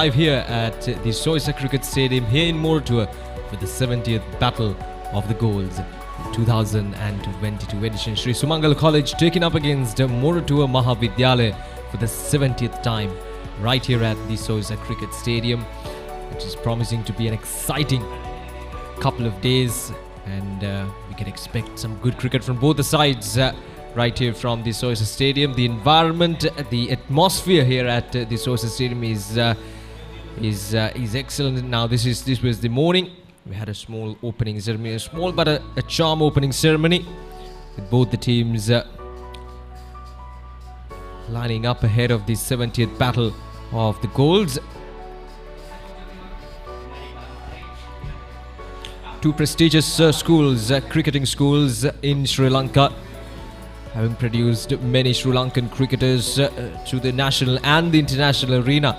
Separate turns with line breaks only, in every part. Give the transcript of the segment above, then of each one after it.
live here at the Soyza Cricket Stadium here in Moratuwa for the 70th Battle of the Goals 2022 edition. Sri Sumangala College taking up against Moratuwa Maha Vidyalaya for the 70th time right here at the Soyza Cricket Stadium, which is promising to be an exciting couple of days, and we can expect some good cricket from both the sides right here from the Soyza Stadium. The environment, the atmosphere here at the Soyza Stadium is excellent. Now this was the morning. We had a small opening ceremony, a small but a charm opening ceremony with both the teams lining up ahead of the 70th Battle of the Goals. Two prestigious schools, cricketing schools in Sri Lanka, having produced many Sri Lankan cricketers to the national and the international arena.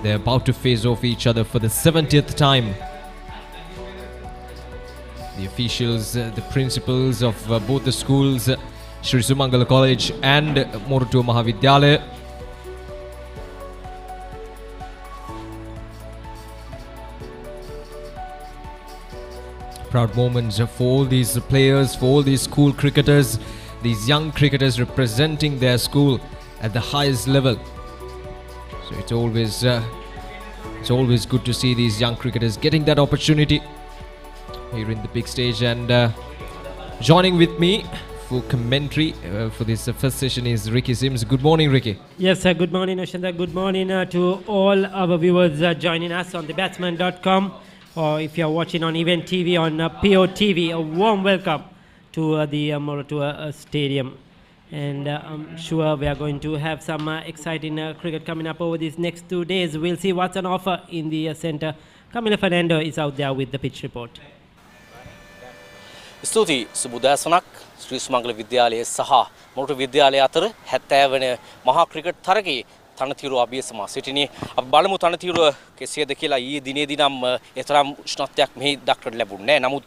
They're about to face off each other for the 70th time. The officials, the principals of both the schools, Sri Sumangala College and Moratuwa Maha Vidyalaya, proud moments for all these players, for all these school cricketers, these young cricketers representing their school at the highest level. So it's always good to see these young cricketers getting that opportunity here in the big stage. And joining with me for commentary for this first session is Ricky Sims. Good morning, Ricky.
Yes, sir. Good morning, Ashanda. Good morning to all our viewers joining us on the Batsman.com, or if you're watching on Event TV on POTV. A warm welcome to the Moratuwa Stadium, and I'm sure we are going to have some exciting cricket coming up over these next 2 days. We'll see what's on offer in the centre. Camila Fernando is out there with the pitch report.
ස්තුතියි සුබුදෑසනක්. ශ්‍රී සුමංගල විද්‍යාලයේ සහ මොරටු විද්‍යාලය අතර 70 වෙනි මහා cricket තරගයේ තනතිරු අභියසමා සිටිනේ. අපි බලමු තනතිරුව කෙසේද කියලා. ඊයේ දිනේදී නම් එතරම් උෂ්ණත්වයක් මෙහි දක්නට ලැබුණේ නැහැ. නමුත්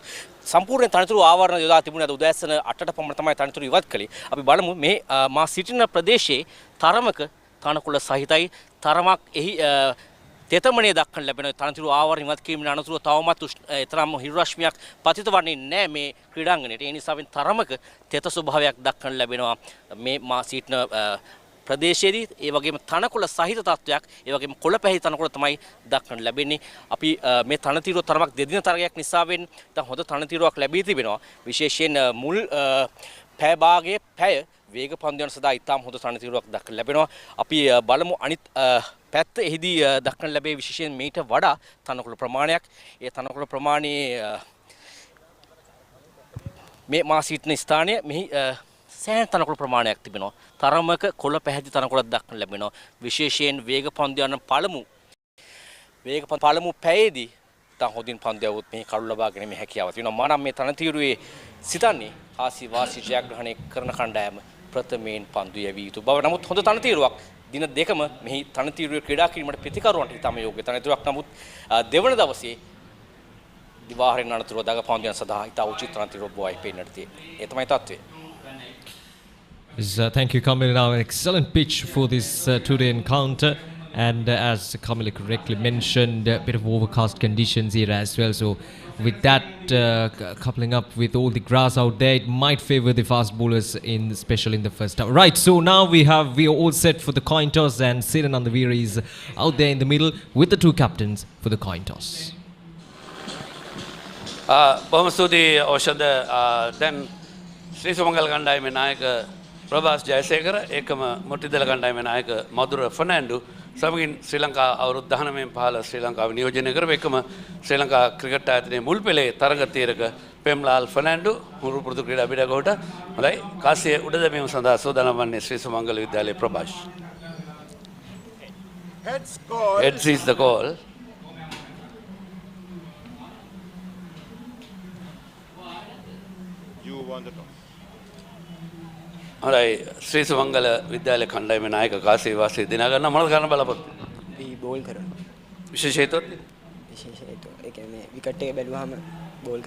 සම්පූර්ණ තනතිරු ආවරණ යොදා තිබුණේ අද උදෑසන 8ට පමණ තමයි තනතිරු ඉවත් කළේ. අපි බලමු මේ මා සිටින ප්‍රදේශයේ තරමක තනකොළ සහිතයි. තරමක් එහි තෙතමනේ දක්වන්න ලැබෙන තනතිරු ආවරණ ඉවත් කිරීමේ අනතුරුව තවමත් තරම් හිරු රශ්මියක් පතිත වන්නේ නැහැ මේ ක්‍රීඩාංගණයට. ඒ නිසා වෙන තරමක තෙත ස්වභාවයක් දක්වන්න ලැබෙනවා මේ මා සිටින ප්‍රදේශයේදී. ඒ වගේම තනකොළ සහිත තත්වයක්, ඒ වගේම කොළ පැහැති තනකොළ තමයි දක්වන්න ලැබෙන්නේ. අපි මේ තනතිරුව තරමක් දෙදින තරගයක් නිසා වෙන දැන් හොඳ තනතිරුවක් ලැබී තිබෙනවා. විශේෂයෙන් මුල් පැය භාගයේ පැය වේග පන්දු යන සදා ඉතාම හොඳ තනතිරුවක් දක්වන්න ලැබෙනවා. අපි බලමු අනිත් පැත්ත එහිදී දක්වන්න ලැබේ විශේෂයෙන් මීට වඩා තනකොළ ප්‍රමාණයක්. ඒ තනකොළ ප්‍රමාණයේ මේ මා සිටින ස්ථානයේ මෙහි සෑහෙන තනකොළ ප්‍රමාණයක් තිබෙනවා. තරමක කොළ පැහැති තනකොළක් දක්වන්න ලැබෙනවා. විශේෂයෙන් වේග පන්දු යන පළමු පැයේදී තම හොඳින් පන්දු යවුවොත් මෙහි කඩු ලබා ගැනීමේ හැකියාව තියෙනවා. මා නම් මේ තනතිරුවේ සිතන්නේ ආසි වාසි ජයග්‍රහණය කරන කණ්ඩායම ප්‍රථමයෙන් පන්දු යැවිය යුතු බව. නමුත් හොඳ තනතිරුවක් දින දෙකම මෙහි තනතිරුවේ ක්‍රීඩා කිරීමට ප්‍රතිකරුවන්ට ඉතාම යෝග්‍ය තනතිරුවක්. නමුත් දෙවන දවසේ දිවාහාරයෙන් අනතුරුව දග පන්දු යන සඳහා ඉතා උචිත තනතිරුවක් බවයි පෙන්නට තියෙන්නේ. ඒ තමයි තත්ත්වය.
Thank you, Kamila. Now an excellent pitch for this two-day encounter, and as Kamila correctly mentioned, a bit of overcast conditions here as well. So with that coupling up with all the grass out there, it might favour the fast bowlers, especially in the first half. Right, so now we are all set for the coin toss, and Siran Andavira is out there in the middle with the two captains for the coin toss.
බොහොම ස්තුතියි ඖෂධ. දැන් ශ්‍රී සුමංගල කණ්ඩායමේ නායක ප්‍රභාස් ජයසේකර ඒකම මොටිදල කණ්ඩායමේ නායක මధుර ෆර්නෑන්ඩු සමගින් ශ්‍රී ලංකා අවුරුදු 19 15 ශ්‍රී ලංකාව නියෝජනය කරව එකම ශ්‍රී ලංකා ක්‍රිකට් ආයතනයේ මුල් පෙළේ තරග තීරක පෙම්ලාල් ෆර්නෑන්ඩු මුරු පුරුදු ක්‍රීඩා බිඩගොඩ හොඳයි කාසිය උඩ දැමීම සඳහා සූදානම් වන්නේ ශ්‍රී සුමංගල විද්‍යාලයේ ප්‍රභාස්. Heads is the call.
You won the toss.
හොඳයි ශ්‍රී සුමංගල විද්‍යාලය කණ්ඩායමේ නායක කාසිය වාසී දිනා ගන්න මොනවද කරන්න බලාපොරොත්තු
අපි බෝල් කරනවා.
විශේෂ හේතුවක්
විශේෂ හේතුව ඒ කියන්නේ විකට් එක බැලුවාම බෝල්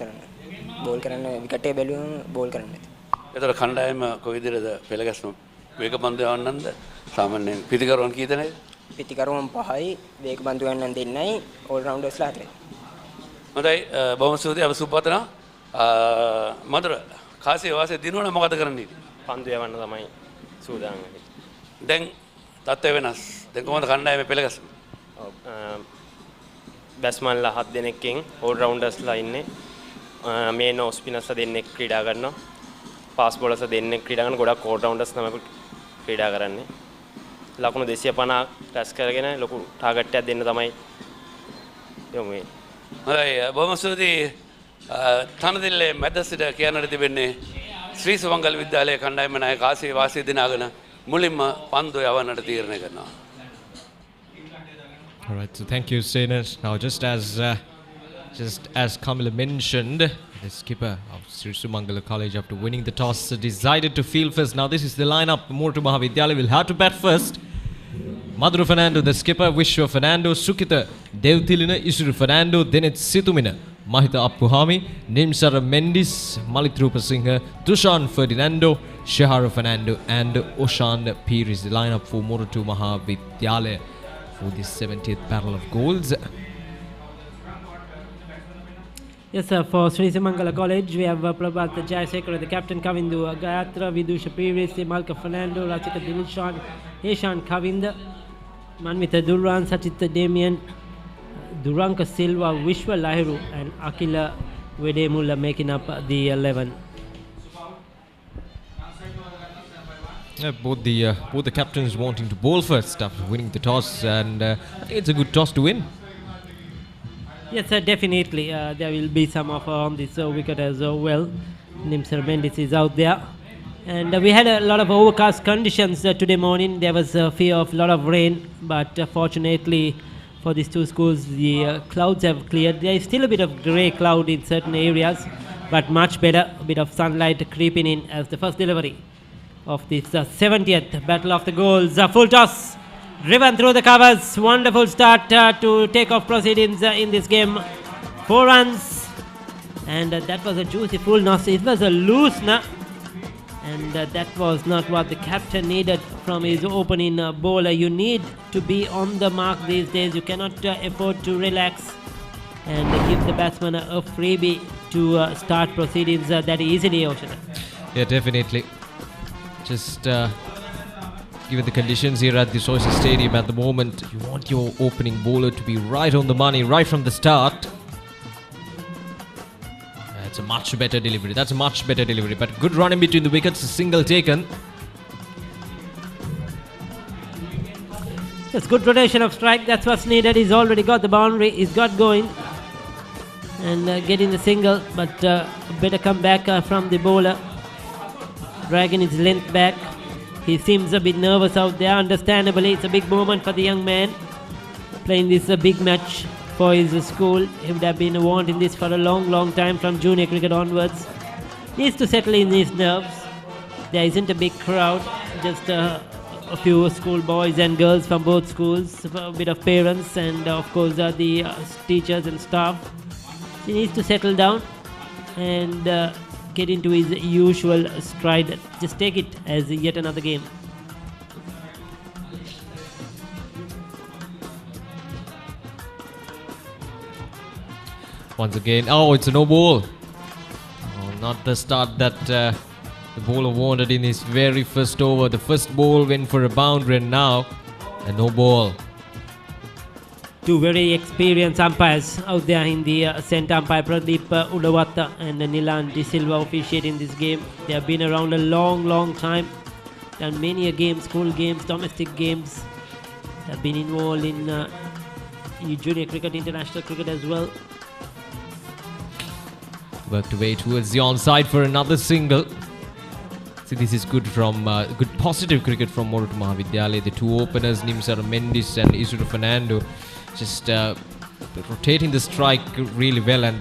කරන්න විකට් එක බැලුවාම බෝල් කරන්න.
ඒතර කණ්ඩායම කොයි විදිහටද පෙළ ගැස්ම වේග පන්දු යවන්නන්ද සාමාන්‍යයෙන් පිටිකරුවන් කී දෙනෙක්ද?
පිතිකරුවම් 5යි වේග බන්දු ගන්නන් 2යි ඕල් රවුන්ඩර්ස්ලා 4යි.
හොඳයි බොහොම ස්තුතියි අප සුපතන මధుර කාසිය වාසිය දිනුවන මොකද කරන්නේ?
පන්දු යවන්න තමයි සූදානම් වෙන්නේ.
දැන් තත්ත්වය වෙනස්. දැන් කොහොමද කණ්ඩායමේ පෙළගැස්ම?
බැස්මන්ලා 7 දෙනෙක්ගෙන් ඕල් රවුන්ඩර්ස්ලා ඉන්නේ. මේන ඔස්පිනස්ලා දෙන්නෙක් ක්‍රීඩා කරනවා. පාස් බෝලර්ස්ලා දෙන්නෙක් ක්‍රීඩා කරන ගොඩක් ඕල් රවුන්ඩර්ස් තමයි ක්‍රීඩා කරන්නේ. ලකුණු 250 රැස් කරගෙන ලොකු ටාගට් එකක් දෙන්න තමයි යොමු වෙන්නේ.
හොඳයි බොහොම ස්තුතියි තනදිල්ලේ මැද සිට කියන්නට තිබෙන්නේ ශ්‍රී සුමංගල විද්‍යාලයේ කණ්ඩායම නායක කාසිය වාසිය දිනාගෙන මුලින්ම පන්දු යවන්නට තීරණය කරනවා.
All right, so thank you, Stainers. Now, just as Kamala mentioned, the skipper of Sri Sumangala College, after winning the toss, decided to field first. Now, this is the lineup. Moratuwa Maha Vidyalaya will have to bat first. Madhuru Fernando, the skipper, Vishwa Fernando, Sukita Devtilina, Isuru Fernando, then it's Situmina, Mahita Appuhami, Nimsara Mendis, Malitrupa Singha, Dushan Ferdinando, Shahara Fernando, and Oshan Peer is the lineup for Moratuwa Maha Vidyalaya for the 70th Battle of Goals.
Yes, sir. For Sri Sumangala College, we have Prabhat Jayasekara, the captain, Kavindu Gayatra, Vidusha Piris, Malka Fernando, Rachika Dilishan, Eshan Kavinda, Manmita Duran, Sachita Damian, Duranka Silva, Vishwa Lahiru, and Akila Vedemula making up the 11.
Both the captains wanting to bowl first after winning the toss, and I think it's a good toss to win.
Yes, sir, definitely. There will be some of on this wicket as well. Nimsar Mendis is out there. And we had a lot of overcast conditions today morning. There was a fear of a lot of rain, but fortunately for these two schools, the clouds have cleared. There is still a bit of grey cloud in certain areas, but much better. A bit of sunlight creeping in as the first delivery of this 70th Battle of the Goals. Full toss. Driven through the covers. Wonderful start to take off proceedings in this game. 4 runs. And that was a juicy full toss. It was a loose and that was not what the captain needed from his opening bowler. You need to be on the mark these days. You cannot afford to relax and give the batsman a freebie to start proceedings that easily, Ocean.
Yeah, definitely. Just given the conditions here at the Soyza Stadium at the moment, you want your opening bowler to be right on the money, right from the start. That's a much better delivery. That's a much better delivery. But good run in between the wickets, a single taken.
Yes, good rotation of strike. That's what's needed. He's already got the boundary. He's got going and getting the single. But better come back from the bowler. Dragging his length back. He seems a bit nervous out there, understandably. It's a big moment for the young man. Playing this big match for his school. He would have been wanting this for a long time from junior cricket onwards. Needs to settle in his nerves. There isn't a big crowd, just a few school boys and girls from both schools, a bit of parents and of course the teachers and staff. He needs to settle down and get into his usual stride. Just take it as yet another game.
Once again, oh, it's a no ball. Oh, not the start that the bowler wanted in his very first over. The first ball went for a boundary and now a no ball.
Two very experienced umpires out there in the centre umpire, Pradeep Udawata and Nilan De Silva officiating this game. They have been around a long time, done many games, school games, domestic games. They have been involved in junior cricket, international cricket as well.
Worked away towards the onside for another single. See, this is good from good positive cricket from Moratuwa Maha Vidyalaya. The two openers, Nimsara Mendis and Isuru Fernando, just rotating the strike really well, and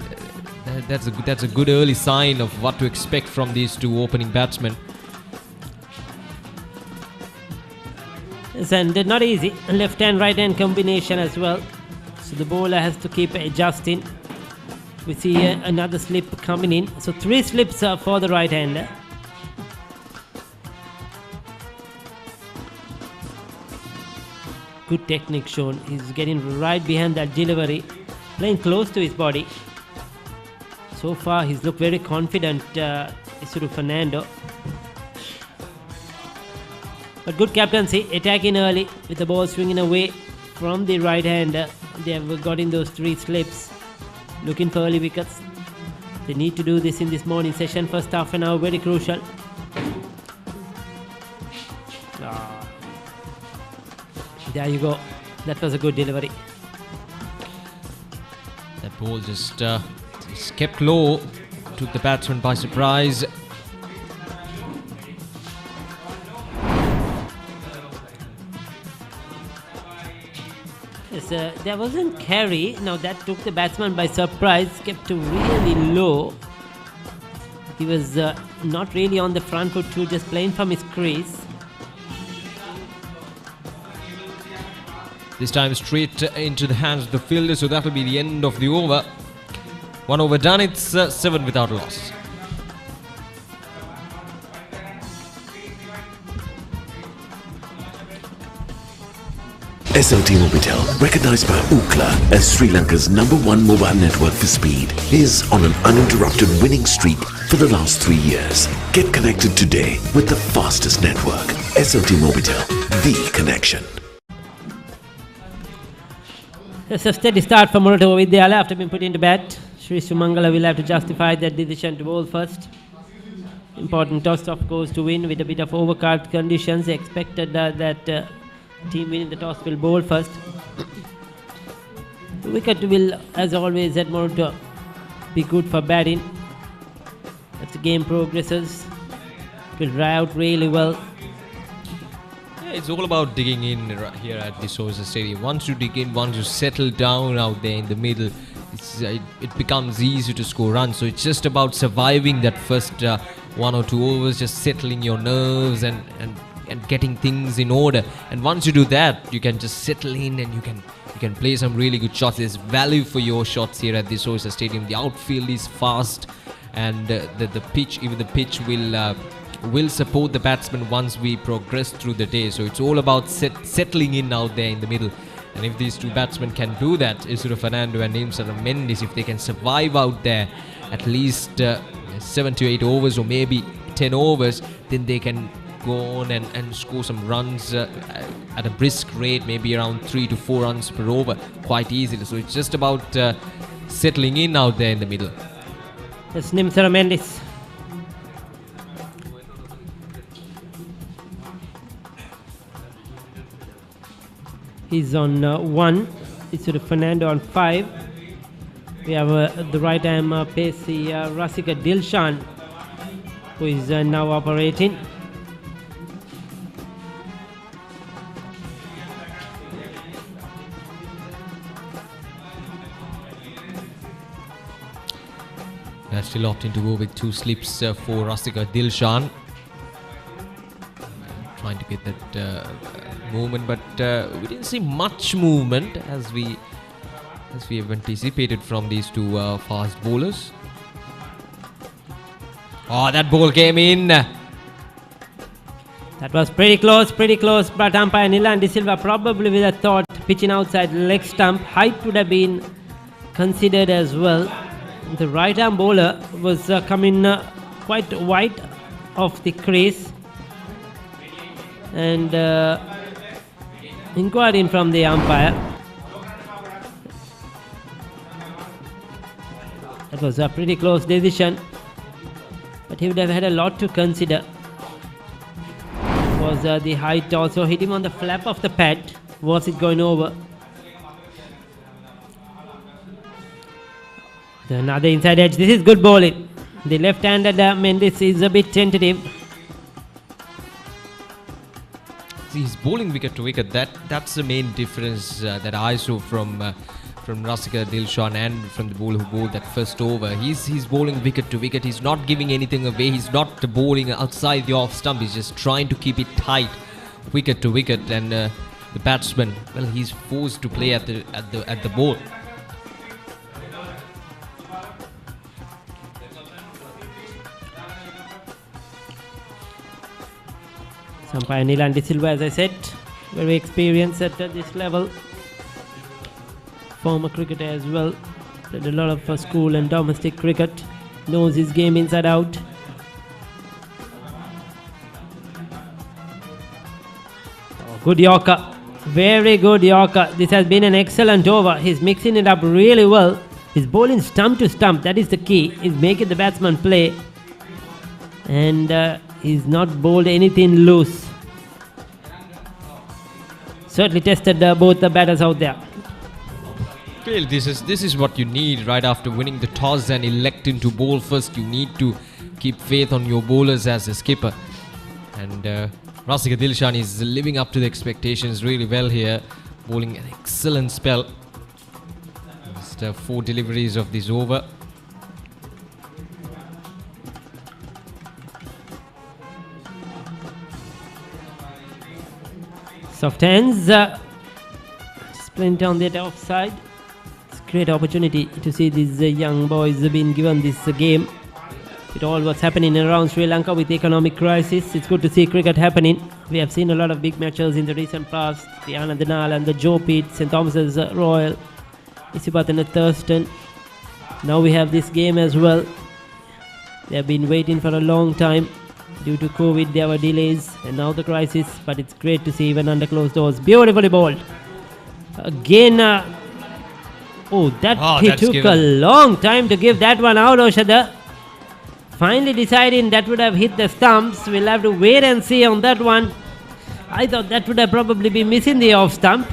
that's a good early sign of what to expect from these two opening batsmen.
Yes, and not easy. Left hand, right hand combination as well. So the bowler has to keep adjusting. We see another slip coming in. So 3 slips for the right hander. good technique shown. He's getting right behind that delivery, playing close to his body. So far, he's looked very confident, Isuru Fernando. But good captaincy, attacking early with the ball swinging away from the right hander. They have got in those 3 slips, looking for early wickets. They need to do this in this morning session. First half an hour, very crucial. There you go. That was a good delivery.
That ball just kept low, took the batsman by surprise.
Yes, there wasn't carry. Now that took the batsman by surprise, kept to really low. He was not really on the front foot too, just playing from his crease.
This time straight into the hands of the fielder, so that will be the end of the over. 1 over done, it's 7 without loss.
SLT Mobitel, recognized by Ookla as Sri Lanka's #1 mobile network for speed, is on an uninterrupted winning streak for the last 3 years. Get connected today with the fastest network. SLT Mobitel, the connection.
It's a steady start for Moratuwa Vidyalaya after being put into bat. Sumangala will have to justify that decision to bowl first. Important toss, of course, to win with a bit of overcast conditions. They expected that team winning the toss will bowl first. The wicket will, as always, at Moratuwa be good for batting. As the game progresses, it will dry out really well.
It's all about digging in here at the Soyza Stadium. Once you dig in, once you settle down out there in the middle, it becomes easy to score runs. So it's just about surviving that first 1 or 2 overs, just settling your nerves and getting things in order. And once you do that, you can just settle in and you can play some really good shots. There's value for your shots here at the Soyza Stadium. The outfield is fast, and the pitch will support the batsman once we progress through the day. So it's all about settling in out there in the middle. And if these 2 batsmen can do that, Isuru Fernando and Nimsara Mendes, if they can survive out there at least 7 to 8 overs or maybe 10 overs, then they can go on and score some runs at a brisk rate, maybe around 3 to 4 runs per over, quite easily. So it's just about settling in out there in the middle.
That's Nimsara Mendes. He's on 1. It's sort of Fernando on 5. We have the right arm pacey Rasika Dilshan, who is now operating.
They're still opting to go with 2 slips for Rasika Dilshan. Trying to get that movement, but we didn't see much movement as we have anticipated from these 2 fast bowlers. Oh, that ball came in.
That was pretty close, but umpire Nilan De Silva probably with a thought pitching outside leg stump. Height would have been considered as well. The right arm bowler was coming quite wide off the crease, and inquiring from the umpire. That was a pretty close decision, but he would have had a lot to consider. Was the height also hit him on the flap of the pad? Was it going over? Another inside edge. This is good bowling. The left-handed Mendes is a bit tentative.
See, he's bowling wicket to wicket. That's the main difference that I saw from Rasika Dilshan and from the bowler who bowled that first over. He's bowling wicket to wicket. He's not giving anything away. He's not bowling outside the off stump. He's just trying to keep it tight, wicket to wicket. And the batsman, well, he's forced to play at the ball.
Umpire Nilan De Silva, as I said, Very experienced at this level. Former cricketer as well. Played a lot of school and domestic cricket. Knows his game inside out. Good Yorker. Very good Yorker. This has been an excellent over. He's mixing it up really well. He's bowling stump to stump. That is the key. He's making the batsman play. And he's not bowled anything loose. Certainly tested both the batters out there.
Well, this is what you need right after winning the toss and electing to bowl first. You need to keep faith on your bowlers as a skipper. And Rasika Dilshan is living up to the expectations really well here, bowling an excellent spell. Just 4 deliveries of this over.
Soft hands. Splint on that offside. It's a great opportunity to see these young boys being given this game. With all what's happening around Sri Lanka with the economic crisis, it's good to see cricket happening. We have seen a lot of big matches in the recent past. The Anandanal and the Joe Pitt, St. Thomas's Royal, Isipath and Thurston. Now we have this game as well. They have been waiting for a long time. Due to COVID, there were delays and now the crisis. But it's great to see even under closed doors. Beautifully bowled. Again, he took a long time to give that one out, Oshada. Finally deciding that would have hit the stumps. We'll have to wait and see on that one. I thought that would have probably been missing the off stump.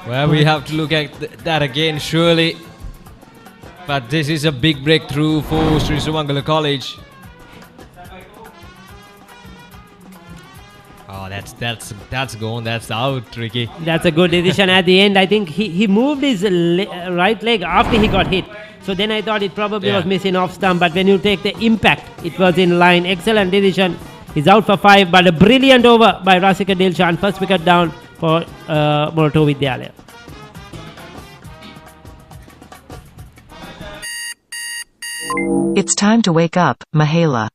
Well, we have to look at that again, surely. But this is a big breakthrough for Sri Sumangala College. Oh, that's gone. That's out, Ricky.
That's a good decision at the end. I think he moved his right leg after he got hit. So then I thought it probably was missing off stump. But when you take the impact, it was in line. Excellent decision. He's out for 5. But a brilliant over by Rasika Dilshan. First wicket down for Moratuwa Vidyalaya.
It's time to wake up, Mahala.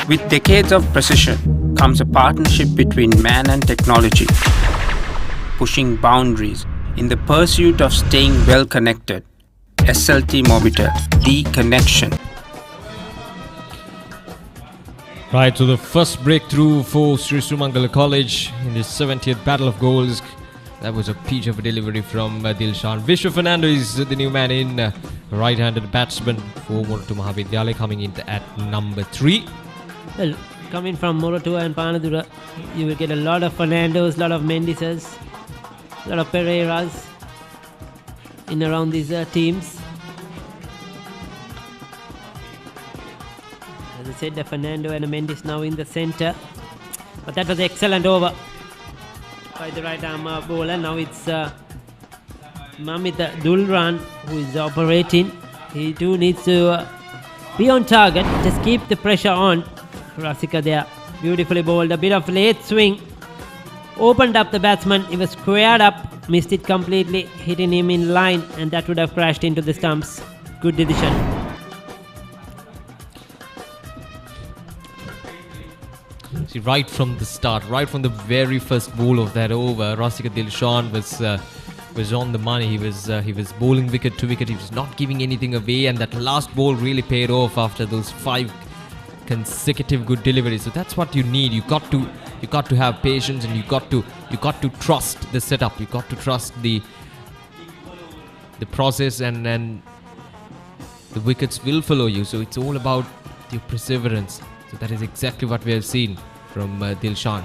With decades of precision comes a partnership between man and technology, pushing boundaries in the pursuit of staying well connected. SLT Mobitel, the connection.
Right, so the first breakthrough for Sri Sumangala College in the 70th Battle of Goals. That was a peach of a delivery from Dilshan. Vishwa Fernando is the new man in, right-handed batsman for Moratuwa Maha Vidyalaya, coming in at number 3.
Well, coming from Moratuwa and Panadura, you will get a lot of Fernandos, a lot of Mendises, a lot of Pereiras in around these teams. As I said, the Fernando and the Mendes now in the centre. But that was an excellent over by the right arm bowler. Now it's Mamit Dulran who is operating. He too needs to be on target. Just keep the pressure on. Rasika there, beautifully bowled. A bit of late swing. Opened up the batsman. He was squared up. Missed it completely. Hitting him in line. And that would have crashed into the stumps. Good decision.
See, right from the start, right from the very first ball of that over, Rasika Dilshan was on the money. He was bowling wicket to wicket. He was not giving anything away, and that last ball really paid off after those 5 consecutive good deliveries. So that's what you need. You got to have patience, and you got to trust the setup. You got to trust the process, and the wickets will follow you. So it's all about your perseverance. So that is exactly what we have seen from Dilshan.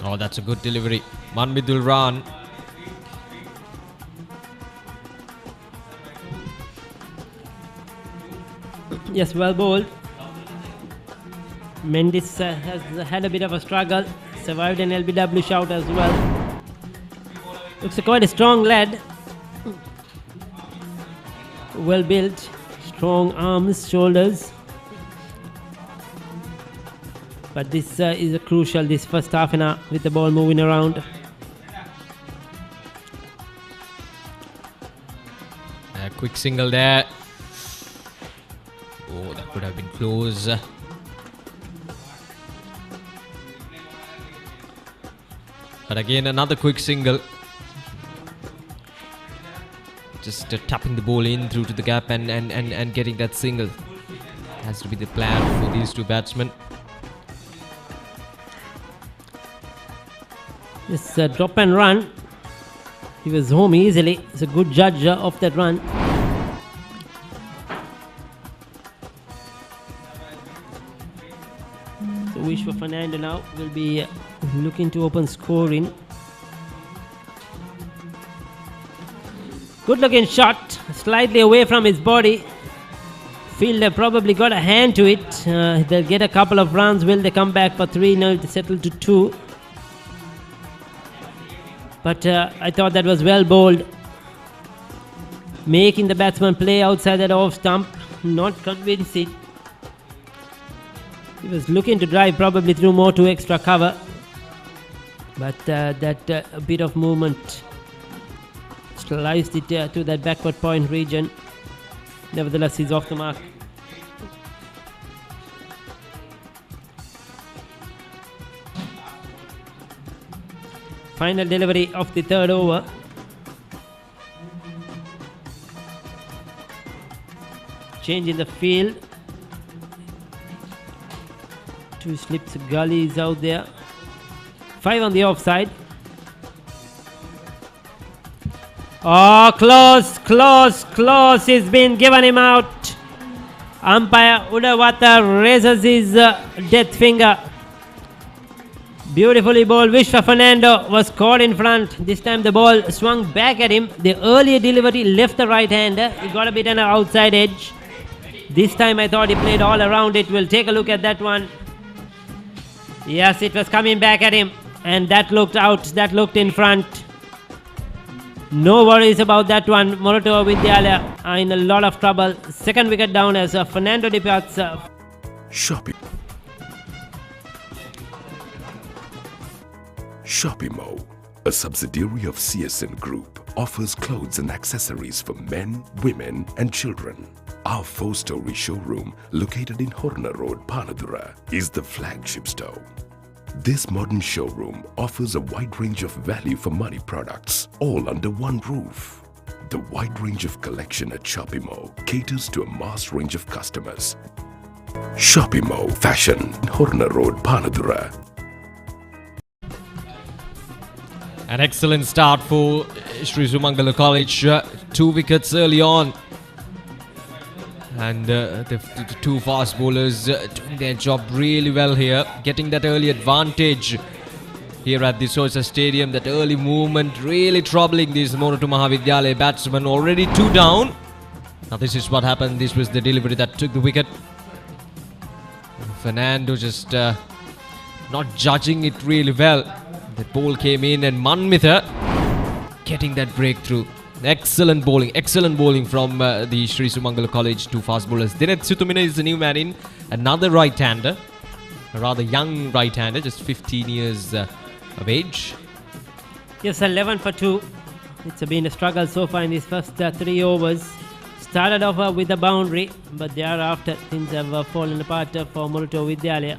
Oh, that's a good delivery. Manbidul Ran.
Yes, well bowled. Mendes has had a bit of a struggle. Survived an LBW shout as well. Looks quite a strong lad. Well built. Strong arms, shoulders. But this is crucial, this first half an hour with the ball moving around.
A quick single there. Oh, that could have been close. But again, another quick single. Just tapping the ball in through to the gap and getting that single. Has to be the plan for these two batsmen.
This drop and run. He was home easily. He's a good judge of that run. So wish for Fernando now will be looking to open scoring. Good looking shot, slightly away from his body. Fielder probably got a hand to it. They'll get a couple of runs. Will they come back for 3-0 to settle to 2? But I thought that was well bowled. Making the batsman play outside that off stump. Not convincing. He was looking to drive probably through more to extra cover. But that bit of movement sliced it to that backward point region. Nevertheless, he's off the mark. Final delivery of the third over. Change in the field. 2 slips, gullies out there. 5 on the offside. Oh, close. He's been given him out. Umpire Udawata raises his death finger. Beautifully bowled. Wish for Fernando was caught in front. This time the ball swung back at him. The earlier delivery left the right hander. He got a bit on the outside edge. This time I thought he played all around it. We'll take a look at that one. Yes, it was coming back at him. And that looked out. That looked in front. No worries about that one. Moratuwa Vidyalaya are in a lot of trouble. Second wicket down as Fernando departs.
Shopimo, a subsidiary of CSN Group, offers clothes and accessories for men, women and children. Our 4-story showroom, located in Horna Road, Panadura, is the flagship store. This modern showroom offers a wide range of value for money products, all under one roof. The wide range of collection at Shopimo caters to a mass range of customers. Shopimo Fashion, Horna Road, Panadura.
An excellent start for Sri Sumangala College. 2 wickets early on. And the 2 fast bowlers doing their job really well here. Getting that early advantage here at the Soyza Stadium. That early movement really troubling these Moratuwa Maha Vidyalaya batsmen. Already 2 down. Now this is what happened. This was the delivery that took the wicket. Fernando just not judging it really well. The ball came in and Manmitha getting that breakthrough. Excellent bowling from the Sri Sumangala College 2 fast bowlers. Dinesh Sutumina is the new man in. Another right-hander. A rather young right-hander, just 15 years of age.
Yes, 11 for 2. It's been a struggle so far in these first 3 overs. Started off with a boundary, but thereafter things have fallen apart for Moratuwa Vidyalaya.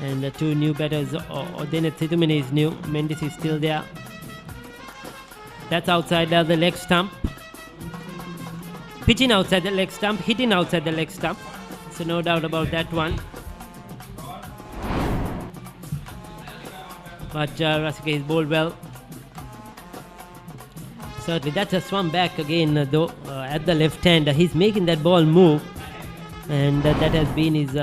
And the 2 new batters, Dinesh Sutumina is new, Mendes is still there. That's outside the leg stump. Pitching outside the leg stump, hitting outside the leg stump. So no doubt about that one. But Rasika is bowled well. Certainly, that's a swung back again though at the left hand. He's making that ball move. And that has been his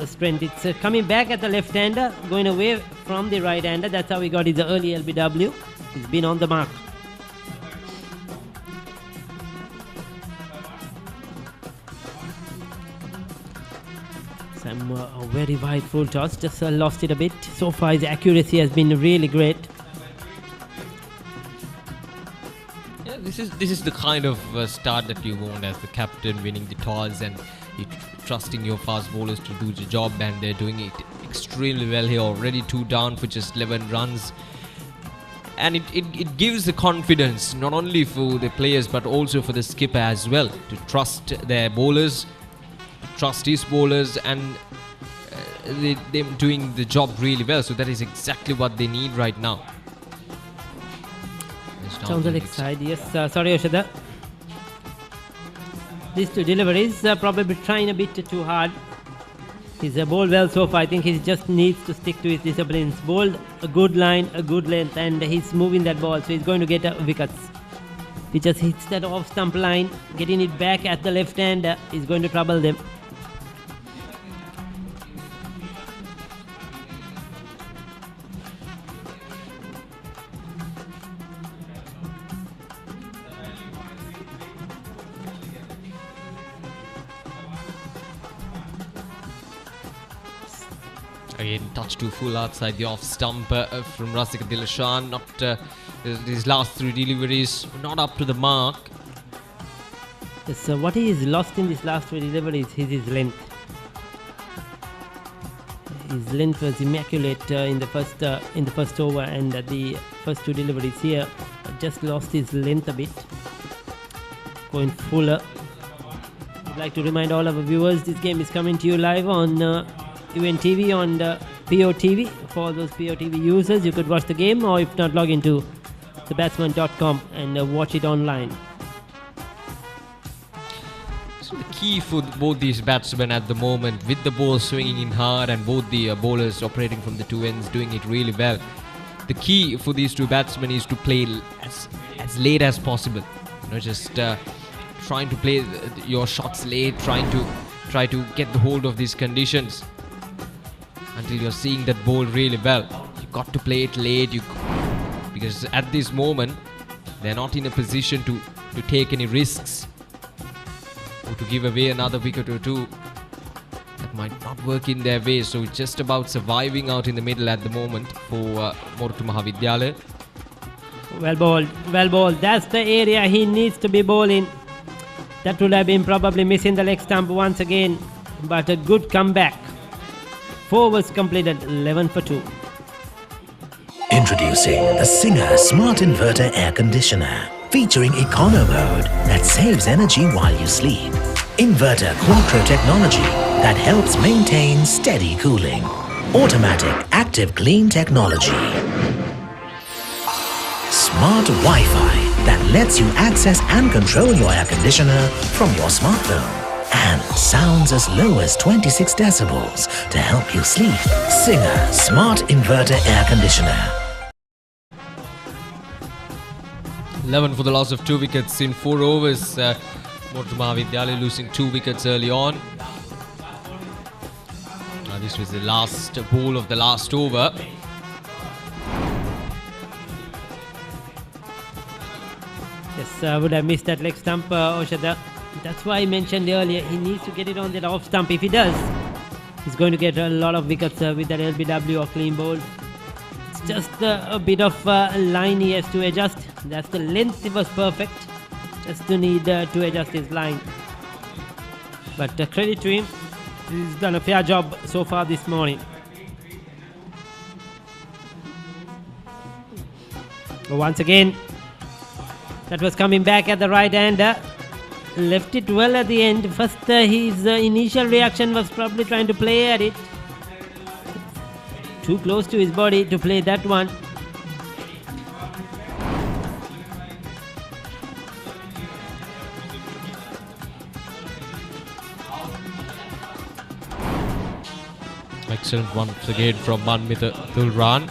strength. It's coming back at the left hander, going away from the right hander. That's how he got his early LBW. He's been on the mark. A very wide full toss, just lost it a bit. So far his accuracy has been really great.
Yeah, this is the kind of start that you want as the captain, winning the toss and trusting your fast bowlers to do the job, and they're doing it extremely well here. Already 2 down for just 11 runs. And it gives the confidence not only for the players but also for the skipper as well to trust their bowlers, trust his bowlers, and them doing the job really well. So that is exactly what they need right now.
Sounds like side, yes. Sorry, Oshada. These 2 deliveries probably trying a bit too hard. He's bowled well so far. I think he just needs to stick to his disciplines. Bowled a good line, a good length, and he's moving that ball, so he's going to get wickets. He just hits that off stump line, getting it back at the left hand is going to trouble them.
Again, touch too full outside the off stump from Rasika Dilashan. Not his last 3 deliveries, not up to the mark.
Yes, what he is lost in these last 3 deliveries is his length. His length was immaculate in the first over, and the first 2 deliveries here just lost his length a bit. Going fuller. I'd like to remind all our viewers this game is coming to you live on Event TV on POTV. For those POTV users, you could watch the game, or if not, log into thebatsman.com and watch it online.
So the key for both these batsmen at the moment, with the ball swinging in hard and both the bowlers operating from the 2 ends doing it really well, the key for these 2 batsmen is to play as late as possible. Just trying to play your shots late, try to get the hold of these conditions until you're seeing that ball really well. You got to play it late, because at this moment they're not in a position to take any risks or to give away another wicket or 2. That might not work in their way. So it's just about surviving out in the middle at the moment for Moratuwa Maha Vidyalaya.
Well bowled, well bowled. That's the area he needs to be bowling. That would have been probably missing the leg stump once again, but a good comeback. 4 was completed, 11 for 2.
Introducing the Singer Smart Inverter Air Conditioner, featuring Econo Mode that saves energy while you sleep. Inverter Quattro technology that helps maintain steady cooling. Automatic Active Clean technology. Smart Wi-Fi that lets you access and control your air conditioner from your smartphone. And sounds as low as 26 decibels to help you sleep. Singer Smart Inverter Air Conditioner.
11 for the loss of 2 wickets in 4 overs. Moratuwa Maha Vidyalaya losing 2 wickets early on. This was the last ball of the last over.
Yes, would have missed that leg stump, Oshada. That's why I mentioned earlier, he needs to get it on that off stump. If he does, he's going to get a lot of wickets with that LBW or clean bowl. It's just a bit of line he has to adjust. That's the length, it was perfect. Just to need to adjust his line. But credit to him, he's done a fair job so far this morning. Once again, that was coming back at the right hander. Left it well at the end. First, his initial reaction was probably trying to play at it. Too close to his body to play that one.
Excellent once again from Manmith Dulran.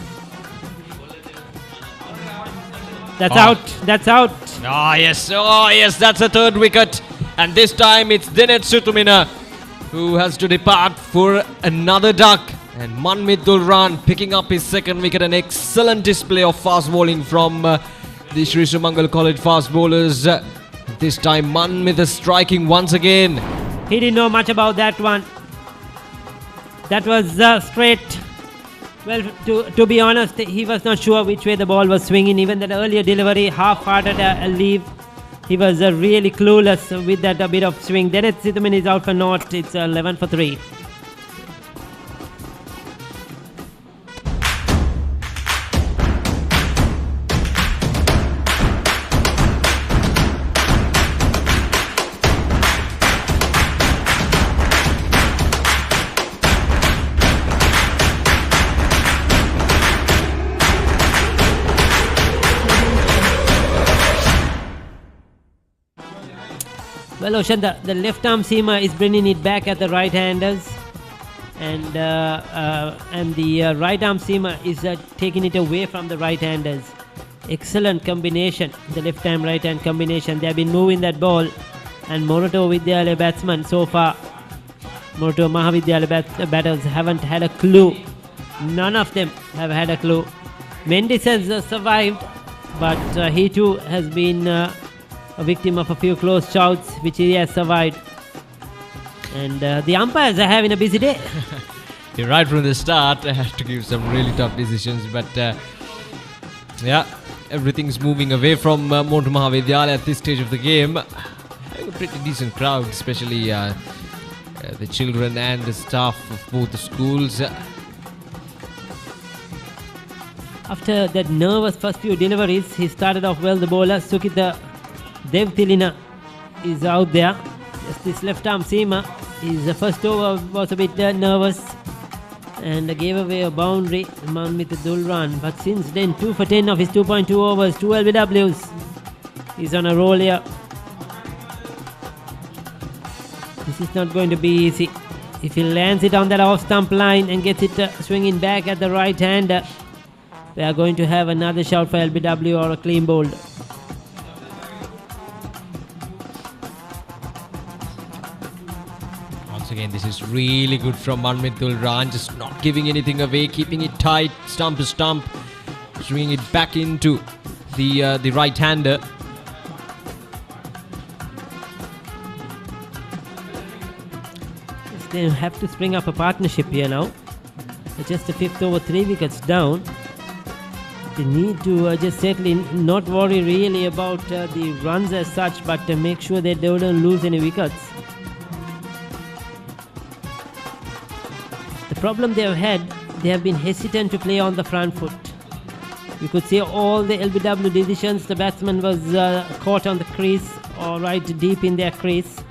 That's out. That's out.
Oh yes, that's a 3rd wicket. And this time it's Dinet Sutumina who has to depart for another duck. And Manmith Dulran picking up his 2nd wicket. An excellent display of fast bowling from the Sri Sumangala College fast bowlers. This time Manmith is striking once again.
He didn't know much about that one. That was straight. Well, to be honest, he was not sure which way the ball was swinging. Even that earlier delivery, half-hearted leave, he was really clueless with that bit of swing. Then Sidhaman is out for naught. It's 11 for 3. Well, Oshan, the left arm seamer is bringing it back at the right-handers, and the right arm seamer is taking it away from the right-handers. Excellent combination, the left arm right hand combination. They have been moving that ball, and Moratuwa Vidyalaya batsmen so far, Moratuwa Maha Vidyalaya batters haven't had a clue. None of them have had a clue. Mendes has survived, but he too has been a victim of a few close shouts, which he has survived. And the umpires are having a busy day.
Right from the start, I have to give some really tough decisions, but yeah, everything's moving away from Moratuwa Maha Vidyalaya at this stage of the game. Having a pretty decent crowd, especially the children and the staff of both the schools.
After that nervous first few deliveries, he started off well, the bowler. Sukita Devtilina is out there. Just this left arm seamer. His first over was a bit nervous and gave away a boundary, Manmith Dulran. But since then, 2 for 10 of his 2.2 overs, 2 LBWs. He's on a roll here. This is not going to be easy. If he lands it on that off-stump line and gets it swinging back at the right hand, they are going to have another shout for LBW or a clean bowled.
Once again, this is really good from Manmith Dulran, just not giving anything away, keeping it tight, stump to stump, swinging it back into the right-hander.
They have to spring up a partnership here now. Just the 5th over, 3 wickets down. They need to just settle in, not worry really about the runs as such, but make sure they don't lose any wickets. The problem they have had, they have been hesitant to play on the front foot. You could see all the LBW decisions, the batsman was caught on the crease or right deep in their crease.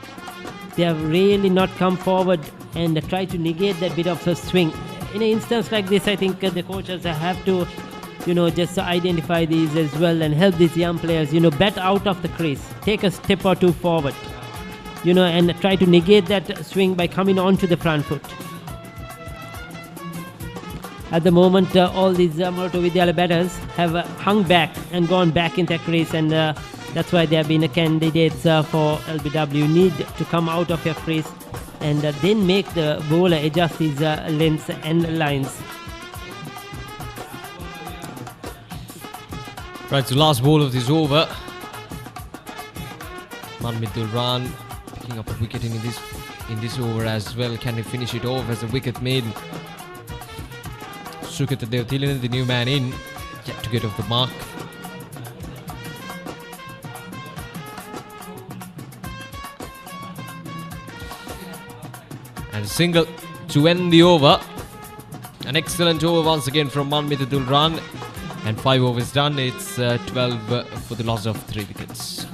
They have really not come forward and tried to negate that bit of a swing. In an instance like this, I think the coaches have to, just identify these as well and help these young players, bat out of the crease, take a step or two forward, and try to negate that swing by coming onto the front foot. At the moment, all these Moratuwa Vidyalaya batters have hung back and gone back in their crease, and that's why they have been candidates for LBW. Need to come out of your crease and then make the bowler adjust his lengths and lines.
Right, so last ball of this over. Manmith Dulran picking up a wicket in this over as well. Can he finish it off as a wicket made? Sukita Devtilina, the new man in, yet to get off the mark. And a single to end the over. An excellent over once again from Manmith Dulran. And 5 overs done. It's 12 for the loss of 3 wickets.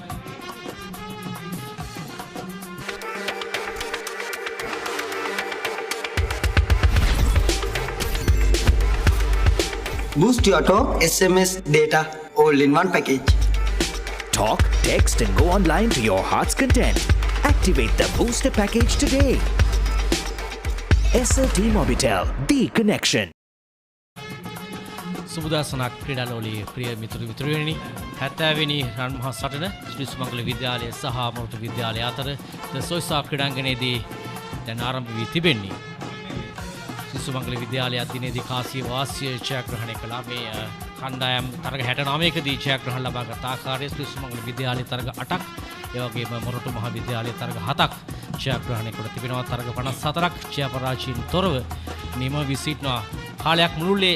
Boost your talk, SMS, data, all in one package.
Talk, text and go online to your heart's content. Activate the booster package today. SLT Mobitel, the connection.
සුබදසනක් ක්‍රීඩාලෝලී ප්‍රිය මිතුරුනි 70 වෙනි රන් මහා සටන ශ්‍රී සුමංගල විද්‍යාලය සහ මොරටු විද්‍යාලය අතර සොයිසා ක්‍රීඩාංගණයේදී දැන් ආරම්භ වී තිබෙන්නේ. ශ්‍රී සුමංගල විද්‍යාලය දිනේදී කාසිය වාසිය ජයග්‍රහණය කළා. මේ කණ්ඩායම් තරග 69කදී ජයග්‍රහණ ලබාගත් ආකාරය ශ්‍රී සුමංගල විද්‍යාලය තරග 8ක්, ඒ වගේම මොරටු මහා විද්‍යාලය තරග 7ක් ජයග්‍රහණය කොට තිබෙනවා. තරග 54ක් ජය පරාජයෙන් තොරව නිම වී සිටිනවා. කාලයක් මුළුල්ලේ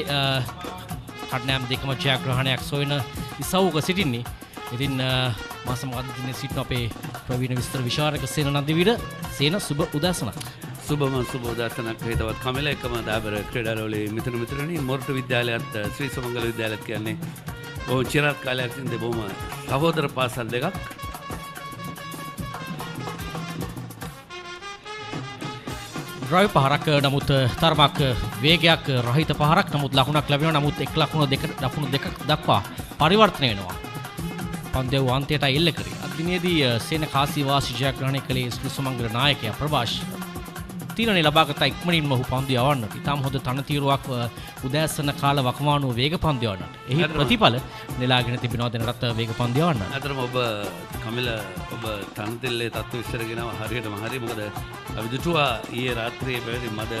කණ්ඩායම් දෙකම ජයග්‍රහණයක් සොයන ඉසව්වක සිටින්නේ. ඉතින් මාස මධ්‍යදිනේ සිටින අපේ ප්‍රවීණ විස්තර විශාරක සේන නන්දිවීර සේන සුබ උදෑසනක්.
සුබ උදෑසනක් හේතවත් කමල එකම දාබර ක්‍රීඩාලෝලී මිතුරුනි මොරටු විද්‍යාලයත් ශ්‍රී සුමංගල විද්‍යාලයත් කියන්නේ බොහොම චිරාත් කාලයක් තින්ද බොහොම සහෝදර පාසල් දෙකක්.
ඩ්‍රයිව් පහරක් නමුත් තරමක් වේගයක් රහිත පහරක්, නමුත් ලකුණක් ලැබෙනවා. නමුත් ලකුණු දෙකක් දක්වා පරිවර්තනය වෙනවා. පන්දු අන්තයට එල්ල කරේ. අද
දිනේදී සේන කාසී වාසි ජයග්‍රහණය කළේ සුමංගල නායකයා ප්‍රභාෂ් තීරණය ලබාගත ඉක්මනින්ම ඔහු පන්දු යවන්නට. ඉතාම හොඳ තනතිරුවක් උදෑසන කාල වකවානුව වේග පන්දු යවන්නට. එහි ප්‍රතිඵල නෙලාගෙන තිබෙනවා දැනටත් වේග පන්දු යවන්න.
අතරම ඔබ කමිල ඔබ තනතෙල්ලේ තත්ත්ව විස්තර ගෙනව හරියටම හරි. මොකද විදුටුවා ඊයේ රාත්‍රියේ පැවති මද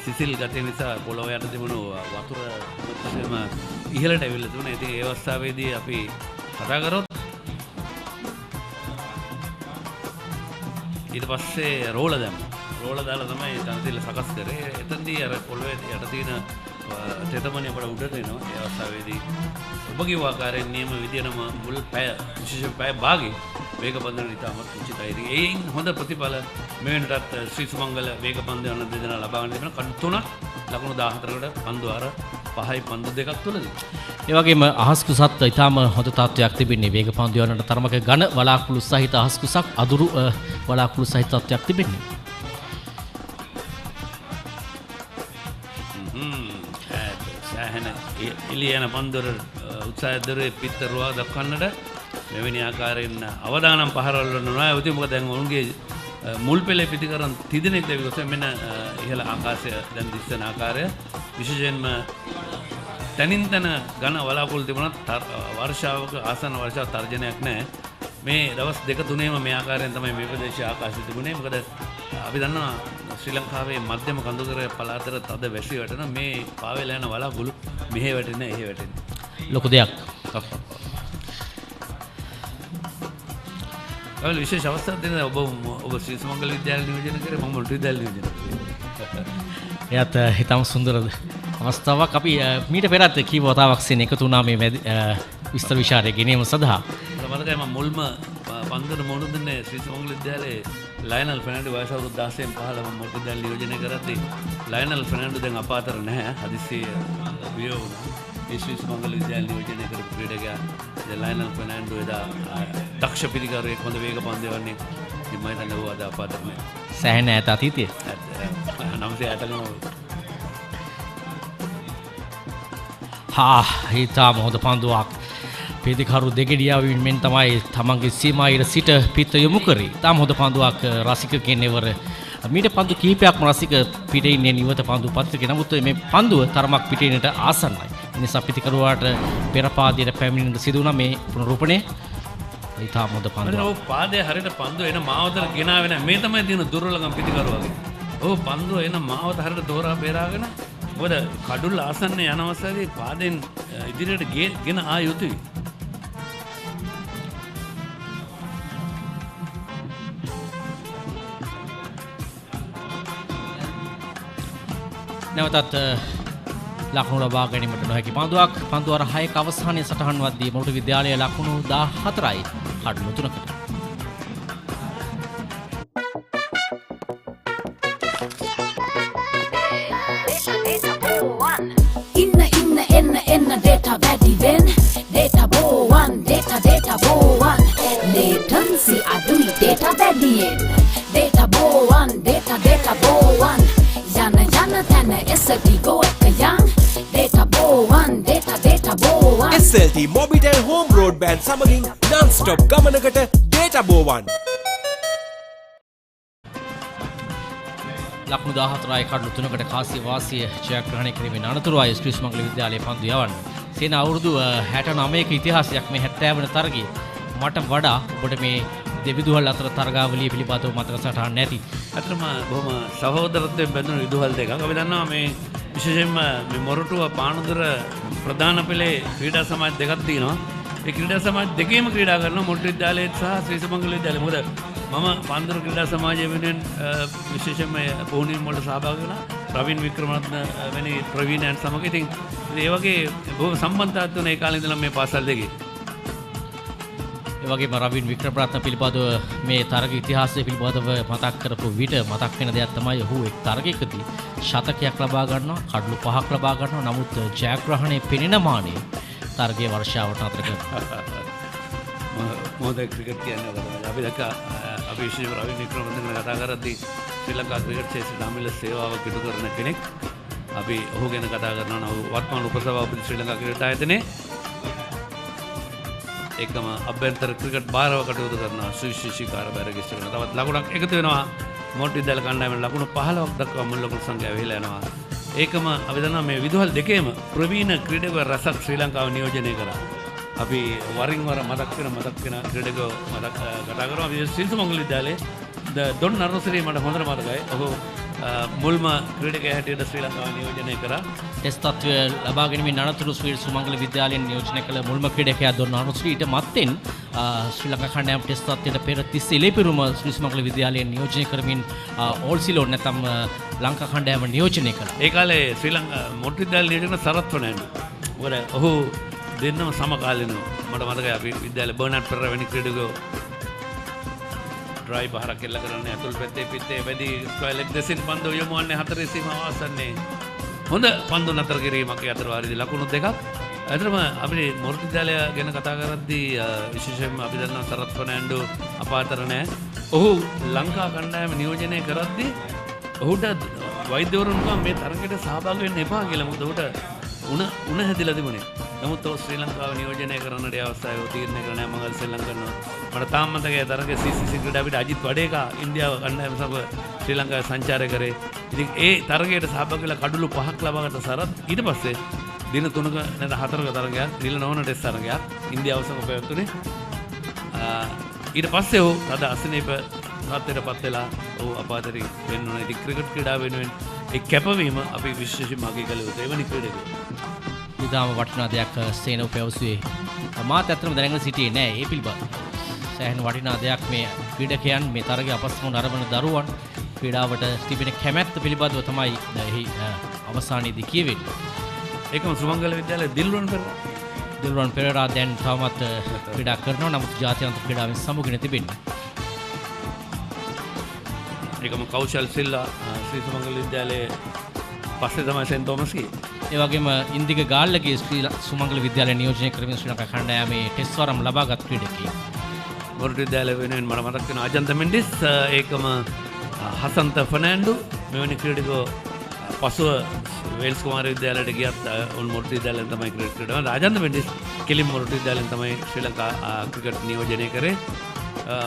සිසිල් ගතිය නිසා පොළොව යට තිබුණු වතුර මුත්‍යෙම ඉහළට ඇවිල්ලා තිබුණා. ඉතින් ඒ අවස්ථාවේදී අපි කතා කරොත් ඊට පස්සේ රෝල දැම්මා. රෝල දාලා තමයි තනතිල්ල සකස් කරේ. එතනදී අර පොළොවේ යට තියෙන තෙතමනි අපට උඩට එනවා. ඒ අවස්ථාවේදී ඔබ කිව්ව ආකාරයෙන් නියම විදියටම මුල් පැය විශේෂ පැය භාගයේ වේග පන්දුවන ඉතාමත් උචිතයි. ඉතින් ඒයින් හොඳ ප්‍රතිඵල මෙවැනිටත් ශ්‍රී සුමංගල වේග පන්දු යන දෙදෙනා ලබා ගන්න තිබෙනවා. කඩු 3ක් ලකුණු 14කට පන්දු අර 5යි පන්දු දෙකක් තුලදී.
ඒ වගේම අහස් කුසත් ඉතාම හොඳ තත්ත්වයක් තිබෙන්නේ. වේග පන්දු යනට තරමක ඝන වලාකුළු සහිත අහස් කුසක් අදුරු වලාකුළු සහිත තත්ත්වයක් තිබෙන්නේ.
එලියන පන්දුර උත්සාහය දරුවේ පිටරුවා දක්වන්නට මෙවැනි ආකාරයෙන් අවදානම් පහරවල් වල නොයා උති. මොකද දැන් ඔවුන්ගේ මුල් පෙළේ පිටිකරන් තිදෙනෙක් දෙවි ගොස් මෙන්න ඉහළ ආකාශය දැන් දිස්සන ආකාරය විශේෂයෙන්ම තනින් තන ඝන වලාකුළු තිබුණත් වර්ෂාවක ආසන්න වර්ෂාව තර්ජනයක් නැහැ. මේ දවස් දෙක තුනේම මේ ආකාරයෙන් තමයි මේ ප්‍රදේශයේ ආකාශය තිබුණේ. මොකද අපි දන්නවා ශ්‍රී ලංකාවේ මධ්‍යම කඳුකර පළාතට තද වැසි වැටෙන මේ පාවෙලා යන වලාකුළු මෙහෙ වැටෙන එහෙ වැටෙන
ලොකු දෙයක්.
ඔය විශේෂ අවස්ථාවක් දෙන ඔබ ශ්‍රී සුමංගල විද්‍යාලය නියෝජනය කරේ මම මොරටු විද්‍යාලය නියෝජනය කරේ.
එයත් හිතම සුන්දර අවස්ථාවක්. අපි මීට පෙරත් කීප වතාවක් සෙන එකතු වුණා මේ විස්තර විචාරය ගෙනීම සඳහා.
මතකයි මම මුල්ම පන්දුර මොණු දුන්නේ ශ්‍රී සුමංගල විද්‍යාලයේ ලයනල් ෆර්නැන්ඩෝ වයස අවුරුදු 16න් 15 මම මොරටු විද්‍යාලය නියෝජනය කරද්දී ලයනල් ෆර්නැන්ඩෝ දැන් අප අතර නැහැ. හදිස්සියේ වියෝ වුණා. ඒ ශ්‍රී සුමංගල විද්‍යාලය නියෝජනය කරපු ක්‍රීඩකයා ලයනල් ෆර්නැන්ඩෝ එදා දක්ෂ පිළිකාරයෙක් හොඳ වේග පන්දු යවන්නේ. ඉතින් මම හිතන්නේ ඌ අද අප අතර නැහැ.
සෑහෙන ඈත අතීතයේ
960
හිතාම හොඳ පන්දුවක්. පිතිකරු දෙගෙඩියාවින් මෙන් තමයි තමන්ගේ සීමායිර සිට පිට යොමු කරේ. තාම හොඳ පන්දුවක් රසික කෙනෙවර. මීට පන්දු කිහිපයක්ම රසික පිටේ ඉන්නේ නිවත පන්දු පත්‍රකේ. නමුත් මේ පන්දුව තරමක් පිටේනට ආසන්නයි. ඒ නිසා පිතිකරුවාට පෙර පාදයට පැමිණෙන්න සිදු වුණා මේ පුනරුපණය. ඊටම හොඳ පන්දුවක්.
ඔව් පාදයේ හරියට පන්දුව එන මාවතට ගෙනාවේ නැහැ. මේ තමයි තියෙන දුර්වලකම් පිතිකරුවාගේ. ඔව් පන්දුව එන මාවත හරියට දෝරා බේරාගෙන මොකද කඩුල්ල ආසන්න යන අවස්ථාවේදී පාදෙන් ඉදිරියට ගෙන ආ යුතුයි.
නැවතත් ලකුණු ලබා ගැනීමට නොහැකි පන්දුවක්. පන්දුව අර 6ක අවසානයේ සටහන් වද්දී මොරටු විද්‍යාලයේ ලකුණු 14යි කඩලු 3කට.
එන්න data වැඩි වෙන්න data බෝවන් data බෝවන් latency අඩුයි data වැඩියෙන් data බෝවන් data බෝවන් යන තැන SLT go එක යන් data බෝවන් data බෝවන්
SLT mobitel home broadband සමගින් non-stop ගමනකට data බෝවන්.
ලකුණු 14යි කඩලු 3කට කාසිය වාසිය ජයග්‍රහණය කිරීමෙන් අනතුරුවයි ශ්‍රී සුමංගල විද්‍යාලයේ පන්දු යවන්නේ. සේන අවුරුදු 69ක ඉතිහාසයක් මේ 70 වන තරගයේ. මට වඩා ඔබට මේ දෙවිදුහල් අතර තරගාවලිය පිළිබඳව මතක සටහන් නැති.
අතරම බොහොම සහෝදරත්වයෙන් බැඳුණු විදුහල් දෙකක්. අපි දන්නවා මේ විශේෂයෙන්ම මේ මොරටුව පානදුර ප්‍රධාන පෙළේ ක්‍රීඩා සමාජ දෙකක් තියෙනවා. ඒ ක්‍රීඩා සමාජ දෙකේම ක්‍රීඩා කරන මොරටු විද්‍යාලයේ සහ ශ්‍රී සුමංගල විද්‍යාලයේ. මොකද මම පානදුර ක්‍රීඩා සමාජය වෙනුවෙන් විශේෂයෙන්ම පුහුණුවීම් වලට සහභාගී වුණා. රවින් වික්‍රමරත්න වැනි ප්‍රවීණයන් සමග. ඉතින් ඒ වගේ බොහොම සම්බන්ධතාවක් තියෙන ඒ කාලේ ඉඳලා මේ පාසල් දෙකේ.
ඒ වගේම රවින් වික්‍රමරත්න පිළිබඳව මේ තරග ඉතිහාසය පිළිබඳව මතක් කරපු විට මතක් වෙන දෙයක් තමයි ඔහු එක් තරගයකදී ශතකයක් ලබා ගන්නවා, කඩලු 5ක් ලබා ගන්නවා. නමුත් ජයග්‍රහණයේ පෙනෙන මානෙ තරගයේ වර්ෂාවට අතර කරනවා.
මොකද ක්‍රිකට් කියන්නේ අපි දැක්කා අපි විශේෂ රවින් වික්‍රමරත්න කතා කරද්දී ශ්‍රී ලංකා ක්‍රිකට් ක්ෂේත්‍රයේ අමිල සේවාවක් ඉටු කරන කෙනෙක්. අපි ඔහු ගැන කතා කරනවා නම් වත්මන් උපසභාපති ශ්‍රී ලංකා ක්‍රිකට් ආයතනයේ එකම අභ්‍යන්තර ක්‍රිකට් භාරව කටයුතු කරන සුවිශේෂී කාර්යභාර ගෙස්ට් කරන තවත් ලකුණක් එකතු වෙනවා මොරටු විද්‍යාල කණ්ඩායමේ ලකුණු 15ක් දක්වා මුල් ලකුණු සංඛ්‍යාව වෙලා යනවා. ඒකම අපි දන්නවා මේ විදුහල් දෙකේම ප්‍රවීණ ක්‍රීඩකයෝ රසක් ශ්‍රී ලංකාව නියෝජනය කරා. අපි වරින් වර මතක් වෙන ක්‍රීඩකයෝ කතා කරනවා. අපි සුමංගල විද්‍යාලයේ දොන් නරසිරි මට හොඳට මතකයි. ඔහු මුල්ම ක්‍රීඩකයා හැටියට ශ්‍රී ලංකාව නියෝජනය කරා.
ටෙස්ට් තත්ත්වය ලබා ගැනීමෙන් අනතුරු සුමංගල විද්‍යාලයෙන් නියෝජනය කළ මුල්ම ක්‍රීඩකයා දොන් නරසිරිට මත්තෙන් ශ්‍රී ලංකා කණ්ඩායම ටෙස්ට් තත්ත්වයට පෙර 30 ඉලේපිරුම සුමංගල විද්‍යාලයෙන් නියෝජනය කරමින් ඕල් සිලෝන් නැත්නම් ලංකා කණ්ඩායම නියෝජනය කළා.
ඒ කාලේ ශ්‍රී ලංකා මොරටු විද්‍යාලය නියෝජනය සරත් වනෑනු. මොකද ඔහු දෙන්නම සමකාලීනව මට මතකයි අපි විද්‍යාලේ බර්නාඩ් පෙරේරා වැනි ක්‍රීඩකයෝ ඩ්‍රයි බහරක් එල්ල කරන්නේ අතුල් පැත්තේ පිටේ වැඩි ස්ක්වයර් ලෙග් දෙසින් පන්දු යොමුවන්නේ හතරේ සීමාව ආසන්නේ හොඳ පන්දු නතර කිරීමක් අතර වාරදී ලකුණු දෙකක්. අතරම අපි මොරටු විද්‍යාලය ගැන කතා කරද්දී විශේෂයෙන්ම අපි දන්නා සරත් ෆර්නෑන්ඩෝ අපාතර නැහැ. ඔහු ලංකා කණ්ඩායම නියෝජනය කරද්දී ඔහුට වෛද්‍යවරුන් කිව්වා මේ තරගයට සහභාගී වෙන්න එපා කියලා. මොකද ඔහුට උණ හැදිලා තිබුණේ. නමුත් ඔහු ශ්‍රී ලංකාව නියෝජනය කරන්නට අවස්ථාවේ තීරණය කරන මඟල් සෙල්ලම් කරනවා. මට තාම මතකයි තරගයේ CCC ක්‍රීඩා අපිට අජිත් වඩේකා ඉන්දියාව කණ්ඩායම සමග ශ්‍රී ලංකාවේ සංචාරය කරේ. ඉතින් ඒ තරගයට සහභාගී වෙලා කඩලු 5ක් ලබාගත්ත සරත් ඊට පස්සේ දින 3ක නැත්නම් 4ක තරගයක් නිල නොවන ටෙස්ට් තරගයක් ඉන්දියාව සමග පැවැත්ුණේ. ඊට පස්සේ ඔහු තද අසනීප තත්ත්වයටපත් වෙලා ඔහු අපාතරි වෙන්න ඕනේ. ඉතින් ක්‍රිකට් ක්‍රීඩාව වෙනුවෙන් ඒ කැපවීම අපි විශේෂයෙන්ම අගය කළ යුතුයි. එවැනි ක්‍රීඩකයෝ
ඉතාම වටිනා දෙයක් සේනව පැවසුවේ. මාත් ඇත්තටම දැනගෙන සිටියේ නෑ ඒ පිළිබඳ. සෑහෙන වටිනා දෙයක් මේ ක්‍රීඩකයන් මේ තරගයේ අපස්මුණ අරබන දරුවන් ක්‍රීඩාවට තිබෙන කැමැත්ත පිළිබඳව තමයි එහි අවසානයේදී කියවෙන්නේ.
ඒකම සුමංගල විද්‍යාලයේ
දිල්රුවන් පෙරේරා දැන් තවමත් ක්‍රීඩා කරනවා. නමුත් ජාත්‍යන්තර ක්‍රීඩාවෙන් සමුගෙන තිබෙන්නේ.
ඒකම කෞශල් සිල්ලා ශ්‍රී සුමංගල විද්‍යාලයේ පස්සේ තමයි සෙන් තෝමස් ගියේ.
ඒ වගේම ඉන්දික ගාල්ලගේ ශ්‍රී සුමංගල විද්‍යාලය නියෝජනය කරමින් ශ්‍රී ලංකා කණ්ඩායමේ ටෙස්ට් වරම් ලබාගත් ක්‍රීඩකයෙක්.
මොරටු විද්‍යාලය වෙනුවෙන් මට මතක් වෙන අජන්ත මෙන්ඩිස් ඒකම හසන්ත ෆර්නෑන්ඩෝ මෙවැනි ක්‍රීඩකයෝ පසුව වේල්ස් කුමාර විද්‍යාලයට ගියත් උන් මොරටු විද්‍යාලයෙන් තමයි ක්‍රිකට් කරනවා. අජන්ත මෙන්ඩිස් කෙලින් මොරටු විද්‍යාලයෙන් තමයි ශ්‍රී ලංකා ක්‍රිකට් නියෝජනය කරේ.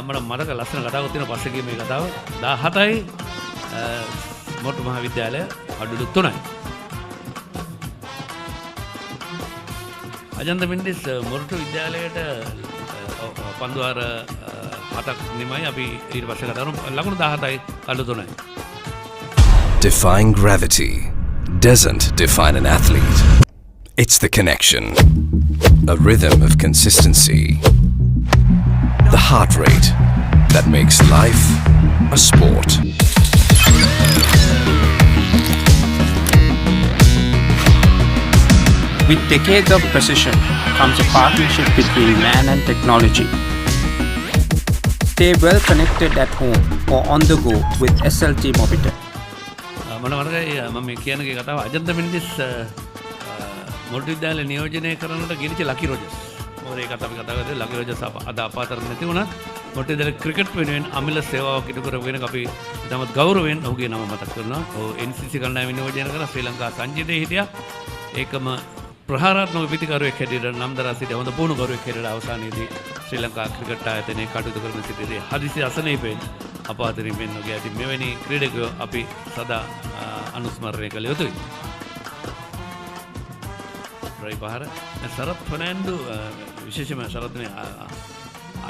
මට මතක ලස්සන කතාවක් තියෙනවා පස්සේ ගිය මේ කතාව. 17යි මොරටු මහා විද්‍යාලය අඩුඩු 3යි. අජන්ත මෙන්ඩිස් මොරටු විද්‍යාලයට පන්දුවාර 7ක් නිමයි. අපි ඊට පස්සේ කතා කරමු. ලකුණු 17යි අඩු 3යි.
Defying gravity doesn't define an athlete. It's the connection, a rhythm of consistency, the heart rate that makes life a sport.
With decades of precision comes a partnership between man and technology. Stay well connected at home or on the go with SLT Mobiter.
මට මතකයි මම කියනගේ කතාව අජන්ත මෙන්ඩිස් මොරටු විද්‍යාලය නියෝජනය කරනට ගෙනිච්ච ලකි රොජර්ස්. මොකද ඒකත් අපි කතා කරද්දී ලකි රොජර්ස් අද අපාතර නැති වුණත් මොරටු විද්‍යාලය ක්‍රිකට් වෙනුවෙන් අමිල සේවාවක් ඉටු කරගෙන අපි තමත් ගෞරවයෙන් ඔහුගේ නම මතක් කරනවා. ඔහු NCC කණ්ඩායම නියෝජනය කරලා ශ්‍රී ලංකා සංජීතයේ හිටියා. ඒකම ප්‍රහාරාත්මක පිටිකරුවෙක් හැටියට නම් දරා සිටිය හොඳ පුහුණුකරුවෙක් හැටියට අවසානයේදී ශ්‍රී ලංකා ක්‍රිකට් ආයතනයේ කටයුතු කරන සිටියේ හදිසි අසනීපයෙන් අපාතරින් වෙන්න ගියා. ඉතින් මෙවැනි ක්‍රීඩකයෝ අපි සදා අනුස්මරණය කළ යුතුයි. ඩ්‍රයි පහර සරත් ෆර්නෑන්ඩෝ විශේෂයෙන්ම සරත්නේ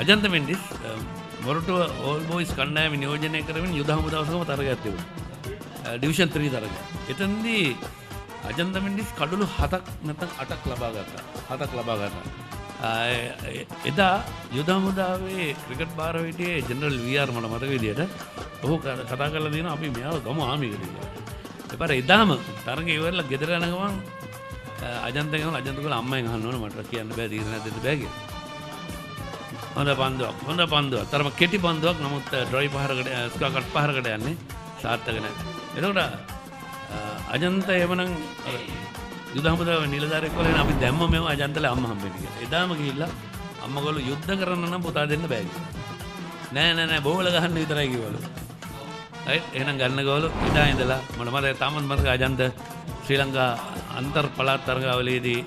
අජන්ත මෙන්ඩිස් මොරටුව ඕල් බෝයිස් කණ්ඩායම නියෝජනය කරමින් යුද හමුදාව සමග තරගයක් තිබුණා. ඩිවිෂන් 3 තරගය. එතනදී අජන්ත මෙන්ඩිස් කඩලු 7ක් නැත්නම් 8ක් ලබා ගත්තා. එදා යුද හමුදාවේ ක්‍රිකට් භාර හිටියේ ජෙනරල් VR මට මතක විදියට ඔහු කතා කරලා දෙනවා අපි මෙයාව ගමු ආමිකට කියලා. එපාර එදාම තරගය ඉවරලා ගෙදර යන ගමන් අජන්තගෙන් අජන්තකල අම්මෙන් අහන්න ඕන මට කියන්න බෑ තීරණයක් දෙන්න බෑ කියලා. හොඳ පන්දුවක්. තරම කෙටි පන්දුවක්. නමුත් ඩ්‍රයි පහරකට ස්කට් පහරකට යන්නේ සාර්ථක නැහැ. එතකොට අජන්ත එවනම් යුද හමුදාව නිලධාරියෙක් වලින් අපි දැම්ම මේව අජන්තල අම්ම හම්බෙන්න කියලා. එදාම ගිහිල්ලා අම්මගොල්ලෝ යුද්ධ කරන්න නම් පුතා දෙන්න බෑ කියලා. නෑ බෝල ගහන්න විතරයි කිව්වලු. රයිට් එහෙනම් ගන්න ගෝලු එදා ඉඳලා මට මතකයි තාමත් මතකයි අජන්ත ශ්‍රී ලංකා අන්තර් පළාත් තරගාවලියේදී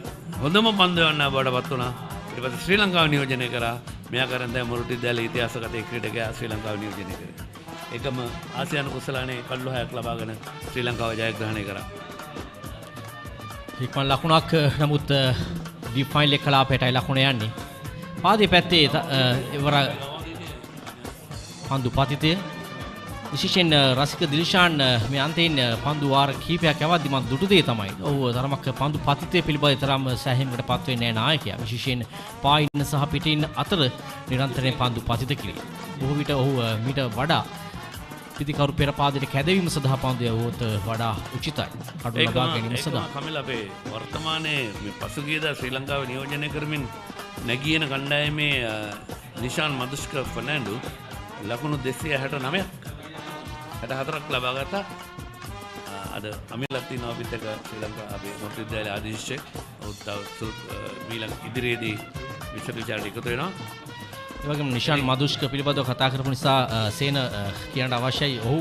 හොඳම පන්දු යවන්න බවටපත් වුණා. ඊට පස්සේ ශ්‍රී ලංකාව නියෝජනය කරා. මෙයා කරන් දැන් මොරටු විද්‍යාලයේ ඉතිහාසගත ක්‍රීඩකයා ශ්‍රී ලංකාව නියෝජනය කරේ. ඒකම ආසියානු කුසලානේ කඩළු 6ක් ලබාගෙන ශ්‍රී ලංකාව ජයග්‍රහණය කරා.
ඉක්මන් ලකුණක් නමුත් ඩිෆයින් එක කලාපයටයි ලකුණ යන්නේ. පාදේ පැත්තේ ඉවර පන්දු පතිතය විශේෂයෙන් රසික දිල්ෂාන් මේ අන්තයෙන් පන්දු වාර කීපයක් යවද්දි මම දුටු දේ තමයි. ඔහු තරමක් පන්දු පතිතය පිළිබඳ තරම් සෑහීමකට පත් වෙන්නේ නැහැ නායකයා. විශේෂයෙන් පායින් සහ පිටින් අතර නිරන්තරයෙන් පන්දු පතිත කිරීම. බොහෝ විට ඔහු මීට වඩා පිතිකරු පෙර පාදයට කැදවීම සඳහා පන්දු යවුවොත් වඩා උචිතයි. කඩු ලබා ගැනීම සඳහා.
කමිල අපේ වර්තමානයේ මේ පසුගියදා ශ්‍රී ලංකාව නියෝජනය කරමින් නැගියන කණ්ඩායමේ නිෂාන් මදුෂ්ක ෆර්නෑන්ඩු ලකුණු 269ක් 64ක් ලබා ගත්තා. අද අමිලක් තියෙනවා අපිත් එක්ක ශ්‍රී ලංකා අපේ මොරටු විද්‍යාලයේ ආදිශිෂ්‍යෙක්. ඔහුත් මීළඟ ඉදිරියේදී විචාරණ එකතු වෙනවා.
ඒ වගේම නිෂාන් මදුෂ්ක පිළිබඳව කතා කරපු නිසා සේන කියන්න අවශ්‍යයි. ඔහු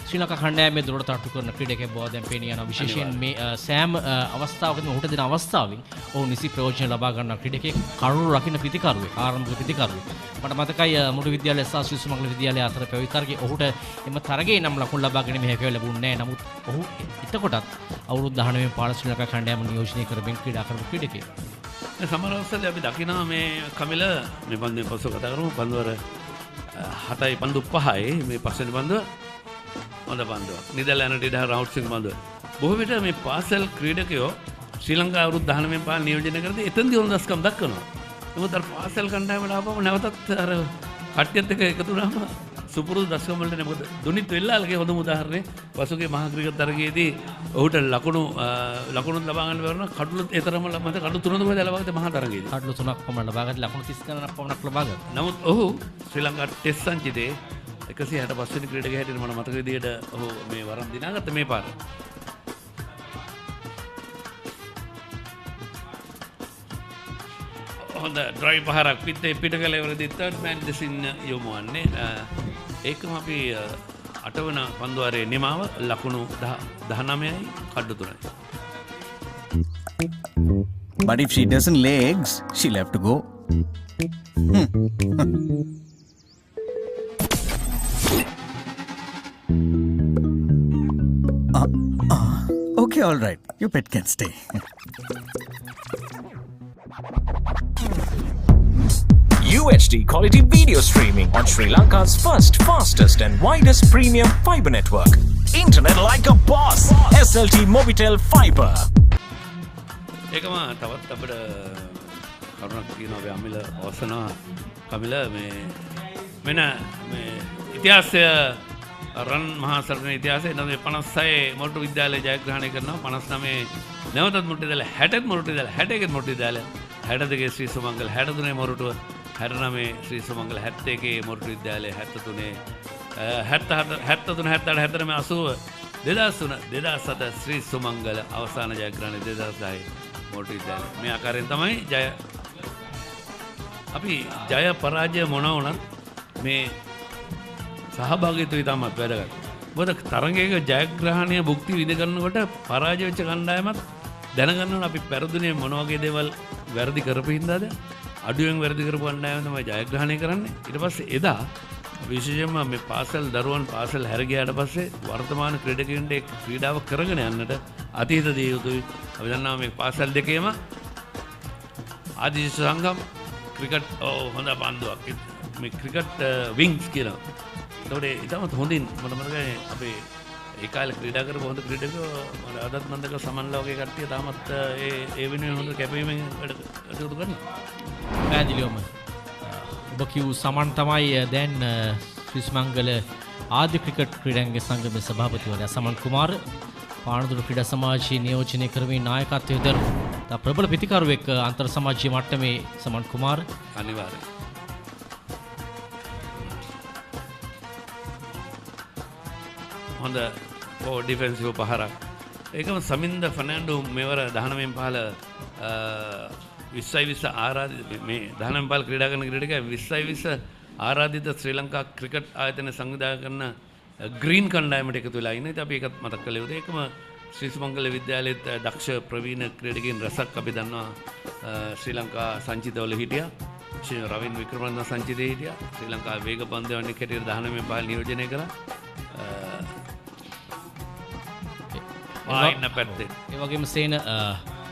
ශ්‍රී ලංකා කණ්ඩායමේ දුරට තට්ටු කරන ක්‍රීඩකයෙක් බව දැන් පේන යනවා. විශේෂයෙන් මේ සෑම අවස්ථාවකදීම ඔහුට දෙන අවස්ථාවෙන් ඔහු නිසි ප්‍රයෝජන ලබා ගන්න ක්‍රීඩකයෙක් කරුණු රකින්න පිතිකරුවෙක් ආරම්භක පිතිකරුවෙක්. මට මතකයි මොරටු විද්‍යාලය සහ ශ්‍රී සුමංගල විද්‍යාලය අතර පැවති තරගයේ ඔහුට එම තරගයේ නම් ලකුණු ලබා ගැනීම හැකියාව ලැබුණේ නැහැ. නමුත් ඔහු එතකොටත් අවුරුදු 19 පාර ශ්‍රී ලංකා කණ්ඩායම නියෝජනය කරමින් ක්‍රීඩා කරපු ක්‍රීඩකයෙක්.
සමහර අවස්ථාවලදී අපි දකිනවා මේ කමිල මේ පන්දුවේ පස්සෙ කතා කරමු. පන්දුවර 7යි පන්දු 5යි මේ පස්වෙනි පන්දුව හොඳ පන්දුවක්. නිදර්ලෑන්ඩ් ඉඩ රවුන්ඩ් සිං පන්දුව. බොහෝ විට මේ පාසල් ක්‍රීඩකයෝ ශ්‍රී ලංකාව අවුරුදු 19 පාර නියෝජනය කරද්දී එතෙන්දී හොඳ දස්කම් දක්වනවා. නමුත් අර පාසල් කණ්ඩායමට ආපුවම නැවතත් අර කට්ටියත් එක්ක එකතු වුණාම සුපුරුදු දස්කම් වලට නේ. මොකද දුනිත් වෙල්ලාලගේ හොඳම උදාහරණය පසුගිය මහා ක්‍රිකට් තරගයේදී ඔහුට ලකුණු ලබා ගන්න බැරුණා. කඩලු ඒතරම මත කඩලු 3ක් වගේ ලබා ගත්ත මහා තරගයේදී.
කඩලු 3ක් පමණ ලබා ගත්ත ලකුණු 30 ගණනක් පමණක් ලබා ගත්තා.
නමුත් ඔහු ශ්‍රී ලංකා ටෙස්ට් සංචිතේ 165 වෙනි ක්‍රීඩකයා හැටියට මට මතක විදියට ඔහු මේ වරම් දිනාගත්ත මේ පාර. හොඳ ඩ්‍රයිව් පහරක් පිට කලවරදී තර්ඩ් මෑන් දෙසින් යොමු වන්නේ. ඒකම අපි 8 වන පන්දුවාරයේ නිමාව ලකුණු 19යි කඩු 3යි.
But if she doesn't lay eggs, she'll have to go. Okay, all right. Your pet can stay.
UHD quality video streaming on Sri Lanka's first, fastest and widest premium fiber network. Internet like a boss. SLT Mobitel Fiber.
ඒකම තවත් අපිට කරුණක් කියනවා අපි අමිල ඔසනවා කමිල මේ ඉතිහාසය රන් මහා සරණ ඉතිහාසයේ 1956 මොරටු විද්‍යාලය ජයග්‍රහණය කරනවා. 59 නැවතත් මොරටු විද්‍යාලය 60ත් මොරටු විද්‍යාලය 61ත් මොරටු විද්‍යාලය 62 ශ්‍රී සුමංගල 63 මොරටුව 69 ශ්‍රී සුමංගල 71 මොරටු විද්‍යාලය 73 77 74 80 2003 ශ්‍රී සුමංගල අවසාන ජයග්‍රහණය 2010 මොරටු විද්‍යාලය. මේ ආකාරයෙන් තමයි අපි ජය පරාජය මොනවා වුණත් මේ සහභාගීත්වය තමයි වැදගත්. මොකද තරගයක ජයග්‍රහණය භුක්ති විඳ ගන්නකොට පරාජය වෙච්ච කණ්ඩායමත් දැනගන්න ඕන අපි පෙරදුනේ මොන වගේ දේවල් වැරදි කරපු හින්දාද අඩුවෙන් වැරදි කරපු කණ්ඩායම තමයි ජයග්‍රහණය කරන්නේ. ඊට පස්සේ එදා විශේෂයෙන්ම මේ පාසල් දරුවන් පාසල් හැර ගියාට පස්සේ වර්තමාන ක්‍රීඩකයන්ට ඒ ක්‍රීඩාව කරගෙන යන්නට අතීත දිය යුතුයි. අපි දන්නවා මේ පාසල් දෙකේම ආදිශ සංගම් ක්‍රිකට් හොඳ බන්දුවක් මේ ක්‍රිකට් විංග්ස් කියලා. ඒතකොට ඉතමත් හොඳින් මට මතකයි අපේ ඒ කාලේ ක්‍රීඩා කරපු හොඳ ක්‍රීඩකයෝ මට අදත් මන්දක සමන්ලා වගේ කට්ටිය තාමත් ඒ වෙනුවෙන් හොඳ කැපවීමෙන් වැඩ කටයුතු කරනවා.
පැහැදිලිවම ඔබ කිව් සමන් තමයි දැන් ශ්‍රී සුමංගල ආදි ක්‍රිකට් ක්‍රීඩාංග සංගමේ සභාපතිවරයා සමන් කුමාර පානදුර ක්‍රීඩා සමාජයේ නියෝජනය කරමින් නායකත්වයේ දරන ප්‍රබල ප්‍රතිකාරුවෙක් අන්තර් සමාජීය මට්ටමේ සමන් කුමාර
අනිවාර්යයෙන් හොඳ ඩිෆෙන්සිව් පහරක්. ඒකම සමින්ද ෆර්නෑන්ඩෝ මෙවර 19 පහල 20 ආරාධිත මේ 19 පහල ක්‍රීඩා කරන ක්‍රීඩකයා 20 ආරාධිත ශ්‍රී ලංකා ක්‍රිකට් ආයතන සංවිධානය කරන ග්‍රීන් කණ්ඩායමට එකතු වෙලා ඉන්නේ. ඉතින් අපි ඒකත් මතක් කළේ. ඒකම ශ්‍රී සුමංගල විද්‍යාලයේත් දක්ෂ ප්‍රවීණ ක්‍රීඩකයන් රසක් අපි දන්නවා ශ්‍රී ලංකා සංචිතවල හිටියා. රවින් වික්‍රමරත්න සංචිතයේ හිටියා. ශ්‍රී ලංකා වේග පන්දු යවන්නේ කැටියට 19 පාල් නියෝජනය කරා. ආයින්න පැත්තේ.
ඒ වගේම සේන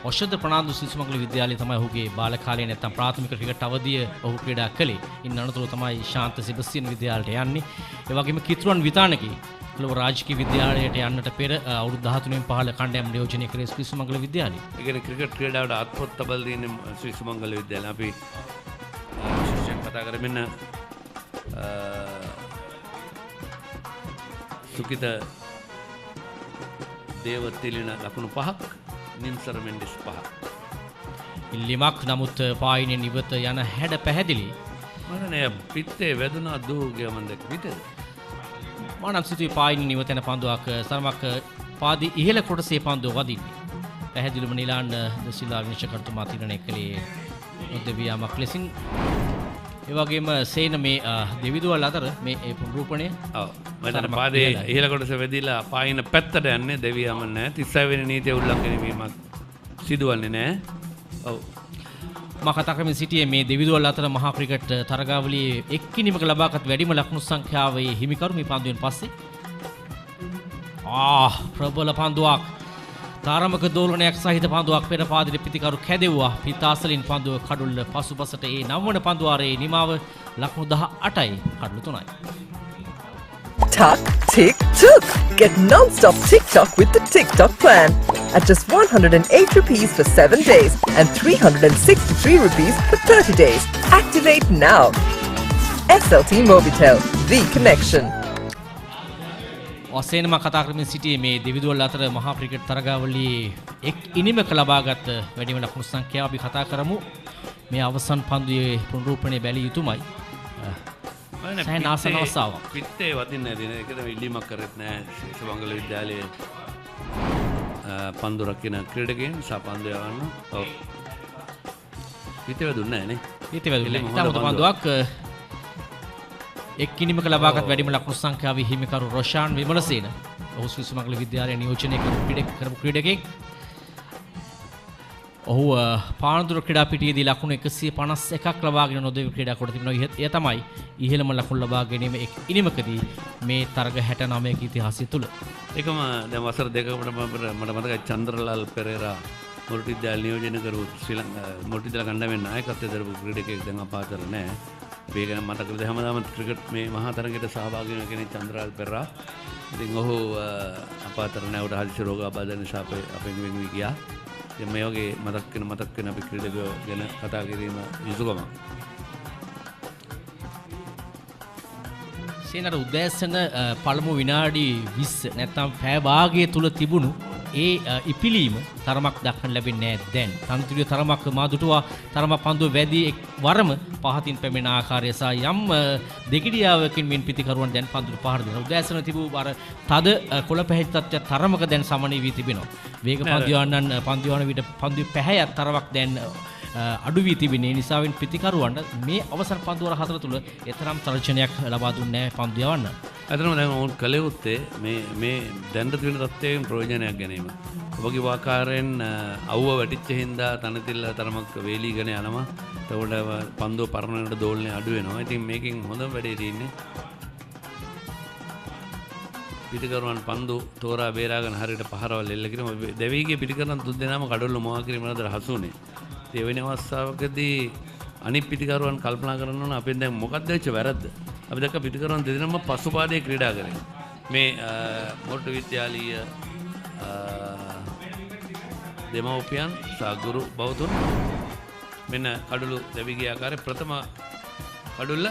ඔෂද ප්‍රනාන්දු ශ්‍රී සුමංගල විද්‍යාලයේ තමයි ඔහුගේ බාල කාලේ නැත්තම් ප්‍රාථමික ක්‍රිකට් අවධිය ඔහු ක්‍රීඩා කළේ. ඉන් අනතුරුව තමයි ශාන්ත සෙබස්තියන් විද්‍යාලයට යන්නේ. ඒ වගේම කිතුරුවන් විතානකී ලොව රාජකීය විද්‍යාලයට යන්නට පෙර අවුරුදු 13න් 15 කණ්ඩායම් නියෝජනය කරේ ශ්‍රී සුමංගල විද්‍යාලය.
ඒ කියන්නේ ක්‍රිකට් ක්‍රීඩාවට අත්පොත් තබල් දෙන්නේ ශ්‍රී සුමංගල විද්‍යාලය. අපි විශේෂයෙන් කතා කරමින් සුකිත දේවතිලින ලකුණු 5ක් නින්සර මෙන්ඩිස් 5ක්.
ඉල්ලීමක් නමුත් පායිනේ නිවත යන හැඩ පැහැදිලි.
මම නේ පිටේ වැදුනා දූගේ මන් දැක් පිටේ.
මානම් සිතුයි පායිනේ නිවත යන පන්දුවක් සරමක් පාදී ඉහළ කොටසේ පන්දුව වදින්නේ. පැහැදිලිවම නිලාන් දසිලා විනිශ්චයකර්තුමා තීරණය කළේ නොදෙවියාමක් ලෙසින්. ඒ වගේම සේන මේ දෙවිදුවල් අතර මේ පුනරූපණය
මම පාදේ ඉහළ කොටස වැදිලා පායින පැත්තට යන්නේ දෙවියාම නැහැ. 36 වෙනි නීතිය උල්ලංඝනය වීමක් සිදුවන්නේ නැහැ. ඔව්.
මා කතා කරමින් සිටියේ මේ දෙවිදුවල් අතර මහා ක්‍රිකට් තරගාවලියේ එක්කිනිමක ලබාගත් වැඩිම ලකුණු සංඛ්‍යාවේ හිමිකරු මේ පන්දුවෙන් පස්සේ. ප්‍රබල පන්දුවක්. තරමක දෝලනයක් සහිත පන්දුවක් පෙර පාදයේ පිටිකරු කැදෙව්වා. පිතාසලින් පන්දුව කඩුල්ල පසුපසට ඒ 9 වන පන්දුවාරයේ නිමාව ලකුණු 18යි කඩලු 3යි.
Tuck, tick, took. Get non-stop TikTok with the TikTok plan. At just 108 rupees for 7 days and 363 rupees for 30 days. Activate now. SLT Mobitel, the connection.
ඔසේනම කතා කරමින් සිටියේ මේ දෙවිදුවල් අතර මහා ක්‍රිකට් තරගාවලියේ එක් ඉනිමක ලබාගත් වැඩිම ලකුණු සංඛ්‍යාව අපි කතා කරමු. මේ අවසන් පන්දුවේ පුනරූපණය බැලිය යුතුමයි. සෑහෙන ආසන අවස්ථාවක්.
පිටේ වදින්නේ නැති නේ. ඒකද ඉල්ලීමක් කරෙත් නැහැ ශ්‍රී සුමංගල විද්‍යාලයේ පන්දු රකින්න ක්‍රීඩකයන් සපන්දු යවන්න. ඔව්. පිටේ වදුන්නේ නැහැ නේ.
පිටේ වදුන්නේ නැහැ. ඊට පන්දුවක් එක් කිනිමක ලබාගත් වැඩිම ලකුණු සංඛ්‍යාවේ හිමිකරු රොෂාන් විමලසේන. ඔහු ශ්‍රී සුමංගල විද්‍යාලයේ නියෝජනය කරපු ක්‍රීඩකෙක්. ඔහු පානදුර ක්‍රීඩා පිටියේදී ලකුණු 151ක් ලබාගෙන නොදෙවි ක්‍රීඩා කොට තිබෙනවා. එය තමයි ඉහළම ලකුණු ලබා ගැනීම එක් ඉනිමකදී මේ තරග 69ක ඉතිහාසය තුල.
ඒකම දැන් වසර දෙකකට මට මතකයි චන්ද්‍රලාල් පෙරේරා මොරටු විද්‍යාල නියෝජනය කරපු ශ්‍රී ලංකා මොරටු විද්‍යාල කණ්ඩායමේ නායකත්වයේ දරපු ක්‍රීඩකයෙක් දැන් අපාතර නැහැ. මේ ගැන මතක කරලා හැමදාම ක්‍රිකට් මේ මහා තරගයට සහභාගී වෙන කෙනෙක් චන්ද්‍රලාල් පෙරේරා. ඉතින් ඔහු අපාතර නැහැ. උඩ හදිසි රෝගාබාධ නිසා අපෙන් වෙන් වී ගියා. ඉතින් මේ වගේ මතක් වෙන අපි ක්‍රීඩකයෝ ගැන කතා කිරීම යුතුයකම.
සේනර උදෑසන පළමු විනාඩි 20 නැත්නම් පැය භාගය තුල තිබුණු ඒ ඉපිලීම තරමක් දක්වන්න ලැබෙන්නේ නැහැ දැන්. තනතුරු තරමක් මාදුටුවා තරමක් පන්දුව වැඩි වරම පහතින් පැමිණ ආකාරය සහ යම් දෙගිඩියාවකින් මින් පිටිකරුවන් දැන් පන්දුට පහර දෙනවා. උදෑසන තිබූ අර තද කොළ පැහැති තත්ත්වය තරමක දැන් සමනය වී තිබෙනවා. වේග පන්දුවන්නන් පන්දුවන විට පන්දුවේ පැහැයක් තරමක් දැන් අඩු වී තිබෙනේ. නිසාවෙන් පිටිකරුවන්ට මේ අවසන් පන්දුවර 4 තුල එතරම් තර්ජනයක් ලබා දුන්නේ නැහැ පන්දු යවන්න.
අදටම දැන් ඔවුන් කළ යුත්තේ මේ දැනට තියෙන තත්ත්වයෙන් ප්‍රයෝජනයක් ගැනීම. ඔබගේ වාකාරයෙන් අවුව වැටිච්ච හින්දා තනතිල්ල තරමක් වේලීගෙන යනවා. එතකොට පන්දුව පරණකට දෝලනය අඩු වෙනවා. ඉතින් මේකෙන් හොඳම වැඩේ තියෙන්නේ පිටිකරුවන් පන්දු තෝරා බේරාගෙන හරියට පහරවල් එල්ල කිරීම. දෙවිගේ පිටිකරුවන් තුන් දෙනාම කඩොල්ල මොවා කිරීමද හසුනේ. ඒ වෙන අවස්ථාවකදී අනිත් පිටිකරුවන් කල්පනා කරන්න ඕන අපෙන් දැන් මොකක්ද වෙච්ච වැරද්ද. අපි දැක්ක පිටිකරුවන් දෙදෙනාම පසුපාදයේ ක්‍රීඩා කරේ. මේ මොරටු විද්‍යාලීය දෙමව්පියන් සහ ගුරු බෞතුන් මෙන්න කඩළු දෙවිගේ ආකාරයේ ප්‍රථම කඩුල්ල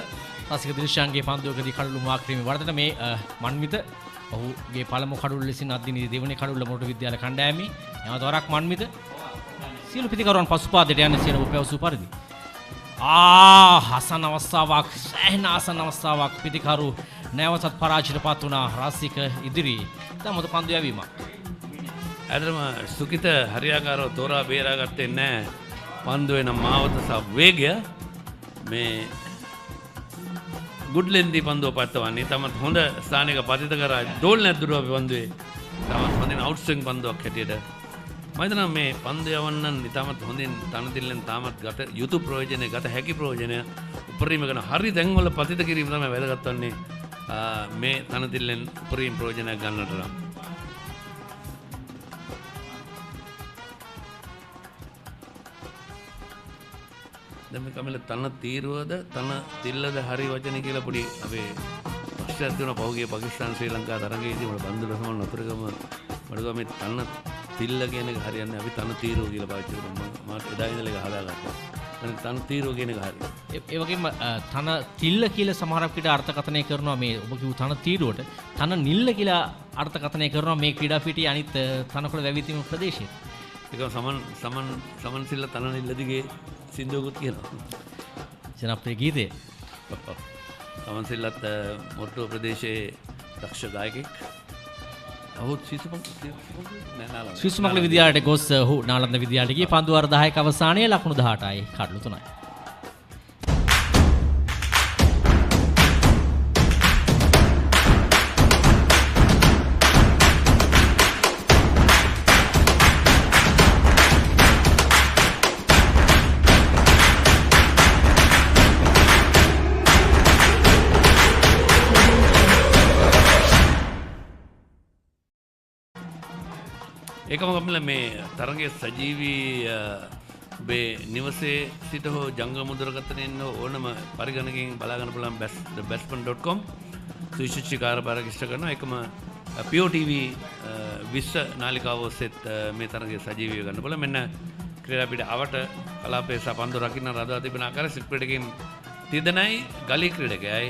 රසික දිල්ෂාන්ගේ පන්දුවකදී කඩළු මුවා කිරීමේ වරදට මේ මන්විත ඔහුගේ පළමු කඩුල්ල ලෙසින් අද්දිනී දෙවනි කඩුල්ල මොරටු විද්‍යාල කණ්ඩායමේ නැවත වරක් මන්විත සියලු පිටිකරුවන් පසුපාදයට යන සියලු පැවසු පරිදි හසන අවස්ථාවක් සෑහෙන ආසන අවස්ථාවක් පිටිකරු නැවතත් පරාජයට පත් වුණා රසික ඉදිරියේ. තමත පන්දු යැවීමක්.
ඇත්තටම සුකිත හරියාකාරව තෝරා බේරා ගත්තේ නැහැ. පන්දුවේ නම් මාවත සහ වේගය මේ ගුඩ්ලෙන්දී පන්දුව පත්තවන්නේ. තමත් හොඳ ස්ථානයක පතිත කරා ඩෝල් නැද්දුරුව අපි පන්දුවේ තාමත් හොඳින් අවුට්ස්විං පන්දුවක් හැටියට මම හිතනවා මේ පන්දු යවන්නන් ඉතාමත් හොඳින් තනතිල්ලෙන් තාමත් ගත යුතු ප්‍රයෝජනය ගත හැකි ප්‍රයෝජනය උපරිම කරන හරි තැන්වල පතිත කිරීම තමයි වැදගත් වන්නේ මේ තනතිල්ලෙන් උපරිම ප්‍රයෝජනයක් ගන්නට නම් දැන් කමල තන තීරුවද තන තිල්ලද හරි වචන කියලා පොඩි අපේ ප්‍රශ්නයක් තියෙනවා පහුගිය පාකිස්තාන ශ්‍රී ලංකා තරගයේදී මම බන්දුල සමන් නතරගම මඩුවා මේ තන තිල්ල කියන එක හරියන්නේ අපි තන තීරුව කියලා පාවිච්චි කරනවා මම එදා ඉඳලා ඒක හදාගත්තා. දැන් තන තීරුව කියන එක හරියි.
ඒ වගේම තන තිල්ල කියලා සමහරක් විට අර්ථකථනය කරනවා මේ ඔබ කිව්ව තන තීරුවට තන නිල්ල කියලා අර්ථකථනය කරනවා මේ ක්‍රීඩා පිටියේ අනිත් තනකොළ වැවිතිම ප්‍රදේශයේ.
ඒක සමන් සිල්ල තන නිල්ල දිගේ සින්දුවකුත් කියනවා.
ජනප්‍රිය ගීතය.
සමන් සිල්ලත් මොරටුව ප්‍රදේශයේ දක්ෂ ගායකයෙක්. ඔහු
ශ්‍රී සුමංගල විද්‍යාලයට ගොස් ඔහු නාලන්ද විද්‍යාලයට ගියේ පන්දු වර 10ක අවසානයේ ලකුණු 18යි කඩලු 3යි.
ඒකම ගමල මේ තරගයේ සජීවී ඔබේ නිවසේ සිට හෝ ජංගම මුද්‍රකථනයෙන් ඕනම පරිගණකකින් බලා ගන්න පුළුවන් batsman.com සුවිශේෂී කාර්යභාරයක් ඉෂ්ට කරනවා. ඒකම POTV 20 නාලිකාව ඔස්සේත් මේ තරගයේ සජීවීව ගන්න පුළුවන්. මෙන්න ක්‍රීඩා පිට අවට කලාපයේ සහ පන්දු රකින්න රඳවා තිබෙන ආකාරය සිත් ක්‍රීඩකයන් තිදෙනයි ගලී ක්‍රීඩකයයි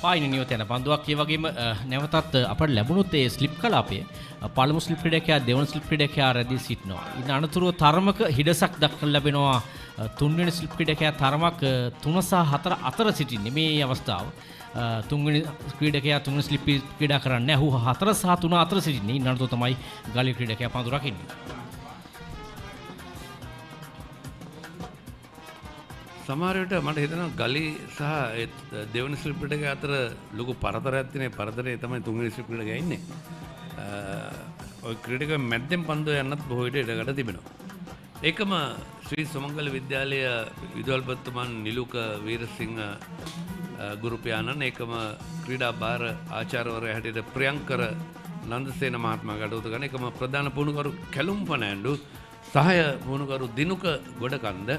පායින නියත යන පන්දුවක් ඒ වගේම නැවතත් අපට ලැබුණොත් ඒ ස්ලිප් කලාපයේ පළමු ස්ලිප් ක්‍රීඩකයා දෙවන ස්ලිප් ක්‍රීඩකයා රැඳී සිටිනවා. ඉතින් අනතුරුව තරමක හිඩසක් දක්වන්න ලැබෙනවා තුන්වෙනි ස්ලිප් ක්‍රීඩකයා තරමක් 3 සහ 4 අතර සිටින්නේ මේ අවස්ථාව. තුන්වෙනි ක්‍රීඩකයා තුන්වෙනි ස්ලිප් ක්‍රීඩා කරන්නේ නැහැ. ඔහු 4 සහ 3 අතර සිටින්නේ. ඉතින් අනතුරුව තමයි ගලී ක්‍රීඩකයා පන්දු රකින්නේ.
සමහර විට මට හිතෙනවා ගලී සහ දෙවනි ස්ලිප් ක්‍රීඩකයා අතර ලොකු පරතරයක් තියෙන පරතරේ තමයි තුන්වෙනි ස්ලිප් ක්‍රීඩකයා ඉන්නේ. ඔය ක්‍රීඩක මැද්දෙන් පන්දුව යන්නත් බොහෝ විට ඉඩකට තිබෙනවා. ඒකම ශ්‍රී සුමංගල විද්‍යාලය විදුහල්පතිතුමන් නිලුක වීරසිංහ ගුරු පියාණන් ඒකම ක්‍රීඩා භාර ආචාර්යවරයා හැටියට ප්‍රියංකර නන්දසේන මහත්මයා කටයුතු කරන ඒකම ප්‍රධාන පුහුණුකරු කැලුම් පනෑන්ඩු සහාය පුහුණුකරු දිනුක ගොඩකන්ද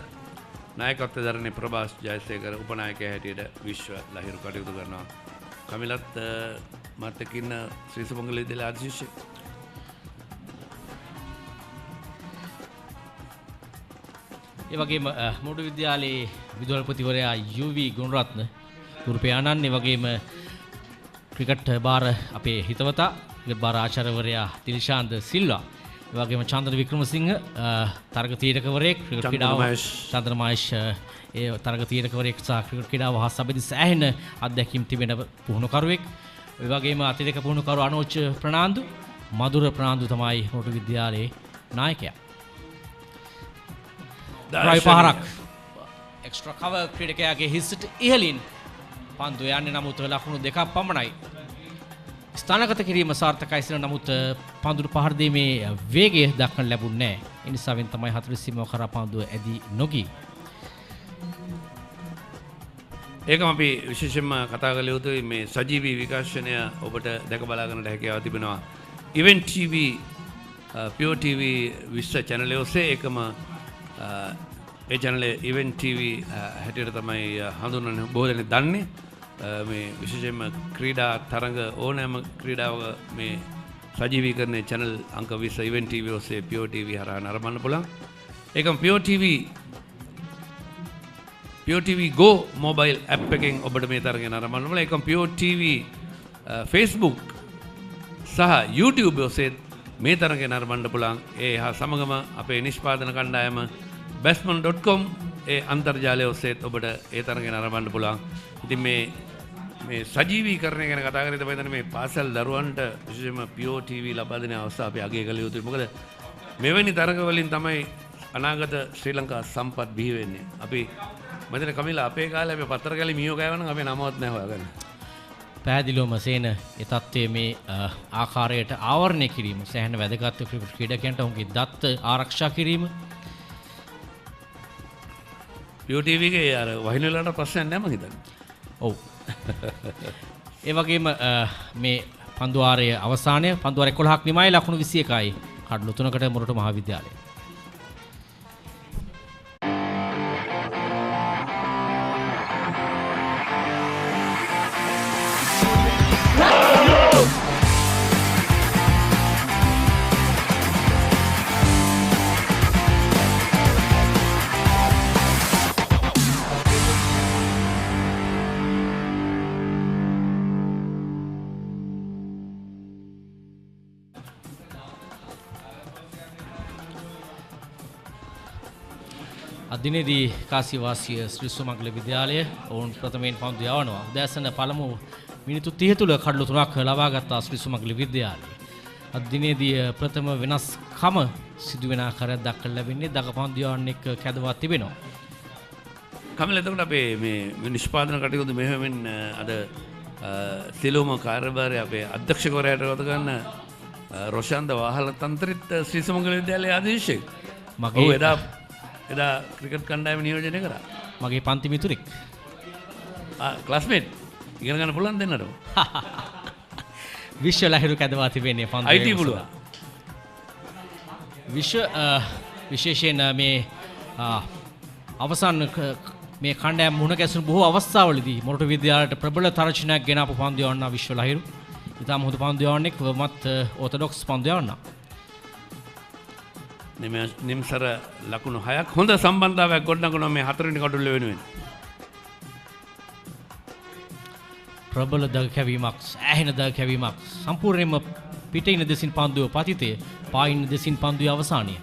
නායකත්වය දරන්නේ ප්‍රභාස් ජයසේකර උපනායකයා හැටියට විශ්ව ලහිරු කටයුතු කරනවා. කමිලත් මාත් එක්ක ඉන්න ශ්‍රී සුමංගල විද්‍යාලයේ ආදි ශිෂ්‍යෙක්.
ඒ වගේම මොරටු විද්‍යාලයේ විදුහල්පතිවරයා UV ගුණරත්න ගුරු පියාණන් ඒ වගේම ක්‍රිකට් භාර අපේ හිතවතා ක්‍රිකට් භාර ආචාර්යවරයා තිල්ෂාන්ත සිල්වා ඒ වගේම චන්ද්‍ර වික්‍රමසිංහ තරග තීරකවරයෙක් ක්‍රිකට් ක්‍රීඩාව චන්ද්‍ර මහේෂ් ඒ තරග තීරකවරයෙක් සහ ක්‍රිකට් ක්‍රීඩාව හා සම්බන්ධ සෑහෙන අත්දැකීම් තිබෙන පුහුණුකරුවෙක් ඒ වගේම අතිරේක පුහුණුකරු අනෝජ් ප්‍රනාන්දු මధుර ප්‍රනාන්දු තමයි මොරටු විද්‍යාලයේ නායකයා. ඩ්‍රයිව් පහරක් එක්ස්ට්‍රා කවර් ක්‍රීඩකයාගේ හිස්ට ඉහළින් පන්දු යන්නේ නමුත් ලකුණු දෙකක් පමණයි. ස්ථානගත කිරීම සාර්ථකයි සින නමුත් පන්දුට පහර දීමේ වේගය දක්වන්න ලැබුණේ නැහැ. ඒ නිසාවෙන් තමයි 40 සීමාව කරා පන්දුව ඇදී නොගී.
ඒකම අපි විශේෂයෙන්ම කතා කළ යුතුයි මේ සජීවී විකාශනය ඔබට දැක බලා ගන්නට හැකියාව තිබෙනවා. Event TV PO TV 20 channel ඔස්සේ ඒකම ඒ channel ඉවෙන්ට් TV හැටියට තමයි හඳුන්වන්නේ බොහෝ දෙනෙක් දන්නේ. මේ විශේෂයෙන්ම ක්‍රීඩා තරඟ ඕනෑම ක්‍රීඩාවක මේ සජීවීකරණයේ channel අංක 20 ඉවෙන්ට් TV ඔස්සේ PO TV හරහා නරඹන්න පුළුවන්. ඒකම PO TV Go mobile app එකෙන් ඔබට මේ තරඟය නරඹන්න පුළුවන්. ඒකම PO TV Facebook සහ YouTube ඔස්සේ මේ තරඟය නරඹන්න පුළුවන්. ඒ හා සමගම අපේ නිෂ්පාදන කණ්ඩායම batsman.com ඒ අන්තර්ජාලය ඔස්සේ ඔබට ඒ තරඟය නරඹන්න පුළුවන්. ඉතින් මේ සජීවීකරණය ගැන කතා කරේ තමයි මේ පාසල් දරුවන්ට විශේෂයෙන්ම PO TV ලබා දෙන අවස්ථාව අපි අගය කළ යුතුයි. මොකද මෙවැනි තරඟ වලින් තමයි අනාගත ශ්‍රී ලංකා සම්පත් බිහි වෙන්නේ. අපි මතන කමිලා අපේ කාලේ අපි පතර කැලේ මියෝ ගෑවනම් අපේ නමවත් නැහැ හොයාගන්න.
පැහැදිලිවම සේන ඒ තත්ත්වයේ මේ ආකාරයට ආවරණය කිරීම සෑහෙන වැදගත් ක්‍රීඩකයන්ට ඔවුන්ගේ දත්ත ආරක්ෂා කිරීම.
POTV එකේ අර වහින වලට ප්‍රශ්නයක් නැහැ මං හිතන්නේ.
ඔව්. ඒ වගේම මේ පන්දුවාරයේ අවසානය පන්දුවාර 11ක් නිමයි ලකුණු 21යි. කඩලු 3කට මොරටු මහාවිද්‍යාලය. අදිනේදී කාසිවාසිය ශ්‍රී සුමංගල විද්‍යාලය ඔවුන් ප්‍රථමයෙන් පන්දු යවනවා. උදෑසන පළමු මිනිත්තු 30 තුල කඩලු 3ක් ලබා ගත්තා ශ්‍රී සුමංගල විද්‍යාලය. අදිනේදී ප්‍රථම වෙනස්කම සිදු වෙන ආකාරයක් දක්වලා ලැබෙන්නේ දගපන්දු යවන්න එක්ක කැදවා තිබෙනවා.
කමල එතකොට අපේ මේ නිෂ්පාදන කටයුතු මෙහෙමෙන් අද සිළුම කාර්යභාරය අපේ අධ්‍යක්ෂකවරයාට ගත ගන්න රොෂාන්ද වාහල තන්ත්‍රිත් ශ්‍රී සුමංගල විද්‍යාලයේ අධීක්ෂක. මගේ එදා ක්‍රිකට් කණ්ඩායම නියෝජනය කරා.
මගේ පන්ති මිතුරෙක්.
ක්ලාස්මේට් ඉගෙන ගන්න පුළුවන් දෙන්නට.
විශ්ව ලහිරු කැදවා තිබෙන්නේ පන්දු.
IT පුළුවන්.
විශේෂයෙන් මේ අවසන් මේ කණ්ඩායම මුහුණ ගැසුණු බොහෝ අවස්ථාවලදී මොරටු විද්‍යාලයට ප්‍රබල තර්ජනයක් ගෙන අප පන්දු යවන්න විශ්ව ලහිරු. ඉතාම හොඳ පන්දු යවන්නෙක් වමත් ඕතොඩොක්ස් පන්දු යවන්න.
නිම්සර ලකුණු 6ක් හොඳ සම්බන්ධතාවයක් ගොඩනගනවා මේ 4 වෙනි කඩුල්ල වෙනුවෙන්.
ප්‍රබල දග කැවීමක් සෑහෙන දග කැවීමක් සම්පූර්ණයෙන්ම පිටින් දෙසින් පන්දුව පතිතේ පායින් දෙසින් පන්දුවේ අවසානය.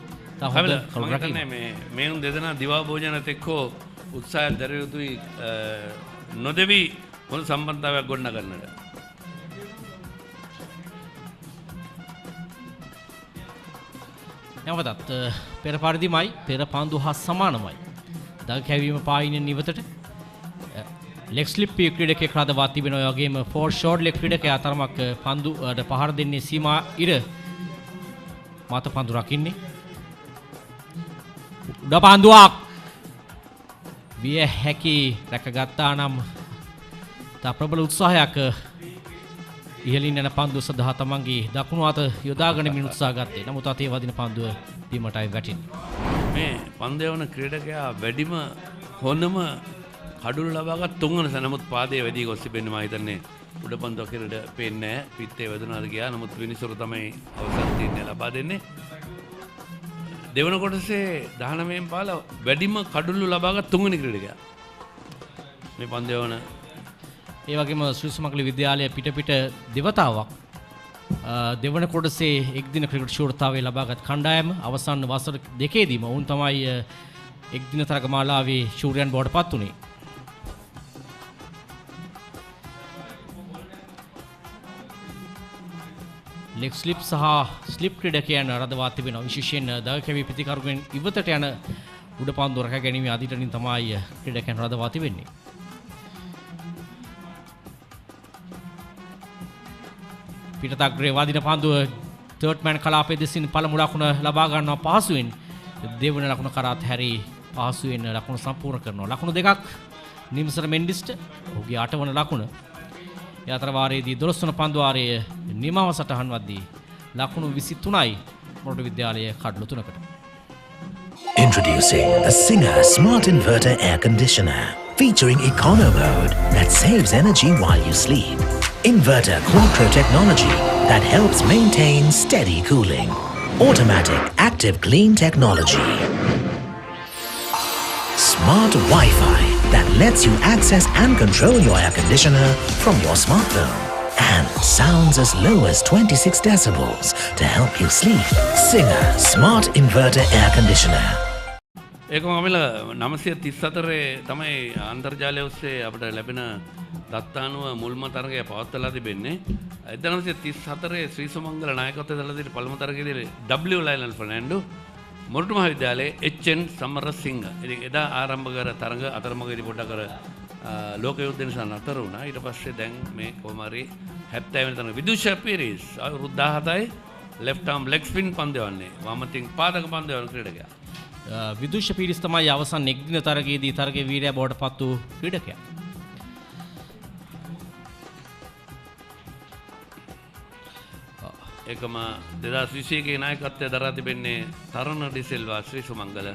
මේ උන් දෙදෙනා දිවා භෝජනත් එක්කෝ උත්සාහය දරිය යුතුයි නොදෙවි හොඳ සම්බන්ධතාවයක් ගොඩනගන්නට.
නැවතත් පෙර පරිදිමයි පෙර පන්දු හා සමානමයි. දග කැවීම පායිනෙන් ඉවතට ලෙග් ස්ලිප් ක්‍රීඩකයෙක් රඳවා තිබෙනවා. ඒ වගේම ෆෝර් ෂෝට් ලෙග් ක්‍රීඩකයා තරමක් පන්දුට පහර දෙන්නේ සීමා ඉර මත පන්දු රකින්නේ. උඩ පන්දුවක් විය හැකි රැකගත්තා නම් තා ප්‍රබල උත්සාහයක් ඉහළින් යන පන්දුව සඳහා තමන්ගේ දකුණු අත යොදාගෙන මින් උත්සාහ ගත්තේ. නමුත් අතේ වදින පන්දුව බිමටයි වැටින්නේ.
මේ පන්දු යවන ක්‍රීඩකයා වැඩිම හොඳම කඩුළු ලබාගත් තුන්වන සැන. නමුත් පාදයේ වැඩි ගොස් තිබෙන්නේ මම හිතන්නේ උඩ පන්දුව කෙරෙඩ පේන්නේ නැහැ. පිත්තේ වැදුනාද ගියා. නමුත් විනිසුරු තමයි අවසන් තීරණය ලබා දෙන්නේ. දෙවන කොටසේ 19න් පාල වැඩිම කඩුළු ලබාගත් තුන්වෙනි ක්‍රීඩකයා මේ පන්දු යවන.
ඒ වගේම ශ්‍රී සුමංගල විද්‍යාලය පිට දෙවතාවක් දෙවන කොටසේ එක්දින ක්‍රිකට් ශූරතාවය ලබාගත් කණ්ඩායම අවසන් වසර දෙකේදීම ඔවුන් තමයි එක්දින තරගමාලාවේ ශූරයන් බවට පත් වුණේ. ලෙග් ස්ලිප් සහ ස්ලිප් ක්‍රීඩකයන් රඳවා තිබෙනවා. විශේෂයෙන් දග කැවී ප්‍රතිකරුවෙන් ඉවතට යන උඩ පන්දු රැක ගැනීම අදිටනින් තමයි ක්‍රීඩකයන් රඳවා තිබෙන්නේ. පිටතග්‍රේ වදින පන්දුව තර්ඩ් මෑන් කලාපයේ දෙසින් පළමු ලකුණ ලබා ගන්නවා පහසුවෙන්. දෙවන ලකුණ කරාත් හැරි පහසුවෙන් ලකුණ සම්පූර්ණ කරනවා. ලකුණු දෙකක් නිම්සර මෙන්ඩිස්ට ඔහුගේ 8 වන ලකුණ. ඒ අතර වාරයේදී 12 වන පන්දු වාරයේ නිමාව සටහන් වද්දී ලකුණු 23යි මොරටු විද්‍යාලයේ කඩලු 3කට.
Introducing the Singer Smart Inverter Air Conditioner featuring Econo Mode that saves energy while you sleep. Inverter Quattro technology that helps maintain steady cooling. Automatic active clean technology. Smart Wi-Fi that lets you access and control your air conditioner from your smartphone. And sounds as low as 26 decibels to help you sleep. Singer Smart Inverter Air Conditioner.
ඒකම අපිල 934 තමයි අන්තර්ජාලය ඔස්සේ අපිට ලැබෙන දත්තානුව මුල්ම තරගය පවත්වලා තිබෙන්නේ. 1934 ශ්‍රී සුමංගල නායකත්වයේ දළදෙන පළමු තරගයේදී W Lionel Fernando මොරටු මහාවිද්‍යාලයේ එච්.එන්. සමරසිංහ. ඉතින් එදා ආරම්භ කර තරඟ අතරමඟදී පොඩ්ඩක් කර ලෝක යුද්ධ නිසා නතර වුණා. ඊට පස්සේ දැන් මේ කොහොම හරි 70 වෙනි තරඟ විදුෂා පීරිස් අවුරුදු 17යි left arm leg spin පන්දවන්නේ. වමතින් පාදක පන්දවන ක්‍රීඩකයා.
විදුෂ පීරිස් තමයි අවසන් එක්දින තරගයේදී තරගයේ වීරයා බවට පත් වූ ක්‍රීඩකයා.
එකම 2021 නායකත්වය දරා තිබෙන්නේ තරණ ඩිසෙල්වා ශ්‍රී සුමංගල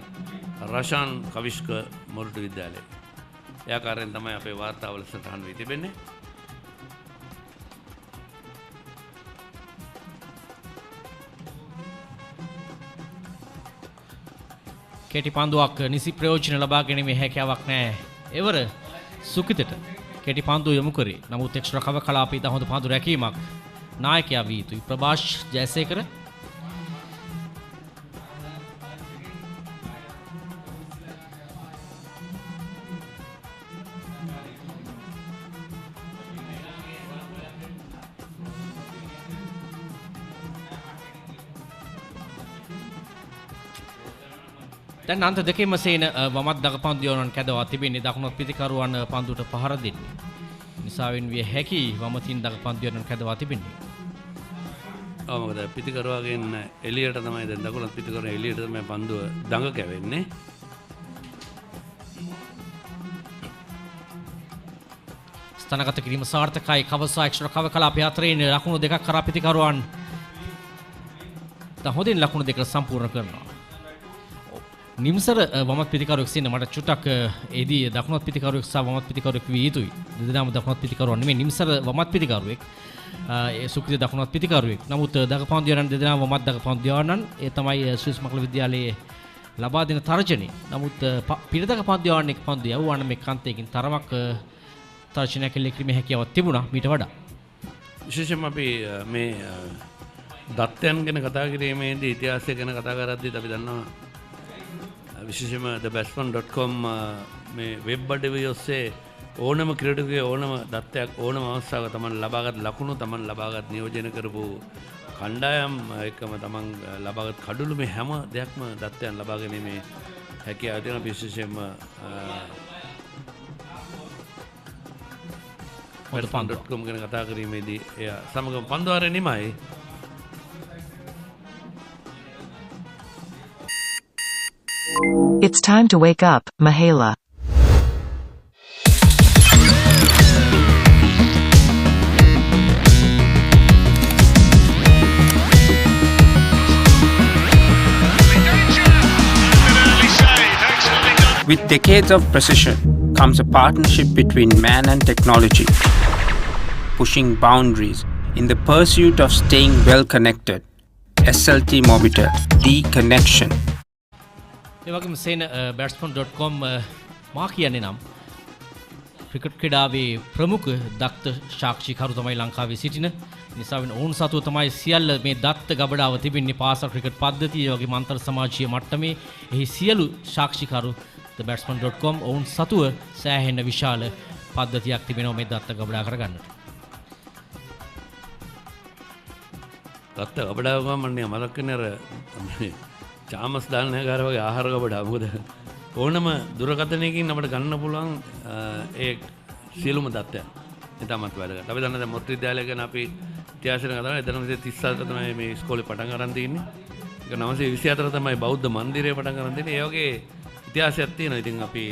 රෂාන් කවිෂ්ක මොරටු විද්‍යාලය. ඒ ආකාරයෙන් තමයි අපේ වාර්තාවල සටහන් වී තිබෙන්නේ.
කෙටි පන්දුවක් නිසි ප්‍රයෝජන ලබා ගැනීමේ හැකියාවක් නැහැ. එවර සුකිතට කෙටි පන්දුව යොමු කරේ. නමුත් එක්ස්ට්‍රා කව කලාපේ ඉතා හොඳ පන්දු රැකීමක් නායකයා වී යුතුයි. ප්‍රභාෂ් ජයසේකර දැන් අන්ත දෙකේම සේන වමත් දග පන්දු යවන කැදවා තිබෙන්නේ දකුණත් පිටිකරුවන් පන්දුට පහර දෙන්නේ. නිසාවෙන් විය හැකි වමතින් දග පන්දු යවන කැදවා තිබෙන්නේ.
මොකද පිටිකරුවාගෙන් එළියට තමයි දැන් දකුණත් පිටිකරුවා එළියට තමයි පන්දුව දඟ කැවෙන්නේ.
ස්ථානගත කිරීම සාර්ථකයි. කවසා එක්ස්ට්‍රා කව කලාපය අතරින් ලකුණු දෙකක් කරා පිටිකරුවන් දැන් හොඳින් ලකුණු දෙක සම්පූර්ණ කරනවා. නිම්සර වමත් පිටිකරුවෙක් සින්න මට චුට්ටක් එදී දකුණත් පිටිකරුවෙක් සහ වමත් පිටිකරුවෙක් විය යුතුයි. දෙදෙනාම දකුණත් පිටිකරුවන් නෙමෙයි. නිම්සර වමත් පිටිකරුවෙක්. ඒ සුක්‍රිය දකුණත් පිටිකරුවෙක්. නමුත් දගපන්දු යන දෙදෙනාම වමත් දගපන්දු යවන්නන් ඒ තමයි ශ්‍රී සුමංගල විද්‍යාලයේ ලබා දෙන තර්ජනය. නමුත් පිටදක පන්දු යවන්න එක පන්දු යවුවාන මේ කාන්තයකින් තරමක් තර්ජනයක් කිරීමේ හැකියාවක් තිබුණා මීට වඩා.
විශේෂයෙන්ම අපි මේ දත්තයන් ගැන කතා කිරීමේදී ඉතිහාසය ගැන කතා කරද්දී අපි දන්නවා විශේෂයෙන්ම thebatsman.com මේ වෙබ් අඩවිය ඔස්සේ ඕනම ක්‍රීඩකයෙකුගේ ඕනම දත්තයක් ඕනම අවස්ථාවක තමන් ලබාගත් ලකුණු තමන් ලබාගත් නියෝජනය කරපු කණ්ඩායම් එකම තමන් ලබාගත් කඩුළු මේ හැම දෙයක්ම දත්තයන් ලබා ගැනීමේ හැකියාව තියෙනවා. විශේෂයෙන්ම batsman.com ගැන කතා කිරීමේදී එය සමගම පන්දුවාරේ නිමයි.
It's time to wake up, Mahala.
With decades of precision comes a partnership between man and technology, pushing boundaries in the pursuit of staying well connected. SLT Mobitel, the connection.
ඒ වගේම සේන batsman.com මා කියන්නේ නම් cricket ක්‍රීඩාවේ ප්‍රමුඛ දත්ත සාක්ෂිකරු තමයි ලංකාවේ සිටින නිසාවෙන් ඔවුන් සතුව තමයි සියල්ල මේ දත්ත ගබඩාව තිබෙන්නේ පාසල් ක්‍රිකට් පද්ධතිය වගේ මන්තර සමාජීය මට්ටමේ එහි සියලු සාක්ෂිකරු thebatsman.com ඔවුන් සතුව සෑහෙන විශාල පද්ධතියක් තිබෙනවා මේ දත්ත ගබඩා කරගන්නට.
දත්ත ගබඩාව ගමන්නේ මතක් වෙන අර චාමස් දාල්නයකාර වගේ ආහාර ගබඩාව. මොකද ඕනම දුරකථනයකින් අපිට ගන්න පුළුවන් ඒ සියලුම දත්තයන්. ඒ තමත් වැදගත්. අපි දන්නා දැන් මොරටු විද්‍යාලය ගැන අපි ඉතිහාසයෙන් කතා කරා. 1937 තමයි මේ ඉස්කෝලේ පටන් ගන්න තියෙන්නේ. ඒක 1924 තමයි බෞද්ධ මන්දිරය පටන් ගන්න තියෙන්නේ. ඒ වගේ ඉතිහාසයක් තියෙනවා. ඉතින් අපි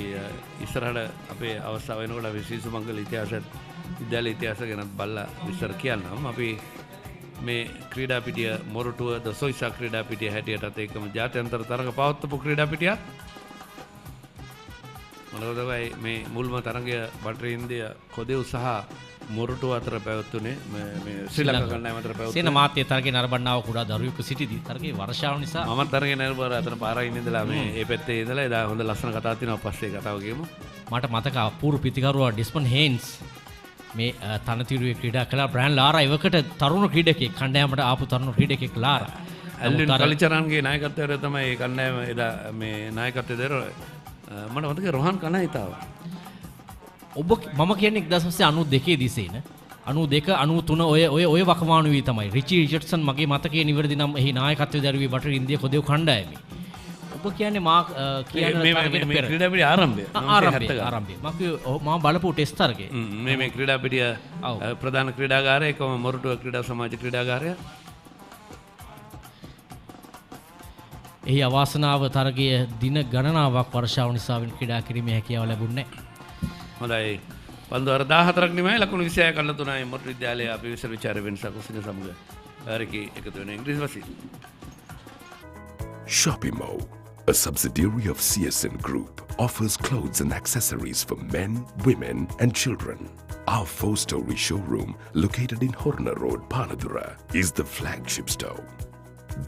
ඉස්සරහට අපේ අවස්ථාව වෙනකොට අපි ශ්‍රී සුමංගල ඉතිහාසයත් විද්‍යාලය ඉතිහාසය ගැන බලලා විස්තර කියන්නම්. අපි මේ ක්‍රීඩා පිටිය මොරටුව ද සොයිසා ක්‍රීඩා පිටිය හැටියටත් ඒකම ජාත්‍යන්තර තරඟ පවත්වපු ක්‍රීඩා පිටියක්. මොනවදයි මේ මුල්ම තරඟය බටර් ඉන්දිය කොදෙව් සහ මොරටුව අතර පැවැත්වුණේ මේ ශ්‍රී ලංකා කණ්ඩායම අතර පැවැත්වුණේ.
සේන මාත්‍ය තරගේ නරඹන්නව කුඩා දරුවෙකු සිටිදී තරගේ වර්ෂාව නිසා
මම තරගේ නරඹන අතන පාරයින් ඉඳලා මේ ඒ පැත්තේ ඉඳලා එදා හොඳ ලස්සන කතාවක් තියෙනවා. පස්සේ කතාව කියමු.
මට මතක අපූර්ව පිටිකරුවා ඩිස්මන් හේන්ස් මේ තනතිරුවේ ක්‍රීඩා කළා. බ්‍රෑන් ලාරා එවකට තරුණ ක්‍රීඩකෙක් කණ්ඩායමට ආපු තරුණ ක්‍රීඩකෙක් ලාරා.
ඇල්වින් කලිචරන්ගේ නායකත්වයට තමයි ඒ කණ්ඩායම එදා මේ නායකත්වය දෙර මට මතකයි රොහන් කණහිතාව.
ඔබ මම කියන්නේ 1992 දී සේන 92 93 ඔය වකවානුවේ තමයි රිචි රිචඩ්සන් මගේ මතකයේ නිවැරදි නම් එහි නායකත්වයේ දරුවේ බටර් ඉන්දිය කොදෙව් කණ්ඩායමේ ඔබ කියන්නේ මා කියන තරගයට පෙර
ක්‍රීඩා පිටිය ආරම්භය
ආරම්භය මම බලපු ටෙස්ට් තරගය
මේ ක්‍රීඩා පිටිය ප්‍රධාන ක්‍රීඩාගාරය එකම මොරටුව ක්‍රීඩා සමාජ ක්‍රීඩාගාරය
එහි අවාසනාව තරගය දින ගණනාවක් වර්ෂාව නිසාවෙන් ක්‍රීඩා කිරීමේ හැකියාව ලැබුණේ
හොඳයි පන්දු 14ක් නිමයි ලකුණු 26 කන්න 3යි මොරටු විද්‍යාලය අපි විසර විචාර වෙනසක් උසින සමග ආරකී එකතු වෙන ඉංග්‍රීසි වශයෙන්
Shopimo, a subsidiary of CSN Group, offers clothes and accessories for men, women and children. Our 4-story showroom, located in Horner Road, Panadura, is the flagship store.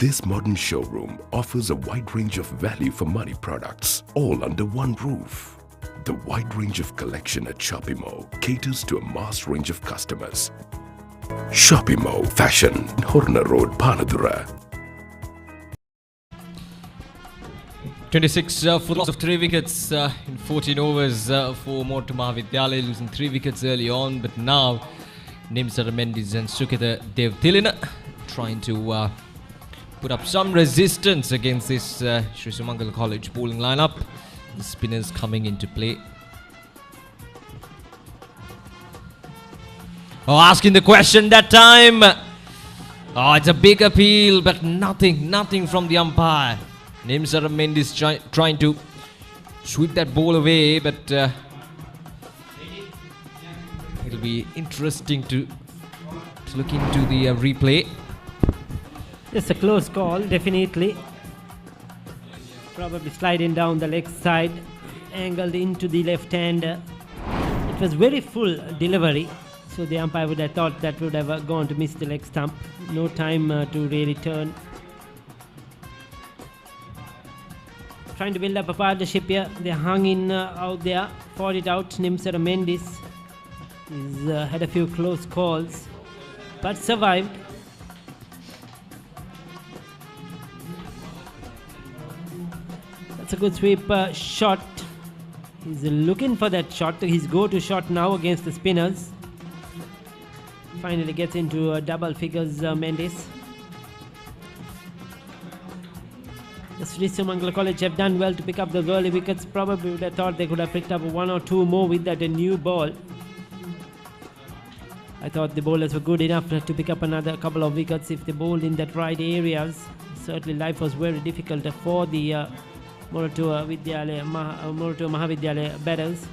This modern showroom offers a wide range of value for money products, all under one roof. The wide range of collection at Shopimo caters to a mass range of customers. Shopimo Fashion, Horner Road, Panadura.
26 for loss of 3 wickets in 14 overs for Moratuwa Maha Vidyalaya, losing 3 wickets early on, but now Nimsara Mendis and Sukita Devtilina trying to put up some resistance against this Sumangala College bowling lineup. The spinners coming into play. Oh, asking the question that time. Oh, it's a big appeal, but nothing from the umpire. Nimsara Mendis trying to sweep that ball away, but it'll be interesting to look into the replay.
It's a close call, definitely. Probably sliding down the leg side, angled into the left hand. It was very full delivery, so the umpire would have thought that would have gone to miss the leg stump. No time to really turn. Trying to build up a partnership here. They hung in out there, fought it out. Nimsara Mendis had a few close calls, but survived. That's a good sweep shot. He's looking for that shot. His go-to shot now against the spinners. Finally gets into double figures, Mendis. The Sumangala College have done well to pick up those early wickets. Probably would have thought they could have picked up 1 or 2 more with that new ball. I thought the bowlers were good enough to pick up another couple of wickets if they bowled in that right areas. Certainly life was very difficult for the Moratuwa Maha Vidyalaya batters.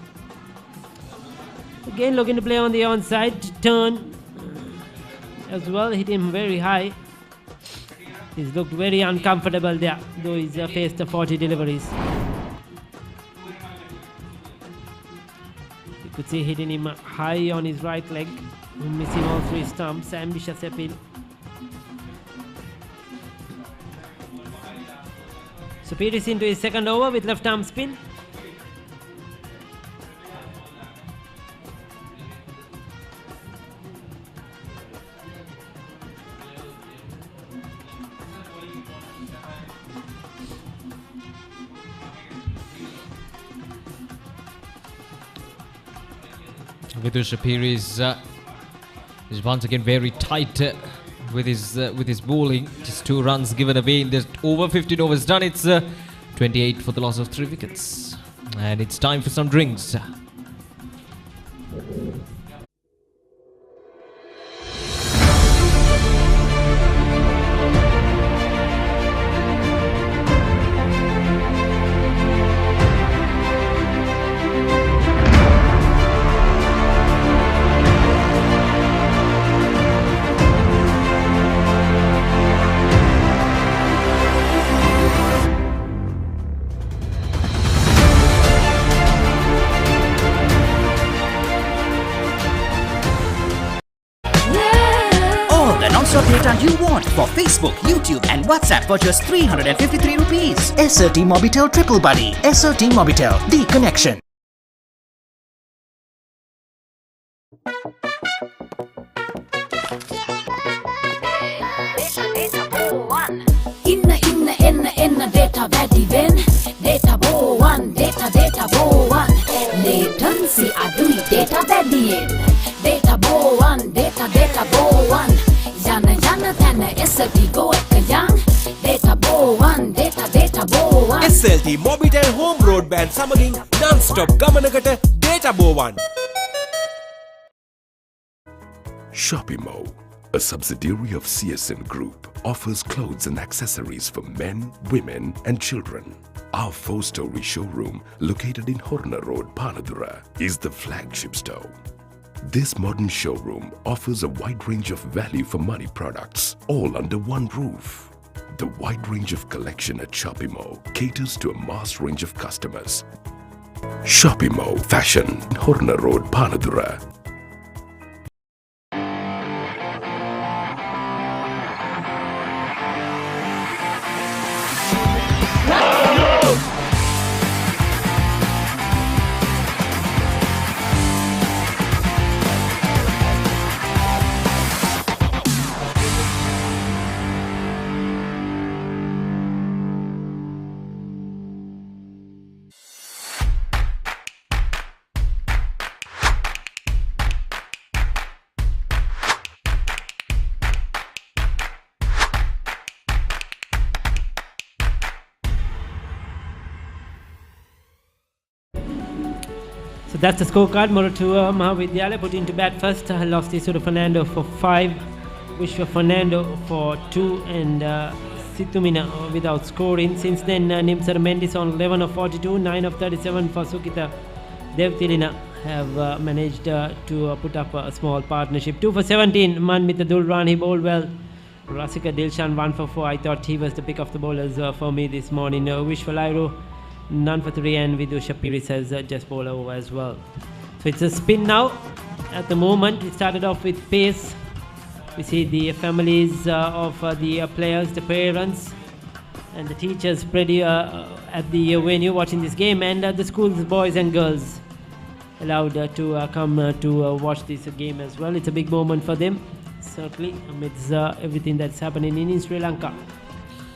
Again looking to play on the onside turn as well, hit him very high. He's looked very uncomfortable there, though he's faced 40 deliveries. You could see hitting him high on his right leg, missing all 3 stumps. Ambitious appeal. So Peters into his second over with left arm spin.
Vidu Shapiri is once again very tight with his bowling. Just 2 runs given away in this over 15 overs done. It's 28 for the loss of 3 wickets, and it's time for some drinks.
non-stop data you want for Facebook, YouTube and WhatsApp for just 353 rupees. SRT Mobitel Triple Buddy. SRT Mobitel, the connection.
Inna data වැඩි වෙන data බෝවන් data බෝවන් latency අඩුයි data වැඩියෙන් data බෝවන් data බෝවන් යන තැන SRT go එක යන් data බෝවන් data බෝවන්
SLT Mobitel Home Broadband සමගින් non-stop ගමනකට data බෝවන්.
Shopimo, a subsidiary of CSN Group, offers clothes and accessories for men, women and children. Our 4-story showroom, located in Horner Road, Panadura, is the flagship store. This modern showroom offers a wide range of value for money products, all under one roof. The wide range of collection at Shopimo caters to a mass range of customers. Shopimo Fashion, Horner Road, Panadura.
So that's the scorecard. Moratuwa Maha Vidyalaya put into bat first. Lost Isuru Fernando for 5. Vishwa Fernando for 2. And Situmina without scoring. Since then, Nimsar Mendis on 11 of 42. 9 of 37 for Sukita Devtilina have managed to put up a small partnership. 2 for 17. Manmita Dulran, he bowled well. Rasika Dilshan 1 for 4. I thought he was the pick of the bowlers for me this morning. Vishwalairu none for 3, and Vidusha Piris has just bowled over as well. So it's a spin now. At the moment, it started off with pace. We see the families of the players, the parents and the teachers pretty at the venue watching this game, and the schools, boys and girls allowed to come to watch this game as well. It's a big moment for them, certainly, amidst everything that's happening in Sri Lanka.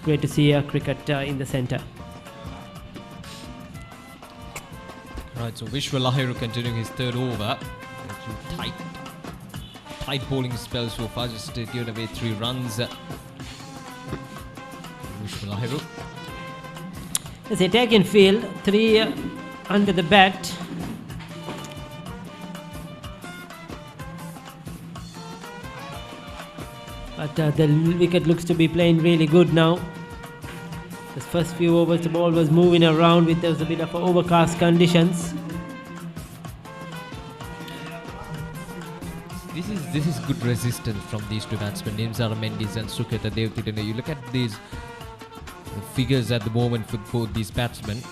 Great to see cricket in the centre.
Right, so Vidyalaya continuing his third over. Tight bowling spell so far, just given away 3 runs. Vidyalaya.
As a attack in field, 3 under the bat. But the wicket looks to be playing really good now. The first few overs, the ball was moving around with a bit of overcast conditions.
This is good resistance from these 2 batsmen, Nimsar Mendis and Sukita Devtilina. You look at these figures at the moment for both these batsmen.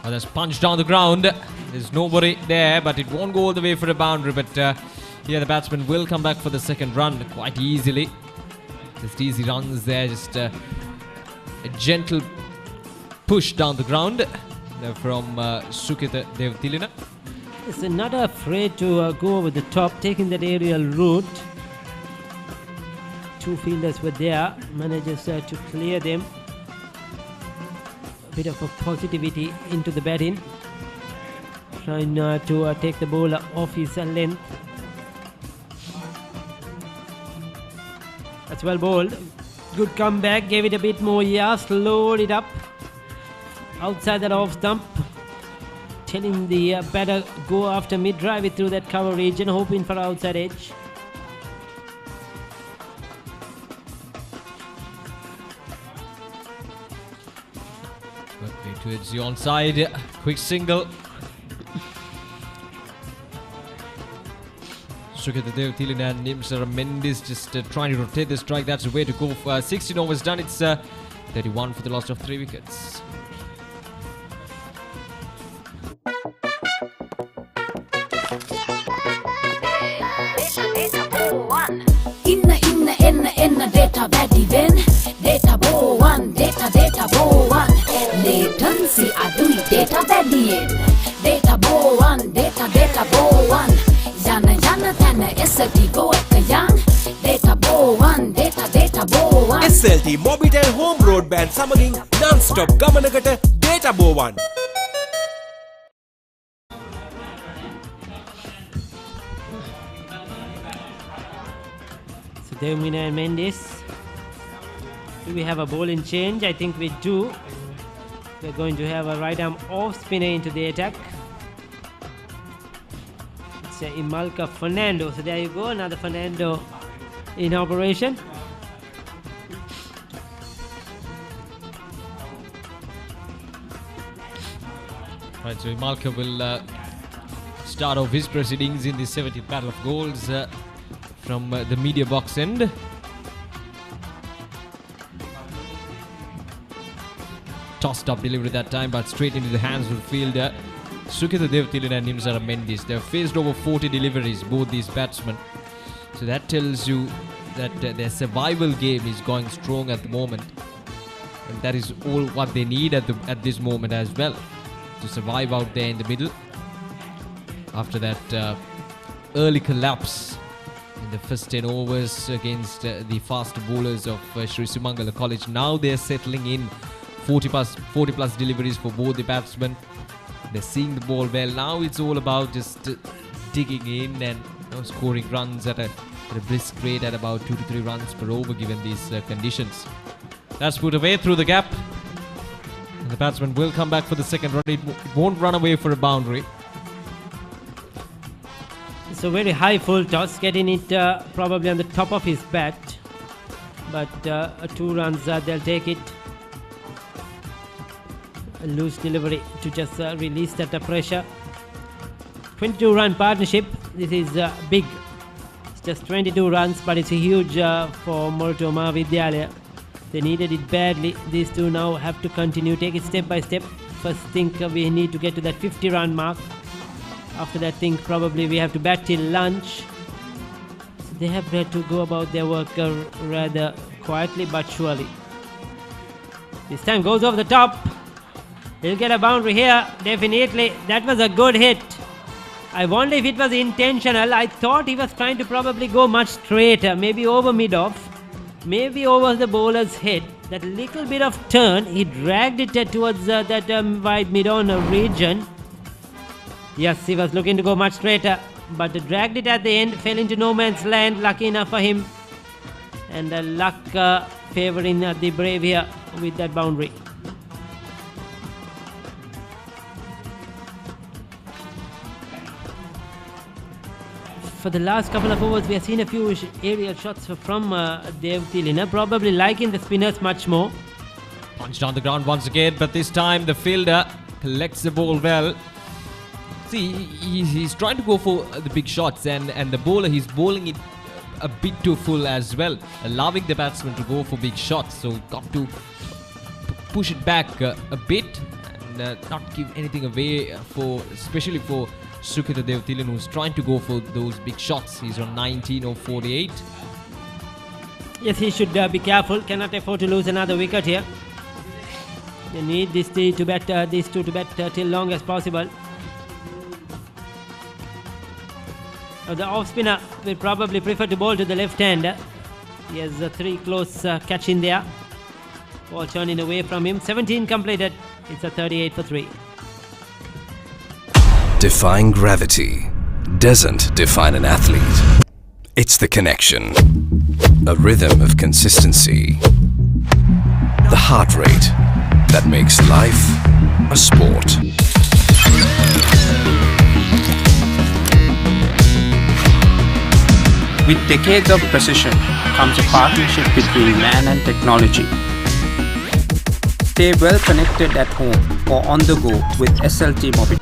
Oh, that's punched down the ground. There's nobody there, but it won't go all the way for a boundary. But here the batsman will come back for the second run quite easily. Just easy runs there, just a gentle push down the ground from Sukita Devtilina.
He's not afraid to go over the top, taking that aerial route. 2 fielders were there, manages to clear them. A bit of a positivity into the batting, trying to take the bowler off his length. That's well bowled. Good comeback, gave it a bit more slowed it up. Outside that off stump. Telling the batter go after mid, drive it through that cover region, hoping for outside edge.
Quickly towards the onside, quick single. Sukita Devtilina and Nimsar Mendis just trying to rotate the strike. That's the way to go. 16 overs done. It's 31 for the loss of 3 wickets.
Inna data වැඩි වෙන data බෝවන් data බෝවන් latency අඩුයි data වැඩියෙන් data බෝවන් data බෝවන් යන තැන SLT go එක යන් data බෝවන් data බෝවන්
SLT Mobitel Home Broadband සමගින් non-stop ගමනකට data බෝවන්.
Devmina and Mendes. Do we have a bowling change? I think we do. We're going to have a right arm off spinner into the attack. It's Imalka Fernando. So there you go, another Fernando in operation.
Right, so Imalka will start off his proceedings in the 70th battle of goals from the media box end. Tossed up delivery that time, but straight into the hands of the fielder Sukita Devtilin and Nimsara Mendis. They've faced over 40 deliveries, both these batsmen. So that tells you that their survival game is going strong at the moment, and that is all what they need at this moment as well, to survive out there in the middle after that early collapse in the first 10 overs against the fast bowlers of Sri Sumangala College. Now they're settling in 40 plus deliveries for both the batsmen. They're seeing the ball well. Now it's all about just digging in and scoring runs at a brisk rate at about 2 to 3 runs per over given these conditions. That's put away through the gap. And the batsman will come back for the second run. It won't run away for a boundary.
It's a very high full toss, getting it probably on the top of his bat. But 2 runs, they'll take it. A loose delivery to just release that pressure. 22 run partnership. This is big. It's just 22 runs, but it's a huge for Moratuwa Maha Vidyalaya. They needed it badly. These two now have to continue, take it step by step. First think we need to get to that 50 run mark. After that think probably we have to bat till lunch. So they have to go about their work rather quietly but surely. This time goes over the top. He'll get a boundary here, definitely. That was a good hit. I wonder if it was intentional. I thought he was trying to probably go much straighter, maybe over mid-off, maybe over the bowler's head. That little bit of turn, he dragged it towards that wide mid-on region. Yes, he was looking to go much straighter, but dragged it at the end, fell into no man's land. Lucky enough for him. And luck favouring the Brave here with that boundary. For the last couple of overs, we have seen a few aerial shots from Devtilin, probably liking the spinners much more.
Punched on the ground once again, but this time the fielder collects the ball well. See, he's trying to go for the big shots, and the bowler, he's bowling it a bit too full as well, allowing the batsman to go for big shots. So got to push it back a bit and not give anything away, especially for Sukita Devtilin, who's trying to go for those big shots. He's on 19 or 48.
Yes, he should be careful. Cannot afford to lose another wicket here. They need these two to bat till long as possible. The off spinner will probably prefer to bowl to the left hander. He has 3 close catch in there. Ball turning away from him. 17 completed. It's a 38 for 3.
Defying gravity doesn't define an athlete. It's the connection, a rhythm of consistency, the heart rate that makes life a sport.
With decades of precision comes a partnership between man and technology. Stay well connected at home or on the go with SLT Mobitel.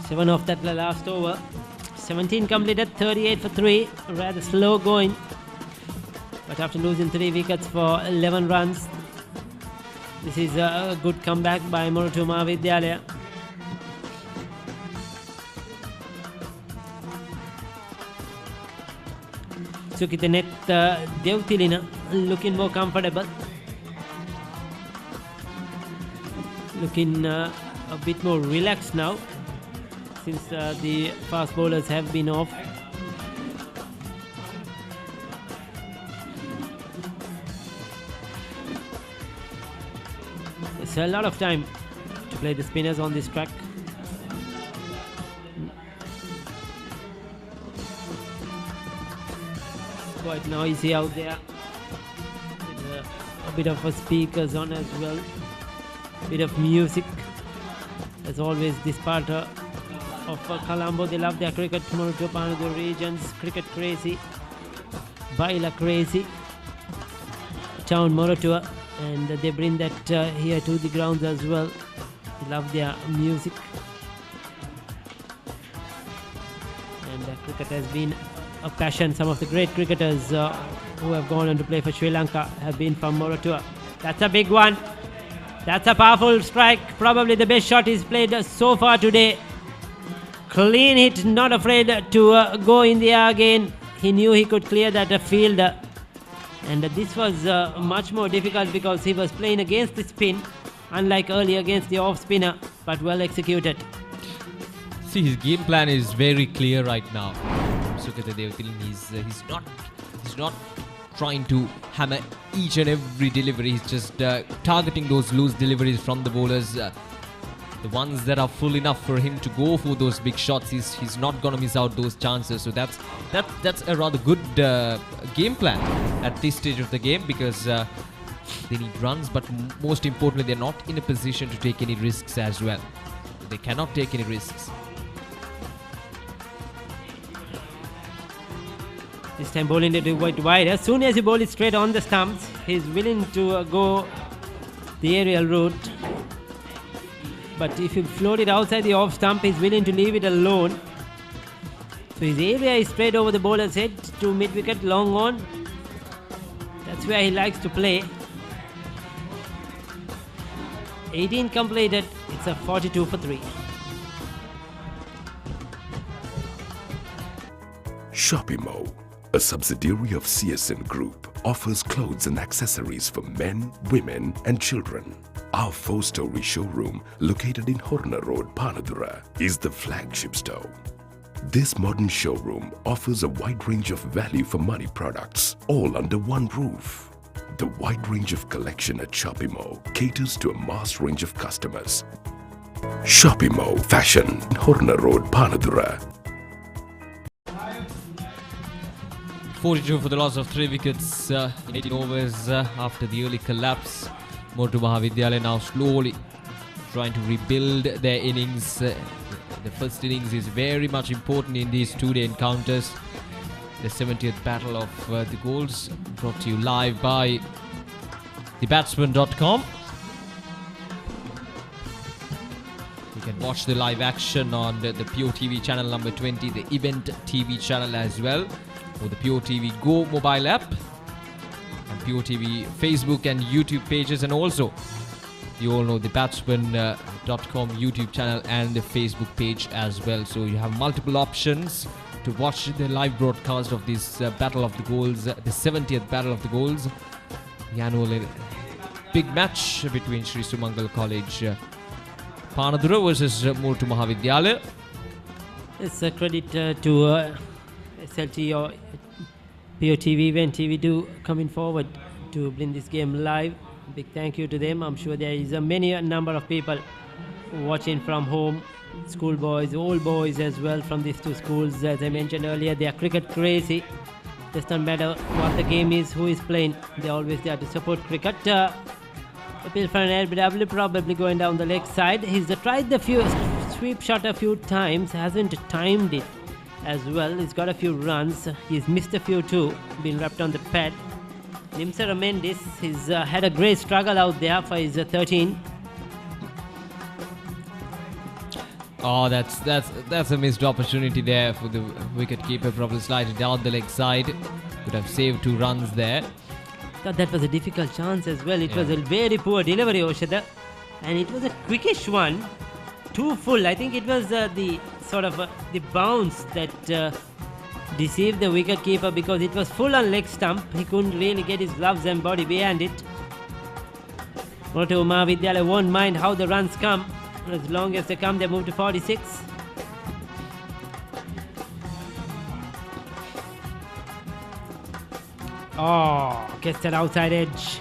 7 off that last over. 17 completed, 38 for 3. Rather slow going. But after losing 3 wickets for 11 runs, this is a good comeback by Moratuwa Maha Vidyalaya. Sukita net Devtilin looking more comfortable. Looking a bit more relaxed now, since the fast bowlers have been off. There's a lot of time to play the spinners on this track. Quite noisy out there. a bit of speakers on as well. Bit of music. As always, this part of Colombo, they love their cricket. Moratuwa, the regions, cricket crazy, Baila crazy, town Moratuwa, and they bring that here to the grounds as well. They love their music, and cricket has been a passion. Some of the great cricketers who have gone on to play for Sri Lanka have been from Moratuwa. That's a big one. That's a powerful strike. Probably the best shot he's played so far today. Clean hit, not afraid to go in the air again. He knew he could clear that field. And this was much more difficult because he was playing against the spin, unlike earlier against the off spinner, but well executed.
See, his game plan is very clear right now. Suketa Devatilan, he's not trying to hammer each and every delivery. He's just targeting those loose deliveries from the bowlers. The ones that are full enough for him to go for those big shots, he's not going to miss out those chances. So that's a rather good game plan at this stage of the game, because they need runs, but most importantly, they're not in a position to take any risks as well. They cannot take any risks.
This time bowling it wide. As soon as he bowls it straight on the stumps, he's willing to go the aerial route. But if you float it outside the off stump, he's willing to leave it alone. So his area is straight over the bowler's head to mid-wicket, long on. That's where he likes to play. 18 completed. It's a 42 for 3.
Shopimo, a subsidiary of CSN Group, offers clothes and accessories for men, women and children. Our 4-story showroom, located in Horner Road, Panadura, is the flagship store. This modern showroom offers a wide range of value for money products, all under one roof. The wide range of collection at Shopimo caters to a mass range of customers. Shopimo Fashion, Horner Road, Panadura.
42 for the loss of 3 wickets in 18 overs after the early collapse. Moratuwa Maha Vidyalaya now slowly trying to rebuild their innings. The first innings is very much important in these two-day encounters. The 70th battle of the goals, brought to you live by thebatsman.com. You can watch the live action on the Pure TV channel number 20, the Event TV channel as well, or the Pure TV Go mobile app, and Pure TV Facebook and YouTube pages, and also you all know the Batsman.com YouTube channel and the Facebook page as well. So you have multiple options to watch the live broadcast of this Battle of the Goals, the 70th Battle of the Goals, the annual big match between Sri Sumangala College Panadura versus Moratuwa Maha Vidyalaya.
It's a credit to SLT or POTV, Event TV do coming forward to bring this game live. Big thank you to them. I'm sure there is a number of people watching from home, schoolboys, old boys as well from these two schools. As I mentioned earlier, they are cricket crazy. Doesn't matter what the game is, who is playing, they're always there to support cricket. Appeal for an LBW, probably going down the leg side. He's tried the sweep shot a few times, hasn't timed it as well. He's got a few runs. He's missed a few too, been wrapped on the pad. Nimsa Mendis, he's had a great struggle out there for his 13.
Oh, that's a missed opportunity there for the wicket-keeper. Probably sliding down the leg side. Could have saved 2 runs there.
Thought that was a difficult chance as well. It was a very poor delivery, Oshada. And it was a quickish one. Too full. I think it was the sort of the bounce that deceived the wicketkeeper, because it was full on leg stump. He couldn't really get his gloves and body behind it. Moratuwa Maha Vidyalaya won't mind how the runs come. As long as they come, they move to 46. Oh, gets that outside edge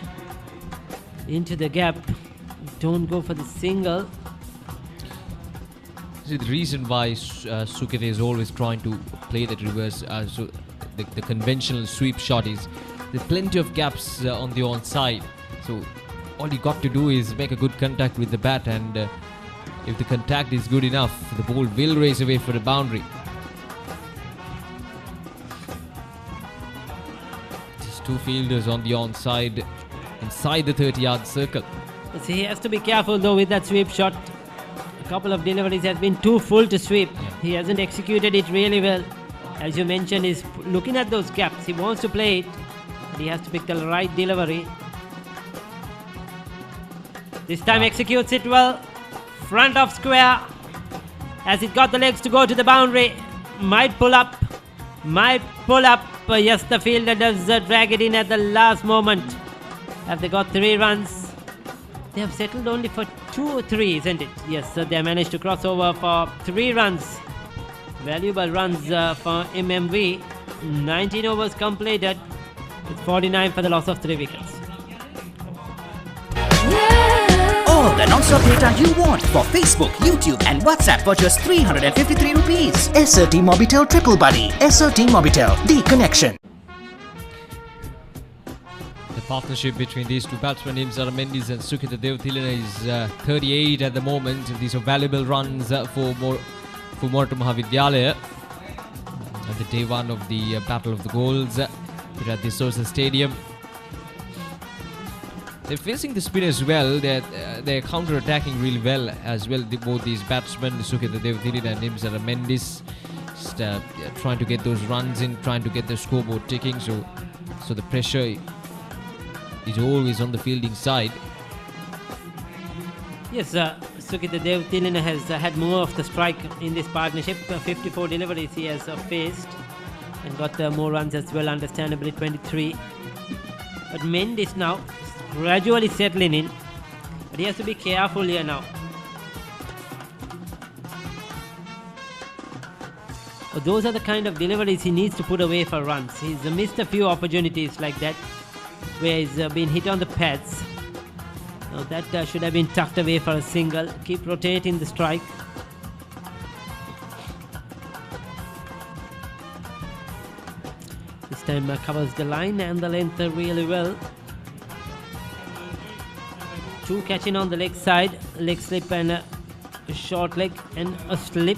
into the gap. Don't go for the single.
See, the reason why Suketa is always trying to play that reverse, so the conventional sweep shot is there's plenty of gaps on the onside. So all you got to do is make a good contact with the bat, and if the contact is good enough, the ball will race away for the boundary. Just two fielders on the onside, inside the 30-yard circle.
So he has to be careful though with that sweep shot. A couple of deliveries has been too full to sweep. He hasn't executed it really well. As you mentioned, he's looking at those gaps. He wants to play it, but he has to pick the right delivery. This time executes it well. Front of square. Has it got the legs to go to the boundary? Might pull up. Yes, the fielder does drag it in at the last moment. Have they got 3 runs? They have settled only for 2 or 3, isn't it? Yes, so they managed to cross over for 3 runs. Valuable runs for MMV. 19 overs completed with 49 for the loss of 3 wickets.
All the non-stop data you want for Facebook, YouTube and WhatsApp for just 353 rupees. SRT Mobitel Triple Buddy. SRT Mobitel, the connection.
The partnership between these two batsmen, Imsara Mendes and Sukita Devthilina, is 38 at the moment. These are valuable runs for Moratuwa Maha Vidyalaya. At the day 1 of the Battle of the Goals at the Soyza Stadium. They're facing the spin as well. They're counter-attacking really well as well. Both these batsmen, Sukita Devthilina and Imsara Mendes, just trying to get those runs in, trying to get the scoreboard ticking. So the pressure is always on the fielding side.
Yes, Sukita Devthilina has had more of the strike in this partnership. 54 deliveries he has faced and got more runs as well, understandably 23. But Mendes now gradually settling in, but he has to be careful here now. Those are the kind of deliveries he needs to put away for runs. He's missed a few opportunities like that where he's been hit on the pads. Now that should have been tucked away for a single. Keep rotating the strike. This time covers the line and the length really well. 2 catching on the leg side, leg slip and a short leg and a slip.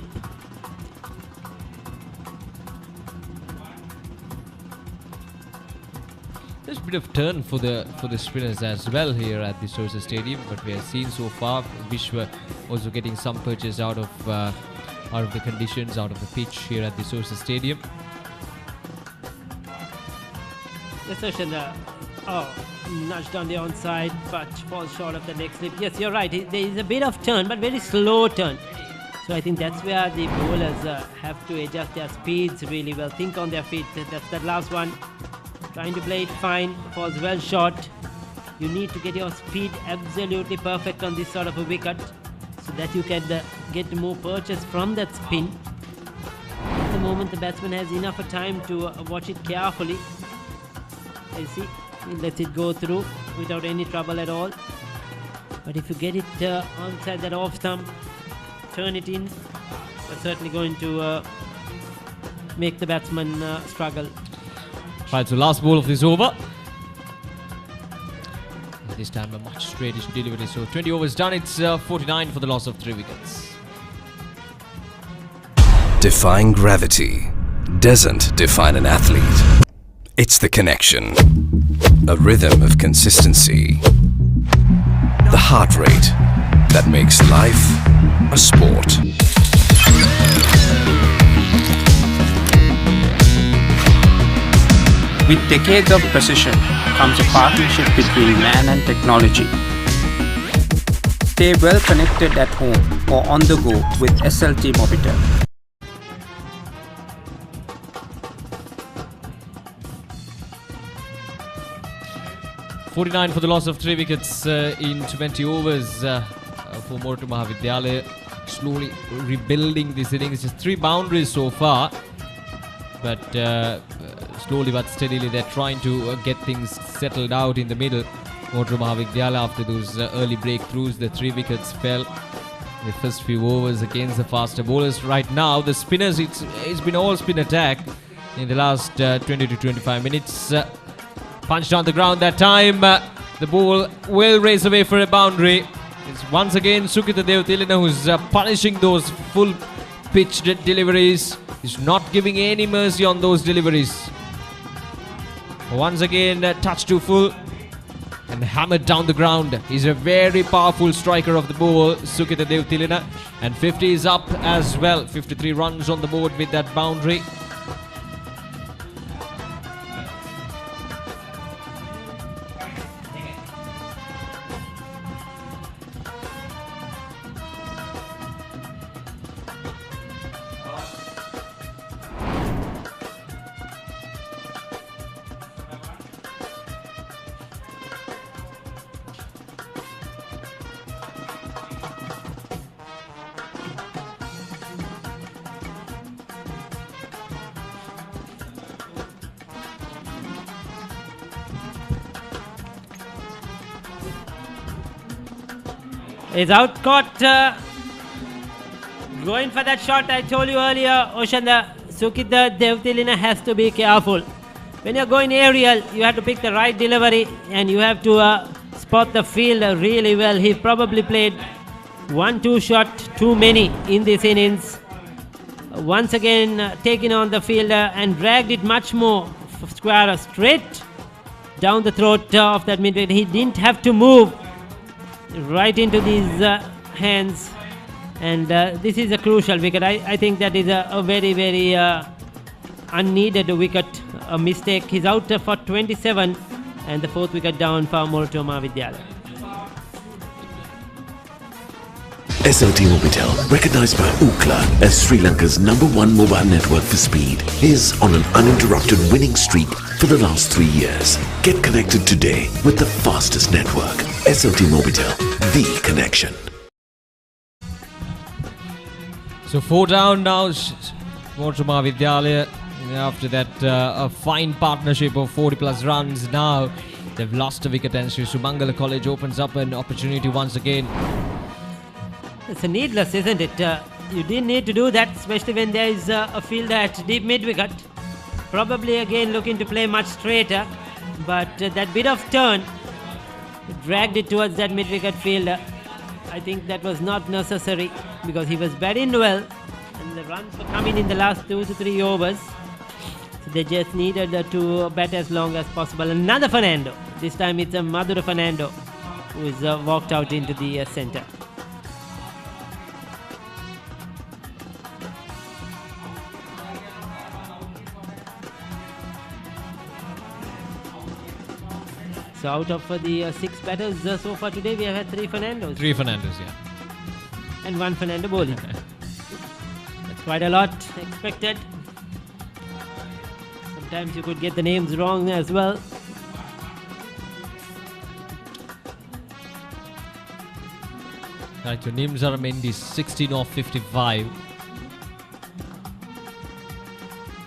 There's a bit of turn for the spinners as well here at the Soyza Stadium, but we have seen so far Vishwa also getting some purchase out of the conditions, out of the pitch here at the Soyza Stadium.
Nudged on the onside, but falls short of the leg slip. Yes, you're right. There is a bit of turn, but very slow turn. So I think that's where the bowlers have to adjust their speeds really well. Think on their feet. That's that last one. Trying to play it fine. Falls well short. You need to get your speed absolutely perfect on this sort of a wicket so that you can get more purchase from that spin. At the moment, the batsman has enough time to watch it carefully. I see. He lets it go through without any trouble at all. But if you get it onside that off stump, turn it in, that's certainly going to make the batsman struggle.
Right, so last ball of this over. This time a much straightish delivery. So 20 overs done. It's 49 for the loss of 3 wickets.
Defying gravity doesn't define an athlete. It's the connection. A rhythm of consistency. The heart rate that makes life a sport.
With decades of precision comes a partnership between man and technology. Stay well connected at home or on the go with SLT Mobitel.
49 for the loss of 3 wickets in 20 overs for Moratuwa Maha Vidyalaya. Slowly rebuilding this innings. Just 3 boundaries so far. But slowly but steadily they're trying to get things settled out in the middle. Moratuwa Maha Vidyalaya, after those early breakthroughs, the 3 wickets fell in the first few overs against the faster bowlers. Right now, the spinners, it's been all spin attack in the last 20 to 25 minutes. Punched on the ground that time. The ball will race away for a boundary. It's once again Sukita Devtilina who's punishing those full pitched deliveries. He's not giving any mercy on those deliveries. Once again, touch too full and hammered down the ground. He's a very powerful striker of the ball, Sukita Devtilina. And 50 is up as well. 53 runs on the board with that boundary.
Is out caught. Going for that shot I told you earlier, Oshanda. Sukita Devtilina has to be careful. When you're going aerial, you have to pick the right delivery and you have to spot the field really well. He probably played 1-2 shot too many in this innings. Once again taking on the fielder and dragged it much more square straight down the throat of that midwicket. He didn't have to move right into these hands, and this is a crucial wicket. I think that is a very, very unneeded wicket, a mistake. He's out for 27 and the fourth wicket down for Moratuwa Maha Vidyalaya.
SLT Mobitel, recognized by Ookla as Sri Lanka's #1 mobile network for speed, is on an uninterrupted winning streak for the last 3 years. Get connected today with the fastest network. SLT Mobitel, the connection.
So 4 down now, Moratuwa Maha Vidyalaya. After that a fine partnership of 40 plus runs, now they've lost a wicket and Sumangala College opens up an opportunity once again.
It's needless, isn't it? You didn't need to do that, especially when there is a fielder at deep mid-wicket. Probably again looking to play much straighter, but that bit of turn dragged it towards that mid-wicket fielder. I think that was not necessary because he was batting well and the runs were coming in the last 2 to 3 overs. So they just needed to bat as long as possible. Another Fernando. This time it's a Madhura Fernando who is walked out into the centre. So out of the 6 batters so far today, we have had 3 Fernandos.
3 Fernandos, yeah.
And 1 Fernando bowling. That's quite a lot expected. Sometimes you could get the names wrong as well.
Right, so Nimzara Mendy 16 off 55.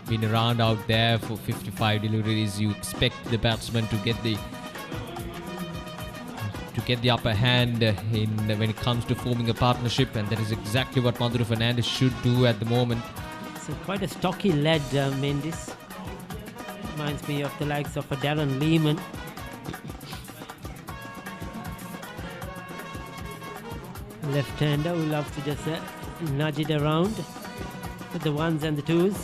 Been around out there for 55 deliveries. You expect the batsman to get the upper hand when it comes to forming a partnership, and that is exactly what Madhura Fernandes should do at the moment.
It's quite a stocky lad, Mendes. Reminds me of the likes of Darren Lehman. Left-hander who loves to just nudge it around with the ones and the twos.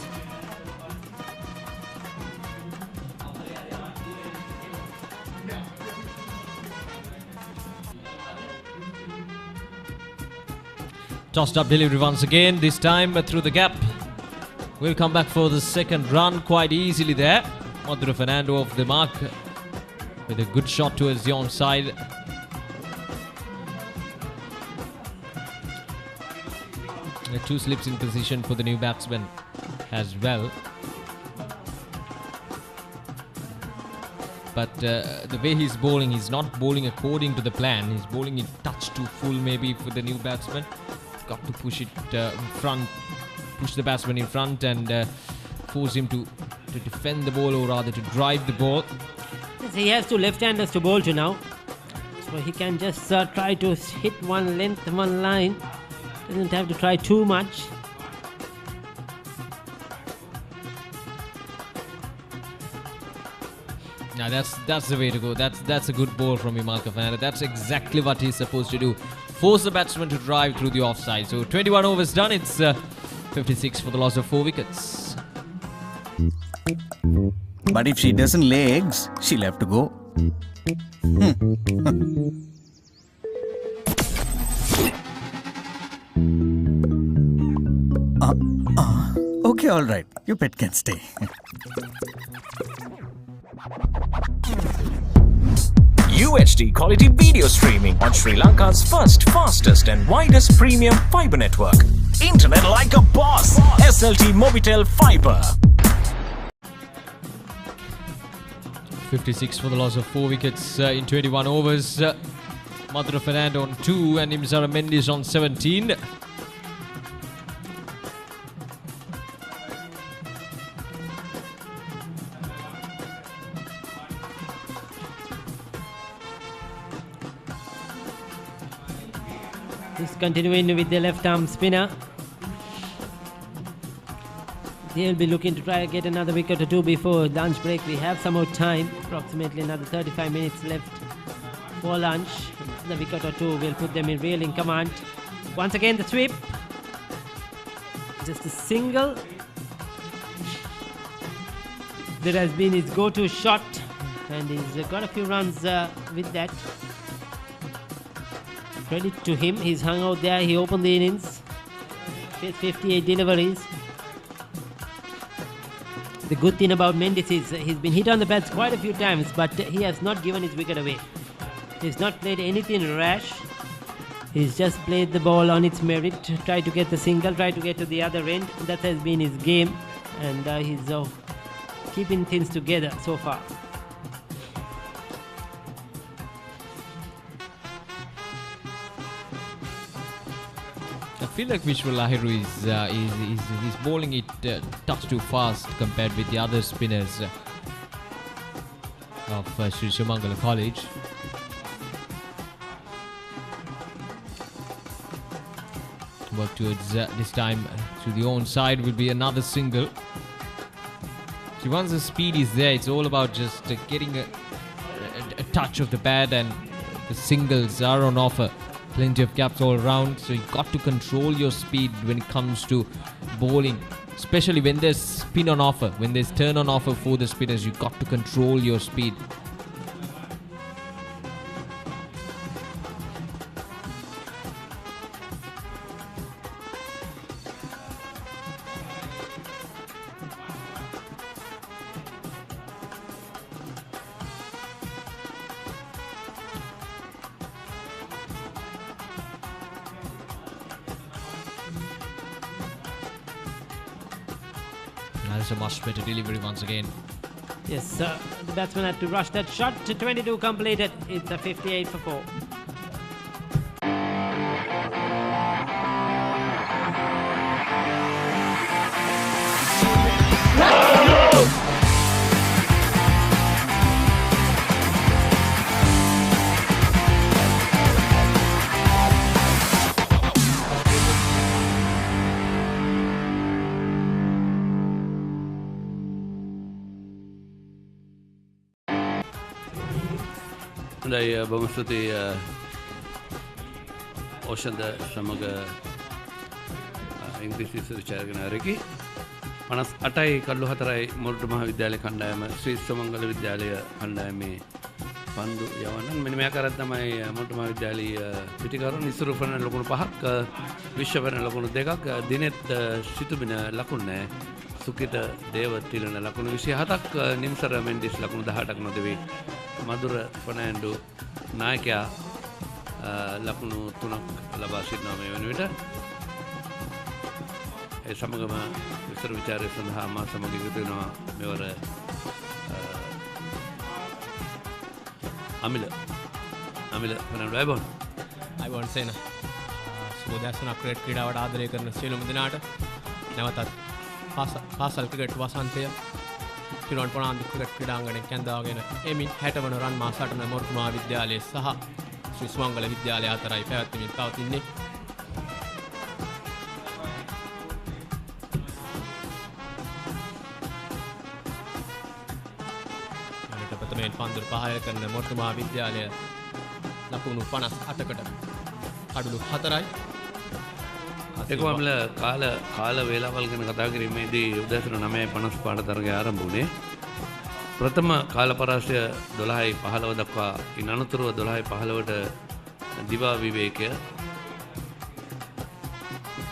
Tossed up delivery once again, this time through the gap. We'll come back for the second run quite easily there. Madhura Fernando off the mark with a good shot towards the onside. The 2 slips in position for the new batsman as well. But the way he's bowling, he's not bowling according to the plan. He's bowling it touch too full maybe for the new batsman. Got to push it in front, push the batsman in front and force him to defend the ball, or rather to drive the ball.
Yes, he has 2 left-handers to bowl to now. So he can just try to hit one length, one line. Doesn't have to try too much.
Yeah, that's the way to go. That's a good ball from Vimalka Fernando. That's exactly what he's supposed to do. Force the batsman to drive through the offside. So 21 overs done. It's 56 for the loss of 4 wickets.
But if she doesn't lay eggs, she'll have to go. Okay, all right. Your pet can stay.
UHD quality video streaming on Sri Lanka's first, fastest and widest premium fibre network. Internet like a boss. SLT Mobitel Fibre.
56 for the loss of 4 wickets in 21 overs. Madhura Fernando on 2 and Imzara Mendes on 17.
He's continuing with the left arm spinner. They'll be looking to try to get another wicket or two before lunch break. We have some more time, approximately another 35 minutes left for lunch. The wicket or two will put them in reeling command. Once again the sweep. Just a single. That has been his go-to shot and he's got a few runs with that. Credit to him, he's hung out there, he opened the innings. 58 deliveries. The good thing about Mendes is he's been hit on the bats quite a few times, but he has not given his wicket away. He's not played anything rash. He's just played the ball on its merit, tried to get the single, tried to get to the other end. That has been his game, and he's keeping things together so far.
I feel like Vishwa Lahiru is bowling it touch too fast compared with the other spinners of Sri Sumangala College. Work towards this time to the own side will be another single. So once the speed is there, it's all about just getting a touch of the bat, and the singles are on offer. Plenty of gaps all around, so you've got to control your speed when it comes to bowling, especially when there's spin on offer, when there's turn on offer for the spinners. You've got to control your speed. That's a much better delivery once again.
Yes, the batsman had to rush that shot. To 22 completed. It's a 58 for 4.
හොඳයි බොහොම ස්තුතියි ඕෂන්ද සමග ඉංග්‍රීසි සුචාරගෙන රෙකි 58යි කල්ලු 4යි මොරටු මහ විද්‍යාලය කණ්ඩායම ශ්‍රී සුමංගල විද්‍යාලය කණ්ඩායමේ පන්දු යවන්න මෙන්න මෙයා කරත් තමයි මොරටු මහ විද්‍යාලයේ පිටිකරුන් ඉස්සුරු ෆන ලකුණු 5ක් විශ්ව ෆන ලකුණු 2ක් දිනෙත් සිතුබින ලකුණු නැහැ සුකිත දේවතිලන ලකුණු 27ක් නිම්සර මෙන්ඩිස් ලකුණු 18ක් නොදෙවි මధుර ෆර්නෑන්ඩෝ නායකයා ලකුණු 3ක් ලබා සිටිනවා මේ වන විට ඒ සමගම විස්තර විචාරය සඳහා මා සමග එකතු වෙනවා මෙවර අමිල ෆර්නෑන්ඩෝ
අයිබෝන් සේන සුබෝදෑසන ක්‍රිකට් ක්‍රීඩාවට ආදරය කරන සියලුම දෙනාට නැවතත් පාසල් ක්‍රිකට් වසන්තය තිරුවන් පොණාන්දු ක්‍රිකට් ක්‍රීඩාංගණය කැඳවාගෙන එමින් 60 වන රන් මා සටන මොරටු මහා විද්‍යාලය සහ ශ්‍රී සුමංගල විද්‍යාලය අතරයි පැවැත්වෙමින් පවතින්නේ. ප්‍රථමයෙන් පන්දුර පහය කරන මොරටු මහා විද්‍යාලය ලකුණු 58කට කඩලු 4යි.
ඒකවල කාල වේලාවල් ගැන කතා කිරීමේදී උදෑසන 9:55 තරගය ආරම්භ වුණේ. ප්‍රථම කාල පරාසය 12:15 දක්වා ඉන් අනතුරුව 12:15ට දිවා විවේකය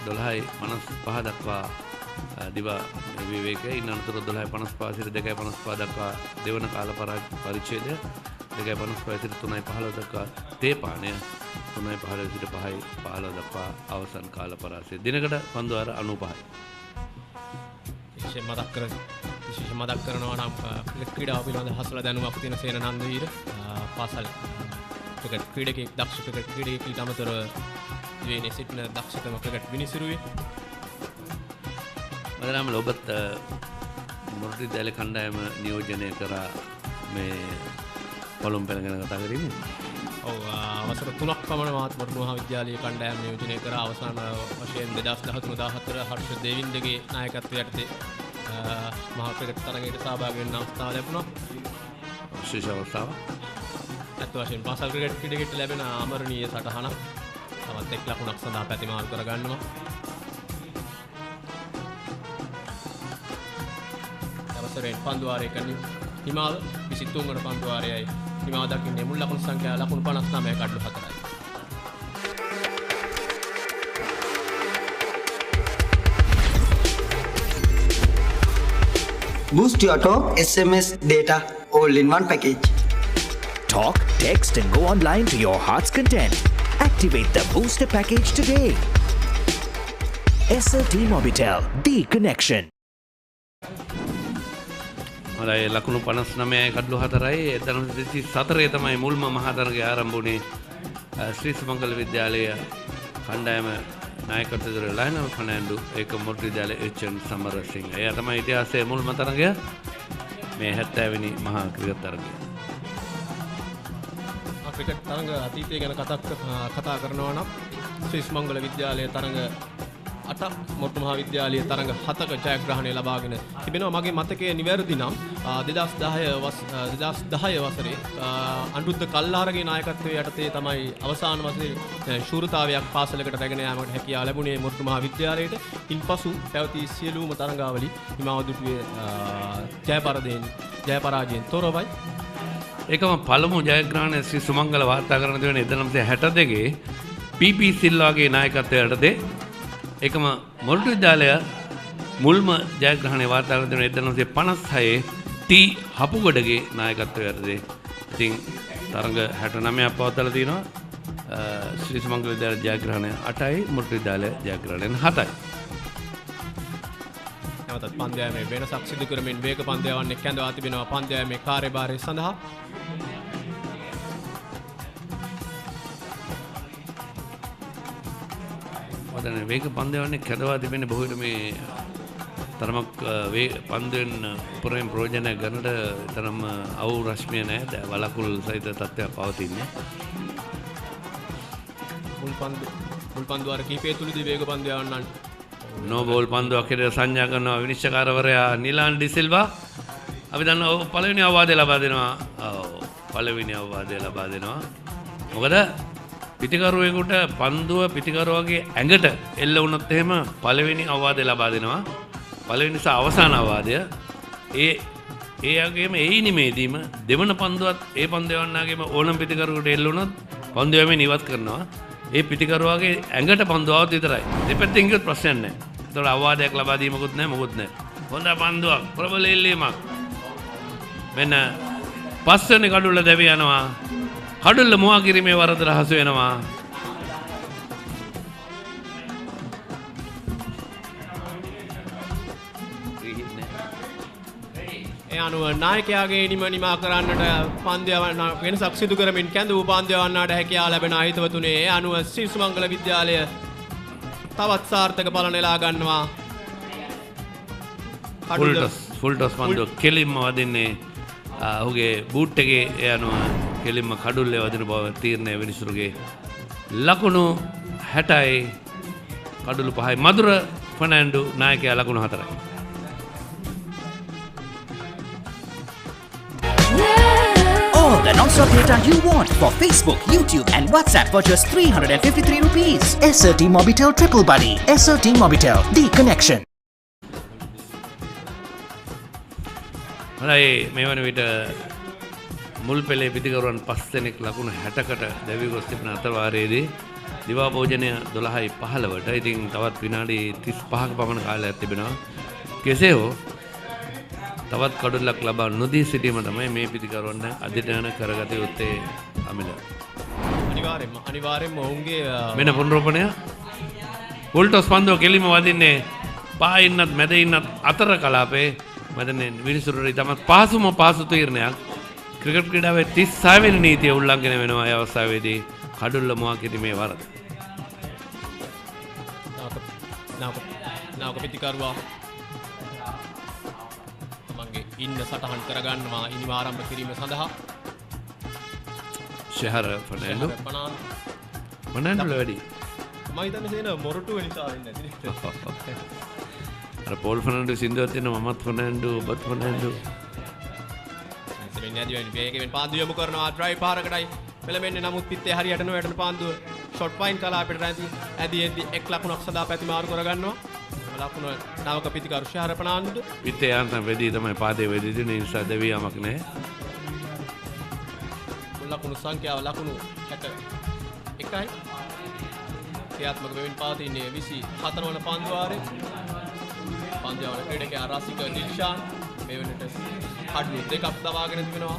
12:55 දක්වා දිවා විවේකය ඉන් අනතුරුව 12:55 සිට 2:55 දක්වා දෙවන කාල පරිච්ඡේදය 2:55 සිට 3:15 දක්වා තේපානය 3:15 සිට 5:15 දක්වා අවසන් කාල පරාසය දිනකට පන්දු වාර 95යි.
විශේෂ මතක් කරනවා නම් ක්‍රීඩාව පිළිබඳ හසල දැනුමක් තියෙන සේන නන්දවීර පාසල් ක්‍රිකට් ක්‍රීඩකෙක් දක්ෂ ක්‍රිකට් ක්‍රීඩකයෙක් ඊට අමතරව දිවයිනේ සිටින දක්ෂතම ක්‍රිකට් විනිසුරුවේ.
මදරාම ඔබත් මොරටු විද්‍යාලය කණ්ඩායම නියෝජනය කරා මේ පොළොම් පැන ගැන කතා කරමු.
ඔව් අවසර 3ක් පමණ මාත් මොරටු මහා විද්‍යාලයේ කණ්ඩායම නියෝජනය කරා. අවසාන වශයෙන් 2013-14 හර්ෂ දේවින්දගේ නායකත්වය යටතේ මහා ක්‍රිකට් තරගයට සහභාගී වෙන්න අවස්ථාව ලැබුණා.
විශේෂ අවස්ථාවක්.
අත් වශයෙන් පාසල් ක්‍රිකට් ක්‍රීඩකෙක්ට ලැබෙන අමරණීය සටහනක්. තවත් එක් ලකුණක් සඳහා ප්‍රතිමාරු කරගන්නවා. අවසරයෙන් පන්දු වාරයක හිමාල 23 වන පන්දු වාරයයි හිමාල දකින්නේ මුල් ලකුණු සංඛ්‍යාව ලකුණු 59 කඩලු 4යි.
Boost your talk, SMS, data, all in one package.
Talk, text and go online to your heart's content. Activate the booster package today. SLT Mobitel, the connection.
හොඳයි ලකුණු 59යි කඩලු 4යි 1934 තමයි මුල්ම මහා තරගය ආරම්භ වුණේ. ශ්‍රී සුමංගල විද්‍යාලය කණ්ඩායම නායකත්වයේ ලයනල් ෆර්නැන්ඩු ඒක මොරටු විද්‍යාලයේ එච්.එන්. සමරසිංහ. එයා තමයි ඉතිහාසයේ මුල්ම තරගය මේ 70 වෙනි මහා ක්‍රිකට් තරගය.
ක්‍රිකට් තරඟ අතීතය ගැන කතා කරනවා නම් ශ්‍රී සුමංගල විද්‍යාලයේ තරඟ 8ක් මොරටු මහා විද්‍යාලයේ තරඟ 7ක ජයග්‍රහණය ලබාගෙන තිබෙනවා. මගේ මතකයේ නිවැරදි නම් 2010 වසරේ අනුරුද්ධ කල්ලාරගේ නායකත්වයේ යටතේ තමයි අවසාන වසරේ ශූරතාවයක් පාසලකට රැගෙන යාමට හැකියාව ලැබුණේ මොරටු මහා විද්‍යාලයට. ඉන්පසු පැවති සියලුම තරඟාවලි හිමාව දුටුවේ ජය පරාජයෙන් තොරවයි.
ඒකම පළමු ජයග්‍රහණය ශ්‍රී සුමංගල වාර්තා කරන දෙවන 1962 පී.පී. සිල්වාගේ නායකත්වයේ යටතේ ඒකම මොරටු විද්‍යාලය මුල්ම ජයග්‍රහණය වාර්තා කරන දෙවන 1956 ටී හපුගොඩගේ නායකත්වයේ යටතේ ඉතින් තරඟ 69ක් පවත්වලා තිනවා. ශ්‍රී සුමංගල විද්‍යාලය ජයග්‍රහණය 8යි මොරටු විද්‍යාලය ජයග්‍රහණය 7යි.
නැවතත් පන්දයාමේ වෙනසක් සිදු කරමින් වේග පන්දයාවන්නේ කැඳවා තිබෙනවා පන්දයාමේ කාර්යභාරය සඳහා.
වදන වේග පන්දයාවන්නේ කැඳවා තිබෙන්නේ බොහෝ විට මේ තරමක් පන්දුවෙන් උපරිම ප්‍රයෝජනය ගන්නට තරම් අවු රශ්මිය නැහැ. වලකුල් සහිත තත්ත්වයක් පවතින්නේ.
මුල් පන්දු වාර කිහිපය තුලදී වේග පන්දයාවන්නන්
නෝ බෝල් පන්දුවක් හැටියට සංඥා කරනවා විනිශ්චයකාරවරයා නිලාන් ඩිසිල්වා. අපි දන්නවා පළවෙනි අවවාදය ලබා දෙනවා. පළවෙනි අවවාදය ලබා දෙනවා. මොකද පිටිකරුවෙකුට පන්දුව පිටිකරුවගේ ඇඟට එල්ල වුණොත් එහෙම පළවෙනි අවවාදය ලබා දෙනවා. පළවෙනි නිසා අවසාන අවවාදය. ඒ වගේම ඒ නිමේදීම දෙවන පන්දුවත් ඒ පන්දයවන්නාගේම ඕනම පිටිකරුවෙකුට එල්ල වුණොත් පන්දුවම ඉවත් කරනවා. ඒ පිටිකරුවාගේ ඇඟට පන්දුවාවත් විතරයි. දෙපැත්තෙන් ගියොත් ප්‍රශ්නයක් නැහැ. ඒතකොට අවවාදයක් ලබා දීමකුත් නැහැ මොකුත් නැහැ. හොඳ පන්දුවක් ප්‍රබල එල්ලීමක්. මෙන්න පස්වෙනි කඩුල්ල දැවි යනවා. කඩුල්ල මුවා කිරීමේ වරද රහසු වෙනවා.
ඒ අනුව නායකයාගේ නිමා කරන්නට පන්දයවන්න වෙනසක් සිදු කරමින් කැඳවූ පන්දයවන්නට හැකියාව ලැබෙන අහිතවතුනේ. ඒ අනුව ශ්‍රී සුමංගල විද්‍යාලය තවත් සාර්ථක ඵල නෙලා ගන්නවා.
ෆුල් ටොස් පන්දුව කෙලින්ම වදින්නේ ඔහුගේ බූට් එකේ. ඒ අනුව කෙලින්ම කඩුල්ලේ වදින බව තීරණය විනිසුරුගේ. ලකුණු 60යි කඩුළු 5යි. මధుර ෆර්නැන්ඩු නායකයා ලකුණු 4යි.
Yeah.
non-stop data you want for Facebook, YouTube and WhatsApp for just 353 rupees. SRT Mobitel Triple Buddy. SRT Mobitel, the connection.
හොඳයි මේ වන විට මුල් පෙළේ පිතිකරුවන් 5 දෙනෙක් ලකුණු 60කට දැවි ගොස් තිබෙන අතරවාරයේදී දිවා භෝජනය 12:15ට ඉතින් තවත් විනාඩි 35ක පමණ කාලයක් තිබෙනවා. කෙසේ හෝ තවත් කඩුල්ලක් ලබා නොදී සිටීම තමයි මේ පිතිකරුවන්ට අධිඨාන කරගත යුත්තේ අමිල.
අනිවාර්යෙන්ම ඔවුන්ගේ
මෙන්න පුනරෝපණය උල්ටොස් පන්දුව කෙලිම වදින්නේ පායින්නත් මැද ඉන්නත් අතර කලාපේ මදන්නේ විනිසුරුට ඉතාමත් පහසු තීරණයක්. ක්‍රිකට් ක්‍රීඩාවේ 36 වෙනි නීතිය උල්ලංඝනය වෙනවා ඒ අවස්ථාවේදී කඩුල්ල මුවා කිරීමේ වරද.
නාවක පිතිකරුවා තමන්ගේ ඉන්න සටහන් කරගන්නවා ඉනිම ආරම්භ කිරීම සඳහා.
ෂහර ෆර්නෑන්ඩෝ වැඩි.
මම හිතන්නේ සේන මොරටුව නිසා වෙන්නේ නැති.
අර පෝල් ෆර්නෑන්ඩෝ සින්දුවක් තියෙනවා මමත් ෆර්නෑන්ඩෝ ඔබත් ෆර්නෑන්ඩෝ.
ඉතින් නැති වෙන්නේ වේගෙන් පාන්දු යොමු කරනවා ඩ්‍රයිව් පාරකටයි පෙළඹෙන්නේ නමුත් පිටේ හරියට නොවැටෙන පාන්දුව ෂොට් පයින් කලාපයට ඇදී එක් ලකුණක් සඳහා පැතිමාරු කරගන්නවා. ලකුණ නාවක පිතිකරු ෂහර ප්‍රනාන්දු
පිටේ යන්තම් වෙදී තමයි පාදේ වෙදී දෙන නිසා දෙවියමක් නැහැ.
ලකුණු සංඛ්‍යාව ලකුණු 61යි. ක්‍රියාත්මක වෙමින් පවතින්නේ 24 වන පාන්දු වාරයේ. පාන්දු වල ක්‍රීඩකයා රසික දිල්ෂාන් මේ වෙනට කඩු දෙකක් දවාගෙන තිබෙනවා.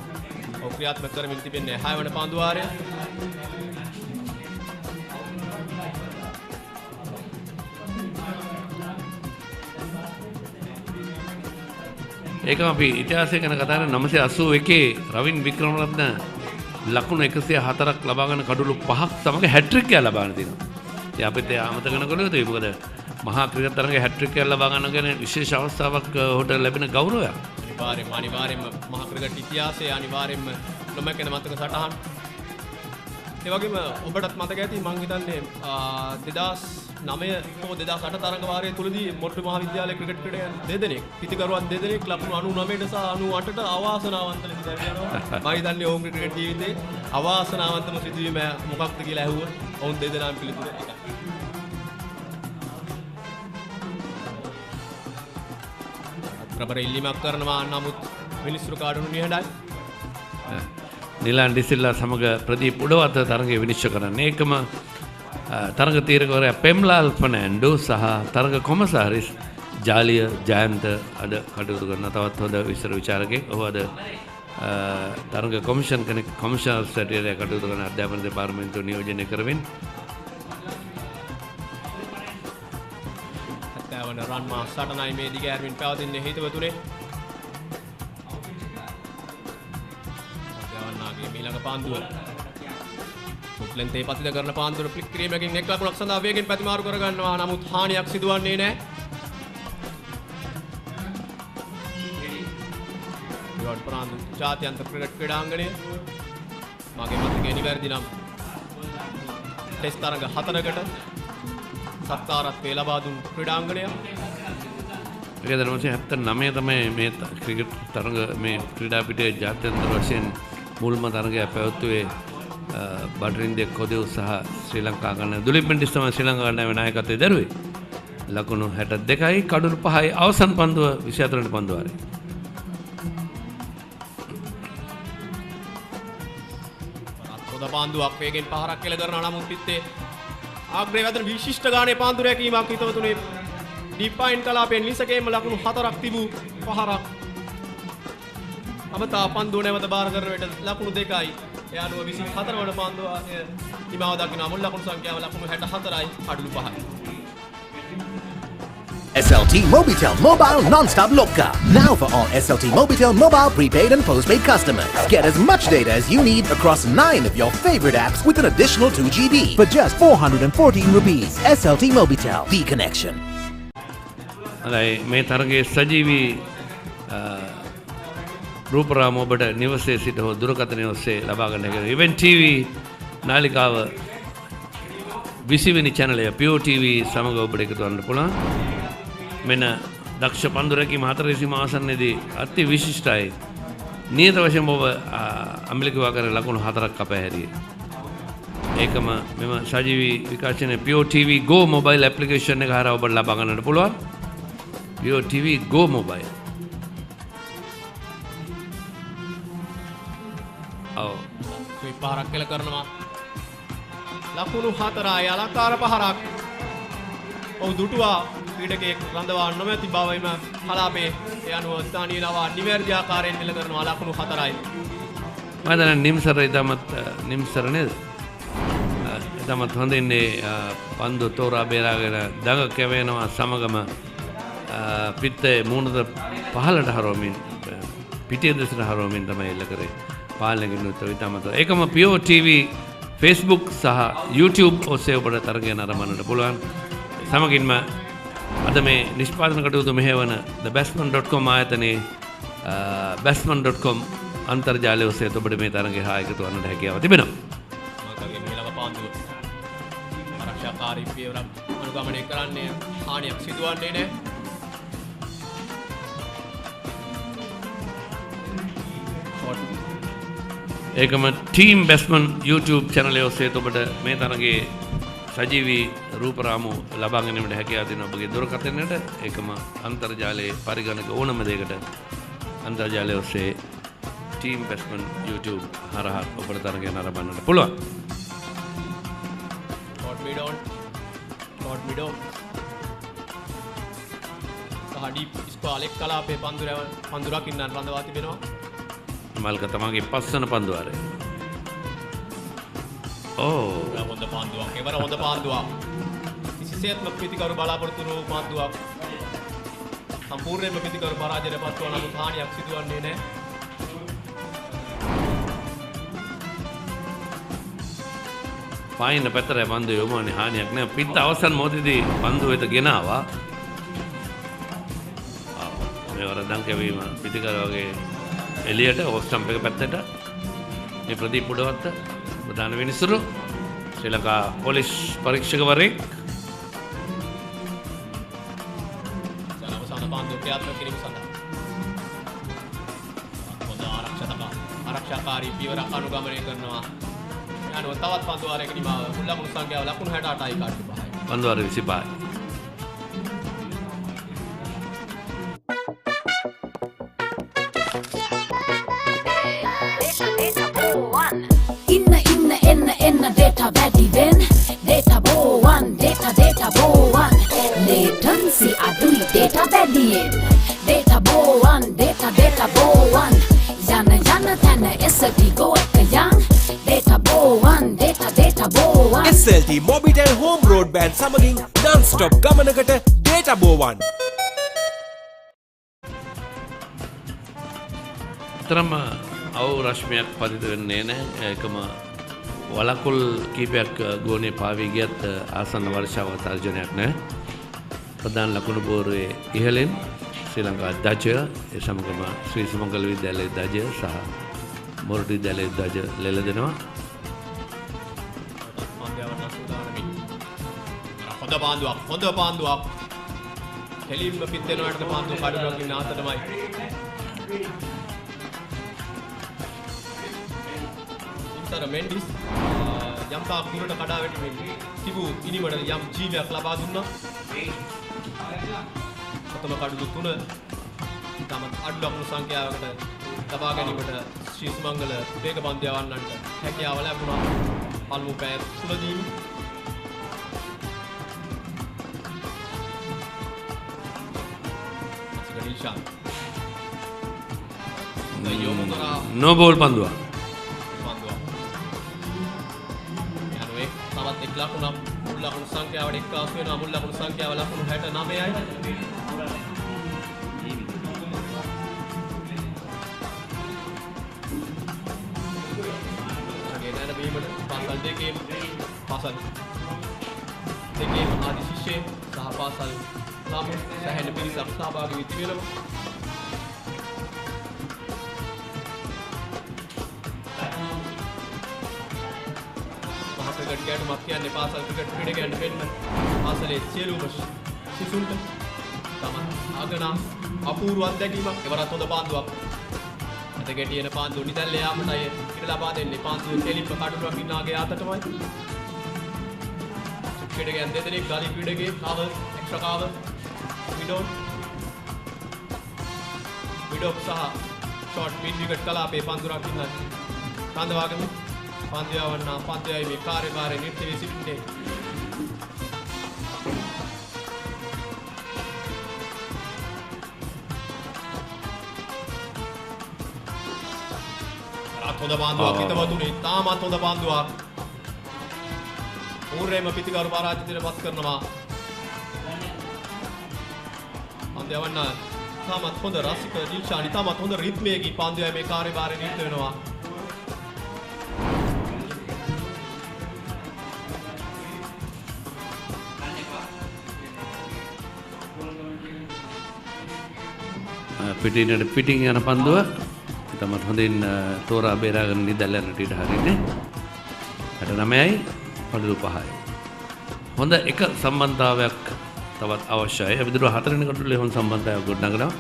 ඔහු ක්‍රියාත්මක කරමින් තිබෙන්නේ 6 වන පාන්දු වාරයේ.
ඒක අපි ඉතිහාසය ගැන කතා කරන 981 රවින් වික්‍රමරත්න ලකුණු 104ක් ලබා ගන්න කඩුළු 5ක් සමග හැට්‍රික් එකක් ලබා ගන්න තියෙනවා. ඉතින් අපිට අමතක කරනකොට යුතුයි මොකද මහා ක්‍රිකට් තරගයේ හැට්‍රික් එකක් ලබා ගන්න කියන්නේ විශේෂ අවස්ථාවක් ඔහුට ලැබෙන ගෞරවයක්.
අනිවාර්යයෙන්ම මහා ක්‍රිකට් ඉතිහාසයේ අනිවාර්යයෙන්ම නොමැකෙන මතක සටහන්. ඒ වගේම ඔබටත් මතක ඇති මම හිතන්නේ 2009 හෝ 2008 තරඟ වාරයේ තුලදී මොරටු මහා විද්‍යාලයේ ක්‍රිකට් ක්‍රීඩකයන් දෙදෙනෙක් පිතිකරුවන් දෙදෙනෙක් ලකුණු 99ට සහ 98ට අවාසනාවන්ත ලෙස ලැබෙනවා. මම හිතන්නේ ඔවුන්ගේ ක්‍රිකට් ජීවිතේ අවාසනාවන්තම සිදුවීම මොකක්ද කියලා ඇහුවොත් ඔවුන් දෙදෙනාම පිළිතුර එකයි. ප්‍රබර ඉල්ලීමක් කරනවා නමුත් මිනිස්සු කාඩුණු නිහඬයි.
නිලාන් ඩිසිල්ලා සමග ප්‍රදීප් උඩවත තරගය විනිශ්චය කරන්නේ. ඒකම තරග තීරකවරයා පෙම්ලාල් ෆර්නෑන්ඩෝ සහ තරග කොමසාරිස් ජාලිය ජයන්ත අද කටයුතු කරන තවත් හොඳ විස්තර විචාරකයෙක්. ඔහු අද තරග කොමිෂන් කෙනෙක් කොමිෂනර් සැටියට කටයුතු කරන අධ්‍යාපන දෙපාර්තමේන්තුව නියෝජනය කරමින්
වන රන්මා සටනයි මේ දිගෑරමින් පැවතින්නේ හිතවතුනේ. දෙවන්නාගේ මීළඟ පාන්දුව මුත්ලෙන්තේ පතිත කරන පාන්දුව ෆ්ලික් කිරීමකින් එක් ලකුණක් සඳහා වේගෙන් ප්‍රතිමාරු කරගන්නවා. නමුත් හානියක් සිදුවන්නේ නැහැ. ඊට පරාන්දු ජාත්‍යන්තර ක්‍රිකට් ක්‍රීඩාංගණය මගේ මතකයේ නිවැරදි නම් ටෙස්ට් තරඟ 4කට සත්කාරත්වය ලබා දුන් ක්‍රීඩාංගණය.
ඒක 1979 තමයි මේ ක්‍රිකට් තරඟ මේ ක්‍රීඩා පිටේ ජාත්‍යන්තර වශයෙන් මුල්ම තරඟය පැවැත්වුවේ බඩරින්දේ කොදෙව් සහ ශ්‍රී ලංකා ගන්න දුලිප් මෙන්ඩිස් තමයි ශ්‍රී ලංකා ගන්න නායකත්වයේ දරුවේ. ලකුණු 62යි කඩුළු 5යි අවසන් පන්දුව 24 වෙනි පන්දු වාරයේ.
පොද පාන්දුවක් වේගෙන් පහරක් කෙල කරනවා නමුත් පිටේ ආග්‍රේ වැදෙන විශිෂ්ට ගානේ පාන්දු රැකීමක් හිතවතුනේ ඩිපයින් කලාපෙන් ලිසකේම ලකුණු 4ක් තිබූ පහරක් අමතා පන්දුව නැවත බාර කරන විට ලකුණු 2යි එයානුව 24 වන පාන්දුව හිමාව දකින්න මුල් ලකුණු සංඛ්‍යාව ලකුණු 64යි කඩලු 5යි.
SLT Mobitel Mobile Non-Stop Loka. Now for all SLT Mobitel mobile prepaid and postpaid customers. Get as much data as you need across 9 of your favorite apps with an additional 2 GB for just 414 rupees. SLT Mobitel, the connection.
මේ තරගයේ සජීවී රූපරාම ඔබට නිවසේ සිට හෝ දුරකථනය ඔස්සේ ලබා ගන්න හැකියි. ඉවෙන්ට් TV නාලිකාව 20 වෙනි channel එක Pure TV සමග ඔබට එකතු කරන්න පුළුවන්. මෙන්න දක්ෂ පන්දු රැකීම 4 සීම ආසන්නයේදී අති විශිෂ්ටයි නියත වශයෙන්ම ඔබ අම්ලිකවා කර ලකුණු 4ක් අප හැරියේ. ඒකම මෙම සජීවී විකාශනයේ Pure TV Go mobile application එක හරහා ඔබට ලබා ගන්නට පුළුවන්. Pure TV Go mobile. ඔව්.
පාරක් කියලා කරනවා. ලකුණු 4යි අලංකාර පහරක්. ඔව් දුටුවා ක්‍රීඩකයෙක් රඳවා නොමැති බවයිම කලාපේ ඒ අනුව ස්ථානීය නව නිවැරදි ආකාරයෙන් නිල කරනවා ලකුණු 4යි.
මම දැන් නිම්සර ඉදමත් නිම්සර නේද? ඉදමත් හොඳින් පන්දු තෝරා බේරාගෙන දඟ කැවෙනවා සමගම පිටේ මූණට පහළට හරවමින් පිටිය දෙසට හරවමින් තමයි එල්ල කරේ. පාලනකින් උත්තර ඉදමත් ඒකම Pure TV Facebook සහ YouTube ඔස්සේ ඔබට තරගයන් ආරම්භ පුළුවන්. සමගින්ම අද මේ නිෂ්පාදන කටයුතු මෙහෙවන thebatsman.com ආයතනයේ batsman.com අන්තර්ජාලය ඔස්සේ ඔබට මේ තරගය හා එකතු වන්නට හැකියාව තිබෙනවා.
මගේ මෙලව පාන්දුව ආරක්ෂාකාරී පියවරක් අනුගමනය කරන්නේ හානියක් සිදුවන්නේ නැහැ.
ඒකම Team Batsman YouTube channel ඔස්සේ ඔබට මේ තරගයේ සජීවී රූපරාමු ලබා ගැනීමට හැකියාව දෙන ඔබගේ දුරකථනයට ඒකම අන්තර්ජාලයේ පරිගණක ඕනම දෙයකට අන්තර්ජාලය ඔස්සේ Team Batsman YouTube හරහා ඔබට තරගය නරඹන්නට පුළුවන්.
ෂොට් මිඩෝ සහඩි ස්පාලෙක් කලාපේ පන්දුරක් ඉන්න රඳවා තිබෙනවා.
මල්ක තමගේ පස්සන පන්දුවාරය.
හොඳ පාන්දුවක්. එවර හොඳ පාන්දුවක්. කිසිසේත්ම ප්‍රතිකරු බලාපොරොත්තු වූ පාන්දුවක්. සම්පූර්ණයෙන්ම ප්‍රතිකරු පරාජයට පත් වන නමුත් හානියක් සිදුවන්නේ නැහැ.
පායින පැතර පන්දු යොමුවන්නේ හානියක් නැහැ. පිට අවසන් මොහොතේදී පන්දු වෙත ගෙනාවා. මේ වරදම් කැවීම පිටිකර වගේ එළියට ඕෆ් ස්ටම්ප් එක පැත්තට මේ ප්‍රදීප් පුඩවත්ත ප්‍රධාන විනිසුරු ශ්‍රී ලංකා පොලිස් පරීක්ෂකවරයෙක්
අවසාන පාන්දුව ක්‍රියාත්මක කිරීම සඳහා හොඳ ආරක්ෂාකාරී පියවරක් අනුගමනය කරනවා. යනුව තවත් පන්දුවාරයක නිමාව මුල් ලකුණු සංඛ්‍යාව ලකුණු 68යි කාටි 5යි.
පන්දුවාර 25යි.
එන්න data වැඩි වෙන්න data බෝවන් data බෝවන් latency අඩුයි data වැඩියෙන් data බෝවන් data බෝවන් යන තැන SLT go එක යන් data බෝවන් data බෝවන්
SLT Mobitel Home Broadband සමගින් non-stop ගමනකට data බෝවන්.
තරම අවු රශ්මියක් පතිත වෙන්නේ නැහැ. ඒකම වලකුල් කීපයක් ගෝනේ පාවී ගියත් ආසන්න වර්ෂාව තර්ජනයක් නැහැ. ප්‍රධාන ලකුණු බෝරුවේ ඉහළින් ශ්‍රී ලංකා ධජය ඒ සමගම ශ්‍රී සුමංගල විද්‍යාලයේ ධජය සහ මොරටු විද්‍යාලයේ ධජ ලෙල දෙනවා.
හොඳ පාන්දුවක්. හෙලින්ම පිටේනවට පාන්දුව කඩුවක් ඉන්න ආතතමයි. මෙන්ඩිස් යම් තාක් දුරට කඩා වැටීමෙන් තිබූ ඉනිමට යම් ජීවයක් ලබා දුන්නා. ප්‍රථම කඩුළු 3 තමත් අඩු ලකුණු සංඛ්‍යාවකට ලබා ගැනීමට ශ්‍රී සුමංගල වේග පන්දු යවන්නන්ට හැකියාව ලැබුණා. පළමු පැය තුනදීම
no ball පන්දුවක්.
ලකුණක් මුල් ලකුණු සංඛ්‍යාවට එක්කාසු වෙනවා. මුල් ලකුණු සංඛ්‍යාව ලකුණු 69යි. අගේන බීමට පාසල් දෙකේම ආදි ශිෂ්‍යයන් සහ පාසල් ළමයි සැහැණ පිරිසක් සහභාගී වී තිබෙනවා. ක්‍රිකට් ගැටුමක් කියන්නේ පාසල් ක්‍රිකට් ක්‍රීඩකයන්ට වෙන්න පාසලේ සියලුම සිසුන්ට තම අගනා අපූර්ව අත්දැකීමක්. එවරත් හොඳ පාන්දුවක්. අත ගැටියන පාන්දු නිදැල්ල යාමටයි ඉර ලබා දෙන්නේ. පාන්දු කෙලිප්ප කඩුවක් ඉන්නාගේ අතටමයි. ක්‍රීඩකයන් දෙදෙනෙක් ගලි ක්‍රීඩකයෙක් කවර් එක්ස්ට්‍රා කවර් විඩොක් සහ ෂොට් මිඩ් විකට් කලාපේ පන්දු රකින්න කන්දවාගෙන පන්දු යවන්න පන්දුයි මේ කාර්යභාරය නිර්ත වී සිටින්නේ. හොඳ බාන්දුවක් හිතවතුනේ තාමත් හොඳ බාන්දුවක්. ඌරේම පිටිකරු පරාජිතයට පත් කරනවා. පන්දු යවන්න තාමත් හොඳ රසික දිල්ෂානි තාමත් හොඳ රිද්මයකින් පන්දුයි මේ කාර්යභාරය නිර්ත වෙනවා.
පිටින් යන පන්දුව තමත් හොඳින් තෝරා බේරාගෙන නිදැල්ලන්නට ඉඩ හරින්නේ. 69යි පඩු 5යි. හොඳ එක සම්බන්ධතාවයක් තවත් අවශ්‍යයි. අපි දුර 4 වෙනි කඩුල්ලේ හොඳ සම්බන්ධතාවයක් ගොඩනගනවා.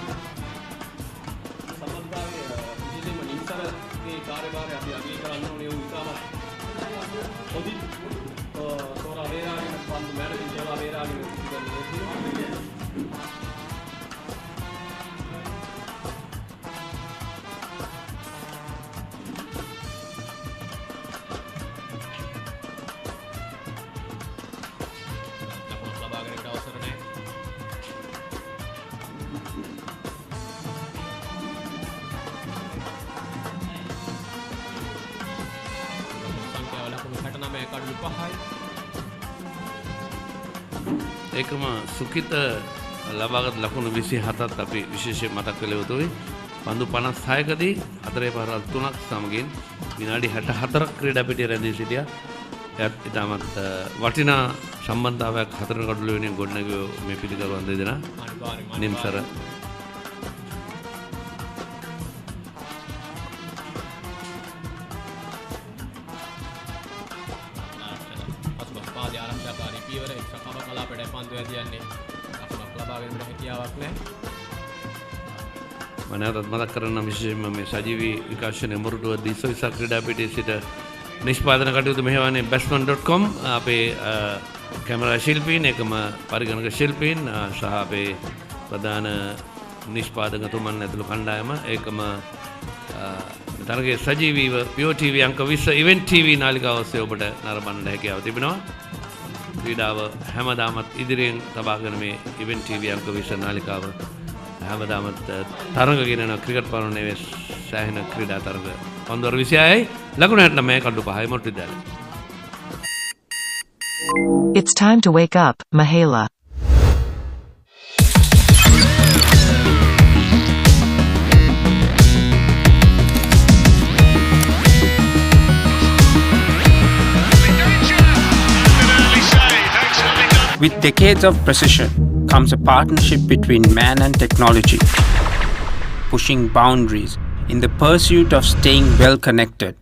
ඒකම සුකිත ලබාගත් ලකුණු 27ත් අපි විශේෂයෙන් මතක් කළ යුතුයි. පන්දු 56කදී 4 පාරවල් 3ක් සමගින් විනාඩි 64ක් ක්‍රීඩා පිටියේ රැඳී සිටියා. එයත් ඉතාමත් වටිනා සම්බන්ධතාවයක් 4 වෙනි කඩුල්ල වෙනුවෙන් ගොඩනැගුව මේ පිළිකරුවන් දෙදෙනා නිම්සර මනරත් මතක් කරන්න විශේෂයෙන්ම මේ සජීවී විකාශනය මොරටුව දී සොයිසා ක්‍රීඩා පිටියේ සිට නිෂ්පාදන කටයුතු මෙහෙවන්නේ batsman.com අපේ කැමරා ශිල්පීන් එකම පරිගණක ශිල්පීන් සහ අපේ ප්‍රධාන නිෂ්පාදකතුමන් ඇතුළු කණ්ඩායම ඒකම තරගයේ සජීවීව POTV අංක 20 event TV නාලිකාව ඔස්සේ ඔබට නරඹන්නට හැකියාව තිබෙනවා. ක්‍රීඩාව හැමදාමත් ඉදිරියෙන් තබාගෙන මේ event TV අංක 20 නාලිකාව හැමදාමත් තරඟ ගෙනන ක්‍රිකට් පරණයේ සෑහෙන ක්‍රීඩා තරඟ 26යි ලකුණු 69 කඩු 5යි මොරටු විද්‍යාලය.
It's time to wake up, Mahala.
With decades of precision comes a partnership between man and technology, pushing boundaries in the pursuit of staying well connected.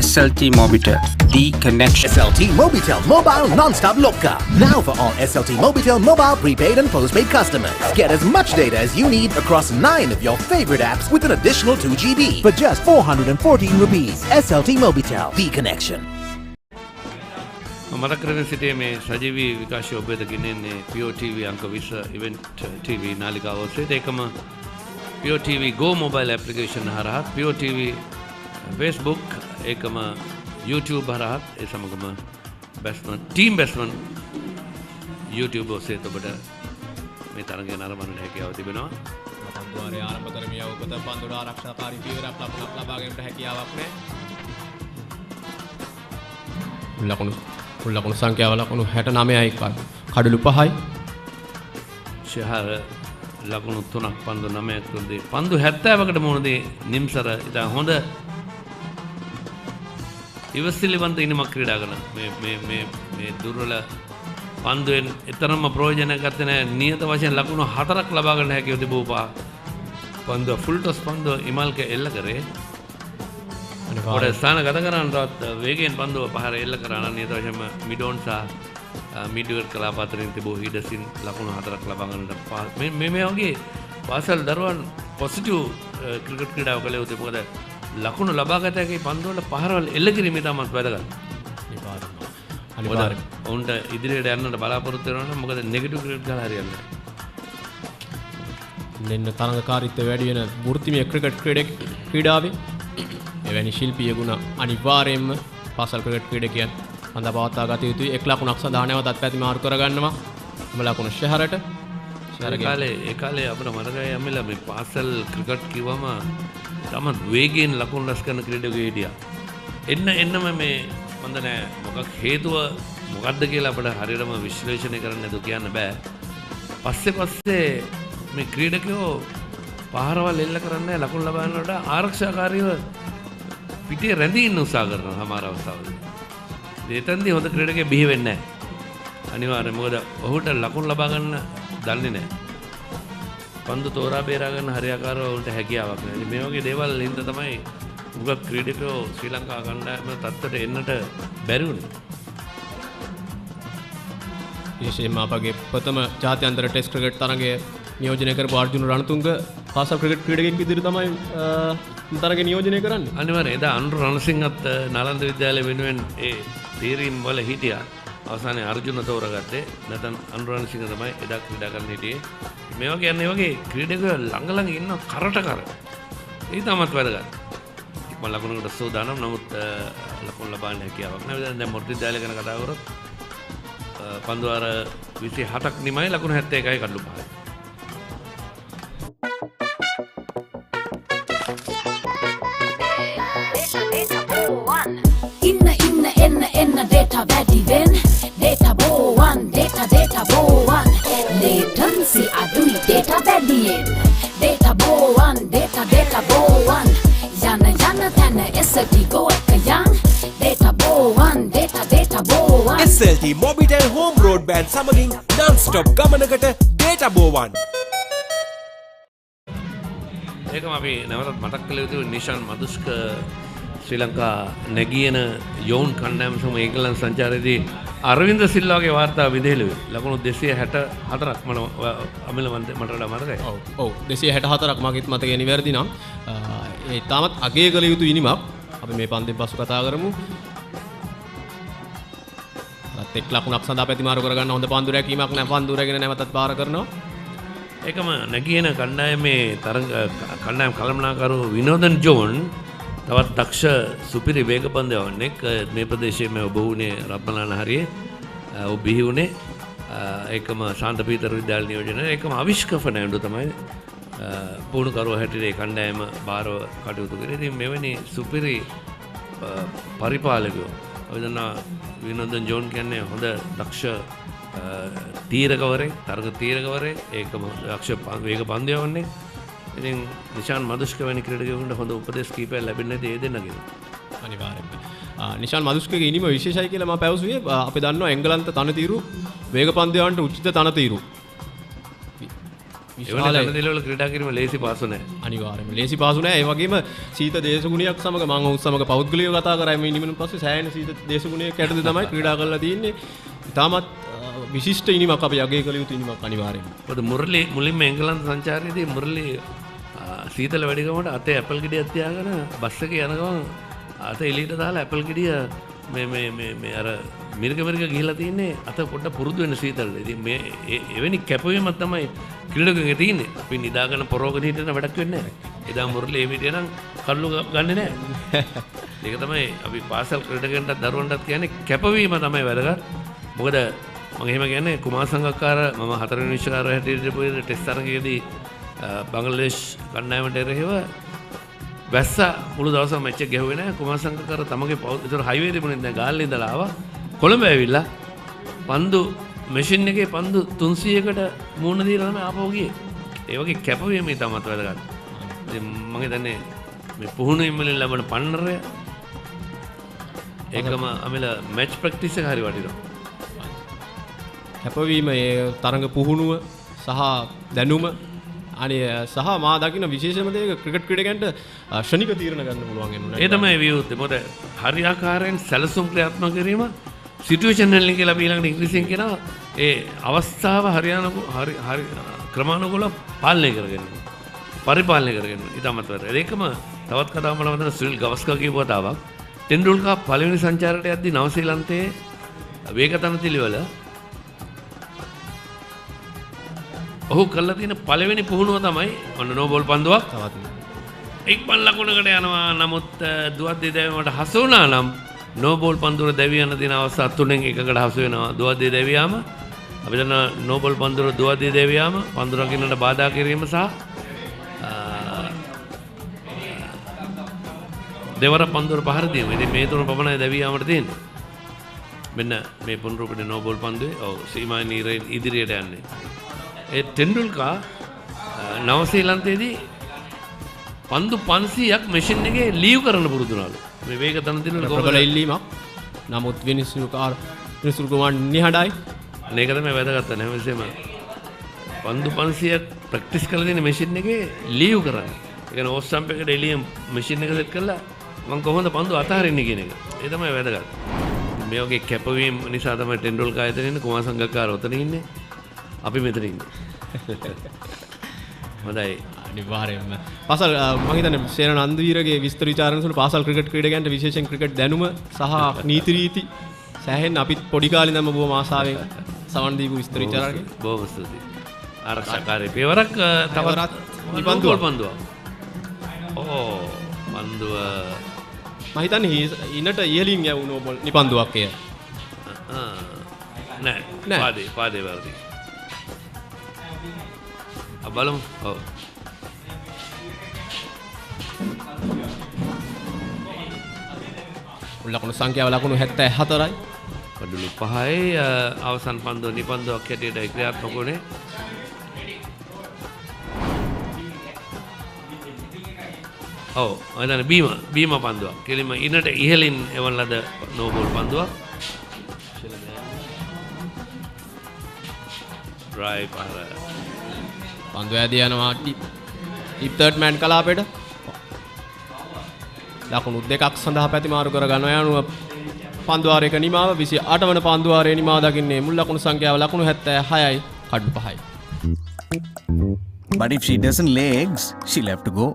SLT Mobitel, the connection.
SLT Mobitel Mobile Non-Stop Loka. Now for all SLT Mobitel mobile prepaid and postpaid customers. Get as much data as you need across 9 of your favorite apps with an additional 2 GB for just 414 rupees. SLT Mobitel, the connection.
මතක් කරගෙන සිටියේ මේ සජීවී විකාශය ඔබ වෙත ගෙනෙන්නේ POTV අංක 20 event TV නාලිකාව ඔස්සේ. ඒකම POTV Go mobile application හරහා POTV Facebook ඒකම YouTube හරහා ඒ සමගම batsman team batsman YouTube ඔස්සේ ඔබට මේ තරගය නරඹන්න හැකියාව තිබෙනවා.
පන්දුවාරය ආරම්භ කරමිය ඔබට පන්දුර ආරක්ෂාකාරී පියවරක් ලබා ගැනීමට හැකියාවක් නැහැ. ලකුණු සංඛ්‍යාව ලකුණු 69යි කඩලු 5යි.
ශහර ලකුණු 3ක් පන්දු 9ක් තුන්දී පන්දු 70කට මුහුණදී නිම්සර ඉතින් හොඳ ඉවසිලිවන්ත ඉනිමක් ක්‍රීඩා කරන මේ දුර්වල පන්දුවෙන් එතරම්ම ප්‍රයෝජන ගත්තේ නැහැ. නියත වශයෙන් ලකුණු 4ක් ලබා ගන්න හැකියාව තිබූපා. පන්දුව ෆුල් ටොස් පන්දුව ඉමල්ක එල්ල කරේ. කොට ස්ථාන ගත කරන්නටත් වේගයෙන් පන්දුව පහර එල්ල කරන නියත වශයෙන්ම මිඩෝන් සහ මිඩ්විකට් කලාප අතරින් තිබූ හිඩසින් ලකුණු 4ක් ලබා ගන්නට මේ වගේ පාසල් දරුවන් පොසිටිව් ක්‍රිකට් ක්‍රීඩාව කළ යුතුයි. මොකද ලකුණු ලබාගත හැකි පන්දු වල පහරවල් එල්ල කිරීම ඉතාමත් වැදගත්. අනිවාර්යයෙන්. ඔවුන්ට ඉදිරියට යන්නට බලාපොරොත්තු වෙනවා නම් මොකද නෙගටිව් ක්‍රිකට් ගහලා හරියන්නේ නැහැ.
දෙන්න තරඟකාරීත්වය වැඩි වෙන වෘත්තිමය ක්‍රිකට් ක්‍රීඩාවේ එවැනි ශිල්පීය ගුණ අනිවාර්යයෙන්ම පාසල් ක්‍රිකට් ක්‍රීඩකයන් හඳ පවත්වා ගත යුතුයි. 1 ලකුණක් සඳහා නැවතත් පැති මාරු කරගන්නවා. එම ලකුණ ශහරට.
ඒ කාලේ අපිට මතකයි යම්මලා මේ පාසල් ක්‍රිකට් කිව්වම තමත් වේගයෙන් ලකුණු රැස් කරන ක්‍රීඩකයෙක් හිටියා. එන්නම මේ හොඳ නෑ. මොකක් හේතුව මොකක්ද කියලා අපිට හරියටම විශ්ලේෂණය කරන්න නේද කියන්න බෑ. පස්සේ මේ ක්‍රීඩකයෝ පහරවල් එල්ල කරන්නේ ලකුණු ලබාගෙන වඩා ආරක්ෂාකාරීව පිටේ රැඳී ඉන්න උත්සාහ කරනවා සමහර අවස්ථාවලදී. ඒතෙන්දී හොඳ ක්‍රීඩකයෙක් බිහි වෙන්නේ නැහැ. අනිවාර්යයෙන් මොකද ඔහුට ලකුණු ලබා ගන්න දන්නේ නැහැ. පන්දු තෝරා බේරා ගන්න හරියාකාරව උන්ට හැකියාවක් නැහැ. මේ වගේ දේවල් හින්දා තමයි මුගක් ක්‍රීඩකයෝ ශ්‍රී ලංකා කණ්ඩායම තත්ත්වයට එන්නට බැරි වුණේ.
විශේෂයෙන්ම අපගේ ප්‍රථම ජාත්‍යන්තර ටෙස්ට් ක්‍රිකට් තරගයේ නියෝජනය කරපු අර්ජුන රණතුංග පාසල් ක්‍රිකට් ක්‍රීඩකයෙක් විදිහට තමයි තරගය නියෝජනය කරන්නේ.
අනිවාර්යයෙන් එදා අනුර රණසිංහත් නාලන්ද විද්‍යාලය වෙනුවෙන් ඒ තීරීම් වල හිටියා. අවසානයේ අර්ජුන තෝරගත්තේ. නැත්නම් අනුර රණසිංහ තමයි එදා ක්‍රීඩා කරන්න හිටියේ. මේ වගේ ක්‍රීඩකයෝ ළඟ ඉන්න කරට කර. ඒ තමත් වැදගත්. මම ලකුණකට සූදානම්. නමුත් ලකුණු ලබන්න හැකියාවක් නැහැ. දැන් මොරටු විද්‍යාලය ගැන කතා කරොත් පන්දු වාර 27ක් නිමයි ලකුණු 71යි කඩලු 5යි.
එන්න data වැඩි වෙන data බෝවන් data බෝවන් latency අඩුයි data වැඩියෙන් data බෝවන් data බෝවන් යන තැන SLT go එක යන් data බෝවන් data බෝවන්
SLT Mobitel Home Broadband සමගින් non-stop ගමනකට data බෝවන්.
ඒකම අපි නැවතත් මතක් කළ යුතු නිෂාන් මදුස්ක ශ්‍රී ලංකා නැගියන යෝන් කණ්ඩායම සමග ඒගලන් සංචාරයේදී අරවින්ද සිල්වාගේ වාර්තාව විදහෙළුවේ ලකුණු 264ක් මට වඩා මතකයි.
ඔව් 264ක් මගේත් මතකය නිවැරදි නම් ඒ තාමත් අගය කළ යුතු ඉනිමක් අපි මේ පන්තිෙන් පසු කතා කරමු. රත් එක් ලකුණක් සඳහා පැතිමාරු කරගන්න හොඳ පන්දු රැකීමක් නැහැ. පන්දු රැගෙන නැවතත් පාර කරනවා.
ඒකම නැගියන කණ්ඩායමේ කණ්ඩායම් කළමනාකරු විනෝදන් ජෝන් තවත් දක්ෂ සුපිරි වේග පන්දයවන්නෙක් මේ ප්‍රදේශයේ ඔබ වුණේ රත්මලාන හරියේ ඔබ බිහි වුණේ ඒකම ශාන්ත පීතර විද්‍යාල නියෝජනය ඒකම අවිෂ්ක ෆර්නැන්ඩෝ තමයි පුහුණුකරුවා හැටියට ඒ කණ්ඩායම බාරව කටයුතු කරේ. ඉතින් මෙවැනි සුපිරි පරිපාලකයෝ අපි දන්නා විනෝදන් ජෝන් කියන්නේ හොඳ දක්ෂ තීරකවරේ තරග තීරකවරේ ඒකම දක්ෂ වේග පන්දයවන්නේ. ඉතින් නිෂාන් මදුෂ්ක වැනි ක්‍රීඩකයෙකුට හොඳ උපදෙස් කීපයක් ලැබෙන්නේ නැති ඒ දෙන්නගෙන්.
අනිවාර්යයෙන්ම. නිෂාන් මදුෂ්කගේ ඉනිම විශේෂයි කියලා මම පැවසුවේ අපි දන්නවා එංගලන්ත තනතිරු වේග පන්දයන්ට උචිත තනතිරු.
විශාල තනතිරුවල ක්‍රීඩා කිරීම ලේසි පාසු නැහැ.
අනිවාර්යයෙන්ම ලේසි පාසු නැහැ. ඒ වගේම සීත දේශගුණයක් සමග මම ඔහු සමග පෞද්ගලිකව කතා කරා මේ ඉනිමෙන් පස්සේ සෑහෙන සීත දේශගුණයක් යටතේ තමයි ක්‍රීඩා කරලා තියෙන්නේ. තාමත් විශිෂ්ට ඉනිමක් අපි අගය කළ යුතු ඉනිමක් අනිවාර්යයෙන්ම.
මොකද මුරලි මුලින්ම එංගලන්ත සංචාරයේදී මුරලි සීතල වැඩිකමට අතේ ඇපල් ගෙඩියක් තියාගෙන බස් එකේ යන ගමන් අත එළියට දාලා ඇපල් ගෙඩිය මේ අර මිරික ගිහිලා තින්නේ අත පොඩ්ඩක් පුරුදු වෙන සීතලට. ඉතින් මේ එවැනි කැපවීමක් තමයි ක්‍රීඩකයන්ගේ තියෙන්නේ. අපි නිදාගෙන පොරෝගෙන හිටින වැඩක් වෙන්නේ නැහැ. එදා මුරලි ඒ විදියට නම් කල්ලු ගන්නෙ නැහැ. ඒක තමයි අපි පාසල් ක්‍රීඩකයන්ට දරුවන්ටත් කියන්නේ කැපවීම තමයි වැදගත්. මොකද මම එහෙම කියන්නේ කුමාර සංගක්කාර මම 4 වෙනි විශ්වකාරය හැටියට ඉපුවේ ටෙස්ට් තරගයේදී බංග්ලාදේශ කණ්ඩායමට එරෙහිව වැස්ස මුළු දවසම මැච් එක ගැහුවේ නැහැ. කුමාර සංගක්කාර තමගේ ඒතර හයිවේ තිබුණේ නැහැ. ගාල්ලේ ඉඳලා ආවා. කොළඹ ඇවිල්ලා පන්දු මැෂින් එකේ පන්දු 300කට මූණ දීලා තමයි ආපහු ගියේ. ඒ වගේ කැපවීම තමත් වැදගත්. ඉතින් මම හිතන්නේ මේ පුහුණුවීම් වලින් ලැබෙන පන්නරය ඒකම අමිල මැච් ප්‍රැක්ටිස් එක හරි වටිනවා.
කැපවීම ඒ තරඟ පුහුණුව සහ දැනුම අනේ සහ මා දකින්න විශේෂම දේ ක්‍රිකට් ක්‍රීඩකයන්ට ක්ෂණික තීරණ ගන්න පුළුවන් වෙනවා.
ඒ තමයි විවෘතය. මොකද හරියාකාරයෙන් සැලසුම් ක්‍රියාත්මක කිරීම සිටුේෂන් හැන්ඩ්ලින් කියලා අපි ඊළඟට ඉංග්‍රීසියෙන් කියනවා. ඒ අවස්ථාව හරි ක්‍රමානුකූලව පාලනය කරගන්න. පරිපාලනය කරගෙන ඉතාමත් වැදගත්. ඒකම තවත් කතාවක් මම මතන සුනිල් ගවස්කර් කියපු කතාවක්. ටෙන්ඩුල්කර් පළවෙනි සංචාරයට යද්දී නවසීලන්තයේ වේගතනතිලිවල ඔහු කරලා තියෙන පළවෙනි පුහුණුව තමයි ඔන්න නෝ බෝල් පන්දුවක්. ඉක්මන් ලකුණකට යනවා. නමුත් දුවද්දී දැවීමට හසු වුණා නම් නෝ බෝල් පන්දුර දැවී යන දින අවස්ථා තුනෙන් එකකට හසු වෙනවා. දුවද්දී දැවියාම අපි දන්න නෝ බෝල් පන්දුර දුවද්දී දැවියාම පන්දුර රකින්නට බාධා කිරීම සහ දෙවර පන්දුර පහර දීම. ඉතින් මේ තුන පමණයි දැවියාමට තියෙන්නේ. මෙන්න මේ පුනරුපිට නෝ බෝල් පන්දුවේ ඔව් සීමාවේ නීරයෙන් ඉදිරියට යන්නේ. ඒ ටෙන්ඩුල්කර් නවසීලන්තයේදී පන්දු 500ක් මැෂින් එකේ ලීව් කරන්න පුරුදු වුණාලු. මේ වේග තනතින වල
ප්‍රබල ඉල්ලීමක්. නමුත් විනිසුරු කුමාර් නිහඬයි.
මේක තමයි වැදගත් වෙන හැමදේම. පන්දු 500ක් ප්‍රැක්ටිස් කරලා තියෙන මැෂින් එකේ ලීව් කරන්න. ඒ කියන්නේ ඕස් ස්ටම්ප් එකට එළියෙන් මැෂින් එක සෙට් කරලා මම කොහොමද පන්දු අතහරින්නේ කියන එක. ඒ තමයි වැදගත්. මේ වගේ කැපවීම නිසා තමයි ටෙන්ඩුල්කර් ආයතනයේ ඉන්නේ කුමාර සංගක්කාර ඔතන ඉන්නේ. අපි මෙතන ඉන්නේ. හොඳයි.
අනිවාර්යයෙන්ම. පාසල් මම හිතන්නේ සේන නන්දවීරගේ විස්තර විචාරණ සුළු පාසල් ක්‍රිකට් ක්‍රීඩකයන්ට විශේෂයෙන් ක්‍රිකට් දැනුම සහ නීති රීති සෑහෙන අපිත් පොඩි කාලේ ඉඳන්ම බොහොම ආසාවෙන් සමන් දීපු විස්තර විචාරණය.
බොහොම ස්තුතියි. ආරක්ෂාකාරී පෙවරක් තවරත් පන්දුව. ඕ පන්දුව
මම හිතන්නේ ඉන්නට ඉහළින් යවුණු නිපන්දුවක් එය.
නෑ. පාදේ වර්ධි. බලමු. ඔව්.
ලකුණු සංඛ්‍යාව ලකුණු 74යි.
කඩුළු 5යි අවසන් පන්දුව නිපන්දුවක් හැටියට ක්‍රියාත්මක වුණේ. ඔව් අදන බීම පන්දුවක්. කෙලින්ම ඉනට ඉහළින් එවන් ලද නෝ බෝල් පන්දුවක්. ඩ්‍රයිව් පහර
පන්දුව ඇදී යනවා ටිප් තර්ඩ් මෑන් කලාපයට. ලකුණු දෙකක් සඳහා පැතිමාරු කර ගන්නවා යනුව පන්දුවාරයක නිමාව 28 වන පන්දුවාරයේ නිමාව දකින්නේ මුල් ලකුණු සංඛ්‍යාව ලකුණු 76යි කඩු 5යි.
But if she doesn't legs, she'll have to go.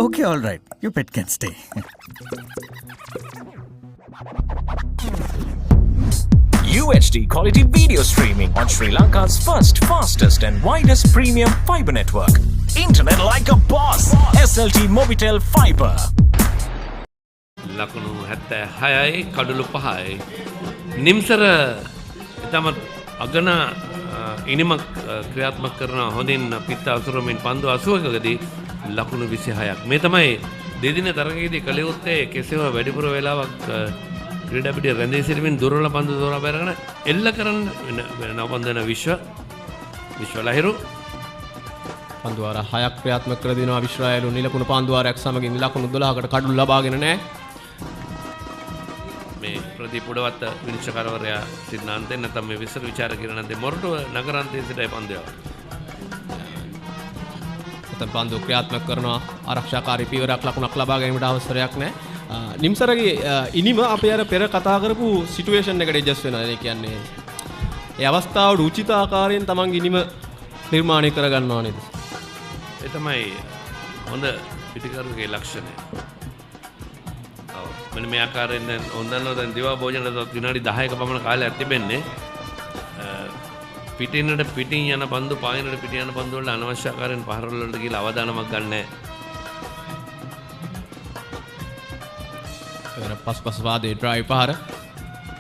Okay, all right. Your pet can stay.
UHD quality video streaming on Sri Lanka's first, fastest and widest premium fibre network. Internet like a boss. SLT Mobitel Fibre.
ලකුණු 76යි කඩුළු 5යි. නිම්සර ඉතාමත් අගන ඉනිමක් ක්‍රියාත්මක කරන හොඳින් පිත්ත අසුරමින් පන්දු 80කදී ලකුණු 26ක්. මේ තමයි දෙදින තරගයේදී කළ යුත්තේ කෙසේම වැඩිපුර වේලාවක් ක්‍රීඩා පිටියේ රැඳී සිටමින් දුර්වල පන්දු තෝරා බැලගෙන එල්ල කරන නවපන්දන විශ්ව ලහිරු
පන්දුවාර 6ක් ක්‍රියාත්මක කර දෙනවා විශ්‍රායලු නිලකුණු පන්දුවාරයක් සමගින් ලකුණු 12කට කඩුළු ලබාගෙන නැහැ.
මේ ප්‍රදීප් උඩවත්ත විනිශ්චයකාරවරයා සිද්ධාන්තයෙන් නැත්නම් මේ විස්තර විචාර කරන අන්තේ මොරටුව නගරාන්තයේ සිටයි පන්දුව. උතන්
පන්දුව ක්‍රියාත්මක කරනවා ආරක්ෂාකාරී පීවරක් ලකුණක් ලබා ගැනීමට අවසරයක් නැහැ. නිම්සරගේ ඉනිම අපේ අර පෙර කතා කරපු සිටුේෂන් එකට ඇඩ්ජස්ට් වෙනවා. ඒ කියන්නේ ඒ අවස්ථාවට උචිත ආකාරයෙන් තමන්ගේ ඉනිම නිර්මාණය කර ගන්නවා නේද?
ඒ තමයි හොඳ පිටිකරුගේ ලක්ෂණය. ඔව් මෙන්න මේ ආකාරයෙන් දැන් හොඳනවා දැන් දිවා භෝජනට විනාඩි 10ක පමණ කාලයක් තිබෙන්නේ. පිටින් යන පන්දු පායනට පිටින් යන පන්දු වල අනවශ්‍ය ආකාරයෙන් පහර වලට ගිහලා අවදානමක් ගන්න නැහැ.
පස්පස් වාදයේ ඩ්‍රයිව් පහර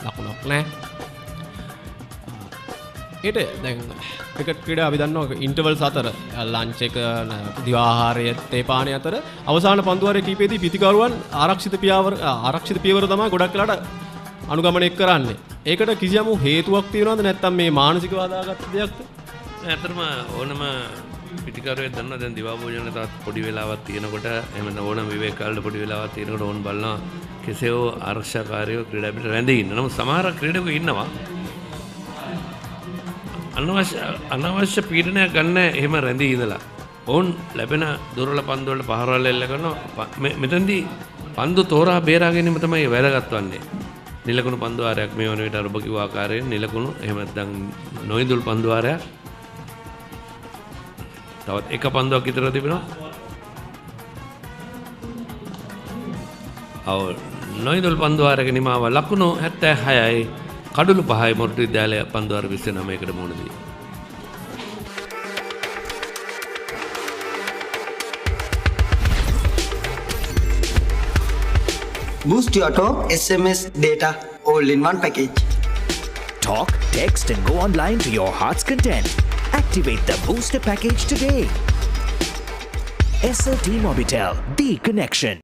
ලකුණක් නැහැ. ඒට දැන් ක්‍රිකට් ක්‍රීඩා අපි දන්නවා ඉන්ටර්වල්ස් අතර ලන්ච් එක දිවාහාරය තේපානය අතර අවසාන පන්දුවාරයේ කීපෙදී පිතිකරුවන් ආරක්ෂිත පියවර තමයි ගොඩක් වෙලාට අනුගමනය කරන්නේ. ඒකට කිසියම් හේතුවක් තියෙනවද නැත්නම් මේ මානසිකව හදාගත්ත දෙයක්ද?
ඇත්තටම ඕනම පිටිකරුවෙක් දන්නවා දැන් දිවා භෝජන තවත් පොඩි වෙලාවක් තියෙනකොට එහෙම ඕනම විවේක කාලේ පොඩි වෙලාවක් තියෙනකොට ඕන් බලනවා කෙසේ හෝ ආරක්ෂාකාරීව ක්‍රීඩා පිට රැඳී ඉන්න. නමුත් සමහර ක්‍රීඩකයෝ ඉන්නවා අනවශ්‍ය පීඩනයක් ගන්න එහෙම රැඳී ඉඳලා. ඔවුන් ලැබෙන දුර්වල පන්දු වලට පහරවල් එල්ල කරනවා. මෙතෙන්දී පන්දු තෝරා බේරා ගැනීම තමයි වැදගත් වන්නේ. නිලකුණු පන්දුවාරයක් මේ වන විට ඔබ කිව්ව ආකාරයෙන් නිලකුණු එහෙම නැත්නම් නොඉඳුල් පන්දුවාරයක් තවත් එක පන්දුවක් විතර තිබෙනවා. නොඉඳුල් පන්දුවාරයක නිමාව ලකුණු 76යි කඩුළු 5යි මොරටු විද්‍යාලය පන්දුවාර 29කට මුහුණ දී.
Boost your talk, SMS, data, all in one package.
Talk, text and go online to your heart's content. Activate the booster package today. SLT Mobitel, the connection.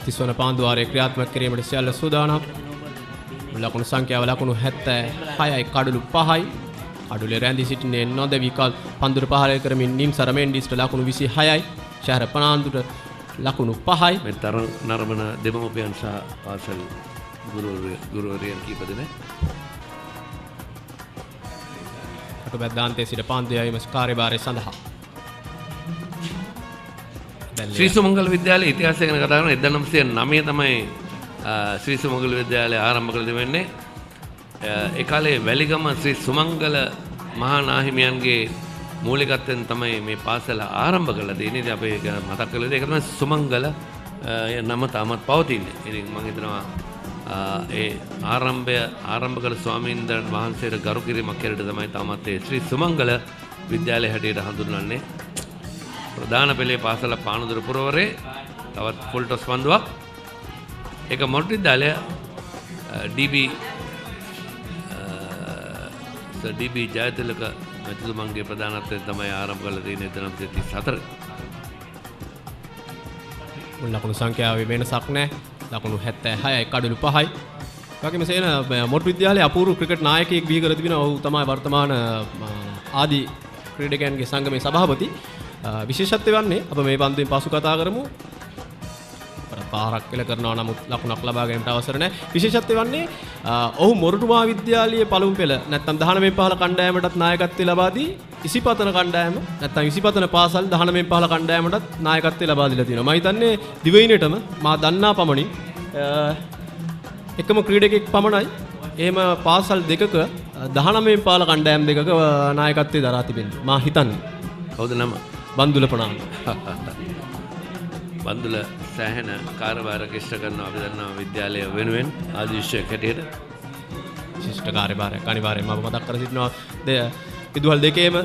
තිස්වන පාන්දුවාරය ක්‍රියාත්මක කිරීමට සියල්ල සූදානම්. ලකුණු සංඛ්‍යාව ලකුණු 76යි කඩුළු 5යි. කඩුලේ රැඳී සිටින්නේ නොදෙවි කල් පන්දුර පහල කරමින් නිම්සර මෙන්ඩිස්ට ලකුණු 26යි. ශහර පනාන්දුට ලකුණු 5යි.
මේ තරම් නරඹන දෙමව්පියන් සහ පාසල් ගුරුවරියන් කීප දෙනෙක්
කටුබැද්දාන්තයේ සිට පාන්දු යැවීම කාර්යභාරය සඳහා
ශ්‍රී සුමංගල විද්‍යාලයේ ඉතිහාසය ගැන කතා කරන 1909 තමයි ශ්‍රී සුමංගල විද්‍යාලය ආරම්භ කළ දෙන්නේ. ඒ කාලේ වැලිගම ශ්‍රී සුමංගල මහා නාහිමියන්ගේ මූලිකත්වයෙන් තමයි මේ පාසල ආරම්භ කළා දෙන්නේ. ඉතින් අපි ඒක මතක් කළේ ඒක තමයි සුමංගල නම තාමත් පවතින්නේ. ඉතින් මම හිතනවා ඒ ආරම්භ කළ ස්වාමීන් වහන්සේට ගරු කිරීමක් හැටියට තමයි තාමත් ඒ ශ්‍රී සුමංගල විද්‍යාලය හැටියට හඳුන්වන්නේ. ප්‍රධාන පෙළේ පාසල පානදුර පුරවරේ තවත් ෆුල් ටොස් පන්දුවක්. ඒක මොරටු විද්‍යාලය ඩීබී ජයතිලක මැතිතුමන්ගේ ප්‍රධානත්වයෙන් තමයි ආරම්භ කළ තියෙන්නේ 1934.
ලකුණු සංඛ්‍යාවේ වෙනසක් නැහැ. ලකුණු 76යි කඩුළු 5යි. වගේම සේන මොරටු විද්‍යාලයේ අපූර්ව ක්‍රිකට් නායකයෙක් බිහි කර තිබෙනවා. ඔහු තමයි වර්තමාන ආදි ක්‍රීඩකයන්ගේ සංගමේ සභාපති. විශේෂත්වය වන්නේ අප මේ පන්දුවෙන් පසු කතා කරමු. පාරක් කෙල කරනවා නමුත් ලකුණක් ලබා ගැනීමට අවසර නැහැ. විශේෂත්වය වන්නේ ඔහු මොරටුවා විද්‍යාලයේ පළමු පෙළ නැත්නම් 19 15 කණ්ඩායමටත් නායකත්වය ලබා දී ඉසිපතන කණ්ඩායම නැත්නම් ඉසිපතන පාසල් 19 15 කණ්ඩායමටත් නායකත්වය ලබා දීලා තියෙනවා. මම හිතන්නේ දිවයිනටම මා දන්නා පමණින් එකම ක්‍රීඩකෙක් පමණයි එහෙම පාසල් දෙකක 19 15 කණ්ඩායම් දෙකක නායකත්වය දරා තිබෙන්නේ. මා හිතන්නේ.
කවුද නම?
බන්දුල ප්‍රනාන්දු.
බන්දුල සෑහෙන කාර්යභාරයක් ඉෂ්ට කරනවා අපි දන්නවා විද්‍යාලය වෙනුවෙන් ආදිශයක් හැටියට.
ශිෂ්ට කාර්යභාරයක් අනිවාර්යයෙන්ම අප මතක් කර සිටිනවා. විදුහල් දෙකේම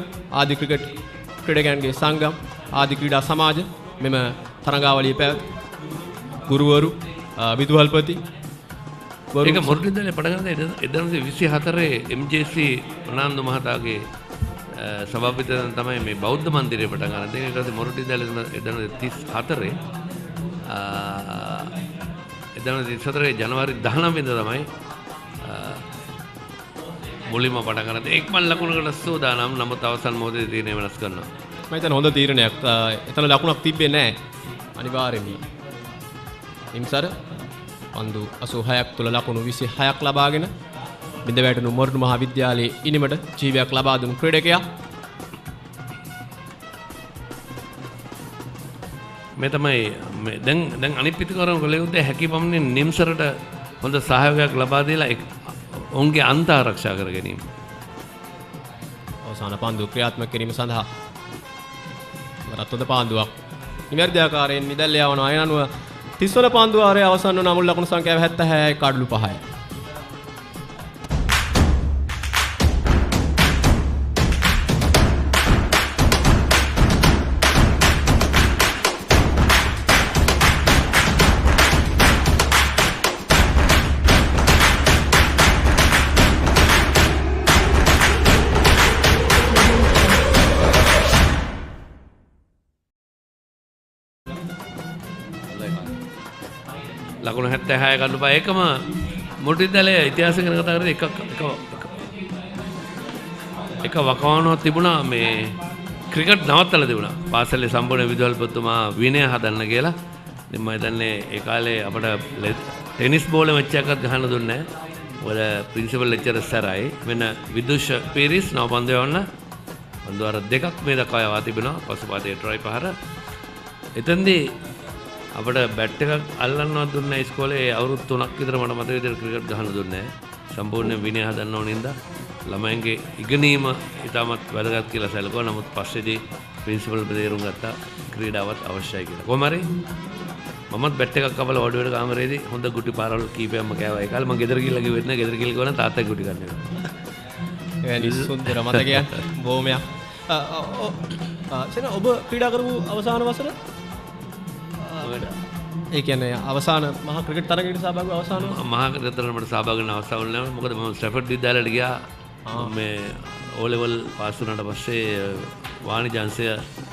ආදි ක්‍රිකට් ක්‍රීඩකයන්ගේ සංගම් ආදි ක්‍රීඩා සමාජ මෙම තරඟාවලිය පැවැත් ගුරුවරු විදුහල්පති
ඒක මොරටු විද්‍යාලයේ පටන් ගන්න 1924 MJC ප්‍රනාන්දු මහතාගේ සභාපතිතුමන් තමයි මේ බෞද්ධ මන්දිරය පටන් ගන්න. ඊට පස්සේ මොරටු විද්‍යාලයේ 1934 ජනවාරි 19 වෙනිදා තමයි මුලින්ම පටන් ගන්න. එක්මන් ලකුණකට සූදානම්. නමුත් අවසන් මොහොතේ තීරණය වෙනස් කරනවා.
මම හිතන්නේ හොඳ තීරණයක්. එතන ලකුණක් තිබ්බේ නැහැ. අනිවාර්යයෙන්ම. ඉම්සර පන්දු 86ක් තුල ලකුණු 26ක් ලබාගෙන බිඳ වැටුණු මොරටු මහා විද්‍යාලයේ ඉනිමට ජීවයක් ලබා දුන් ක්‍රීඩකයා.
මේ තමයි දැන් අනිත් පිටිකරම කළ යුත්තේ හැකි පමණින් නිම්සරට හොඳ සහයෝගයක් ලබා දීලා ඔවුන්ගේ අන්ත ආරක්ෂා කර ගැනීම.
අවසාන පන්දු ක්‍රියාත්මක කිරීම සඳහා රත්වද පාන්දුවක් නිවැරදි ආකාරයෙන් නිදැල්ල යවනවා. ඒ අනුව 30 වන පාන්දුවාරයේ අවසන් වන අමුල් ලකුණු සංඛ්‍යාව 76යි කඩලු 5යි.
ලකුණු 76 කඩු 5 එකම මොරටු විද්‍යාලයේ ඉතිහාසය ගැන කතා කරද්දී එක වකවානුවක් තිබුණා. මේ ක්‍රිකට් නවත්තලා තිබුණා. පාසලේ සම්පූර්ණ විදුහල්පතිතුමා විනය හදන්න කියලා. ඉතින් මම හිතන්නේ ඒ කාලේ අපිට ටෙනිස් බෝලේ මැච් එකක් ගහන්න දුන්නේ නැහැ. වල ප්‍රින්සිපල් ලෙක්චරර් සරයි වෙන විදුෂ පීරිස් නව පන්දු යවන්න පන්දුවාර දෙකක් මේ දක්වා යවා තිබෙනවා. පසුපාතේ ට්‍රයි පහර. එතෙන්දී අපිට බැට් එකක් අල්ලන්නවත් දුන්නේ නැහැ ඉස්කෝලේ අවුරුදු 3ක් විතර මට මතක විදිහට ක්‍රිකට් ගහන්න දුන්නේ නැහැ. සම්පූර්ණ විනය හදන්න ඕන ඉඳලා ළමයින්ගේ ඉගෙනීම ඉතාමත් වැදගත් කියලා සැලකුවා. නමුත් පස්සේදී ප්‍රින්සිපල් තේරුම් ගත්තා ක්‍රීඩාවත් අවශ්‍යයි කියලා. කොහොම හරි මමත් බැට් එකක් කපලා ඔඩුවේට කාමරේදී හොඳ ගුටි පාරවල් කීපයක්ම කෑවා. ඒ කාලේ මම ගෙදර ගිහලා කිව්වෙත් නෑ. ගෙදර ගිහලා ගිහලා තාත්තගේ ගුටි ගන්න එක.
එවැනි සුන්දර මතකයන් බොහොමයක්. ඔබ ක්‍රීඩා කරපු අවසාන වසර? ඒ කියන්නේ අවසාන මහා ක්‍රිකට් තරගයට සහභාගී අවසාන
මහා ක්‍රිකට් තරගයට සහභාගී වෙන අවස්ථාවල නෑ. මොකද මම ස්ටැෆර්ඩ් විද්‍යාලයට ගියා. මේ O level පාස් වුණාට පස්සේ වාණිජ්‍ය අංශය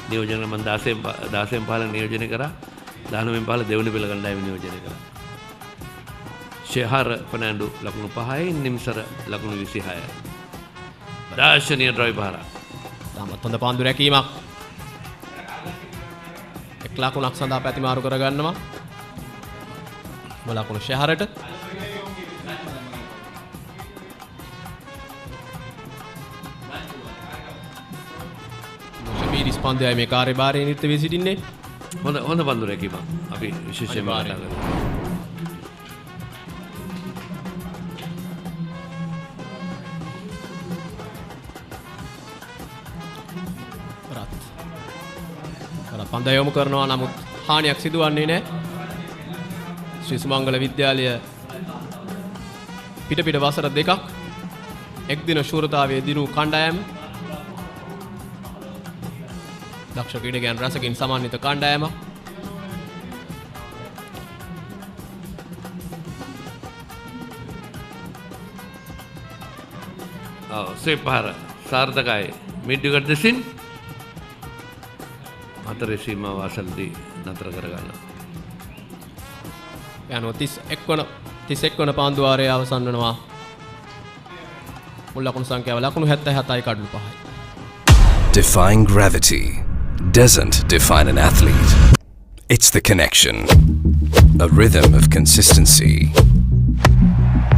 නියෝජනය මම 16න් 15 නියෝජනය කරා. 19න් 15 දෙවනි පෙළ කණ්ඩායම නියෝජනය කරා. ෂෙහර් ෆර්නැන්ඩෝ ලකුණු 5යි නිම්සර ලකුණු 26යි. දාර්ශනීය ඩ්‍රයිව් පාරක්.
තාමත් හොඳ පාන්දු රැකීමක්. එක් ලකුණක් සඳහා පැතිමාරු කරගන්නවා. ලකුණු ෂෙහරට. මොෂමීරිස් පන්දුවයි මේ කාර්යභාරයේ නිරත වී සිටින්නේ.
හොඳ පන්දු රැකීමක්. අපි විශේෂයෙන්ම කතා කරනවා. පන්ද යොමු කරනවා නමුත් හානියක් සිදුවන්නේ නැහැ. ශ්‍රී සුමංගල විද්‍යාලය පිට වසර දෙකක් එක් දින ශූරතාවයේ දිනු කණ්ඩායම දක්ෂ ක්‍රීඩකයන් රසකින් සමන්විත කණ්ඩායමක්. සෙපහර සාර්ථකයි මිඩ්විකට් දෙසින් හතරේ සීමාව අසල්දී නතර කරගන්න.
යනවා 31 වන පාන්දු වාරයේ අවසන් වෙනවා. මුල් ලකුණු සංඛ්‍යාව ලකුණු 77යි කඩලු 5යි.
Defying gravity doesn't define an athlete. It's the connection. A rhythm of consistency.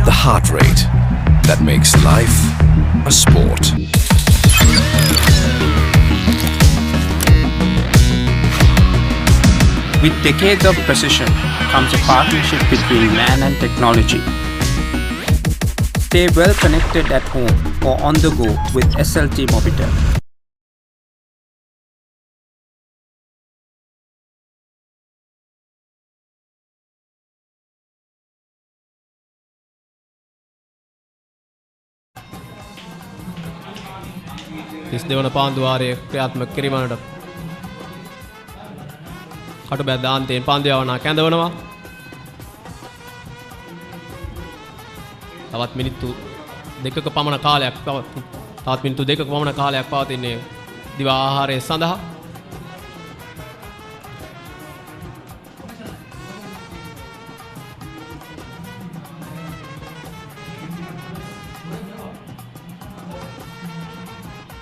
The heart rate that makes life a sport.
With decades of precision comes a partnership between man and technology. Stay well connected at home or on the go with SLT Mobitel.
දෙවන පාන්දු වාරයේ ක්‍රියාත්මක කිරීමකට කටුබැද්ද අන්තයෙන් පන්දු යවනා කැඳවනවා. තවත් මිනිත්තු දෙකක පමණ කාලයක් පවතින්නේ දිවා ආහාරය සඳහා.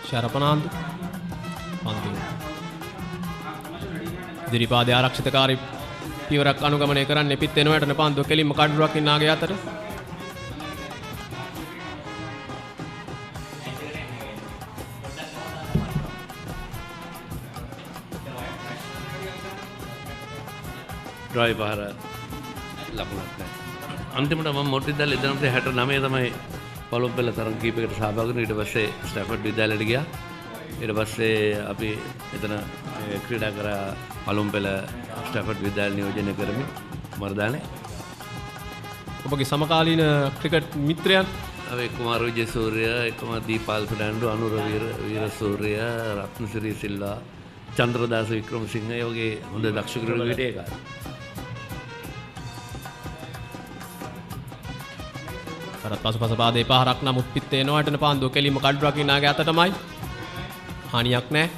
ශරපනාන්දු පන්දු දිරිපාදේ ආරක්ෂිතකාරී පියවරක් අනුගමනය කරන්න පිට වෙනවටන පන්දුව කෙලින්ම කඩුවක් ඉන්නාගේ අතර
ඩ්‍රයිව් පාර ලකුණක් නැහැ. අන්තිමට මම මොටිදල් 1969 තමයි පළමු පෙළ තරඟ කීපයකට සහභාගී වුණා. ඊට පස්සේ ස්ටැෆර්ඩ් විද්‍යාලයට ගියා. ඊට පස්සේ අපි එතන ක්‍රීඩා කරා පළමු පෙළ ස්ටැෆර්ඩ් විද්‍යාලය නියෝජනය කරමින් මර්දානේ.
ඔබගේ සමකාලීන ක්‍රිකට් මිත්‍රයන්
අපි කුමාර විජේසූරිය, එකම දීපාල් ෆර්නැන්ඩෝ, අනුර වීරසූරිය, රත්නසිරි සිල්වා, චන්ද්‍රදාස වික්‍රමසිංහ යෝගේ හොඳ දක්ෂ ක්‍රීඩකයෙක්.
කරත් පසුපස පාදේ පහරක් නමුත් පිත්තේ නොවැටෙන පාන්දුව කෙලින්ම කඩුවක් ඉන්නාගේ අතටමයි. හානියක් නැහැ.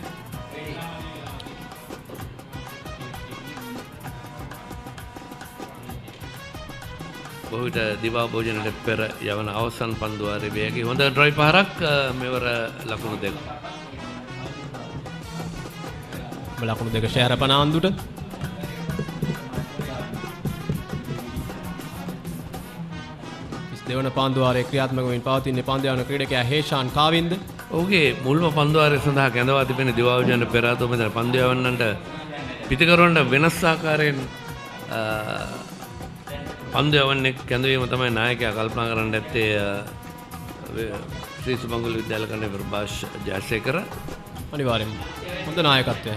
බොහෝවිට දිවා භෝජනයට පෙර යවන අවසන් පන්දු වාරයේ වේගී හොඳ ඩ්‍රයිව් පහරක් මෙවර ලකුණු දෙක.
ලකුණු දෙක ශහරපනාන්දුට. දෙවන පන්දු වාරයේ ක්‍රියාත්මක වෙමින් පවතින පන්දු යවන ක්‍රීඩකයා හේෂාන් කාවින්ද.
ඔහුගේ මුල්ම පන්දු වාරය සඳහා කැඳවා තිබෙන දිවා භෝජන පෙර ආතෝ මෙතන පන්දු යවන්නන්ට පිටිකරුවන්ට වෙනස් ආකාරයෙන් පන්දු යවන්නේ කැඳවීම තමයි නායකයා කල්පනා කරන්න ඇත්තේ ශ්‍රී සුමංගල විද්‍යාල කණ්ඩායමේ ප්‍රභාෂ් ජයසේකර
අනිවාර්යයෙන්ම හොඳ නායකත්වය.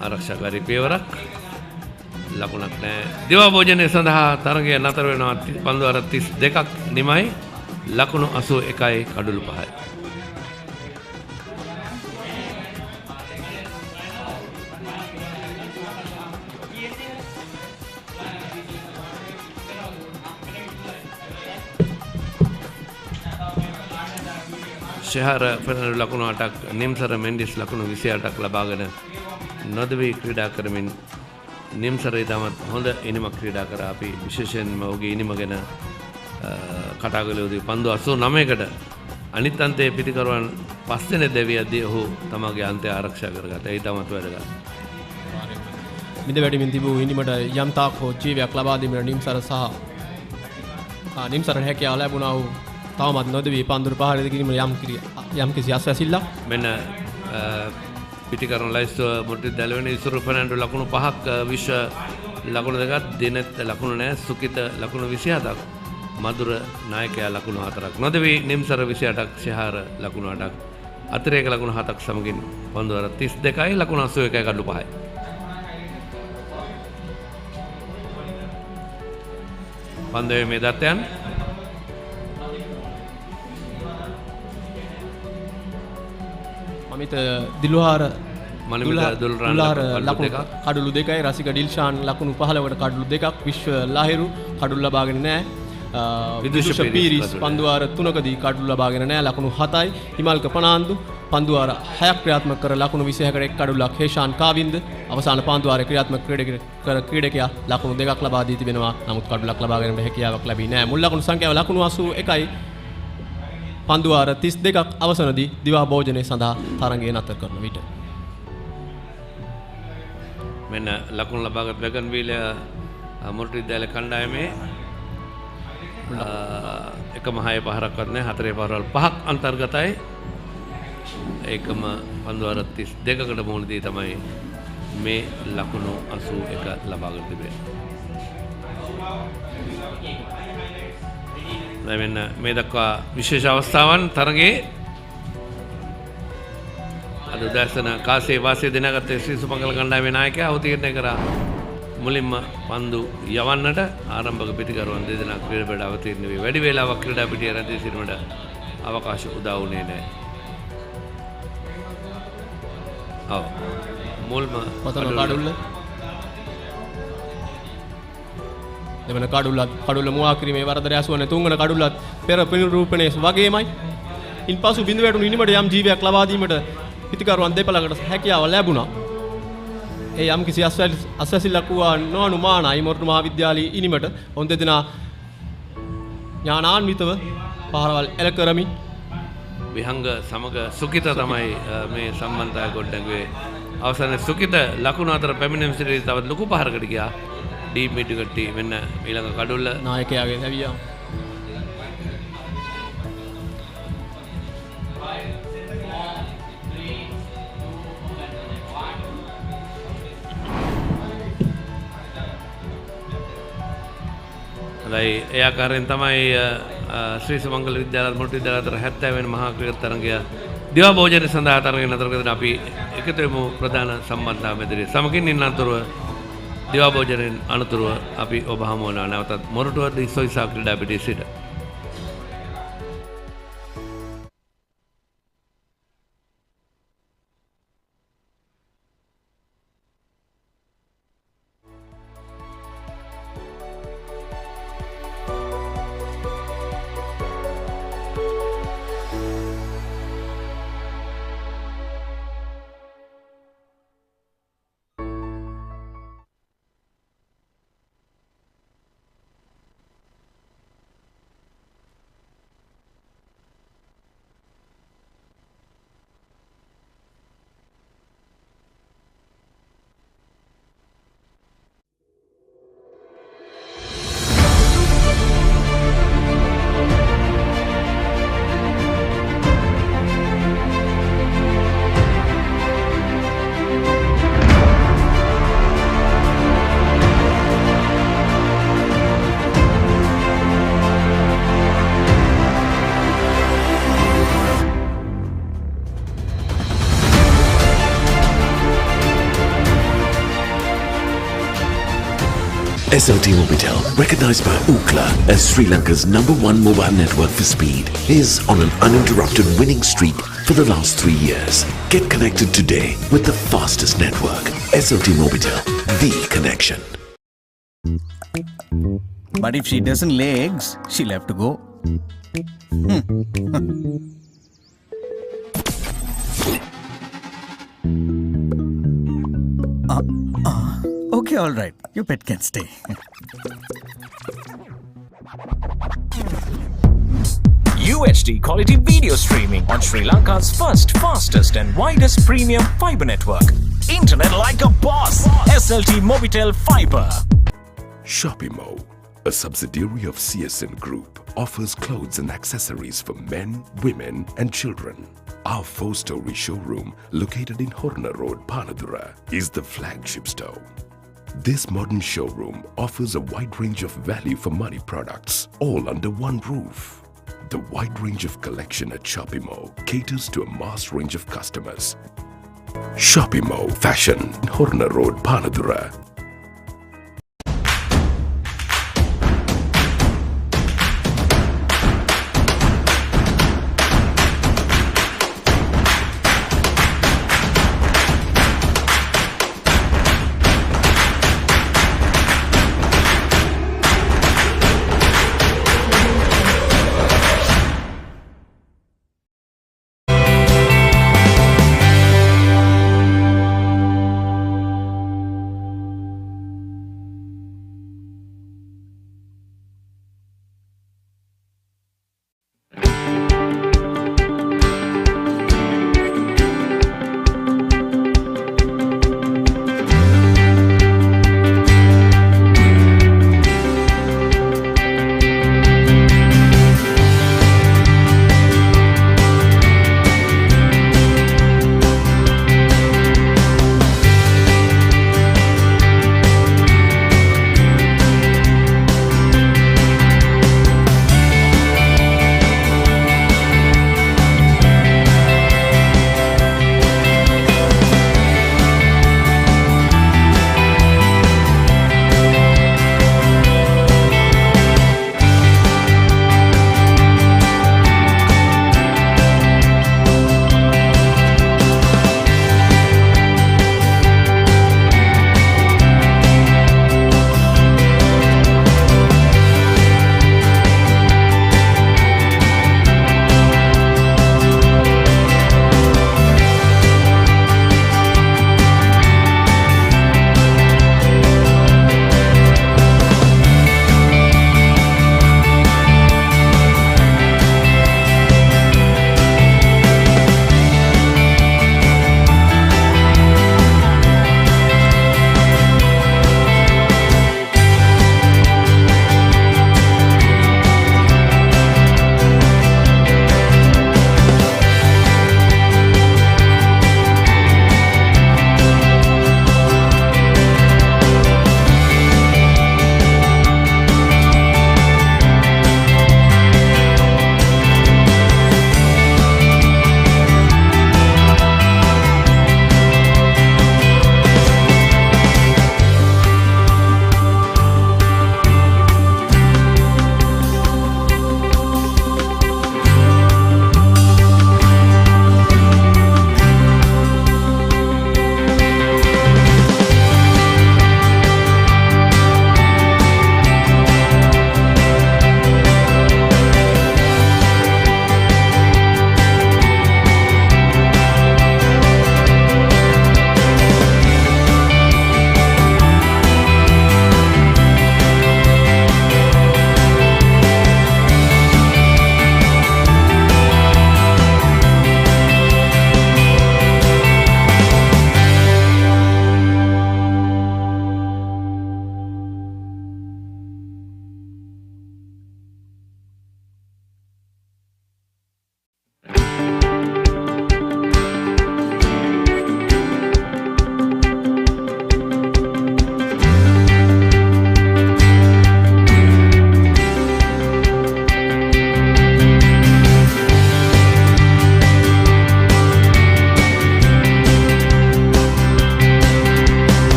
ආරක්ෂාකාරී පියවරක් ලකුණක් නැහැ. දිවා භෝජනය සඳහා තරගය නතර වෙනවා. පන්දු අර 32ක් නිමයි. ලකුණු 81යි කඩුළු 5යි. ශහර ෆෙනර් ලකුණු 8ක් නිම්සර මෙන්ඩිස් ලකුණු 28ක් ලබාගෙන නොදවී ක්‍රීඩා කරමින් නිම්සරේ තමත් හොඳ ඉනිමක් ක්‍රීඩා කරා. අපි විශේෂයෙන්ම ඔහුගේ ඉනිම ගැන කතා කළ යුතුයි. පන්දු 89කට අනිත් අන්තයේ පිටිකරුවන් 5 දෙනෙක් දෙවියදී ඔහු තමගේ අන්තය ආරක්ෂා කරගත්තා. ඒ තමත් වැදගත්.
මිද වැඩිමින් තිබූ ඉනිමට යම් තාක් හෝ ජීවයක් ලබා දීමට නිම්සර සහ නිම්සර හැකියාව ලැබුණා වූ තවමත් නොදවී පන්දුර පහරද කිරීම යම් කිසි අස්වැසිල්ලක්
මෙන්න පිටිකරන ලයිස්තුව මුට්ටි දැලවෙන ඉසුරු ෆර්නැන්ඩෝ ලකුණු 5ක් විශ්ව ලකුණු 2ක් දිනෙත් ලකුණු නැහැ සුකිත ලකුණු 27ක් මధుර නායකයා ලකුණු 4ක් නොදවී නිම්සර 28ක් ශහාර ලකුණු 8ක් අතිරේක ලකුණු 7ක් සමගින් පන්දුවර 32යි ලකුණු 81යි කඩලු 5යි. පන්දුවේ මේ දත්තයන්
මමිත දිල්වහාර
දුල්හාර
ලකුණු කඩුළු 2යි රසික ඩිල්ෂාන් ලකුණු 15කට කඩුළු 2ක් විශ්ව ලාහිරු කඩුළු ලබාගෙන නැහැ. විදුෂ පීරිස් පන්දුවාර 3කදී කඩුළු ලබාගෙන නැහැ ලකුණු 7යි. හිමල්ක පනාන්දු පන්දුවාර 6ක් ක්‍රියාත්මක කර ලකුණු 26කට එක් කඩුල්ලක් හේෂාන් කාවින්ද අවසාන පන්දුවාරයේ ක්‍රියාත්මක ක්‍රීඩකයා ලකුණු 2ක් ලබා දී තිබෙනවා. නමුත් කඩුල්ලක් ලබා ගැනීමට හැකියාවක් ලැබී නැහැ. මුල් ලකුණු සංඛ්‍යාව ලකුණු 81යි. පන්දුවාර 32ක් අවසනදී දිවා භෝජනය සඳහා තරගය නතර කරන විට
මෙන්න ලකුණු ලබාගත් වැගන්වීල මුරුටු විද්‍යාල කණ්ඩායමේ එකම 6 පහරක්වත් නැහැ 4 පහරවල් 5ක් අන්තර්ගතයි. ඒකම පන්දුවාර 32කට මුහුණ දී තමයි මේ ලකුණු 81 ලබාගෙන තිබෙන්නේ. මෙන්න මේ දක්වා විශේෂ අවස්ථාවන් තරගයේ අද උදෑසන කාසේ වාසය දිනාගත්තේ ශ්‍රී සුමංගල කණ්ඩායමේ නායකයා අවතීර්ණය කරා මුලින්ම පන්දු යවන්නට ආරම්භක පිටිකරුවන් දෙදෙනා ක්‍රීඩාවට අවතීර්ණ වේ. වැඩි වේලාවක් ක්‍රීඩා පිටිය රැඳී සිටීමට අවකාශ උදා වුණේ නැහැ. මුල්ම
පතන කඩුල්ල දෙවන කඩුල්ල මුවා කිරීමේ වරදට ඇසුවනේ තුන්වන කඩුල්ලත් පෙර පිනිරූපණයේ වගේමයි. ඉන්පසු බිඳ වැටුණු ඉනිමට යම් ජීවයක් ලබා දීමට පිටිකරුවන් දෙපළකට හැකියාව ලැබුණා. ඒ යම් කිසි අස්වැසිල්ලක් වූ නොඅනුමානයි මොරටු මහා විද්‍යාලයේ ඉනිමට ඔවුන් දෙදෙනා ඥානාන්විතව පහරවල් එල කරමින්
විහංග සමග සුකිත තමයි මේ සම්බන්ධතාවය ගොඩනැගුවේ. අවසානයේ සුකිත ලකුණු අතර පැමිණීම සිටී තවත් ලොකු පහරකට ගියා. ඩීප් මිඩ් කට්ටි මෙන්න ඊළඟ කඩුල්ල
නායකයාගේ හැවියා.
ඒ ආකාරයෙන් තමයි ශ්‍රී සුමංගල විද්‍යාල මුරුටු විද්‍යාල අතර 70 වෙනි මහා ක්‍රිකට් තරගය දිවා භෝජන සඳහා තරගය නතර කරගෙන අපි එකතු වෙමු ප්‍රධාන සම්බන්ධතා මැදිරියේ. සමගින් ඉන්න අතරව දිවා භෝජනෙන් අනතුරුව අපි ඔබ හමු වන නැවතත් මොරටුව දී සොයිසා ක්‍රීඩා පිටියේ සිට
SLT Mobitel, recognized by Ookla as Sri Lanka's #1 mobile network for speed, is on an uninterrupted winning streak for the last 3 years. Get connected today with the fastest network. SLT Mobitel, the connection.
But if she doesn't lay eggs, she'll have to go. Okay, all right. Your pet can stay.
UHD quality video streaming on Sri Lanka's first, fastest and widest premium fiber network. Internet like a boss. SLT Mobitel Fiber.
Shopimo, a subsidiary of CSN Group, offers clothes and accessories for men, women and children. Our 4-story showroom, located in Horna Road, Panadura, is the flagship store. This modern showroom offers a wide range of value for money products, all under one roof. The wide range of collection at Shopimo caters to a mass range of customers. Shopimo Fashion, Horna Road, Panadura.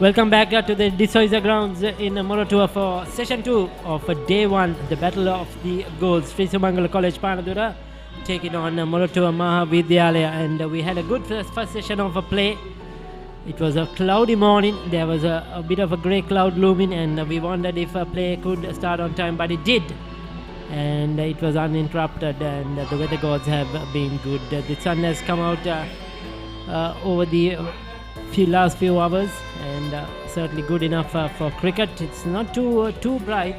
Welcome back to the Soyza grounds in Moratuwa for session 2 of day 1, the battle of the goals. Sumangala College Panadura taking on Moratuwa Maha Vidyalaya, and we had a good first session of play. It was a cloudy morning. There was a bit of a grey cloud looming, and we wondered if play could start on time, but it did. And it was uninterrupted, and the weather gods have been good. The sun has come out over the last few hours, and certainly good enough for cricket. It's not too bright,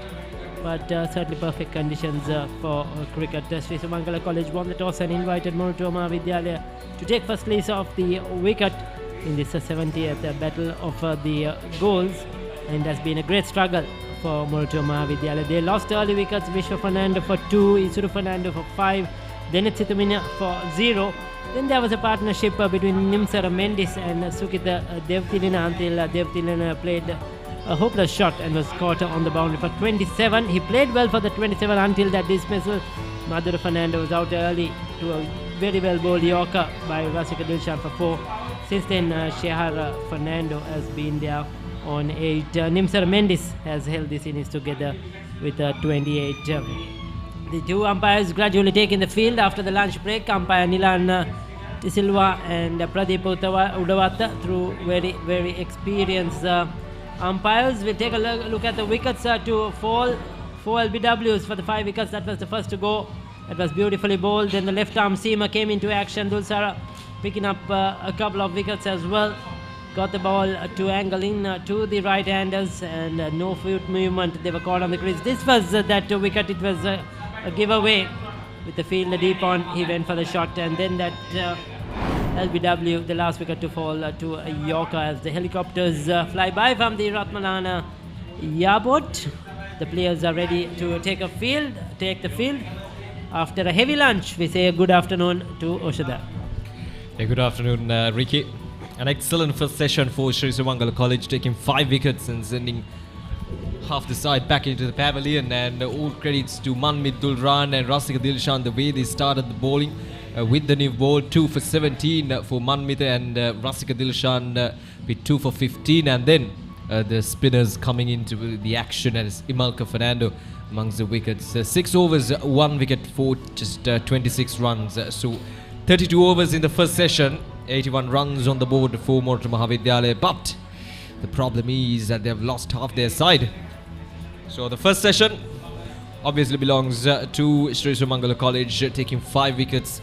but certainly perfect conditions for cricket. Sri Sumangala College won the toss and invited Moratuwa Maha Vidyalaya to take first place off the wicket in this 70th battle of the goals, and has been a great struggle for Moratuwa Maha Vidyalaya. They lost early wickets, Vishwa Fernando for 2, Isuru Fernando for 5, Dennis Situmina for 0. Then there was a partnership between Nimsara Mendis and Sukita Devtilina until Devtilina played a hopeless shot and was caught on the boundary for 27. He played well for the 27 until that dismissal. Madhura Fernando was out early to a very well bowled Yorker by Rasika Dilshan for 4. Since then, Shehar Fernando has been there on 8. Nimsara Mendis has held this innings together with 28. The two umpires gradually taking the field after the lunch break. Umpire Nilan Tisilva and Pradeep Udawata, through very experienced umpires. We'll take a look at the wickets to fall. 4 LBWs for the 5 wickets. That was the first to go. That was beautifully bowled. Then the left arm seamer came into action. Dulsara picking up a couple of wickets as well. Got the ball to angle in to the right-handers, and no foot movement. They were caught on the crease. This was that wicket. It was a giveaway with the field deep on. He went for the shot, and then that LBW, the last wicket to fall to a Yorker as the helicopters fly by from the Ratmalana Yarbot. The players are ready to take the field. After a heavy lunch, we say good afternoon to Oshada.
Yeah, good afternoon, Ricky. An excellent first session for Sri Sumangala College, taking 5 wickets and sending half the side back into the pavilion, and all credits to Manmit Dulran and Rasika Dilshan, the way they started the bowling with the new ball. 2 for 17 for Manmit and Rasika Dilshan with 2 for 15, and then the spinners coming into the action as Imalka Fernando amongst the wickets. 6 overs, 1 wicket for just 26 runs. So 32 overs in the first session, 81 runs on the board for Moratuwa Maha Vidyalaya, but the problem is that they've lost half their side. So the first session obviously belongs to Sri Sumangala College, taking 5 wickets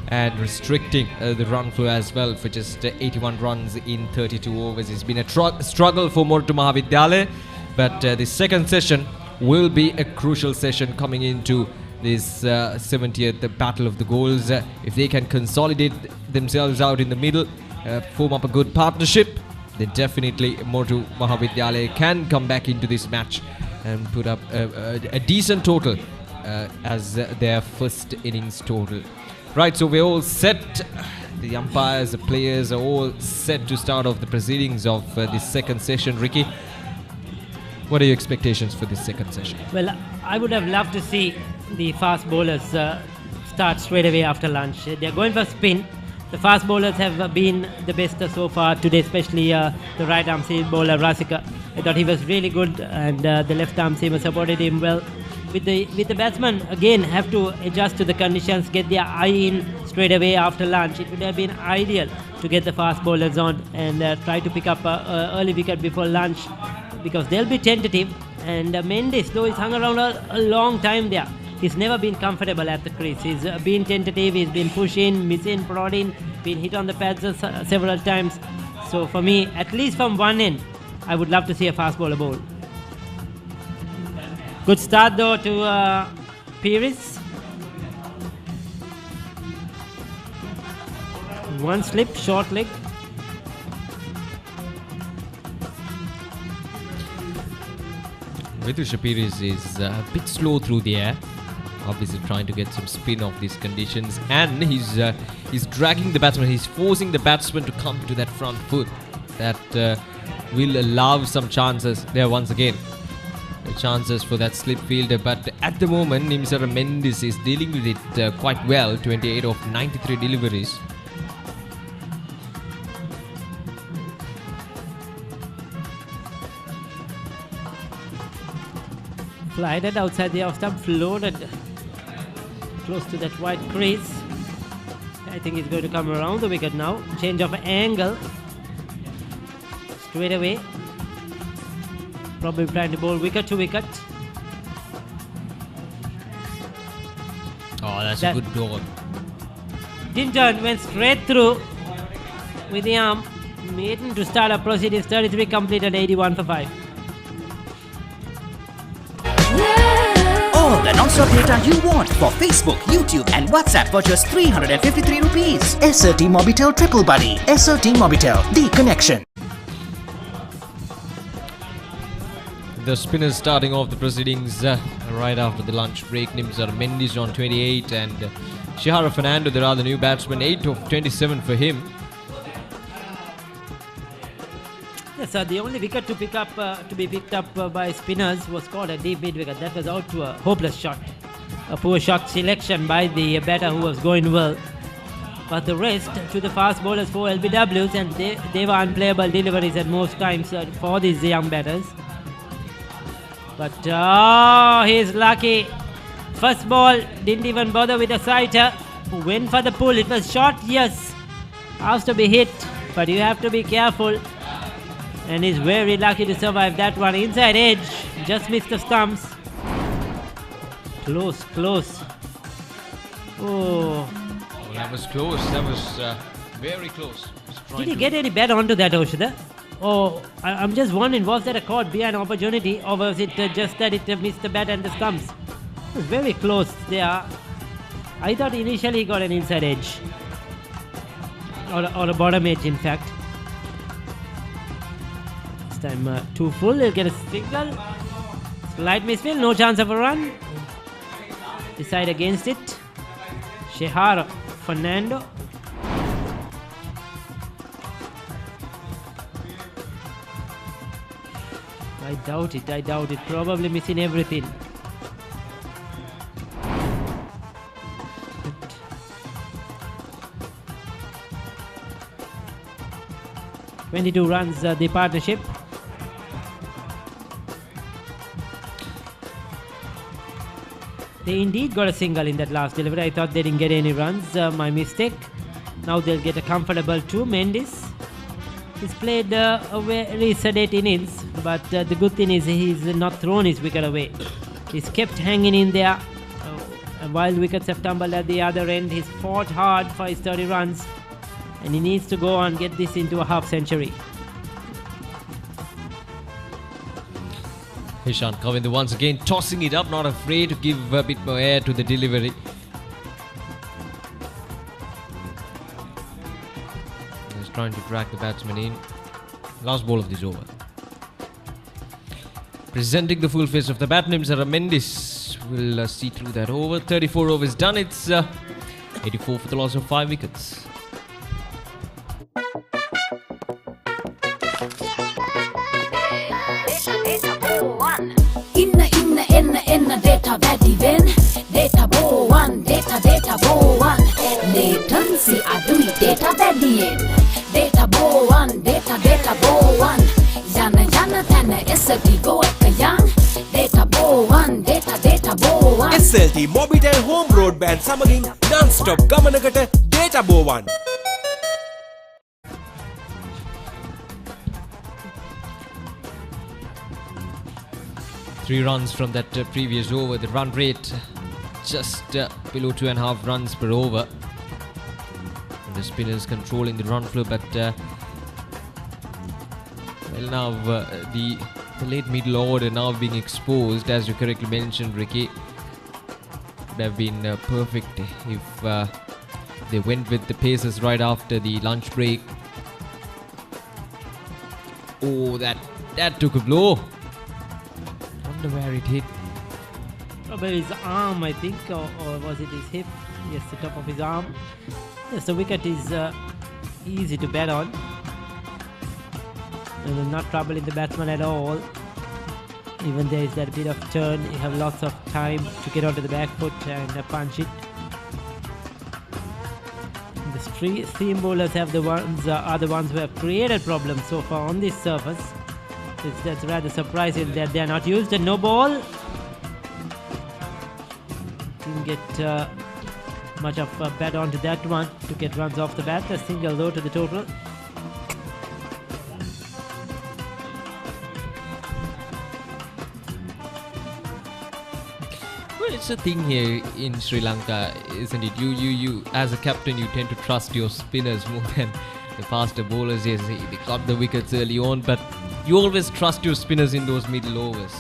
and restricting the run flow as well for just 81 runs in 32 overs. It's been a struggle for Moratuwa Maha Vidyalaya, but the second session will be a crucial session coming into this 70th battle of the goals. If they can consolidate themselves out in the middle, form up a good partnership, then definitely Moratuwa Maha Vidyalaya can come back into this match and put up a decent total as their first innings total. Right, so we're all set. The umpires, the players are all set to start off the proceedings of this second session. Ricky, what are your expectations for this second session?
Well, I would have loved to see the fast bowlers start straight away after lunch. They're going for spin. The fast bowlers have been the best so far today, especially the right arm seam bowler Rasika. I thought he was really good, and the left arm seamer supported him well. With the batsmen, again, have to adjust to the conditions, get their eye in straight away after lunch. It would have been ideal to get the fast bowlers on and try to pick up an early wicket before lunch, because they'll be tentative. And Mendes, though he's hung around a long time there, he's never been comfortable at the crease. He's been tentative, he's been pushing, missing, prodding, been hit on the pads several times. So for me, at least from one end, I would love to see a fast bowler bowl. Good start though to Pires. One slip, short leg.
Vidusha Pires is a bit slow through the air, obviously trying to get some spin off these conditions, and he's dragging the batsman, he's forcing the batsman to come to that front foot. That will allow some chances there once again. chances for that slip fielder, but at the moment Nimsara Mendes is dealing with it quite well. 28 of 93 deliveries.
Slided outside the off stump, floated close to that white crease. I think he's going to come around the wicket now. Change of angle. Straight away. Probably trying to bowl wicket to wicket.
Oh, that's a good ball.
Didn't turn, went straight through with the arm. Maiden to start up proceedings. 33 completed, 81 for 5.
All the non-stop data you want for Facebook, YouTube and WhatsApp for just 353 rupees. SLT Mobitel Triple Buddy. SLT Mobitel, the connection.
The spinners starting off the proceedings right after the lunch break. Nimsara Mendes on 28 and Shihara Fernando, the rather new batsman, 8 of 27 for him.
Yes, the only wicket to pick up to be picked up by spinners was caught a deep mid wicket. That was out to a hopeless shot. A poor shot selection by the batter who was going well. But the rest to the fast bowlers for LBWs, and they were unplayable deliveries at most times for these young batters. But he's lucky. First ball, didn't even bother with a sighter. Went for the pull. It was short, yes. Has to be hit, but you have to be careful. And he's very lucky to survive that one. Inside edge, just missed the stumps. Close, close. Oh.
That was close. That was very close.
Did he get any bat onto that, Oshida? Oh, I'm just wondering, was that a caught behind opportunity, or was it just that it missed the bat and the stumps? It was very close there. I thought initially he got an inside edge. Or a bottom edge, in fact. This time too full, he'll get a single. Slight misfield, no chance of a run. Decide against it. Shihara Fernando. I doubt it. Probably missing everything. But 22 runs the partnership. They indeed got a single in that last delivery. I thought they didn't get any runs. My mistake. Now they'll get a comfortable 2. Mendes. He's played a very sedate innings, but the good thing is he's not thrown his wicket away. He's kept hanging in there. While wickets have tumbled at the other end, he's fought hard for his 30 runs, and he needs to go and get this into a half century.
Ishan Kavindu once again tossing it up, not afraid to give a bit more air to the delivery. He's trying to drag the batsman in. Last ball of this over. Presenting the full face of the bat, Nimsara Mendes will see through that over. 34 overs done. It's 84 for the loss of 5 wickets.
Inna data වැඩි වෙන් data බෝවන් data බෝවන් latency අඩුයි data වැඩියෙන් data බෝවන් data බෝවන් යන තැන SLT go එක යන් data බෝවන් data බෝවන්
SLT Mobitel home broadband සමගින් non-stop ගමනකට data බෝවන්.
Three runs from that previous over. The run rate just below 2.5 runs per over. And the spinners controlling the run flow, but well, now the late middle order now being exposed, as you correctly mentioned, Ricky. Would have been perfect if they went with the paces right after the lunch break. Oh, that took a blow. Where it hit.
Probably his arm, I think, or was it his hip? Yes, the top of his arm. Yes, the wicket is easy to bat on. And not troubling the batsman at all. Even there is that bit of turn, you have lots of time to get onto the back foot and punch it. The seam bowlers are the ones who have created problems so far on this surface. That's rather surprising that they are not used. And no ball. Didn't get much of a bat onto that one to get runs off the bat. A single though to the total.
Well, it's a thing here in Sri Lanka, isn't it? You as a captain, you tend to trust your spinners more than the faster bowlers. Yes, they got the wickets early on, but you always trust your spinners in those middle overs.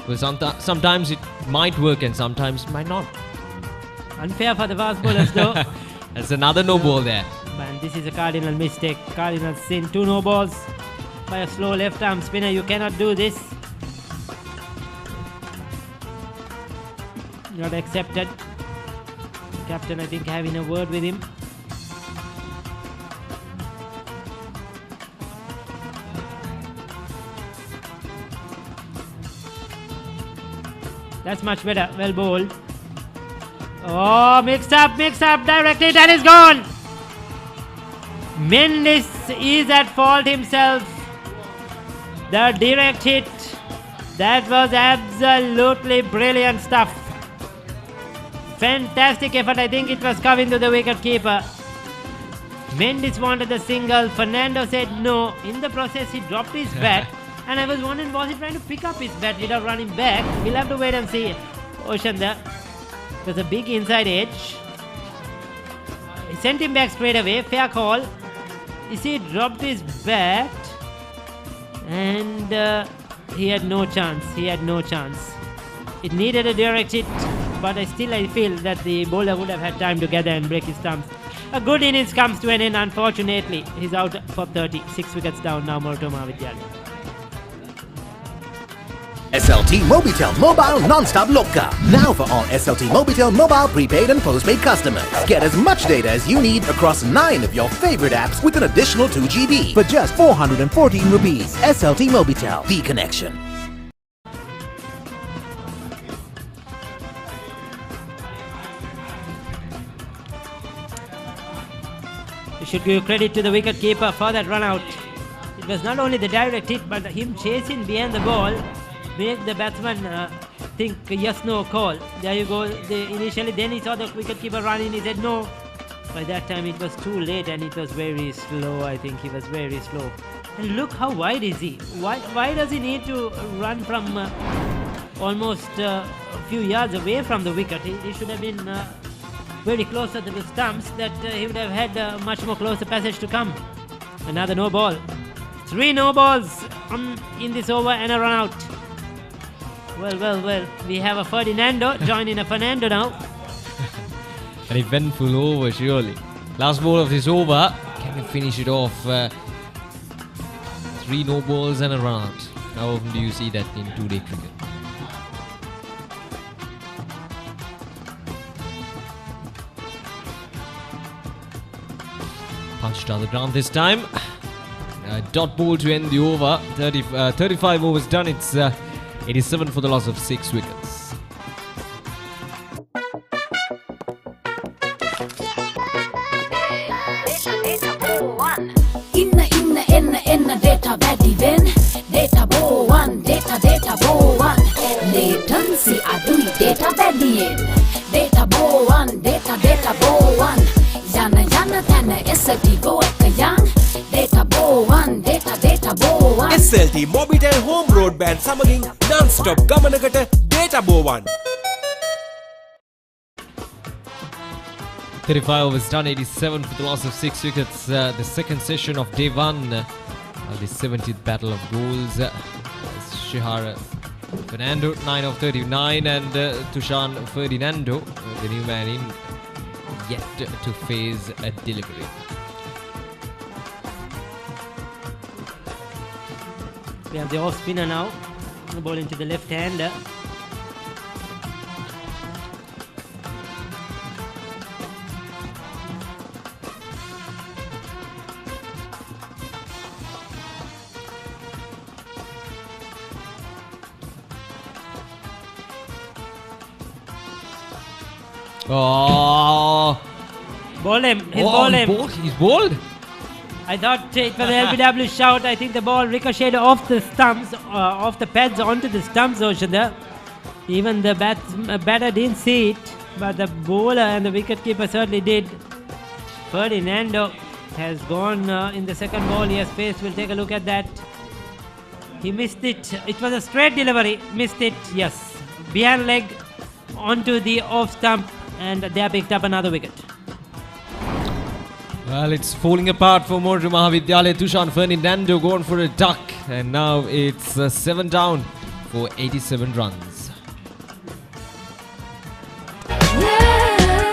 Well, sometimes it might work and sometimes it might not.
Unfair for the fast bowlers though.
That's another no ball there.
And this is a cardinal mistake. Cardinal sin. 2 no balls by a slow left arm spinner. You cannot do this. Not accepted. Captain, I think, having a word with him. That's much better. Well bowled. Oh, mixed up, directed, and it's gone. Mendes is at fault himself. The direct hit. That was absolutely brilliant stuff. Fantastic effort. I think it was coming to the wicket keeper. Mendes wanted the single. Fernando said no. In the process, he dropped his bat. And I was wondering, was he trying to pick up his bat without running back? We'll have to wait and see. Ocean there. There's a big inside edge. He sent him back straight away. Fair call. You see, he dropped his bat. And he had no chance. It needed a direct hit. But I feel that the bowler would have had time to gather and break his stumps. A good innings comes to an end, unfortunately. He's out for 30. 6 wickets down now, Moratuwa Vidyalaya.
SLT Mobitel Mobile Non-Stop Loka. Now for all SLT Mobitel mobile prepaid and postpaid customers. Get as much data as you need across 9 of your favorite apps with an additional 2 GB for just 414 rupees. SLT Mobitel, the connection.
You should give credit to the wicket keeper for that run out. It was not only the direct hit, but him chasing behind the ball made the batsman think yes no call. There you go. Initially, then he saw the wicket keeper running. He said no. By that time, it was too late and it was very slow. I think he was very slow. And look how wide is he? Why does he need to run from almost a few yards away from the wicket? He should have been very closer to the stumps. That he would have had much more closer passage to come. Another no ball. 3 no balls in this over and a run out. Well. We have a Ferdinando joining a Fernando now.
An eventful over, surely. Last ball of this over. Can we finish it off? 3 no balls and a run out. How often do you see that in 2-day cricket? Punched on the ground this time. Dot ball to end the over. 35 overs done. It's 87 for the loss of 6 wickets.
Inna data badi ven data bo one data bo one latency adui data badi in data bo one data bo one yana tana SLT go ekayang data bo one data bo one
SLT Mobitel home broadband සමගින් non-stop ගමනකට data bo one.
35 overs done, 87 for the loss of 6 wickets. The second session of day 1, the 70th battle of goals. Shihara Fernando, 9 of 39, and Tushan Ferdinando, the new man in, yet to face a delivery.
We have the off spinner now. The ball into the left hander.
Oh.
Bowled him. He's
Oh,
bowled
he
him.
bowled- He's bowled.
I thought it was an LBW shout. I think the ball ricocheted off the stumps, off the pads onto the stumps, Oshanda. Even the batter didn't see it, but the bowler and the wicketkeeper certainly did. Ferdinando has gone in the second ball he has faced. We'll take a look at that. He missed it. It was a straight delivery. Missed it, yes. Behind leg onto the off stump, and they have picked up another wicket.
Well, it's falling apart for Moratuwa Maha Vidyalaya. Tushan Ferdinando going for a duck. And now it's 7 down for 87 runs.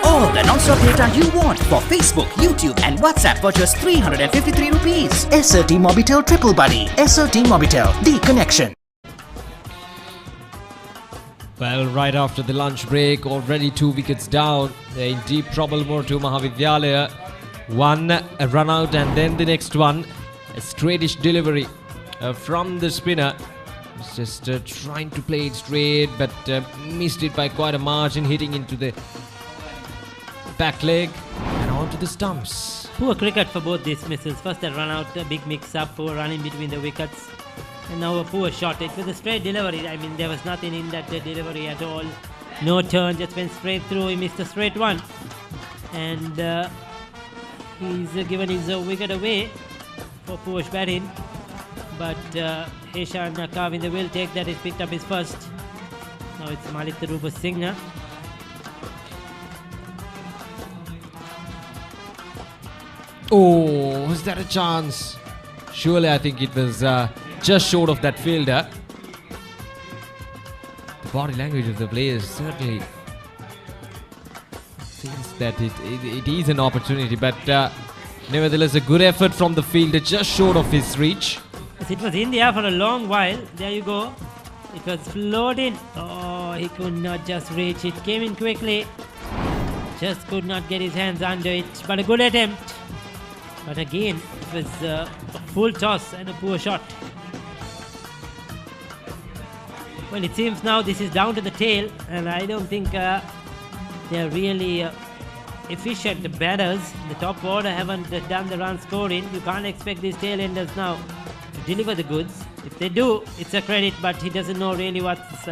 All the non-stop data you want for Facebook, YouTube and WhatsApp for just 353 rupees. SRT Mobitel Triple Buddy. SRT Mobitel, the connection.
Well, right after the lunch break, already 2 wickets down. They're in deep trouble, Moratuwa Maha Vidyalaya. One a run out, and then the next one, a straightish delivery from the spinner. He's just trying to play it straight, but missed it by quite a margin, hitting into the back leg and onto the stumps.
Poor cricket for both these misses. First a run out, a big mix up, poor running between the wickets, and now a poor shot. It was a straight delivery. I mean, there was nothing in that delivery at all. No turn, just went straight through. He missed a straight one, and he's given his wicket away for poor batting. But Heshan Kavinder will take that. He's picked up his first. Now it's Moratuwa Singh.
Oh, was that a chance? Surely I think it was just short of that fielder. The body language of the players certainly thinks that it is an opportunity, but nevertheless a good effort from the fielder, just short of his reach.
It was in the air for a long while. There you go. It was floating. Oh, he could not just reach it. Came in quickly. Just could not get his hands under it. But a good attempt. But again, it was a full toss and a poor shot. Well, it seems now this is down to the tail, and I don't think they're really efficient. The batters, the top order, haven't done the run scoring. You can't expect these tail-enders now to deliver the goods. If they do, it's a credit, but he doesn't know really what's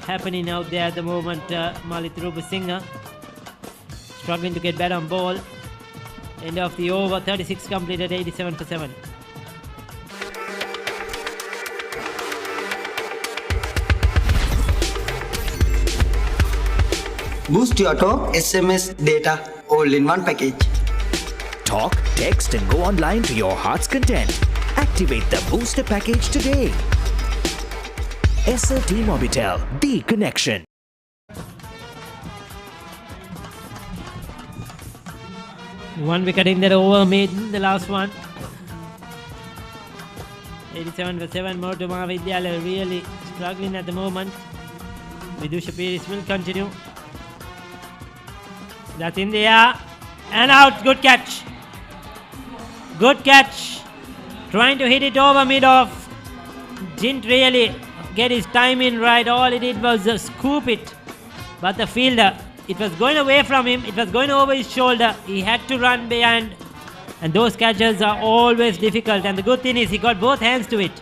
happening out there at the moment. Moratuwa Singh struggling to get better on ball. End of the over, 36 completed, 87 for 7.
Boost your talk, SMS, data, all in one package.
Talk, text and go online to your heart's content. Activate the booster package today. SRT Mobitel, the connection.
One wicket in that over, made the last one. 87 for 7. Moratuwa Maha Vidyalaya really struggling at the moment. Vidusha Piris will continue. That's in the air and out. Good catch. Good catch. Trying to hit it over mid-off. Didn't really get his timing right. All he did was scoop it. But the fielder, it was going away from him. It was going over his shoulder. He had to run behind. And those catches are always difficult. And the good thing is he got both hands to it.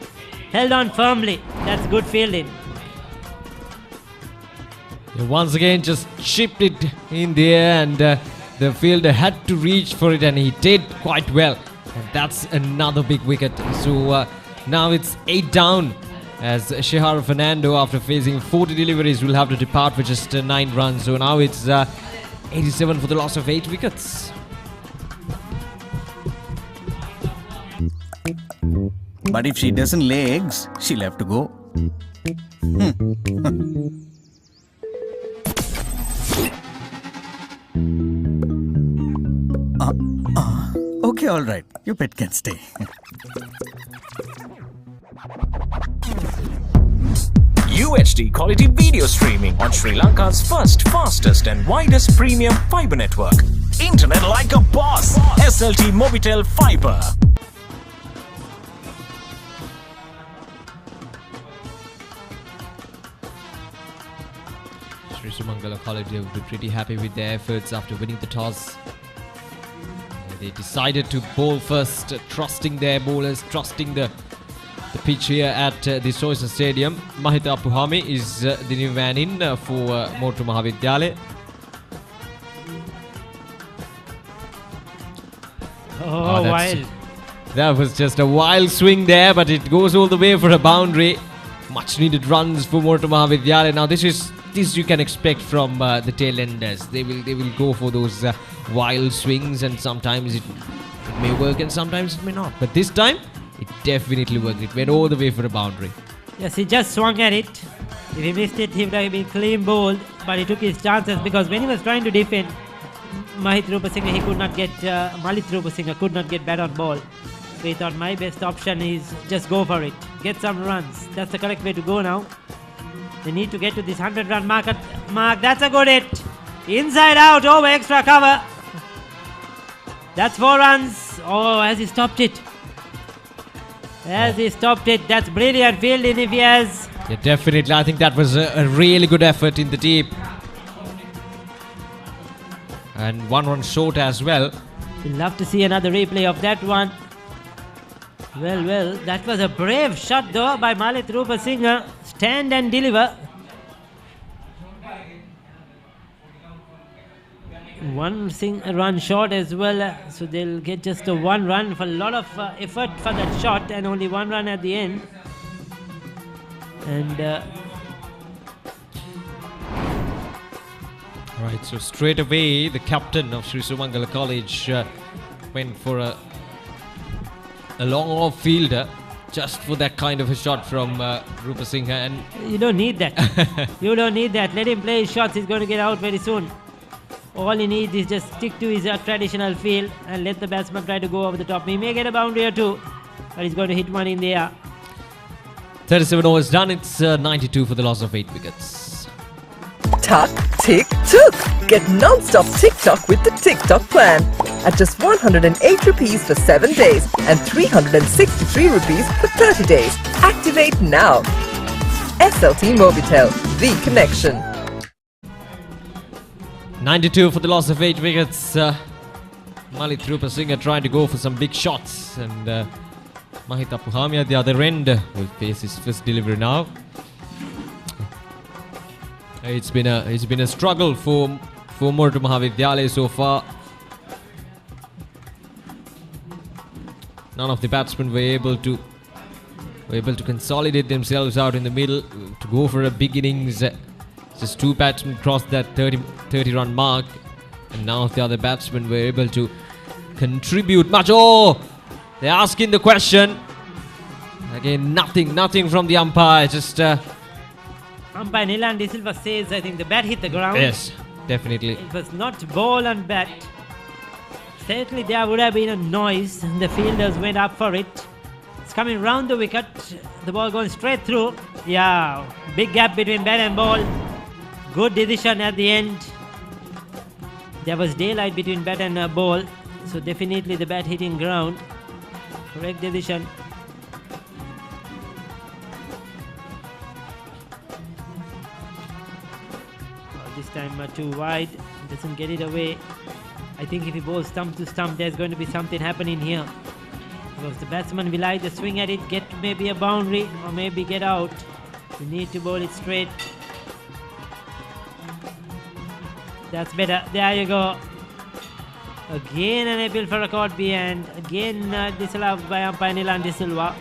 Held on firmly. That's good fielding.
Once again, just chipped it in the air, and the fielder had to reach for it, and he did quite well. And that's another big wicket. So now it's 8 down, as Shehar Fernando, after facing 40 deliveries, will have to depart with just 9 runs. So now it's 87 for the loss of 8 wickets.
But if she doesn't lay eggs, she'll have to go. Okay, all right. Your pet can stay.
UHD quality video streaming on Sri Lanka's first, fastest and widest premium fiber network. Internet like a boss. SLT Mobitel Fiber.
Sumangala College will be pretty happy with their efforts after winning the toss. They decided to bowl first, trusting their bowlers, trusting the pitch here at the Soyza Stadium. Mahita Puhami is the new man in for Moratuwa Maha Vidyalaya.
Oh, wild.
That was just a wild swing there, but it goes all the way for a boundary. Much needed runs for Moratuwa Maha Vidyalaya. Now this you can expect from the tail enders. They will go for those wild swings, and sometimes it may work and sometimes it may not. But this time it definitely worked. It went all the way for a boundary.
Yes, he just swung at it. If he missed it, he would have been clean bowled, but he took his chances because when he was trying to defend Malit Rupasinghe, he could not get Malit Rupasinghe could not get bat on ball. So he thought my best option is just go for it, get some runs. That's the correct way to go now. They need to get to this 100-run mark. That's a good hit. Inside out, over extra cover. That's 4 runs. Oh, has he stopped it? He stopped it. That's brilliant fielding if he has.
Yeah, definitely. I think that was a really good effort in the deep. And 1 run short as well.
We'll love to see another replay of that one. Well, that was a brave shot though by Malit Rupasinghe. Stand and deliver. 1 run short as well, so they'll get just a 1 run for a lot of effort for that shot, and only 1 run at the end. And
right, so straight away the captain of Sri Sumangala College went for a long off fielder just for that kind of a shot from Rupasinghe, and
you don't need that. You don't need that. Let him play his shots. He's going to get out very soon. All he needs is just stick to his traditional field and let the batsman try to go over the top. He may get a boundary or 2, but he's going to hit 1 in the air.
37 overs done. It's 92 for the loss of 8 wickets.
Tuck, tick, took. Get non-stop TikTok with the TikTok plan. At just 108 rupees for 7 days and 363 rupees for 30 days. Activate now. SLT Mobitel, the connection.
92 for the loss of 8 wickets. Malit Rupasinghe trying to go for some big shots, and Mahita Puhami at the other end will face his first delivery now. It's been a struggle for Moratuwa Maha Vidyalaya so far. None of the batsmen were able to consolidate themselves out in the middle to go for a big innings. Just 2 batsmen crossed that 30-run mark, and now the other batsmen were able to contribute much. Oh, they're asking the question again. Nothing from the umpire. Just
umpire Nilan De Silva says, I think the bat hit the ground.
Yes, definitely.
It was not ball and bat. Certainly there would have been a noise. The fielders went up for it. It's coming round the wicket. The ball going straight through. Yeah, big gap between bat and ball. Good decision at the end. There was daylight between bat and ball, so definitely the bat hitting ground. Correct decision. This time too wide. Doesn't get it away. I think if he bowls stump to stump, there's going to be something happening here. Because the batsman will either swing at it, get maybe a boundary, or maybe get out. You need to bowl it straight. That's better. There you go. Again an appeal for a caught B, and again disallowed by umpire Nilan De Silva.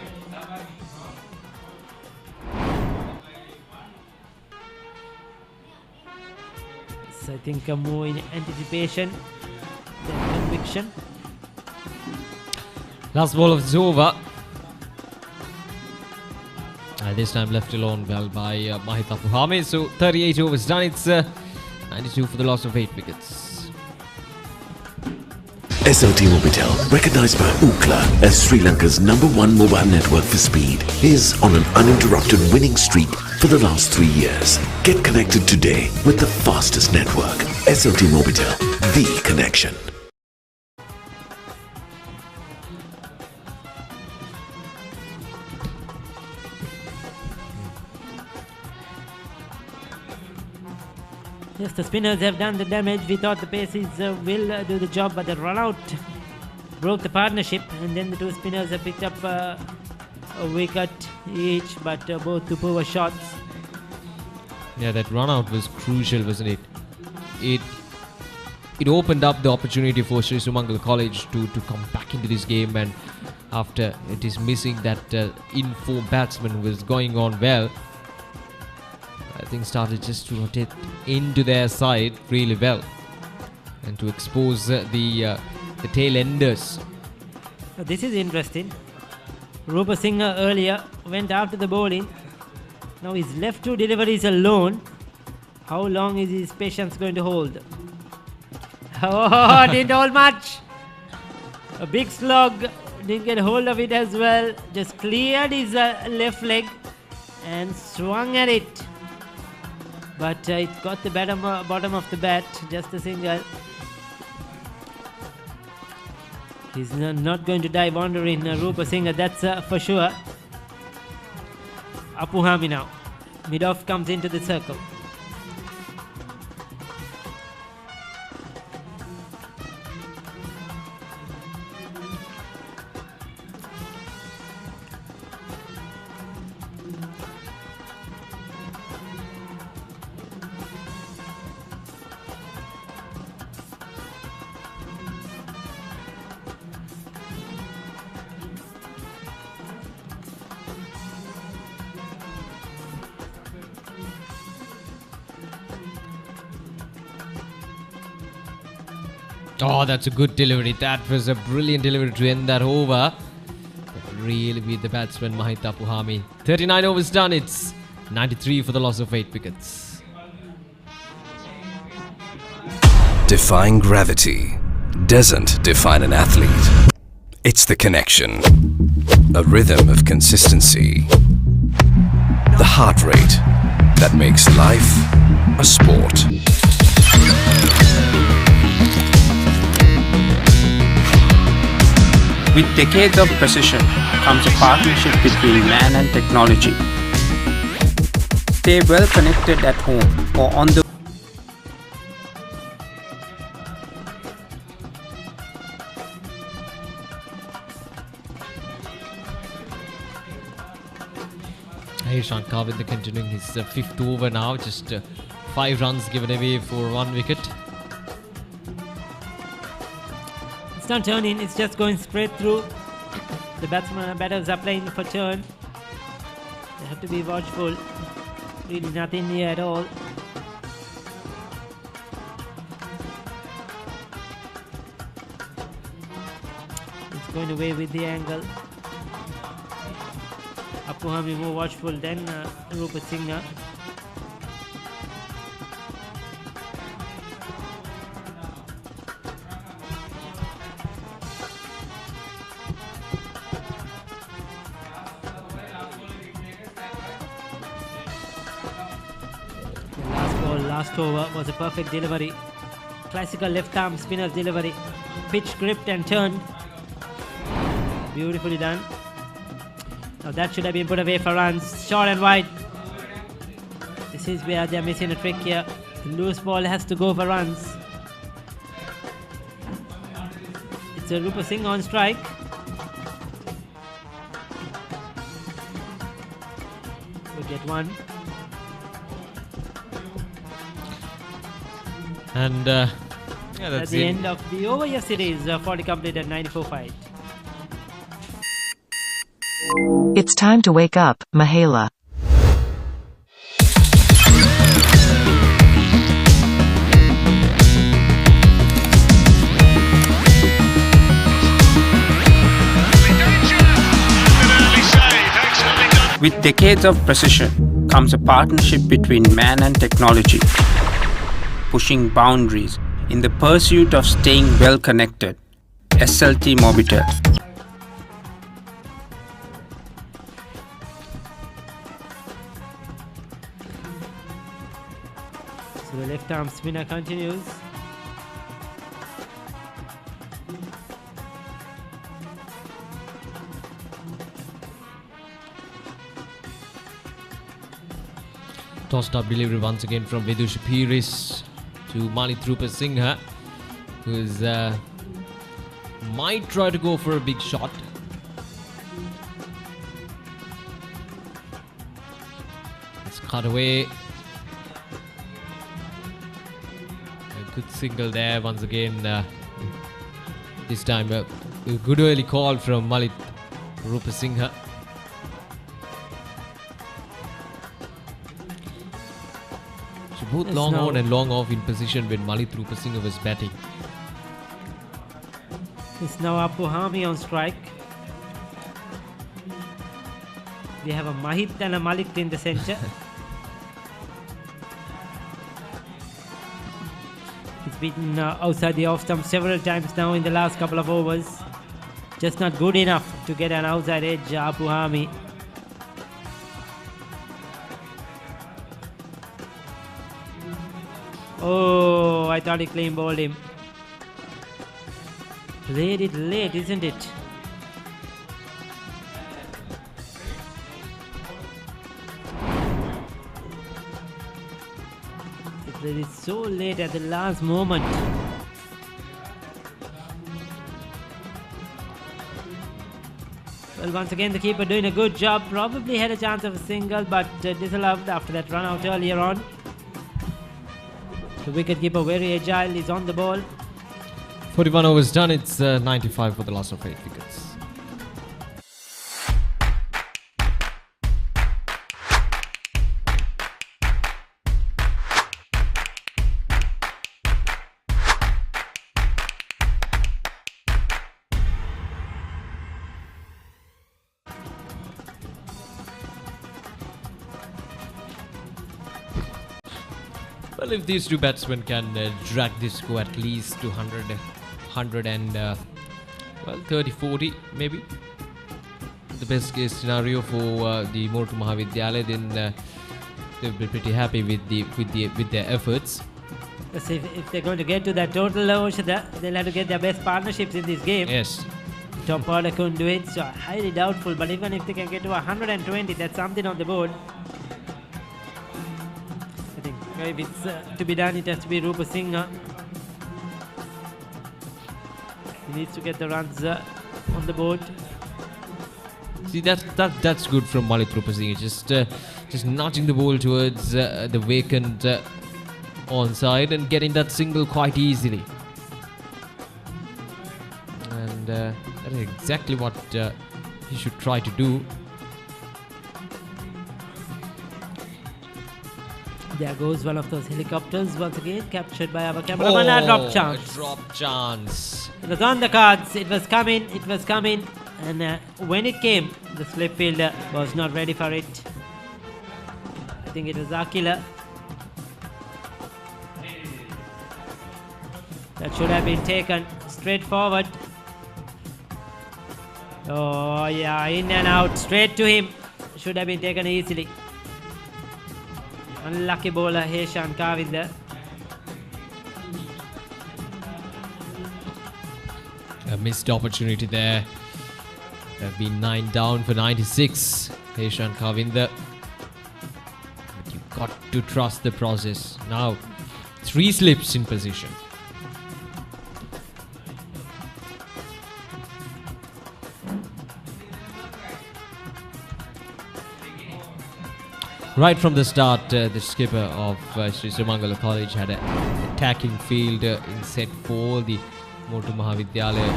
So I think more in anticipation than conviction.
Last ball of over. This time left alone well by Mahita Puhami. So 38 overs done. It's 92 for the loss of 8 wickets.
SLT Mobitel, recognized by Ookla as Sri Lanka's #1 mobile network for speed, is on an uninterrupted winning streak for the last 3 years. Get connected today with the fastest network. SLT Mobitel, the connection.
Yes, the spinners have done the damage. We thought the paces will do the job, but the run out broke the partnership, and then the two spinners have picked up a wicket each, but both to poor shots.
Yeah, that run out was crucial, wasn't it? It opened up the opportunity for Sri Sumangala College to come back into this game, and after it is missing that in-form batsman who was going on well, I think started just to rotate into their side really well and to expose the tail enders.
This is interesting. Rupa Singh earlier went after the bowling. Now he's left two deliveries alone. How long is his patience going to hold? Oh, didn't hold much. A big slog, didn't get hold of it as well. Just cleared his left leg and swung at it. But it got the bottom of the bat, just a single. He's not going to die wandering, Rupa Singh, that's for sure. Apuhami now. Mid-off comes into the circle.
Oh, that's a good delivery. That was a brilliant delivery to end that over. Really beat the batsman Mahita Puhami. 39 overs done. It's 93 for the loss of 8 wickets.
Defying gravity doesn't define an athlete. It's the connection. A rhythm of consistency. The heart rate that makes life a sport.
With decades of precision comes a partnership between man and technology. Stay well connected at home or on the
Ishan Kavind continuing his 5th over now. Just 5 runs given away for 1 wicket.
It's not turning, it's just going straight through. The batters are playing for turn. They have to be watchful. Really nothing here at all. It's going away with the angle. Apuhami more watchful than Rupa Singh. Last over was a perfect delivery. Classical left arm spinner's delivery. Pitch gripped and turned. Beautifully done. Now that should have been put away for runs. Short and wide. This is where they're missing a trick here. The loose ball has to go for runs. It's a Rupa Singh on strike. We'll get one.
And
that's the end of the over. Yes, it is 40 completed, 94-5.
It's time to wake up, Mahala.
With decades of precision comes a partnership between man and technology, pushing boundaries in the pursuit of staying well connected. SLT Mobitel.
So the left arm spinner continues.
Tossed up delivery once again from Vidush Piris. to Moratuwa Singha, who might try to go for a big shot. It's cut away. A good single there once again. This time a good early call from Moratuwa Singha. So both long on and long off in position when Moratuwa Singha was batting.
It's now Apu Hami on strike. We have a Mahit and a Malik in the centre. He's beaten outside the off stump several times now in the last couple of overs. Just not good enough to get an outside edge, Apu Hami. Oh, I thought he clean bowled him. Played it late, isn't it? He played it so late at the last moment. Well, once again, the keeper doing a good job. Probably had a chance of a single, but disallowed after that run out earlier on. The wicketkeeper, very agile, is on the ball.
41 overs done, it's 95 for the loss of 8 wickets. Well, if these two batsmen can drag this score at least to 100 and 30-40 maybe, the best case scenario for the Moratuwa Maha Vidyalaya, then they'll be pretty happy with their efforts.
Yes, if they're going to get to that total, they'll have to get their best partnerships in this game.
Yes.
Top order couldn't do it, so highly doubtful. But even if they can get to 120, that's something on the board. I think if it's to be done, it has to be Rupa Singha. He needs to get the runs on the board.
See, that's good from Moratuwa Singha. Just nudging the ball towards the vacant onside and getting that single quite easily. And that is exactly what he should try to do.
There goes one of those helicopters once again, captured by our cameraman. A drop chance.
A drop chance.
It was on the cards. It was coming. And when it came, the slip fielder was not ready for it. I think it was Akila. That should have been taken straight forward. Oh yeah, in and out, straight to him. Should have been taken easily. Unlucky bowler Heshan Kavinda.
A missed opportunity there. Have been 9 down for 96. Heshan Kavinda. But you've got to trust the process. Now, 3 slips in position. Right from the start, the skipper of Sumangala College had an attacking field in set 4, the Moratuwa Maha Vidyalaya.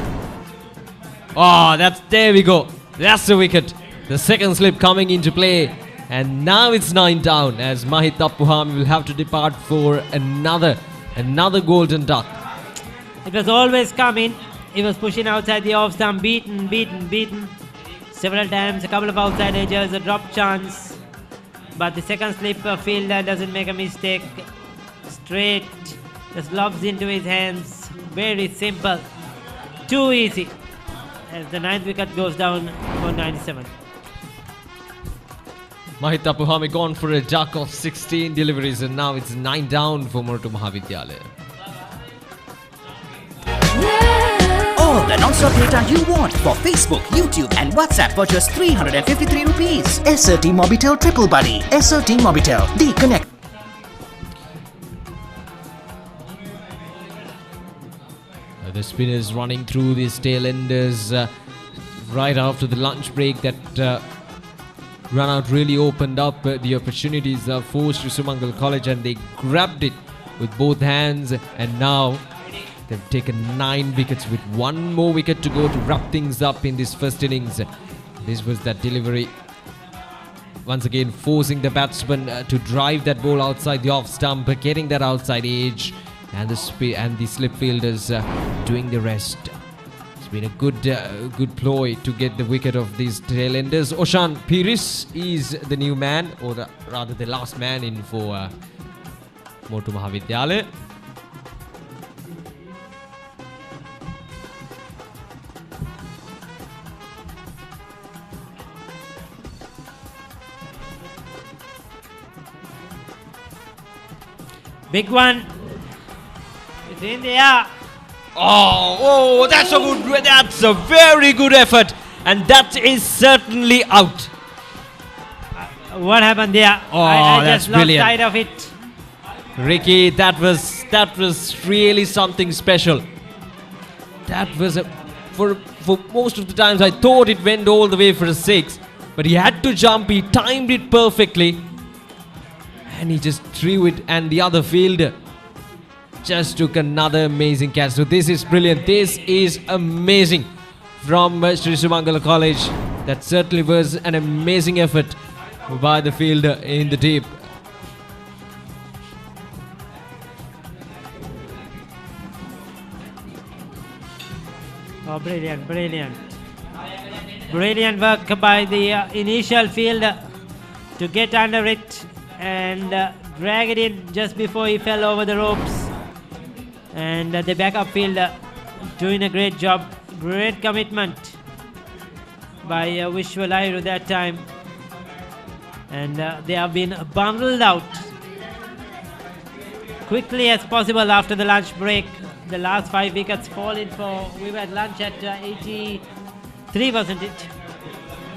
Oh, there we go. That's the wicket. The second slip coming into play. And now it's 9 down as Mahit Apu Hami will have to depart for another golden duck.
It was always coming. He was pushing outside the off stump, beaten. Several times, a couple of outside edges, a drop chance. But the second slip fielder doesn't make a mistake. Straight, just lobs into his hands. Very simple. Too easy. As the 9th wicket goes down for 97.
Mahit Apu Hami gone for a duck of 16 deliveries, and now it's 9 down for Moratuwa Maha Vidyalaya.
All the non-stop data you want for Facebook, YouTube and WhatsApp for just 353 rupees. SRT Mobitel Triple Buddy. SRT Mobitel. The connect.
The spinners running through these tail enders right after the lunch break. That run out really opened up the opportunities for Sumangala College, and they grabbed it with both hands, and now they've taken 9 wickets with 1 more wicket to go to wrap things up in this first innings. This was that delivery, once again forcing the batsman to drive that ball outside the off stump, getting that outside edge, and the slip fielders doing the rest. It's been a good ploy to get the wicket of these tail enders. Oshan Piris is the new man, or rather the last man in for Moratuwa Maha Vidyalaya.
Big one. It's in the air.
Oh, that's a very good effort, and that is certainly out.
What happened there?
Oh,
I
that's
just lost
brilliant.
sight of it.
Ricky, that was really something special. That was for most of the times I thought it went all the way for a 6, but he had to jump. He timed it perfectly, and he just threw it, and the other fielder just took another amazing catch. So this is brilliant. This is amazing from Sumangala College. That certainly was an amazing effort by the fielder in the deep.
Oh, brilliant, brilliant. Brilliant work by the initial fielder to get under it and drag it in just before he fell over the ropes. And the backup fielder doing a great job. Great commitment by Vidyalaya that time. And they have been bundled out quickly as possible after the lunch break. The last 5 wickets falling for, we were at lunch at 83, wasn't it?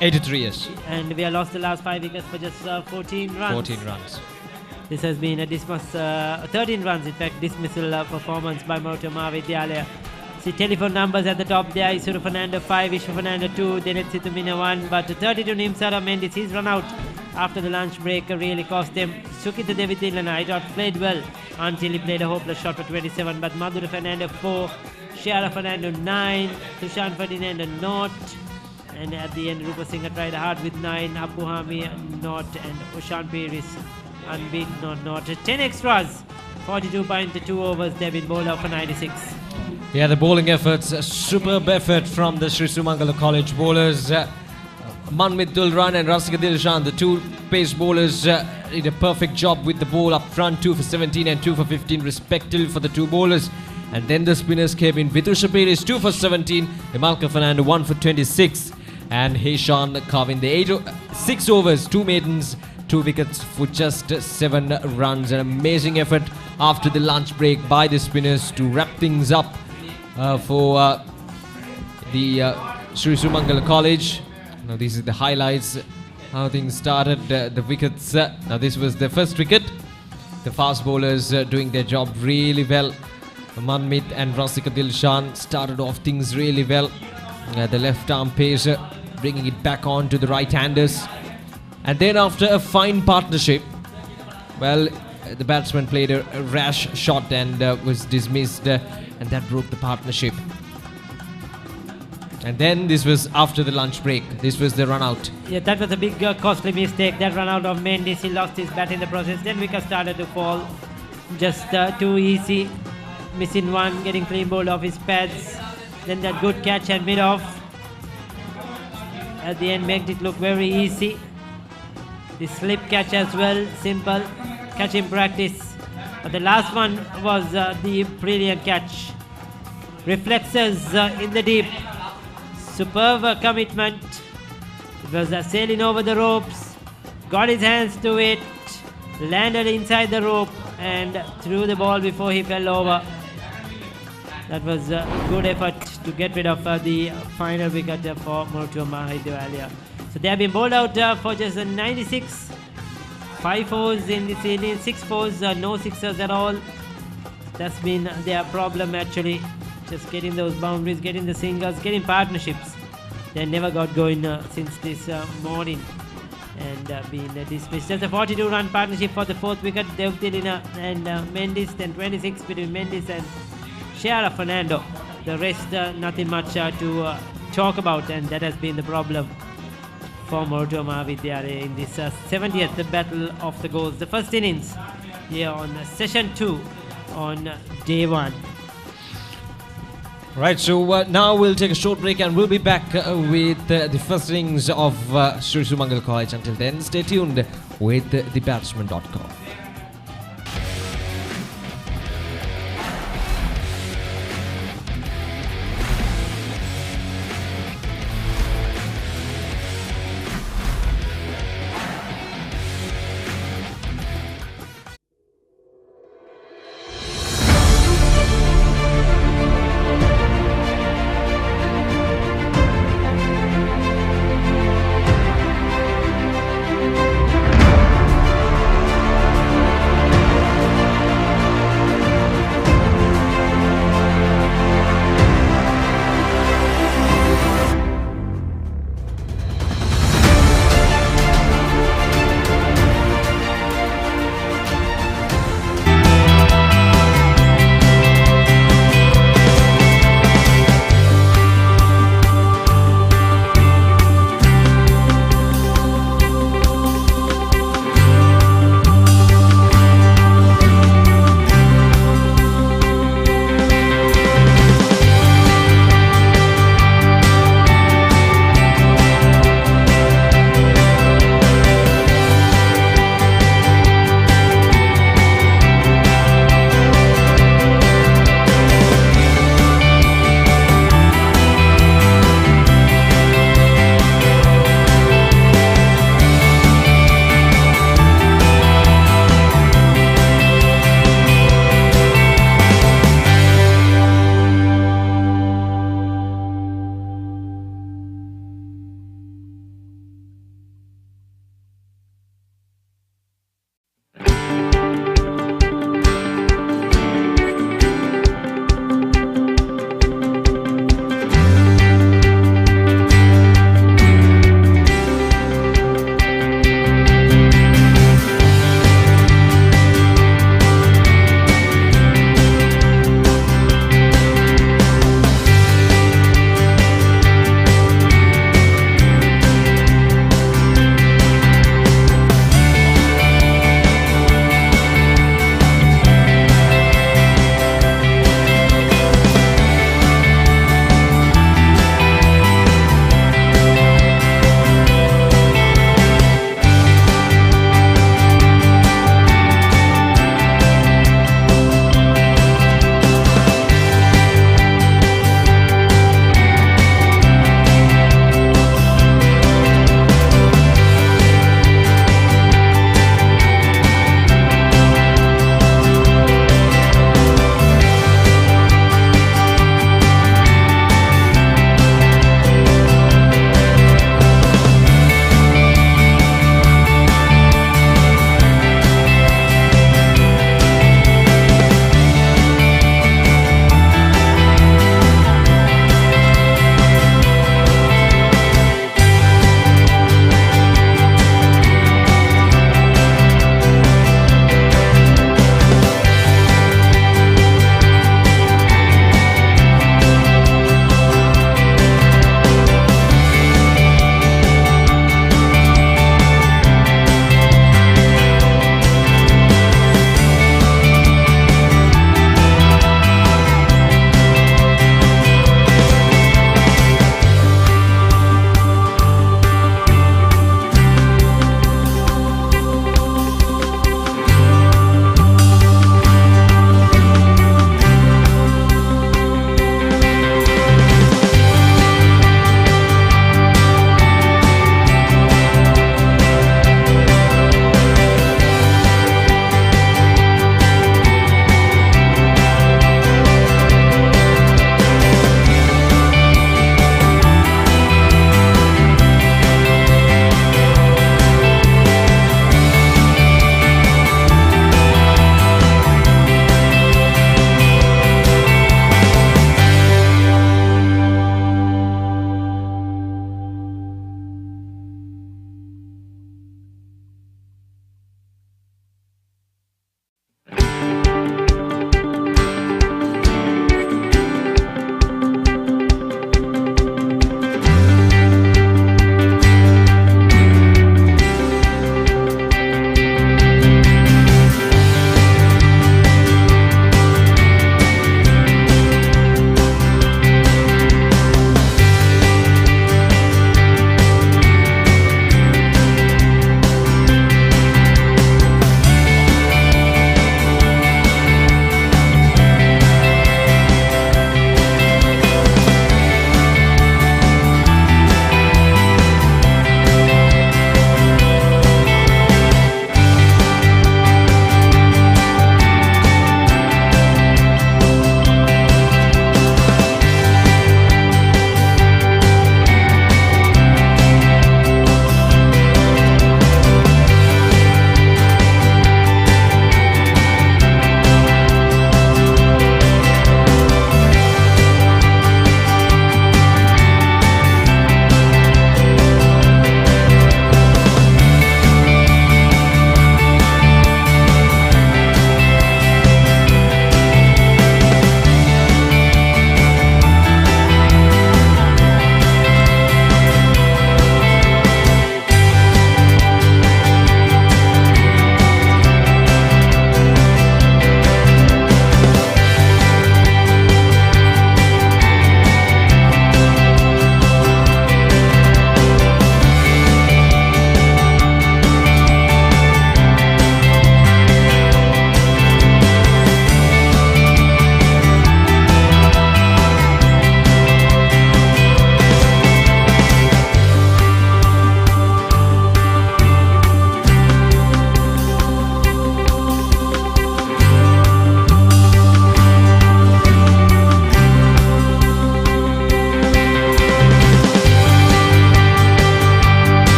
83, yes.
And we have lost the last 5 wickets for just 14 runs.
14 runs.
This has been a 13 runs, in fact, dismissal performance by Moratuwa Maha Vidyalaya. See telephone numbers at the top there. Isuru Fernando 5, Ishu Fernando 2, Dennis Situmina 1. But 32 Nimsara Mendes, his run out after the lunch break really cost them. Sukita Vidyalaya, I thought played well until he played a hopeless shot for 27. But Madhura Fernando 4, Shiara Fernando 9, Tushan Ferdinando not. And at the end, Rupa Singh tried hard with 9, Abu Hami not, and Oshan Piris unbeaten not. 10 extras, 42.2 overs. They've been bowled out for 96.
Yeah, the bowling efforts, a superb effort from the Sumangala College bowlers. Manmit Dulran and Rasika Dilshan, the 2 pace bowlers, did a perfect job with the ball up front, 2 for 17 and 2 for 15 respectively for the 2 bowlers. And then the spinners came in. Vitu Shapir is 2 for 17, Imalka Fernando 1 for 26, and Heshan carving the 6 overs, 2 maidens, 2 wickets for just 7 runs. An amazing effort after the lunch break by the spinners to wrap things up for the Sumangala College. Now these are the highlights, how things started, the wickets. Now this was the first wicket. The fast bowlers doing their job really well. Manmit and Rasika Dilshan started off things really well. The left arm pacer bringing it back on to the right-handers. And then after a fine partnership, well, the batsman played a rash shot and was dismissed, and that broke the partnership. And then this was after the lunch break. This was the run out.
Yeah, that was a big costly mistake. That run out of Mendes, he lost his bat in the process. Then wickets started to fall. Just too easy. Missing one, getting clean bowled off his pads. Then that good catch and mid off. At the end made it look very easy. The slip catch as well, simple catch in practice. But the last one was the brilliant catch. Reflexes in the deep. Superb commitment. It was sailing over the ropes. Got his hands to it. Landed inside the rope and threw the ball before he fell over. That was a good effort to get rid of the final wicket for Moratuwa Maha Vidyalaya. So they have been bowled out for just 96. 5 fours in this inning, 6 fours, no sixers at all. That's been their problem actually. just getting those boundaries, getting the singles, getting partnerships. They never got going since this morning and being dismissed. Just a 42-run partnership for the fourth wicket. Devtilina and Mendes, then 26 between Mendes and Shara Fernando. The rest, nothing much to talk about, and that has been the problem for Moratuwa Maha Vidyalaya in this 70th battle of the goals. The first innings here on session 2 on day 1.
Right, so now we'll take a short break and we'll be back with the first innings of Sri Sumangala College. Until then, stay tuned with thebatsman.com.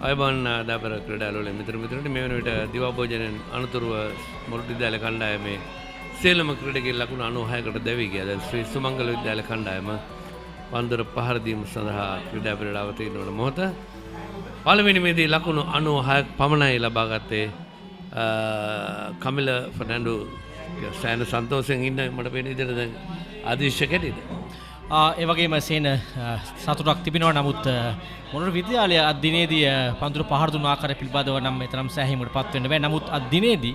අයබන් දාපර ක්‍රඩාලෝල මිත්‍රමිත්‍රට මේ වන විට දිවාභෝජනයෙන් අනතුරුව මොරටු විද්‍යාල කණ්ඩායමේ සේලම ක්‍රීඩකයන් ලකුණු 96කට දැවී ගියා. දැන් ශ්‍රී සුමංගල විද්‍යාල කණ්ඩායම පන්දුර පහර දීම සඳහා ක්‍රීඩා පෙරේට අවතීර්ණ වන මොහොත පළවෙනි මේදී ලකුණු 96ක් පමණයි ලබා ගත්තේ කමිල ෆර්නැන්ඩෝ සෑහෙන සන්තෝෂයෙන් ඉන්න මට පේන විදිහට දැන් ආදිශ්‍ය කැටිද
ඒ වගේම සේන සතුටක් තිබෙනවා. නමුත් මොරටු විද්‍යාලය අද දිනේදී පන්දුර පහර දුන ආකාරය පිළිබඳව නම් මෙතරම් සෑහීමකට පත් වෙන්න බෑ. නමුත් අද දිනේදී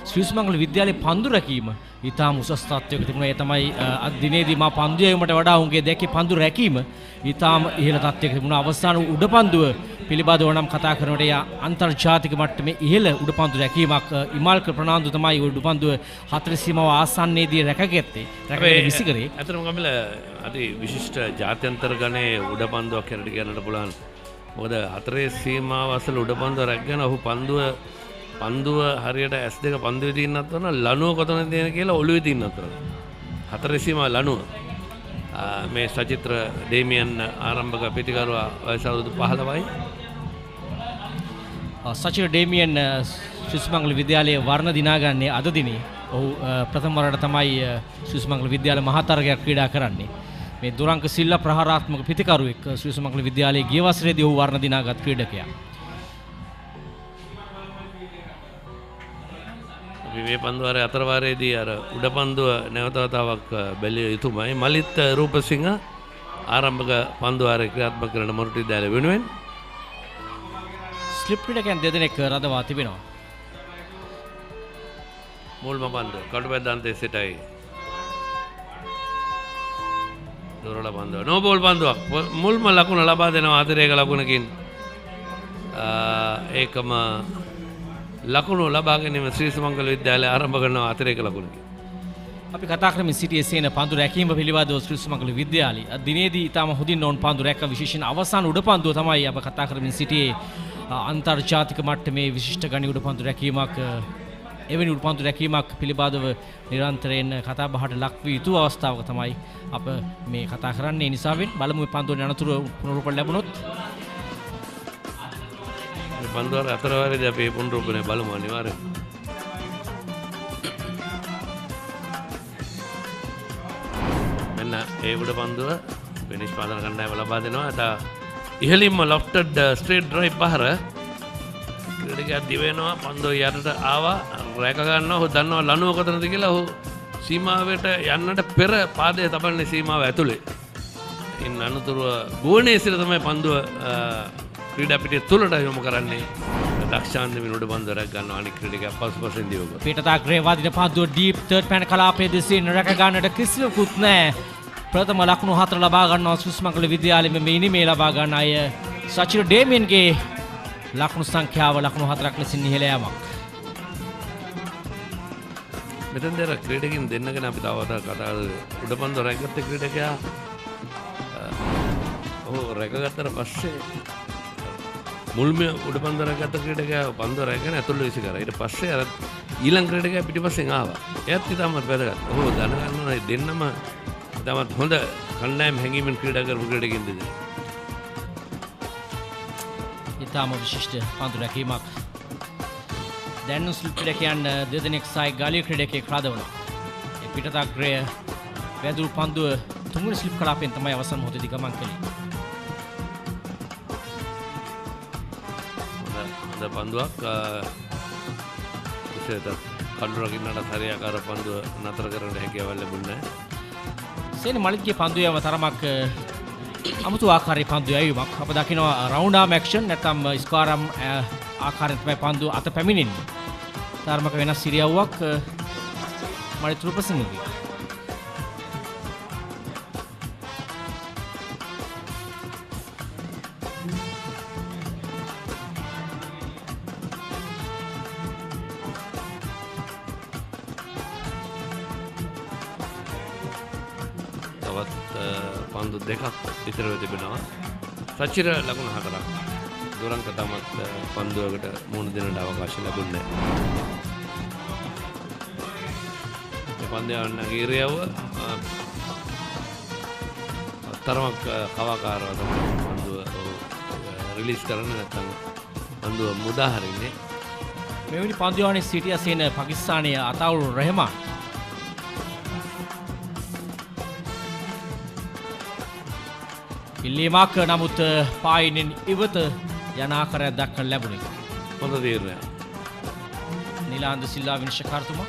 ශ්‍රී සුමංගල විද්‍යාලයේ පන්දු රැකීම ඊටාම උසස් තත්ත්වයක තිබුණා. ඒ තමයි අද දිනේදී මා පන්දු යෑමට වඩා උන්ගේ දැක්කේ පන්දු රැකීම ඊටාම ඉහළ තත්ත්වයක තිබුණා. අවසාන උඩ පන්දුව පිළිබඳව නම් කතා කරනකොට එය අන්තර්ජාතික මට්ටමේ ඉහළ උඩ පන්දු රැකීමක්. ඉමාල්ක ප්‍රනාන්දු තමයි උඩ පන්දුව 40 සීමාව ආසන්නයේදී රැකගත්තේ. රැකගෙන විසිකරේ.
අතරම කමිල අති විශිෂ්ට ජාත්‍යන්තර ගණයේ උඩ පන්දුවක් හැරට කියන්නට පුළුවන්. මොකද 4 සීමාව අසල උඩ පන්දුව රැකගෙන ඔහු පන්දුව හරියට S2 පන්දුවේ තින්නත් වන ලනුව කොතනද තියෙන කියලා ඔළුවේ තින්නත් වන 4 සීමාව ලනුව මේ සචිත්‍ර ඩේමියන් ආරම්භක පිටිකරුවා වයස අවුරුදු 15යි.
සචිත්‍ර ඩේමියන් ශ්‍රී සුමංගල විද්‍යාලයේ වර්ණ දිනාගන්නේ අද දිනේ. ඔහු ප්‍රථම වරට තමයි ශ්‍රී සුමංගල විද්‍යාල මහතරගයක් ක්‍රීඩා කරන්නේ. මේ දුරංක සිල්ලා ප්‍රහාරාත්මක පිටිකරුවෙක් ශ්‍රී සුමංගල විද්‍යාලයේ ගිය වසරේදී ඔහු වර්ණ දිනාගත් ක්‍රීඩකයා.
මේ පන්දුවාරේ අතර වාරයේදී අර උඩ පන්දුව නැවත වතාවක් බැලිය යුතුමයි. මලිත් රූපසිංහ ආරම්භක පන්දුවාරේ ක්‍රියාත්මක කරන මොරටු විද්‍යාලය වෙනුවෙන්
ස්ලිප් ක්‍රීඩකයන් දෙදෙනෙක් රඳවා තිබෙනවා.
මුල්ම පන්දුව කටුබැද්දාන්තයේ සිටයි දොරල පන්දුව නෝ බෝල් පන්දුවක් මුල්ම ලකුණ ලබා දෙනවා අතිරේක ලකුණකින්. ඒකම ලකුණු ලබා ගැනීම ශ්‍රී සුමංගල විද්‍යාලය ආරම්භ කරනවා අතිරේක ලකුණකින්.
අපි කතා කරමින් සිටියේ සේන පන්දු රැකීම පිළිබඳව ශ්‍රී සුමංගල විද්‍යාලය අද දිනේදී ඊටම හොඳින් නොන් පන්දු රැක විශේෂයෙන් අවසාන උඩ පන්දුව තමයි අප කතා කරමින් සිටියේ. අන්තර්ජාතික මට්ටමේ විශිෂ්ට ගණි උඩ පන්දු රැකීමක් එවැනි උඩ පන්දු රැකීමක් පිළිබඳව නිරන්තරයෙන් කතා බහට ලක් වී යුතු අවස්ථාවක තමයි අප මේ කතා කරන්නේ. නිසාවෙන් බලමු මේ පන්දුවේ අනතුරු පුනරුපන් ලැබුණොත්
පන්දුවර අතර වාරයේදී අපි පුනරුපනේ බලමු අනිවාර්යෙන්. මෙන්න ඒ උඩ පන්දුව නිෂ්පාදන කණ්ඩායම ලබා දෙනවා. අත ඉහළින්ම ලොෆ්ටඩ් ස්ට්‍රේට් ඩ්‍රයිව් පහර ක්‍රීඩකයා දිවෙනවා. පන්දුව යටට ආවා රැක ගන්නවා. ඔහු දන්නවා ලනුව කොතනද කියලා. ඔහු සීමාවට යන්නට පෙර පාදයේ තබන්නේ සීමාව ඇතුලේ. ඉන් අනතුරුව ගෝණයේ සිට තමයි පන්දුව ක්‍රීඩා පිටිය තුලට යොමු කරන්නේ. දක්ෂාන්ත විනෝඩ පන්දුව රැක ගන්නවා. අනික් ක්‍රීඩකයා පසුපසින් දියුව.
පිටතාග්‍රේ වදින පන්දුව ඩීප් තර්ඩ් පැන කලාපයේ දෙසින් රැක ගන්නට කිසිවකුත් නැහැ. ප්‍රථම ලකුණු 4 ලබා ගන්නවා ශ්‍රී සුමංගල විද්‍යාලයේ මේ ඉනිමේ ලබා ගන්න අය සචිර ඩේමියන්ගේ ලකුණු සංඛ්‍යාව ලකුණු 4ක් ලෙසින් ඉහළ යාමක්.
මෙතෙන්ද ක්‍රීඩකින් දෙන්නගෙන අපි තව කතා උඩ පන්දුව රැකගත්ත ක්‍රීඩකයා ඔහු රැකගත්තට පස්සේ මුල්ම උඩ පන්දුව රැකගත්ත ක්‍රීඩකයා පන්දුව රැකගෙන ඇතුළට විසි කරා. ඊට පස්සේ අර ඊළඟ ක්‍රීඩකයා පිටිපස්සෙන් ආවා. එයත් ඉතාමත් වැදගත්. ඔහු දැනගන්නවා දෙන්නම ඉතාමත් හොඳ කණ්ඩායම් හැඟීමෙන් ක්‍රීඩා කරපු ක්‍රීඩකින් දෙදෙනෙක්.
ඉතාම විශිෂ්ට පන්දු රැකීමක්. දැන් ස්ලිප් ක්‍රීඩකයන් දෙදෙනෙක් සහ ගාලිය ක්‍රීඩකයෙක් රඳවනවා. ඒ පිටතග්‍රය වැදුරු පන්දුව තුන්වෙනි ස්ලිප් කලාපෙන් තමයි අවසන් මොහොතේදී ගමන් කළේ.
හොඳ පන්දුවක් විශේෂ කඩු රකින්නට හරියාකාර පන්දුව නතර කරන්න හැකියාවක් ලැබුණේ නැහැ.
සේන මලික්ගේ පන්දු යම තරමක් අමුතු ආකාරයේ පන්දු යැවීමක්. අප දකිනවා රවුන්ඩ් ආම් ඇක්ෂන් නැත්නම් ස්ක්වාරම් ආකාරයෙන් තමයි පන්දු අත පැමිණෙන්නේ. තරමක වෙනස් ඉරියව්වක් මලිත් රූපසිංහගේ.
පන්දු දෙකක් විතරව තිබෙනවා. සචිර ලකුණු 4ක්. දුරංක තමත් පන්දුවකට මුහුණ දෙන්නට අවකාශ ලැබුණේ නැහැ. මේ පන්දු යන්නගේ ඉරියව්ව තරමක් කවාකාරව තමයි පන්දුව රිලීස් කරන්න නැත්නම් පන්දුව මුදා හරින්නේ.
මෙවැනි පන්දුවනේ සිටිය සේන පාකිස්තානයේ අතාවුල් රහමාන් ඉල්ලීමක් නමුත් පායිනෙන් ඉවත යන ආකාරයක් දක්වන්න ලැබුණේ.
හොඳ තීරණයක්.
නිලාන්ද සිල්වා විනිශ්චයකාරතුමා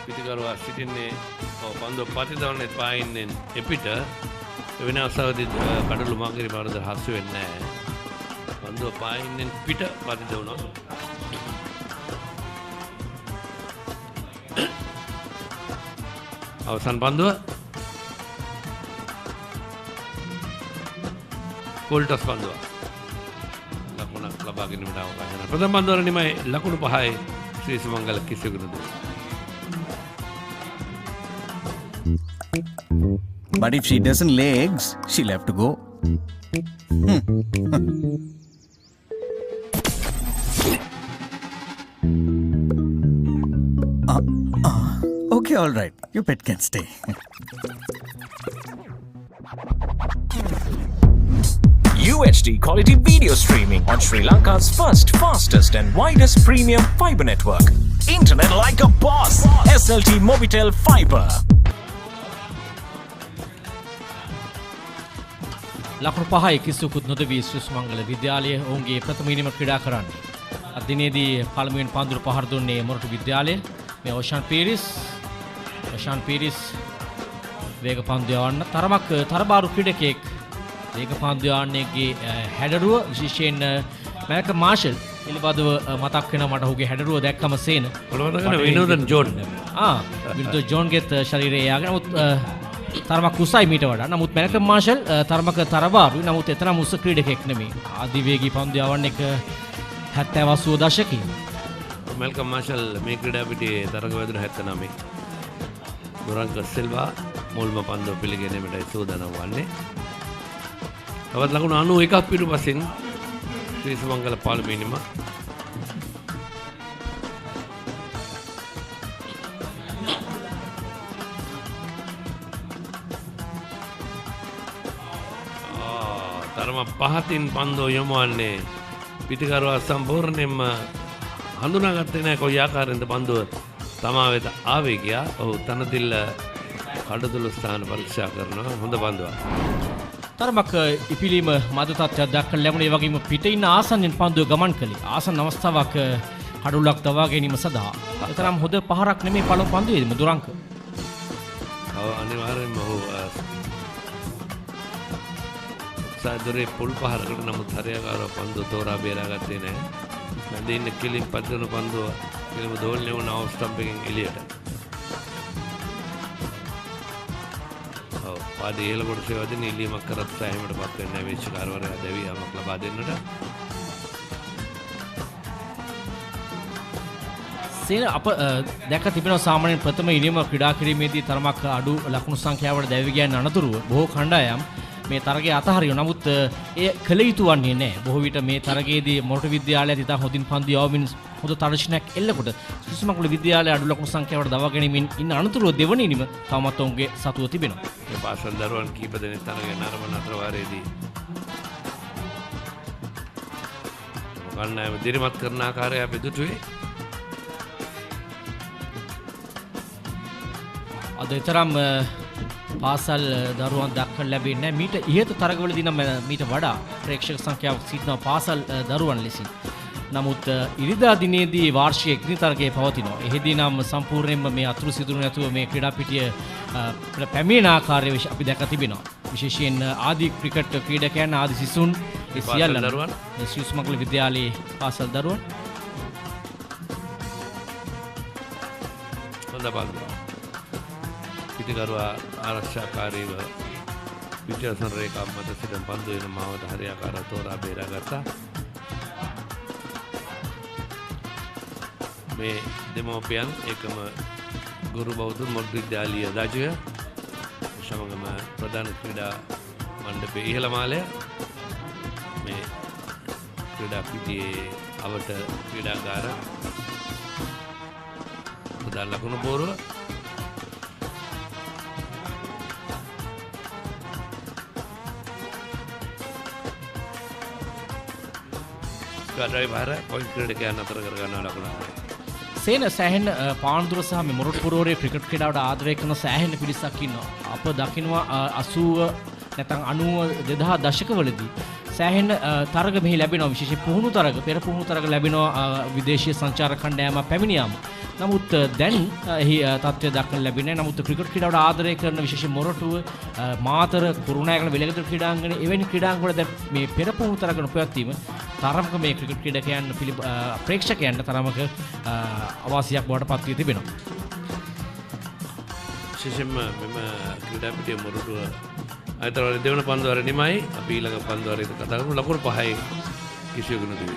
පිටිකරුවා සිටින්නේ පන්දුව පතිතවන්නේ පායින්නෙන් එපිට වෙන අවස්ථාවකදී කඩළු මාගරි මාර්ග හසු වෙන්නේ නැහැ. පන්දුව පායින්නෙන් පිට පතිත වුණා. අවසන් පන්දුව පොල්ටස් පන්දුව ලකුණක් ලබා ගැනීමට අවකාශ නැහැ. ප්‍රථම පන්දුවර නිමයි ලකුණු 5යි ශ්‍රී සුමංගල කිසිවෙකුට.
But if she doesn't lay eggs, she'll have to go. Okay, all right. Your pet can stay.
UHD quality video streaming on Sri Lanka's first, fastest and widest premium fiber network. Internet like a boss. SLT Mobitel Fiber.
ලකුණු 5යි කිසිකුත් නොදවි සුමංගල විද්‍යාලය ඔවුන්ගේ ප්‍රථම ඉනිම ක්‍රීඩා කරන්නේ. අද දිනේදී පළමුවෙන් පන්දුර පහර දුන්නේ මොරටු විද්‍යාලය. මේ ඕෂාන් පීරිස් වේග පන්දු යවන්න තරමක් තරබාරු ක්‍රීඩකයෙක්. වේග පන්දු යවන්නේගේ හැඩරුව විශේෂයෙන් මැල්ක මාෂල් පිළිබඳව මතක් වෙනවා මට ඔහුගේ හැඩරුව දැක්කම සේන.
විනෝදන් ජෝන්.
විනෝදන් ජෝන්ගේත් ශරීරය යාගෙන නමුත් තරමක් උසයි මීට වඩා. නමුත් මැල්කම් මාෂල් තරමක තරබාරුයි. නමුත් එතරම් උස ක්‍රීඩකෙක් නෙමෙයි. අධිවේගී පන්දු යවන්න එක 70 80 දශකයේ.
මැල්කම් මාෂල් මේ ක්‍රීඩා පිටියේ තරඟ වැදුන 79. දුරංග සිල්වා මුල්ම පන්දුව පිළිගැනීමටයි සූදානම් වන්නේ. තවත් ලකුණු 91ක් පිටුපසින් ශ්‍රී සුමංගල පාලුමේනිම තරම පහතින් පන්දෝ යොමුවන්නේ පිටිකරුවා සම්පූර්ණයෙන්ම හඳුනාගත්තේ නැහැ කොයි ආකාරයෙන්ද පන්දුව තමා වෙත ආවේ ගියා. ඔහු තනතිල්ල කඩතුළු ස්ථාන පරීක්ෂා කරනවා. හොඳ පන්දුවක්.
තරමක් ඉපිලීම මද තත්ත්වයක් දක්වන්න ලැබුණේ. ඒ වගේම පිට ඉන්න ආසන්නෙන් පන්දුව ගමන් කළේ. ආසන්න අවස්ථාවක් කඩුල්ලක් තවා ගැනීම සඳහා. ඒතරම් හොඳ පහරක් නෙමෙයි පළමු පන්දුවේදී දුරංක.
අනිවාර්යෙන්ම ඔහු සාදරේ පොල් පහරකට නමුත් හරියාකාරව පන්දුව තෝරා බේරාගත්තේ නැහැ. මැද ඉන්න කිලින් පදින පන්දුව කිලිම දෝල්නේ වුණ අවුට් ස්ටම්ප් එකෙන් එළියට. පාදේ ඉහළ කොටසේ වදින ඉල්ලීමක් කරත් සෑහීමටපත් වෙන්නේ නැහැ වේශකාරවරයා දැවියාමක් ලබා දෙන්නට.
සේන අප දැක තිබෙනවා සාමාන්‍යයෙන් ප්‍රථම ඉනිම ක්‍රීඩා කිරීමේදී තරමක් අඩු ලකුණු සංඛ්‍යාවට දැවි ගියන අනතුරුව බොහෝ කණ්ඩායම් මේ තරගයේ අතහරිනවා. නමුත් එය කළ යුතු වන්නේ නැහැ. බොහෝ විට මේ තරගයේදී මොරටු විද්‍යාලය ඉතා හොඳින් පන්දු යවමින් හොඳ තරජනයක් එල්ලකොට සුසුමංගල විද්‍යාලය අඩු ලකුණු සංඛ්‍යාවට දවා ගැනීමෙන් ඉන්න අනතුරුව දෙවන ඉනිම තවමත් ඔවුන්ගේ සතුව තිබෙනවා.
ඒ පාසල් දරුවන් කීප දෙනෙක් තරගයේ නරඹන අතර වාරයේදී කණ්ඩායම දිරිමත් කරන ආකාරය අපි දුටුවේ.
අද තරම් පාසල් දරුවන් දක්වන්න ලැබෙන්නේ නැහැ. මීට ඉහත තරගවලදී නම් මීට වඩා ප්‍රේක්ෂක සංඛ්‍යාවක් සිටිනවා පාසල් දරුවන් ලෙසින්. නමුත් ඉරිදා දිනේදී වාර්ෂික ඉක්නි තරගය පවතිනවා. එෙහිදී නම් සම්පූර්ණයෙන්ම මේ අතුරු සිදුරු නැතුව මේ ක්‍රීඩා පිටිය පැමිණෙන ආකාරය අපි දැක තිබෙනවා. විශේෂයෙන් ආදි ක්‍රිකට් ක්‍රීඩකයන් ආදි සිසුන් සියල්ල දරුවන් ශ්‍රී සුමංගල විද්‍යාලයේ පාසල් දරුවන්
හොඳ බලනවා. පිටිකරුවා ආරක්ෂාකාරීව පිටියසන් රේඛා මත සිටින පන්දු වෙන මාවත හරියාකාරව තෝරා බේරාගත්තා. මේ දෙමෝපියන් එකම ගුරු බෞද්ධ මොරටු විද්‍යාලීය රජය සමගම ප්‍රධාන ක්‍රීඩා මණ්ඩපයේ ඉහළ මාලය මේ ක්‍රීඩා පිටියේ අවට ක්‍රීඩාගාර ප්‍රධාන ලකුණු බෝරුව ගඩයි බාර පොයින්ට් ක්‍රීඩකයන් අතර කර ගන්නා ලකුණක්.
සේන සෑහෙන පාන්දුර සහ මේ මොරටුපුරවරේ ක්‍රිකට් ක්‍රීඩාවට ආදරය කරන සෑහෙන පිරිසක් ඉන්නවා. අප දකිනවා 80 නැත්නම් 90 2000 දශකවලදී සෑහෙන තරග මෙහි ලැබෙනවා. විශේෂයෙන් පුහුණු තරග, පෙර පුහුණු තරග ලැබෙනවා විදේශීය සංචාරක කණ්ඩායම පැමිණියාම. නමුත් දැන් එහි තත්ත්වය දක්නට ලැබෙන්නේ නැහැ. නමුත් ක්‍රිකට් ක්‍රීඩාවට ආදරය කරන විශේෂයෙන් මොරටුව, මාතර, කුරුණෑගල, වෙලගතුරු ක්‍රීඩාංගණය එවැනි ක්‍රීඩාංගවල දැන් මේ පෙර පුහුණු තරග නොපැවැත්වීම තරමක මේ ක්‍රිකට් ක්‍රීඩකයන් ප්‍රේක්ෂකයන්ට තරමක අවාසියක් බවට පත් වී තිබෙනවා.
විශේෂයෙන්ම මෙම ක්‍රීඩා පිටිය මොරටුව අතර දෙවන පන්දුවර නිමයි අපි ඊළඟ පන්දුවරේ කතා කරමු. ලකුණු 5යි කිසියකු නැති.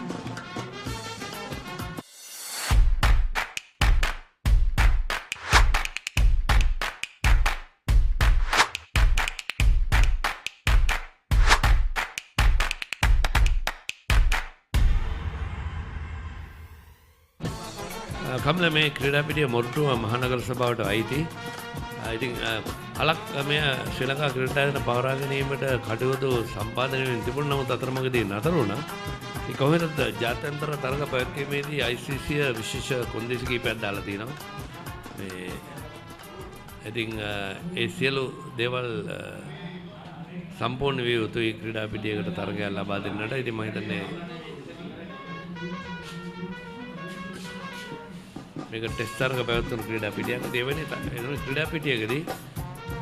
කමල මේ ක්‍රීඩා පිටිය මොරටුව මහනගර සභාවට අයිති. ඉතින් හලක් මේ ශ්‍රී ලංකා ක්‍රීඩායතන පවරා ගැනීමට කටයුතු සම්පාදනය වෙමින් තිබුණ නමුත් අතරමඟදී නතර වුණා. ඒ කොහොමද ජාත්‍යන්තර තරග පැවැත්වීමේදී ICC විශේෂ කොන්දේසි කිහිපයක් දාලා තිනවා. මේ ඉතින් ඒ සියලු දේවල් සම්පූර්ණ විය යුතුයි ක්‍රීඩා පිටියකට තරගයක් ලබා දෙන්නට. ඉතින් මම හිතන්නේ මේක ටෙස්ට් තරග පැවැත්වුණු ක්‍රීඩා පිටියක්. ඒ වෙන්නේ ක්‍රීඩා පිටියකදී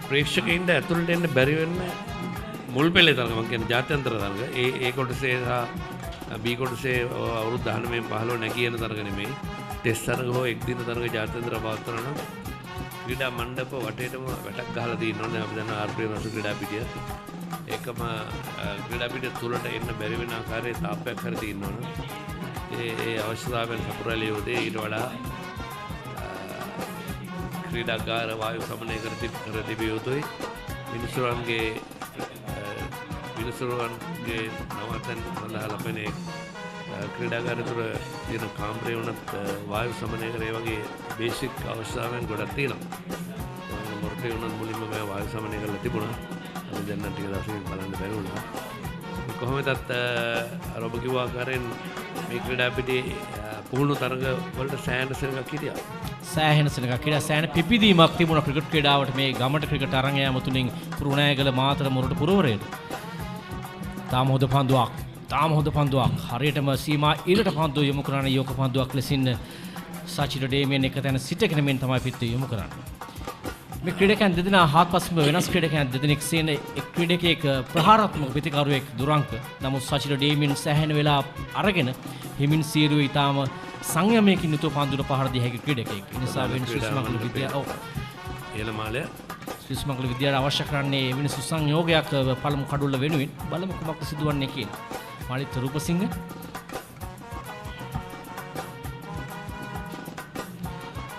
ප්‍රේක්ෂකයින්ට ඇතුළට එන්න බැරි වෙන්න මුල් පෙළේ තරග මම කියන්නේ ජාත්‍යන්තර තරග. ඒ කොටසේ සහ B කොටසේ අවුරුදු 19 15 නැගී යන තරග නෙමෙයි. ටෙස්ට් තරග හෝ එක් දින තරග ජාත්‍යන්තර පවත්වනවා නම් ක්‍රීඩා මණ්ඩප වටේටම වැටක් ගහලා තියෙනවා. අපි දන්නවා ආර්පී රස ක්‍රීඩා පිටිය. ඒකම ක්‍රීඩා පිටිය තුලට එන්න බැරි වෙන ආකාරයේ තාප්පයක් හරි තියෙනවනේ. ඒ අවශ්‍යතාවයන් සපුරාලිය යොදේ ඊට වඩා ක්‍රීඩාගාර වායු සමනය කර තිබිය යුතුයි. මිනිසුන්ගේ නවතන් සඳහා ලබන ක්‍රීඩාගාර තුළ තියෙන කාමරේ වුණත් වායු සමනය කර ඒ වගේ බේසික් අවශ්‍යතාවයන් ගොඩක් තියෙනවා. මොරටේ වුණත් මුලින්ම මේ වායු සමනය කරලා තිබුණා. අපි දැන් ටික දවසකින් බලන්න බැරි වුණා. කොහොමදත් අර ඔබ කිව්ව ආකාරයෙන් මේ ක්‍රීඩා පිටියේ පුහුණු තරග වලට සෑහෙන සෙනඟක් හිටියා.
සෑහෙන සෙනඟක් හිටියා. සෑහෙන පිපිදීමක් තිබුණා ක්‍රිකට් ක්‍රීඩාවට මේ ගමට ක්‍රිකට් අරන් යාම තුලින් කුරුණෑගල මාතර මොරටු පුරවරයට. තාම හොඳ පන්දුවක්. හරියටම සීමා ඉරට පන්දුව යොමු කරන යෝක පන්දුවක් ලෙසින් සචිර ඩේමියන් එක තැන සිටගෙන මෙන් තමයි පිටුව යොමු කරන්නේ. මේ ක්‍රීඩකයන් දෙදෙනා හාත්පසින්ම වෙනස් ක්‍රීඩකයන් දෙදෙනෙක් සේන එක් ක්‍රීඩකයෙක් ප්‍රහාරාත්මක ප්‍රතිකාරයක් දුරංක. නමුත් සචිර ඩේමියන් සෑහෙන වෙලා අරගෙන හිමින් සීරුවේ ඊටාම සංයමයකින් යුතුව පන්දුවට පහර දී හැකි ක්‍රීඩකයෙක්. ඒ නිසා වෙන සුසුමංගල විද්‍යාව
එළමාලය
සුසුමංගල විද්‍යාව අවශ්‍ය කරන්නේ වෙන සුසංයෝගයක් පළමු කඩුල්ල වෙනුවෙන්. බලමු කුමක්ද සිදුවන්නේ කියලා. මාලිත් රූපසිංහ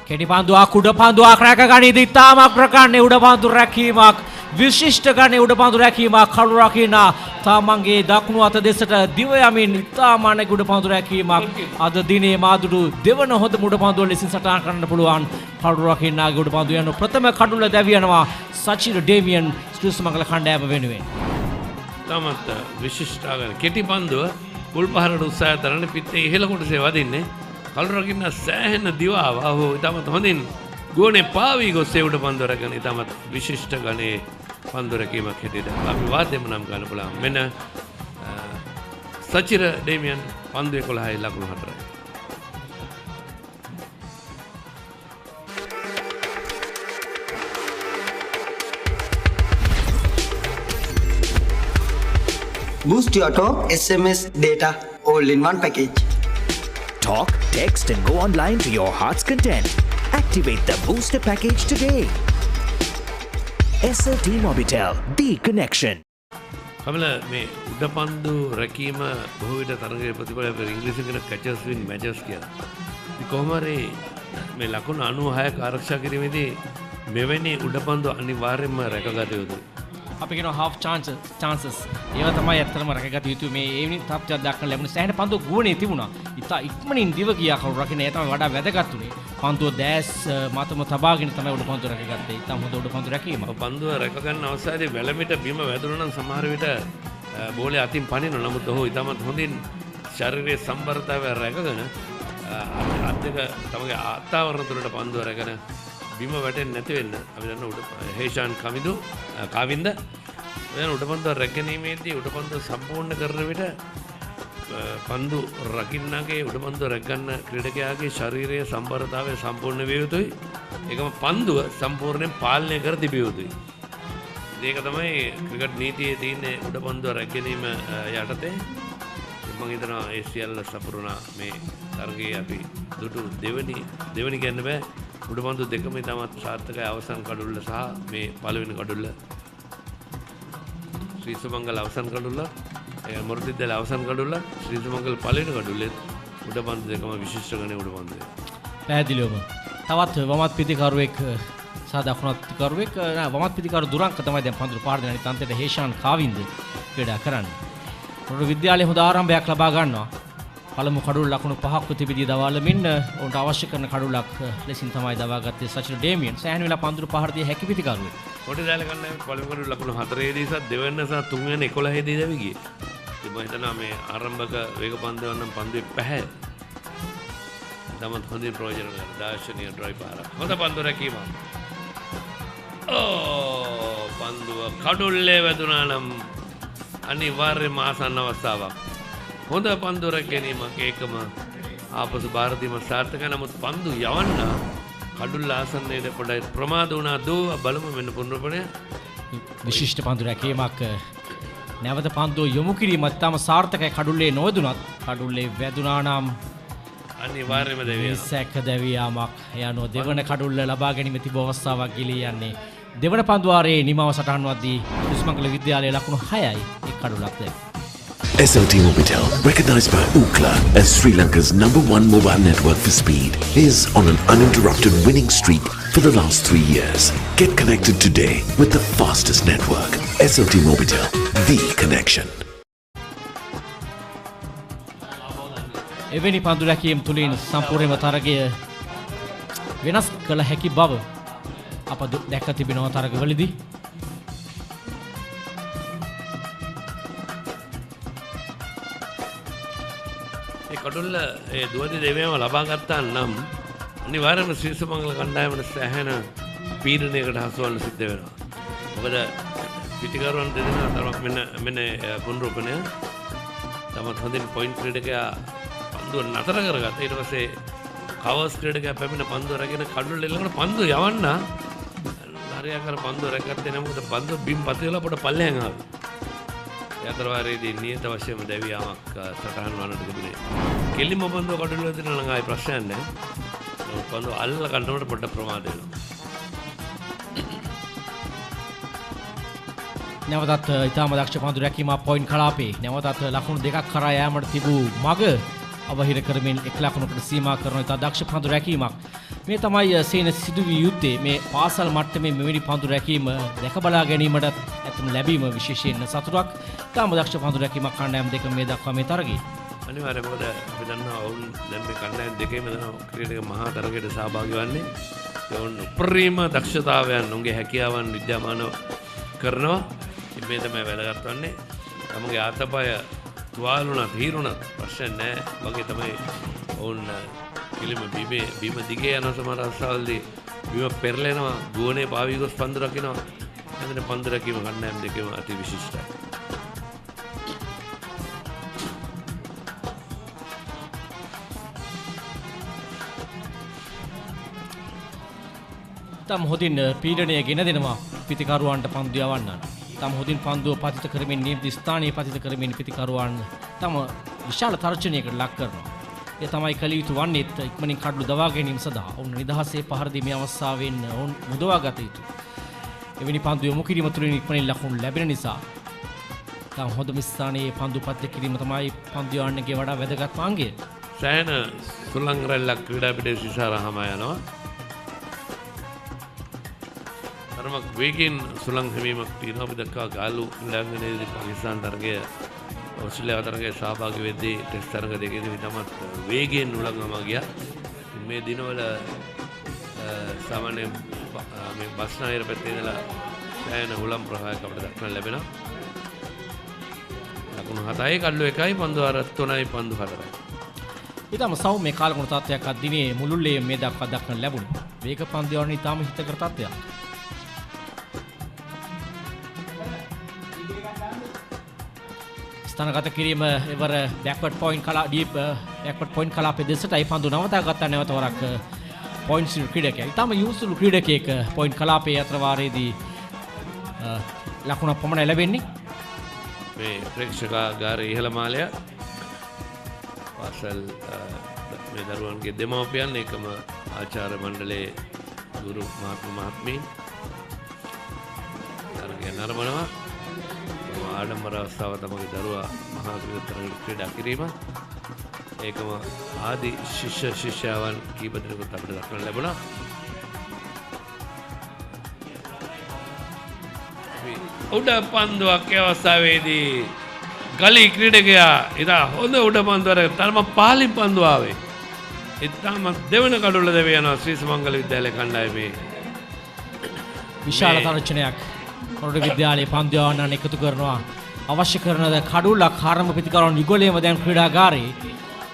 කෙටි පන්දුවක් උඩ පන්දුවක් රැක ගනිද්දී ඉතාමත් ප්‍රකරණේ උඩ පන්දු රැකීමක් විශිෂ්ට ගණේ උඩ පන්දු රැකීමක් කළු රකින්න තමන්ගේ දකුණු අත දෙසට දිව යමින් ඉතාමත් උඩ පන්දු රැකීමක් අද දිනේ මාදුරු දෙවන හොඳ උඩ පන්දුව ලෙසින් සටහන් කරන්න පුළුවන් කළු රකින්නගේ උඩ පන්දු යන ප්‍රථම කඩුල දැවියනවා සචිර ඩේමියන් සුසුමංගල කණ්ඩායම වෙනුවෙන්.
තමත් විශිෂ්ට ගණ කෙටි පන්දුව මුල් පහරට උත්සාහ කරන පිටේ ඉහළ කොටසේ වදින්නේ කළු රකින්න සෑහෙන දිවාව හෝ ඉතාමත් හොඳින් ගෝනේ පාවී ගොස්සේ උඩ පන්දුව රැගෙන ඉතාමත් විශිෂ්ට ගණේ පන්දු රැකීමක් හැටියට අපි වාද්‍යම නම් ගන්න පුළුවන්. මෙන්න සචිර ඩේමියන් පන්දු 11යි ලකුණු 4යි.
Boost your talk, SMS, data, all in one package.
Talk, text and go online to your heart's content. Activate the booster package today. SLT Mobitel, the connection.
කමල මේ උඩ පන්දු රැකීම බොහෝ විට තරගයේ ප්‍රතිඵල ඉංග්‍රීසියෙන් කියන catches win matches කියලා. ඉතින් කොහොම හරි මේ ලකුණු 96ක ආරක්ෂා කිරීමේදී මෙවැනි උඩ පන්දු අනිවාර්යයෙන්ම රැකගත යුතුයි.
අපි කියනවා half chances. ඒවා තමයි ඇත්තටම රැකගත යුතු මේ එවැනි තත්ත්වයක් දක්වන්න ලැබුණ සෑහෙන පන්දු ගුවනේ තිබුණා. ඉතා ඉක්මනින් දිව ගියා කවුරු රකින්න ඒ තමයි වඩා වැදගත් උනේ. පන්දුව දැස් මතම තබාගෙන තමයි උඩ පන්දුව රැකගත්තේ. ඉතාම හොඳ උඩ පන්දු රැකීම.
පන්දුව රැක ගන්න අවස්ථාවේ වැලමිට බිම වැදුණා නම් සමහර විට බෝලේ අතින් පනිනවා. නමුත් ඔහු ඉතාමත් හොඳින් ශරීරයේ සම්බරතාවය රැකගෙන අත් දෙක තමගේ ආත්තාවරණ තුළට පන්දුව රැගෙන බිම වැටෙන්නේ නැති වෙන්න අපි දන්න හේෂාන් කාවින්ද දැන් උඩපන්දුව රැකගැනීමේදී උඩපන්දුව සම්පූර්ණ කරන විට පන්දු රකින්නගේ උඩපන්දුව රැකගන්න ක්‍රීඩකයාගේ ශරීරයේ සම්බරතාවය සම්පූර්ණ විය යුතුයි. ඒකම පන්දුව සම්පූර්ණයෙන් පාලනය කර තිබිය යුතුයි. ඒක තමයි ක්‍රිකට් නීතියේ තියෙන උඩපන්දුව රැකගැනීම යටතේ මම හිතනවා ඒ සියල්ල සපුරුණා මේ තරගයේ අපි දුටු දෙවෙනි කියන්න බෑ උඩපන්දු දෙකම ඉතාමත් සාර්ථකයි අවසන් කඩුල්ල සහ මේ පළවෙනි කඩුල්ල ශ්‍රී සුමංගල අවසන් කඩුල්ල මොරටිද්දල අවසන් කඩුල්ල ශ්‍රී සුමංගල පළවෙනි කඩුල්ලේ උඩපන්දු දෙකම විශිෂ්ට ගණේ උඩපන්දු
පැහැදිලිවම තවත් වමත් පිටිකරුවෙක් සහ දකුණත් පිටිකරුවෙක් වමත් පිටිකරු දුරංක තමයි දැන් පන්දුර පාර දෙන අනිත් අන්තයට හේෂාන් කාවින්ද ක්‍රීඩා කරන්නේ. මොරටු විද්‍යාලයේ හොඳ ආරම්භයක් ලබා ගන්නවා. පළමු කඩුල්ල ලකුණු 5ක් ප්‍රතිවිධිය දවාලමින් උන්ට අවශ්‍ය කරන කඩුලක් ලෙසින් තමයි දවාගත්තේ සචින ඩේමියන්. සෑහෙන වෙලා පන්දුර පහර දී හැකි පිටිකරුවෙක්.
මොකද දාලා ගන්න පළමු කඩුල්ල ලකුණු 4 දී සත් දෙවෙනි සහ තුන්වෙනි 11 දී දැවි ගියේ. ඉතින් මම හිතනවා මේ ආරම්භක වේග පන්දුව නම් පන්දුවේ පැහැ තමත් හොඳින් ප්‍රයෝජන ගන්න දාර්ශනික ඩ්‍රයිව් පාර. හොඳ පන්දු රැකීම. පන්දුව කඩුල්ලේ වැදුනා නම් අනිවාර්යයෙන්ම ආසන්න අවස්ථාවක්. හොඳ පන්දු රැකීමක් ඒකම ආපසු ಭಾರತೀයම සාර්ථකයි. නමුත් පන්දු යවන්න කඩුල්ල ආසන්නයේ පොඩයි ප්‍රමාද වුණා දෝ බලමු මෙන්න පුනරුපණය.
විශිෂ්ට පන්දු රැකීමක් නැවත පන්දුව යොමු කිරීමත් තම සාර්ථකයි. කඩුල්ලේ නොවැදුනත් කඩුල්ලේ වැදුනා නම්
අනිවාර්යයෙන්ම දෙවියන්
සැක දෙවියාමක් යනවා. දෙවන කඩුල්ල ලබා ගැනීම තිබු අවස්ථාවක් ගිලී යන්නේ. දෙවන පන්දුවාරයේ නිමව සටහන් වද්දී සුමංගල විද්‍යාලයේ ලකුණු 6යි එක් කඩුලක් දැන්.
SLT Mobitel, recognized by Ookla as Sri Lanka's #1 mobile network for speed, is on an uninterrupted winning streak for the last 3 years. Get connected today with the fastest network. SLT Mobitel, the connection.
එවැනි පන්දු රැකීම් තුලින් සම්පූර්ණයෙන්ම තරගය වෙනස් කළ හැකි බව අප දැක තිබෙනවා තරගවලදී.
ඒ කඩුල්ල ඒ දුවදී දෙවියන්ව ලබා ගත්තා නම් අනිවාර්යයෙන්ම ශ්‍රී සුමංගල කණ්ඩායමට සෑහෙන පීඩනයකට හසු වෙන්න සිද්ධ වෙනවා. මොකද පිටිකරුවන් දෙදෙනා තරමක් මෙන්න පුනරුපණය තමත් හොඳින් පොයින්ට් ක්‍රීඩකයා පන්දුව නතර කරගත්තා. ඊට පස්සේ කවර්ස් ක්‍රීඩකයා පැමිණ පන්දුව රැගෙන කඩුල්ල එල්ලගෙන පන්දුව යවන්න හරියාකාර පන්දුව රැකගත්තේ නැහැ. මොකද පන්දුව බිම් පතියලා පොඩ පල්ලෙහාන් ආවා. ඒ අතරවාරයේදී නියත වශයෙන්ම දෙවියාමක් සටහන් වන්නට තිබුණේ. කෙලිම පන්දුව කඩුල්ල වැදිනා නම් ආයි ප්‍රශ්නයක් නැහැ. පන්දුව අල්ලලා ගන්නකොට පොඩ ප්‍රමාද වෙනවා.
නැවතත් ඉතාම දක්ෂ පන්දු රැකීම පොයින්ට් කලාපේ නැවතත් ලකුණු දෙකක් කරා යාමට තිබූ මග අවහිර කරමින් එක් ලකුණකට සීමා කරන ඉතා දක්ෂ පන්දු රැකීමක්. මේ තමයි සේන සිදුවිය යුත්තේ. මේ පාසල් මට්ටමේ මෙවැනි පන්දු රැකීම දැක බලා ගැනීමට ඇතුළු ලැබීම විශේෂයෙන් සතුටක්. ඉතාම දක්ෂ පන්දු රැකීමක් කණ්ඩායම් දෙක මේ දක්වා මේ තරගයේ.
අනිවාර්යයෙන්ම මොකද අපි දන්නවා ඔවුන් දැන් මේ කණ්ඩායම් දෙකේම දන්නවා ක්‍රීඩක මහා තරගයට සහභාගී වන්නේ. ඔවුන් උපරිම දක්ෂතාවයන් උන්ගේ හැකියාවන් විද්‍යාමානව කරනවා. මේ තමයි වැදගත් වන්නේ. තමගේ ආතපය තුවාලුණත් හීරුණත් ප්‍රශ්න නැහැ වගේ තමයි ඔවුන් කිලිම බිම දිගේ යන සමහර අවස්ථාවලදී බිම පෙරලෙනවා ගුවනේ පාවී ගොස් පන්දු රකිනවා. එතන පන්දු රැකීම කණ්ඩායම් දෙකේම අති විශිෂ්ටයි.
තම හොදින් පීඩනය ගෙන දෙනවා පිටිකරුවන්ට පන්දු යවන්නන්. තම හොදින් පන්දුව පතිත කරමින් නියමිත ස්ථානයේ පතිත කරමින් පිටිකරුවන් තම විශාල තර්ජනයකට ලක් කරනවා. ඒ තමයි කළ යුතු වන්නේත් ඉක්මනින් කඩළු දවා ගැනීම සඳහා ඔවුන් නිදහසේ පහර දීමේ අවස්ථාවෙන් ඔවුන් මුදවා ගත යුතුයි. එවැනි පන්දු යොමු කිරීම තුළින් ඉක්මනින් ලකුණු ලැබෙන නිසා තම හොඳම ස්ථානයේ පන්දු පතිත කිරීම තමයි පන්දු යවන්නගේ වඩා වැදගත් අංගය.
සෑහෙන සුළං රැල්ලක් ක්‍රීඩා පිටේ සිසාරාම යනවා. තරමක් වේගෙන් සුළං හැමීමක් තියෙනවා. අපි දැක්කා ගාලු ක්‍රීඩාංගණයේදී පාකිස්තාන තරගය ඔස්ට්‍රේලියාව තරගයේ සහභාගී වෙද්දී ටෙස්ට් තරග දෙකේදී තමත් වේගයෙන් උලංගම ගියා. මේ දිනවල සාමාන්‍යයෙන් මේ බස්නාහිර පැත්තේ ඉඳලා සෑහෙන උලම් ප්‍රවාහයක් අපිට දක්නට ලැබෙනවා. ලකුණු 7යි කඩලු 1යි පන්දු අර 3යි පන්දු 4යි.
ඊටම සෞම්‍ය කාලගුණ තත්ත්වයක් අද දිනේ මුළුල්ලේ මේ දක්වා දක්වන්න ලැබුණා. වේග පන්දු යවන ඉතාම හිතකර තත්ත්වයක්. ස්ථානගත කිරීම එවර බෑක්වර්ඩ් පොයින්ට් කලා ඩීප් බෑක්වර්ඩ් පොයින්ට් කලාපයේ දෙසටයි පන්දු නවතා ගත්තා නැවත වරක් පොයින්ට්ස් ක්‍රීඩකයා. ඊටම යොහුසුළු ක්‍රීඩකයෙක් පොයින්ට් කලාපයේ අතර වාරයේදී ලකුණක් පමණ ලැබෙන්නේ.
මේ ප්‍රේක්ෂකාගාරයේ ඉහළ මාලය පාසල් මේ දරුවන්ගේ දෙමව්පියන් ඒකම ආචාර්ය මණ්ඩලයේ ගුරු මහත්මීන් තරගය නරඹනවා. ආඩම්බර අවස්ථාව තමගේ දරුවා මහා ක්‍රීඩා ක්‍රීඩා කිරීම ඒකම ආදි ශිෂ්‍ය ශිෂ්‍යාවන් කීප දෙනෙකුත් අපිට දක්වන්න ලැබුණා. උඩ පන්දුවක් අවස්ථාවේදී ගලී ක්‍රීඩකයා ඉතා හොඳ උඩ පන්දුවර තරම පාලින් පන්දුව ආවේ. ඉතාම දෙවන කඩුල්ල දෙවිය යනවා ශ්‍රී සුමංගල විද්‍යාලය කණ්ඩායමේ.
විශාල තරචනයක් මොරටු විද්‍යාලයේ පන්දු යවන්නන් එකතු කරනවා. අවශ්‍ය කරන කඩුල්ලක් ආරම්භ ප්‍රතිකාරන යුගලයේම දැන් ක්‍රීඩාගාරයේ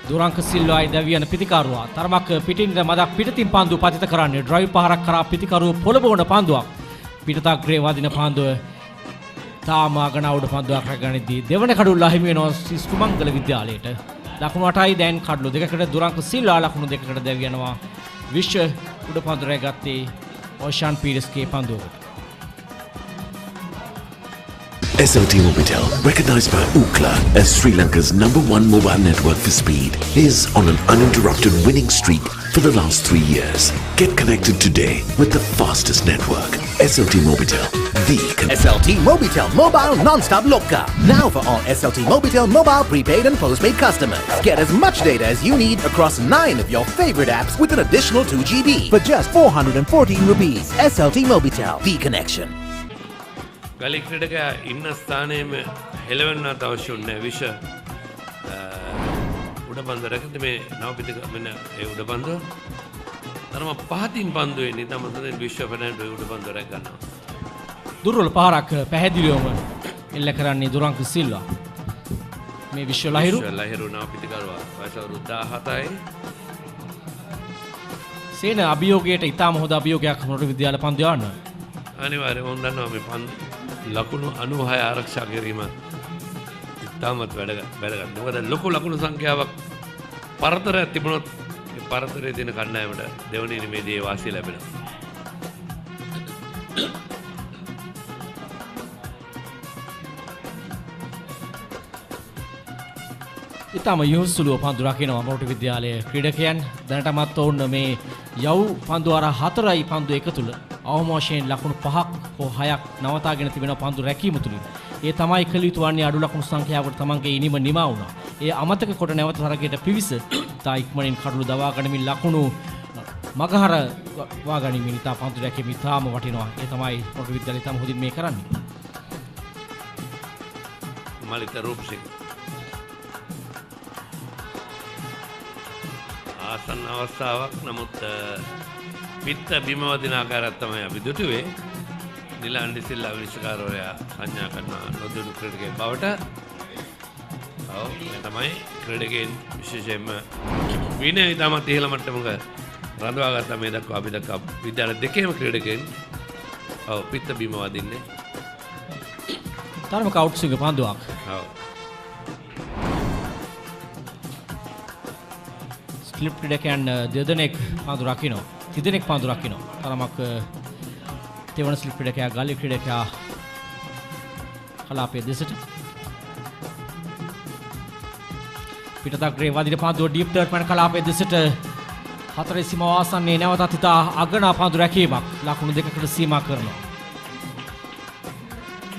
දුරංක සිල්වායි දවියන ප්‍රතිකාරුවා. තරමක් පිටින් මදක් පිටතින් පන්දු පතිත කරන්නේ ඩ්‍රයිව් පහරක් කරා ප්‍රතිකාරුව පොළඹවන පන්දුවක්. පිටතග්‍රේ වදින පන්දුව තාම අගනවුඩ පන්දුවක් රැගනිද්දී දෙවන කඩුල්ල අහිමි වෙනවා සුමංගල විද්‍යාලයට. ලකුණු 8යි දැන් කඩලු දෙකකට දුරංක සිල්වා ලකුණු දෙකකට දැවියනවා. විශ්ව උඩ පන්දු රැගත්තේ ඕෂාන් පීරිස්ගේ පන්දුවකට.
SLT Mobitel, recognized by Ookla as Sri Lanka's #1 mobile network for speed, is on an uninterrupted winning streak for the last 3 years. Get connected today with the fastest network. SLT Mobitel,
SLT Mobitel Mobile Non-Stop Loka. Now for all SLT Mobitel mobile prepaid and postpaid customers. Get as much data as you need across 9 of your favorite apps with an additional 2 GB for just 414 rupees. SLT Mobitel, the connection.
ගලී ක්‍රීඩකයා ඉන්න ස්ථානයේම හෙලවෙන්නත් අවශ්‍ය නැහැ. විෂ උඩ පන්දු රැකද මේ නවපිටික මෙන්න ඒ උඩ පන්දුව තරම පහතින් පන්දු වෙන්නේ. තමයි විශ්ව ෆර්නැන්ඩෝ උඩ පන්දුව රැක ගන්නවා.
දුර්වල පහරක් පැහැදිලිවම එල්ල කරන්නේ දුරංක සිල්වා. මේ විශ්ව ලහිරු
නවපිටිකරුවා වයස අවුරුදු 17යි.
සේන අභියෝගයට ඉතාම හොඳ අභියෝගයක් මොරටු විද්‍යාල පන්දු යවන්න.
අනිවාර්යයෙන් මම දන්නවා මේ ලකුණු 96 ආරක්ෂා කිරීම ඉතාමත් වැදගත්. මොකද ලොකු ලකුණු සංඛ්‍යාවක් පරතරයක් තිබුණොත් ඒ පරතරයේ තියෙන කණ්ඩායමට දෙවන ඉනිමේදී ඒ වාසිය ලැබෙනවා.
ඉතාම යොහුසුළුව පන්දු රකිනවා මොරටු විද්‍යාලයේ ක්‍රීඩකයන්. දැනටමත් ඔවුන් මේ යව් පන්දු අර 4යි පන්දු එක තුල අවම වශයෙන් ලකුණු 5ක් හෝ 6ක් නවතාගෙන තිබෙන පන්දු රැකීම තුලින් ඒ තමයි කළ යුතු වන්නේ අඩු ලකුණු සංඛ්‍යාවකට තමන්ගේ ඉනිම නිමා වුණා. ඒ අමතක කොට නැවත තරගයට පිවිස තා ඉක්මනින් කඩලු දවා ගනිමින් ලකුණු මගහර වා ගනිමින් තා පන්දු රැකීම ඉතාම වටිනවා. ඒ තමයි මොරටු විද්‍යාලය තම හොදින් මේ කරන්නේ.
මලිත රූපසිංහ ආසන්න අවස්ථාවක්. නමුත් පිත්ත බිම වදින ආකාරයක් තමයි අපි දුටුවේ. නිලාන්ඩි සිල්ලා විනිශ්චයකාරවරයා සංඥා කරන නොදුණු ක්‍රීඩකයෙක් බවට. ඔව් මේ තමයි ක්‍රීඩකයන් විශේෂයෙන්ම විනය ඉතාමත් ඉහළ මට්ටමක රඳවා ගත්තා මේ දක්වා අපි දක්වා විද්‍යාල දෙකේම ක්‍රීඩකයන්. ඔව් පිත්ත බිම වදින්නේ.
තරමක අවුට්සිංග පන්දුවක්.
ඔව්
ස්ලිප් ක්‍රීඩකයන් දෙදෙනෙක් පන්දු රකිනවා. තිදෙනෙක් පන්දු රකිනවා. තරමක් තෙවන ස්ලිප් ක්‍රීඩකයා ගලී ක්‍රීඩකයා කලාපයේ දෙසට පිටතග්‍රේ වදින පන්දුව ඩීප් ටර්ට්මන් කලාපයේ දෙසට හතරේ සීමාව ආසන්නයේ නැවතත් ඉතා අගනා පන්දු රැකීමක් ලකුණු දෙකකට සීමා කරනවා.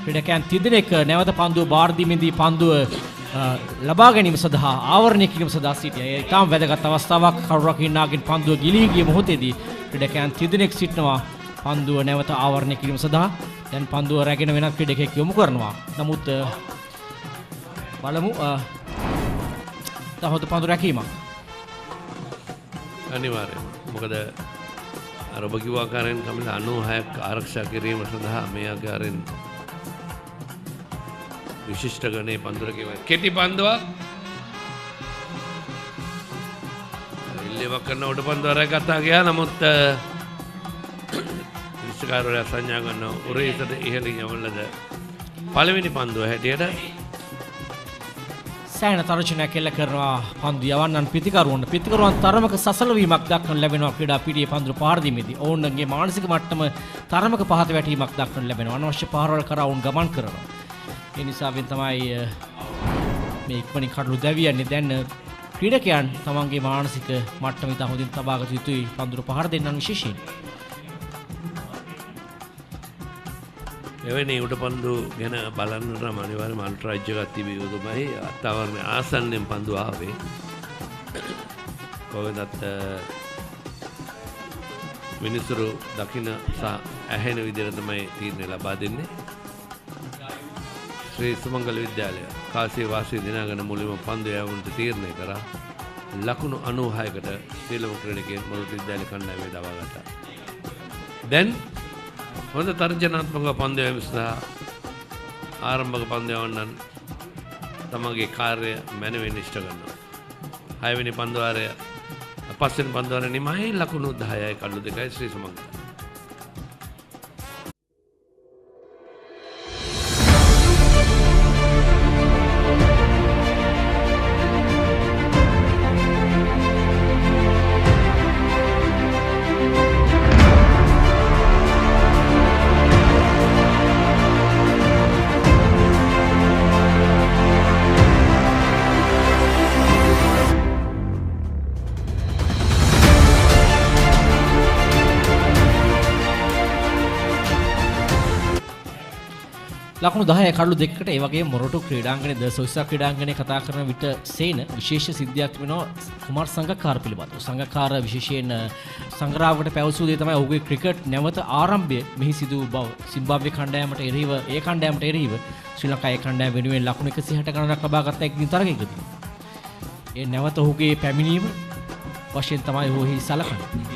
ක්‍රීඩකයන් තිදෙනෙක් නැවත පන්දුව බාර දීමේදී පන්දුව ලබා ගැනීම සඳහා ආවරණය කිරීම සඳහා සිටියා. ඒ ඉතාම වැදගත් අවස්ථාවක්. කරු රකින්නාගෙන් පන්දුව ගිලී ගිය මොහොතේදී ක්‍රීඩකයන් තිදෙනෙක් සිටිනවා පන්දුව නැවත ආවරණය කිරීම සඳහා. දැන් පන්දුව රැගෙන වෙනත් ක්‍රීඩකයෙක් යොමු කරනවා. නමුත් බලමු තවද පන්දු රැකීමක්.
අනිවාර්යයෙන්. මොකද අර ඔබ කිව්ව ආකාරයෙන් කමිල 96ක් ආරක්ෂා කිරීම සඳහා මේ ආකාරයෙන් විශිෂ්ට ගණයේ පන්දුර කියව කෙටි පන්දුවක් ඉල්ලීමක් කරන උඩ පන්දුවරක් ගත්තා ගියා නමුත් විශ්කාරවල සංඥා ගන්න උරේසට ඉහළින් යවලද පළවෙනි පන්දුව හැටියට
සෑහෙන තර්ජනයක් එල්ල කරනවා පන්දු යවන්නන් පිතිකරුවන් තරමක සසලවීමක් දක්වන ලැබෙනවා ක්‍රීඩා පිටියේ පන්දු පහර දීමේදී ඔවුන්ගේ මානසික මට්ටම තරමක පහත වැටීමක් දක්වන ලැබෙනවා අනවශ්‍ය පහරවල් කරා ඔවුන් ගමන් කරනවා ඒ නිසාවෙන් තමයි මේ ඉක්මනින් කඩලු දැවියන්නේ දැන් ක්‍රීඩකයන් තමන්ගේ මානසික මට්ටම ඉතා හොඳින් තබාගත යුතුයි පන්දු පහර දෙන්නන් විශේෂයෙන්
එවැනි උඩ පන්දු ගැන බලන්නට අනිවාර්යයෙන්ම අන්තර්ජාතික තිබිය යුතුමයි අත්වර්ණ ආසන්නෙන් පන්දු ආවේ කොහෙන්දත් මිනිසුරු දකින්න සහ ඇහෙන විදිහට තමයි තීරණය ලබා දෙන්නේ ශ්‍රී සුමංගල විද්‍යාලය කාසිය වාසී දිනාගෙන මුලින්ම පන්දු යවන්නට තීරණය කරා ලකුණු 96කට සීලම ක්‍රීඩකයන් මොරටු විද්‍යාලය කණ්ඩායමේ දවා ගත්තා දැන් හොඳ තර්ජනාත්මක පන්දු යැවීම සඳහා ආරම්භක පන්දු යවන්නන් තමගේ කාර්ය මැනවින් ඉෂ්ට කරනවා. 6 වෙනි පන්දු වාරය පස්වෙනි පන්දු වාරය නිමයි ලකුණු 10යි කඩලු 2යි ශ්‍රී සුමංගල.
ලකුණු 10 කඩලු 2කට ඒ වගේම මොරටු ක්‍රීඩාංගණයේ ද සොයිසා ක්‍රීඩාංගණයේ කතා කරන විට සේන විශේෂ සිද්ධියක් වෙනවා කුමාර් සංගකාර පිළිබඳව. සංගකාර විශේෂයෙන් සංග්‍රහවකට පැවසූ දේ තමයි ඔහුගේ ක්‍රිකට් නැවත ආරම්භය මෙහි සිදු වූ බව. සිම්බාබ්වේ කණ්ඩායමට එරෙහිව ශ්‍රී ලංකාවේ කණ්ඩායම වෙනුවෙන් ලකුණු 160 ගණනක් ලබා ගත්ත එක් තරගයකදී. ඒ නැවත ඔහුගේ පැමිණීම වශයෙන් තමයි ඔහු එහි සලකන්නේ.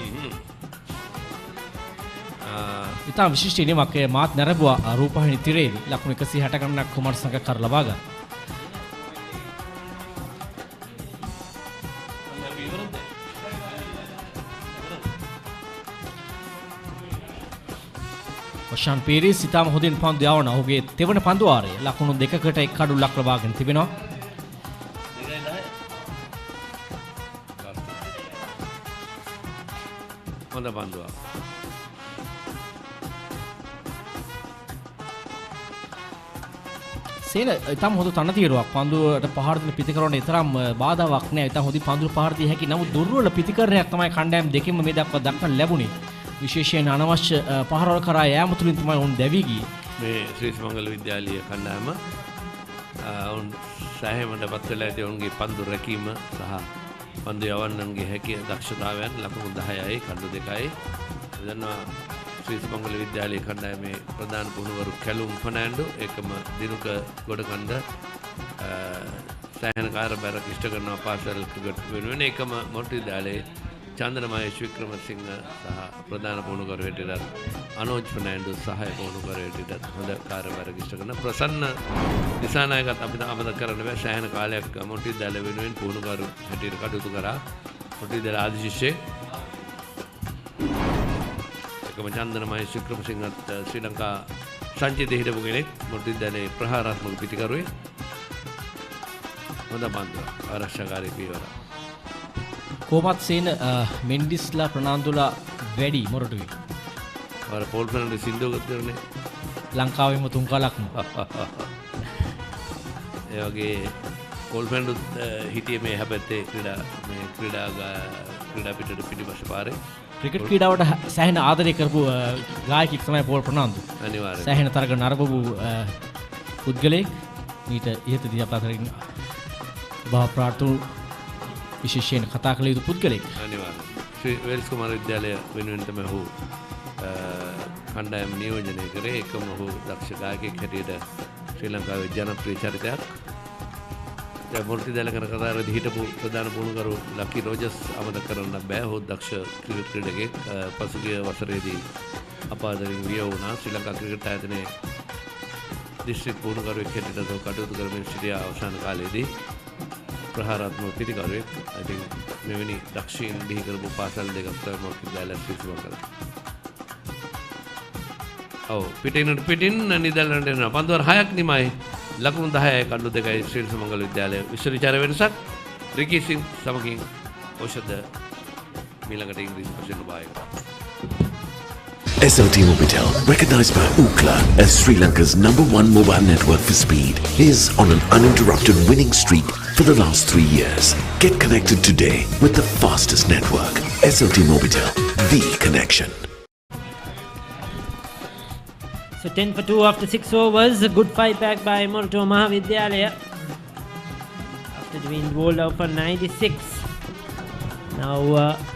ඉතා විශිෂ්ට ඉනිමක් මාත් නැරඹුවා රූපවාහිනී තිරයේදී ලකුණු 160 ගණනක් කුමාර් සංගකාර ලබා ගන්න. ඔෂාන් පීරිස් ඉතාම හොඳින් පන්දු යවන ඔහුගේ තෙවන පන්දු වාරය ලකුණු 2කට එක් කඩුලක් ලබාගෙන තිබෙනවා.
හොඳ පන්දුවක්.
සේන ඉතාම හොඳ තනතිරුවක් පන්දුවට පහර දෙන පිතිකරවන්න තරම් බාධාවක් නැහැ. ඉතාම හොඳින් පන්දුවට පහර දී හැකි. නමුත් දුර්වල පිතිකරණයක් තමයි කණ්ඩායම් දෙකෙන්ම මේ දක්වා දක්වන්න ලැබුණේ. විශේෂයෙන් අනවශ්‍ය පහරවල් කරා යාම තුලින් තමයි උන් දැවි ගියේ.
මේ ශ්‍රී සුමංගල විද්‍යාලීය කණ්ඩායම උන් සෑහෙනටපත් වෙලා ඇති උන්ගේ පන්දු රැකීම සහ පන්දු යවන්නන්ගේ හැකිය දක්ෂතාවයන් ලකුණු 10යි කඩු 2යි. දන්නවා ශ්‍රී සුමංගල විද්‍යාලීය කණ්ඩායමේ ප්‍රධාන පුහුණුවරු කැලුම් ෆර්නෑන්ඩෝ ඒකම දිනුක ගොඩකන්ද සෑහෙන කාර්යභාරයක් ඉෂ්ට කරනවා පාසල් ක්‍රිකට් වෙනුවෙන් ඒකම මොරටු විද්‍යාලයේ චන්ද්‍රමහේෂ් වික්‍රමසිංහ සහ ප්‍රධාන පුහුණුකරු හැටියට අනෝජ් ෆර්නෑන්ඩෝ සහාය පුහුණුකරු හැටියට හොඳ කාර්යභාරයක් ඉෂ්ට කරන ප්‍රසන්න දිසානායකත් අපිට අමතක කරන්න බෑ සෑහෙන කාලයක් මොරටු විද්‍යාලය වෙනුවෙන් පුහුණුකරු හැටියට කටයුතු කරා මොරටු විද්‍යාලයේ ආදි ශිෂ්‍යයෙක් එකම චන්ද්‍රමහේෂ් වික්‍රමසිංහත් ශ්‍රී ලංකා සංචිතයේ හිටපු කෙනෙක් මොරටු විද්‍යාලයේ ප්‍රහාරාත්මක පිටිකරුවේ හොඳ පන්දුවක් ආරක්ෂාකාරී පියවර
කොහොමත් සේන මෙන්ඩිස්ලා ප්‍රනාන්දුලා වැඩි මොරටුවේ.
අර පෝල් ෆර්නැන්ඩස් සින්දුව ගත්තනේ
ලංකාවෙම 3 කලක්ම.
ඒ වගේ පෝල් ෆර්නැන්ඩස් හිටියේ මේ හැබැත්තේ ක්‍රීඩා පිටට පිටිපස්ස පාරේ.
ක්‍රිකට් ක්‍රීඩාවට සෑහෙන ආදරය කරපු ගායකයෙක් තමයි පෝල් ප්‍රනාන්දු.
අනිවාර්යයෙන්.
සෑහෙන තරග නරඹපු පුද්ගලයෙක්. ඊට ඉහතදී අප අතරින් බහ ප්‍රාර්ථනා විශේෂයෙන් කතා කළ යුතු පුද්ගලෙක්.
අනිවාර්යයෙන්. ශ්‍රී වෙල්ස් කුමාර විද්‍යාලය වෙනුවෙන් තමයි ඔහු කණ්ඩායම නියෝජනය කරේ. ඒකම ඔහු දක්ෂ ගායකයෙක් හැටියට ශ්‍රී ලංකාවේ ජනප්‍රිය චරිතයක්. දැන් මොරටු විද්‍යාලය කරන කතාවේදී හිටපු ප්‍රධාන පුහුණුකරු ලකි රෝජර්ස් අමතක කරන්න බෑ. ඔහු දක්ෂ ක්‍රිකට් ක්‍රීඩකයෙක්. පසුගිය වසරේදී අපාදරින් විය වුණා. ශ්‍රී ලංකා ක්‍රිකට් ආයතනයේ දිස්ත්‍රික් පුහුණුකරුවෙක් හැටියට කටයුතු කරමින් සිටියා අවසාන කාලයේදී ප්‍රහාරාත්මක පිටිකරුවෙක්. ඉතින් මෙවැනි දක්ෂින් බිහි කරපු පාසල් දෙකක් තමයි මොරටු විද්‍යාලය ශ්‍රීසුමංගල. පිටින් නිදැල්ලට එනවා. පන්දුවර 6ක් නිමයි. ලකුණු 10යි කඩලු 2යි ශ්‍රීසුමංගල විද්‍යාලය. විශ්වවිචාර වෙනසක් රිකී සිං සමගින් ඖෂධ මීළඟට ඉංග්‍රීසි වශයෙන් බායක.
SLT Mobitel, recognized by Ookla as Sri Lanka's #1 mobile network for speed, is on an uninterrupted winning streak for the last 3 years. Get connected today with the fastest network. SLT Mobitel, the connection.
So 10 for 2 after 6 overs. A good fight back by Moratuwa Maha Vidyalaya after being bowled out for 96. Now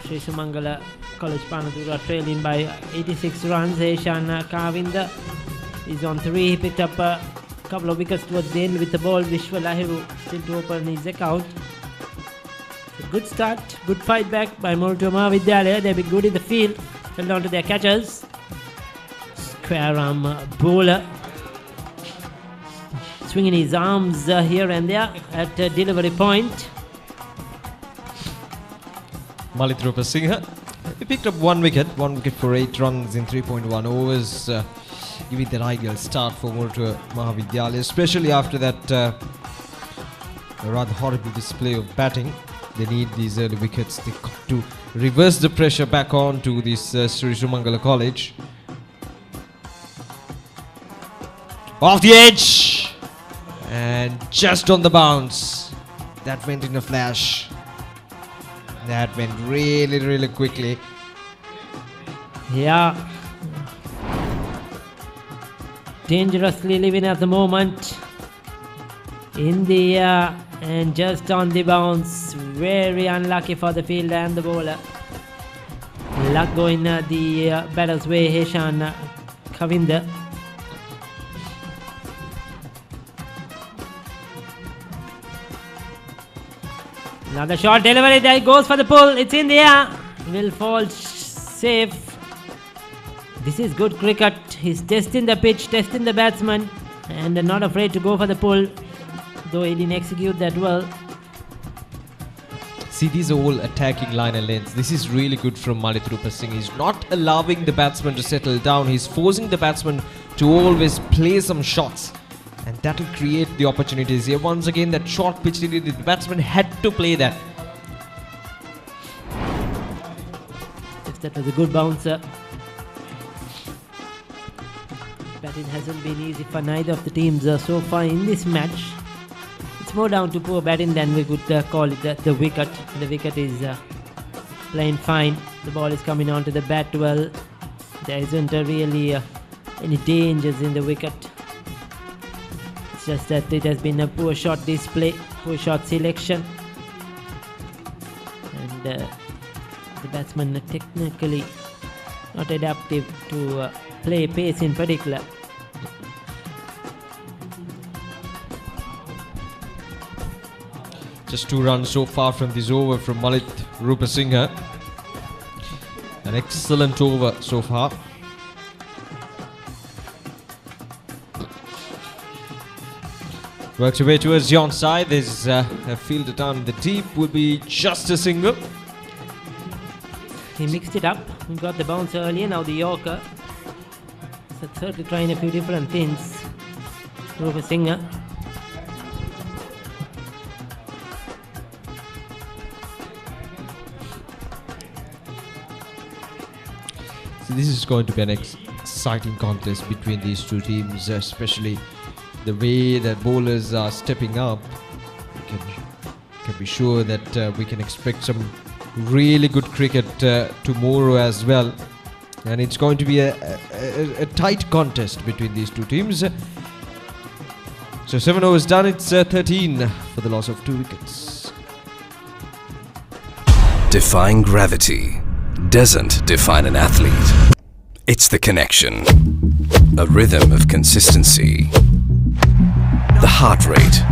Sri Sumangala College Panadura trailing by 86 runs. Eshan Kavinda is on 3. He picked up a couple of wickets towards the end with the ball. Vidyalaya still to open his account. A good start, good fight back by Moratuwa Maha Vidyalaya. They've been good in the field, held on to their catchers. Square arm bowler swinging his arms here and there at delivery point.
Moratuwa Singha, he picked up one wicket for 8 runs in 3.1 overs, giving that ideal start for Moratuwa Maha Vidyalaya, especially after that rather horrible display of batting. They need these early wickets to reverse the pressure back on to this Sri Sumangala College. Off the edge and just on the bounce. That went in a flash. That went really quickly.
Yeah. Dangerously living at the moment. In the air and just on the bounce. Very unlucky for the fielder and the bowler. Luck going the batter's way. Eshan Kavinda. Another short delivery, there he goes for the pull, it's in the air, will fall safe. This is good cricket, he's testing the pitch, testing the batsman and not afraid to go for the pull, though he didn't execute that well.
See, these are all attacking line and lengths. This is really good from Moratuwa Singh. He's not allowing the batsman to settle down, he's forcing the batsman to always play some shots. And that will create the opportunities here. Once again, that short pitch, the batsman had to play that.
If that was a good bouncer. Batting hasn't been easy for neither of the teams so far in this match. It's more down to poor batting than we could call it the wicket. The wicket is playing fine. The ball is coming onto the bat well. There isn't really any dangers in the wicket. It's just that it has been a poor shot display, poor shot selection, and the batsmen are technically not adaptive to play pace in particular.
Just 2 runs so far from this over from Moratuwa Singh. An excellent over so far. Works away towards the onside. There's a fielder down the deep, will be just a single.
He mixed it up, he got the bounce earlier, now the Yorker. So certainly trying a few different things. Moratuwa Singh.
So this is going to be an exciting contest between these two teams, especially the way that bowlers are stepping up. We can be sure that we can expect some really good cricket tomorrow as well, and it's going to be a tight contest between these two teams. So 7 overs done, it's 13 for the loss of 2 wickets.
Defying gravity doesn't define an athlete. It's the connection, a rhythm of consistency, the heart rate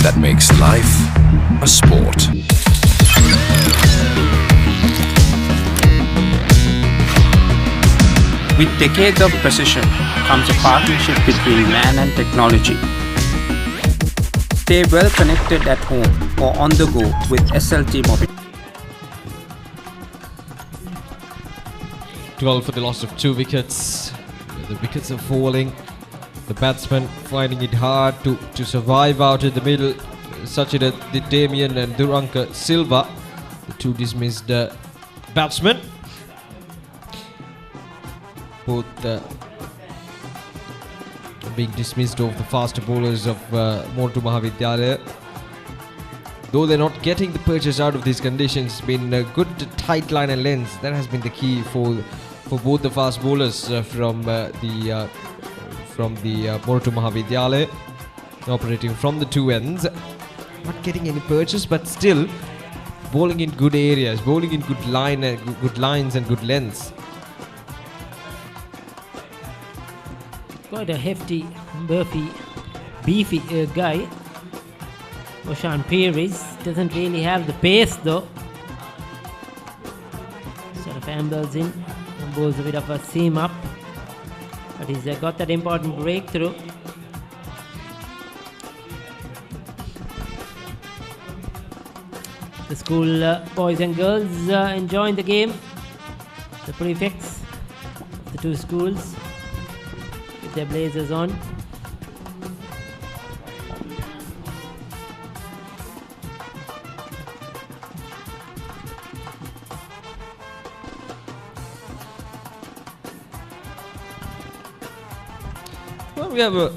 that makes life a sport.
With decades of precision, comes a partnership between man and technology. Stay well connected at home or on the go with SLT Mobitel.
12 for the loss of 2 wickets. The wickets are falling. The batsmen finding it hard to survive out in the middle. Sachida Damian and Duranka Silva, the 2 dismissed batsmen. Both being dismissed of the faster bowlers of Moratuwa Maha Vidyalaya. Though they're not getting the purchase out of these conditions, it's been a good tight line and length. That has been the key for both the fast bowlers from the Moratuwa Maha Vidyalaya, operating from the 2 ends. Not getting any purchase, but still bowling in good areas, bowling in good lines and good lengths.
Quite a hefty, beefy guy. Oshan Peris doesn't really have the pace though. Sort of ambles in and bowls a bit of a seam up, but he's got that important breakthrough. The school boys and girls enjoying the game. The prefects of the 2 schools with their blazers on.
Well, we have a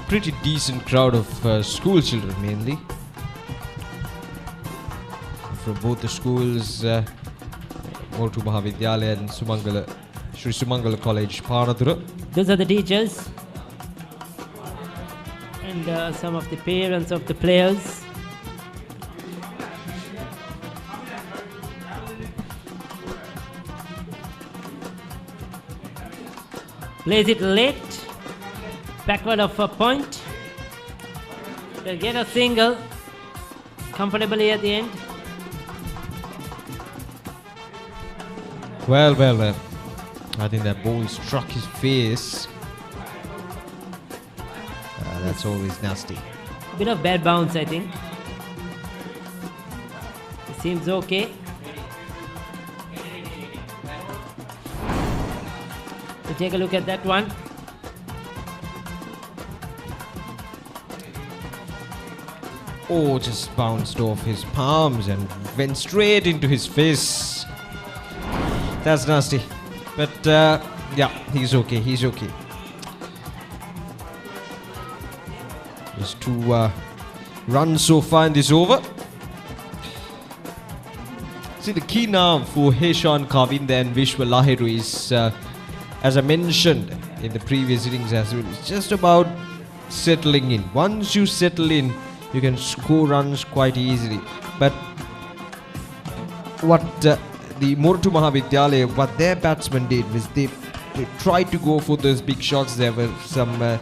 pretty decent crowd of school children mainly. From both the schools, Moratuwa Maha Vidyalaya and Sri Sumangala College, Panadura.
Those are the teachers and some of the parents of the players. Plays it late, backward of a point. They'll get a single comfortably at the end.
Well. I think that ball struck his face. That's always nasty.
Bit of bad bounce, I think. It seems okay. So take a look at that one.
Oh, just bounced off his palms and went straight into his face. That's nasty. But yeah, he's okay. Just 2 runs so far in this over. See, the key now for Heshan Kavinda and Vishwa Lahiru is, as I mentioned in the previous innings as well, it's just about settling in. Once you settle in, you can score runs quite easily. But what the Moratuwa Maha Vidyalaya, what their batsmen did was they tried to go for those big shots. There were some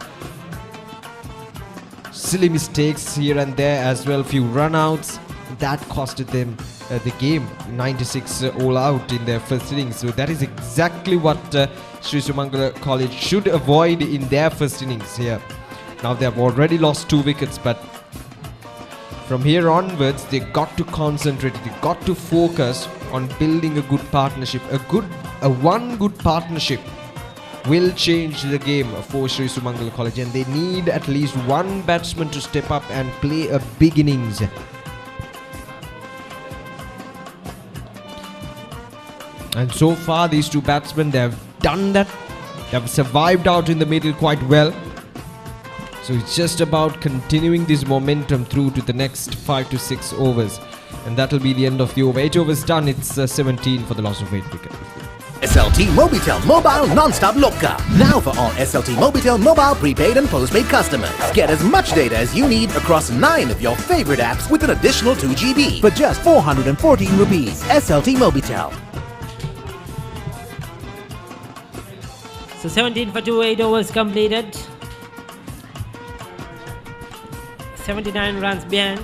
silly mistakes here and there as well, few run-outs. That costed them the game, 96 all out in their first innings. So that is exactly what Sri Sumangala College should avoid in their first innings here. Now they have already lost 2 wickets, but from here onwards, they got to concentrate. They got to focus on building a good partnership. One good partnership will change the game for Sri Sumangala College, and they need at least one batsman to step up and play a big innings. And so far, these 2 batsmen, they have done that. They have survived out in the middle quite well. So it's just about continuing this momentum through to the next 5 to 6 overs. And that'll be the end of the over. 8 overs done, it's 17 for the loss of 8 wickets.
SLT Mobitel Mobile Non-Stop Loka. Now for all SLT Mobitel mobile prepaid and postpaid customers. Get as much data as you need across 9 of your favorite apps with an additional 2 GB for just 414 rupees. SLT Mobitel.
So 17 for 2, 8 overs completed. 79 runs behind.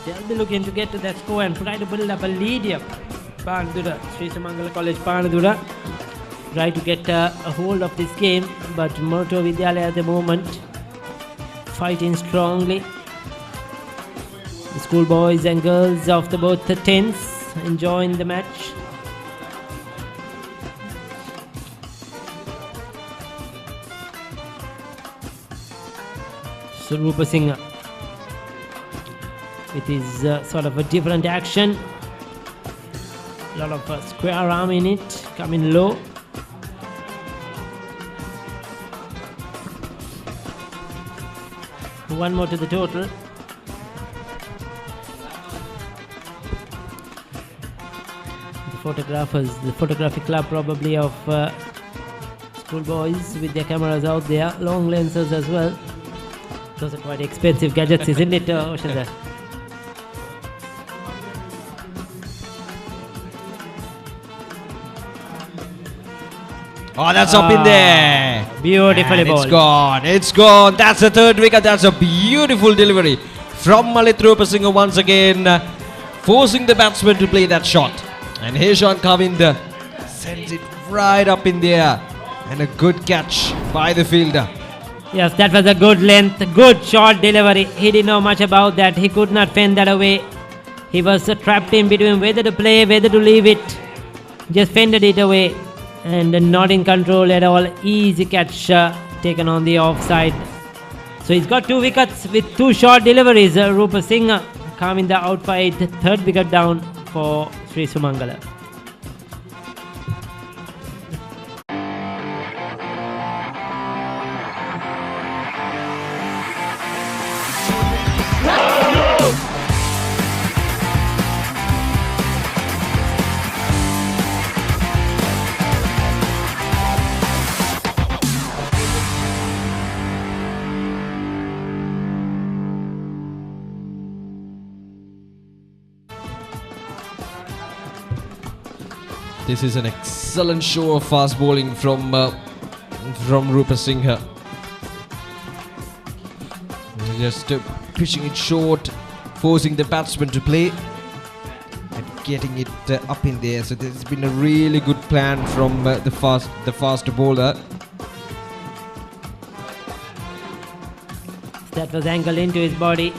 They'll be looking to get to that score and try to build up a lead here. Panadura, Sri Sumangala College Panadura. try to get a hold of this game, but Moratuwa Vidyalaya at the moment fighting strongly. The schoolboys and girls of both the tents enjoying the match. So Rupa Singh with his sort of a different action. A lot of square arm in it, coming low. One more to the total. The photographers, the photographic club probably of schoolboys with their cameras out there, long lenses as well. Those are quite expensive gadgets, isn't it, Oshanda?
Oh, that's up in there.
Beautifully
And
bowled.
it's gone. It's gone. That's the third wicket. That's a beautiful delivery from Rupa Singh once again, forcing the batsman to play that shot. And Heshan Kavind sends it right up in the air. And a good catch by the fielder.
Yes, that was a good length, good short delivery. He didn't know much about that. He could not fend that away. He was trapped in between whether to play, whether to leave it. Just fended it away. And not in control at all. Easy catch taken on the offside. So he's got 2 wickets with 2 short deliveries. Rupa Singh calming the outfight. Third wicket down for Sri Sumangala.
This is an excellent show of fast bowling from Rupa Singh. Just pitching it short, forcing the batsman to play and getting it up in there. So there's been a really good plan from the fast bowler.
That was angled into his body.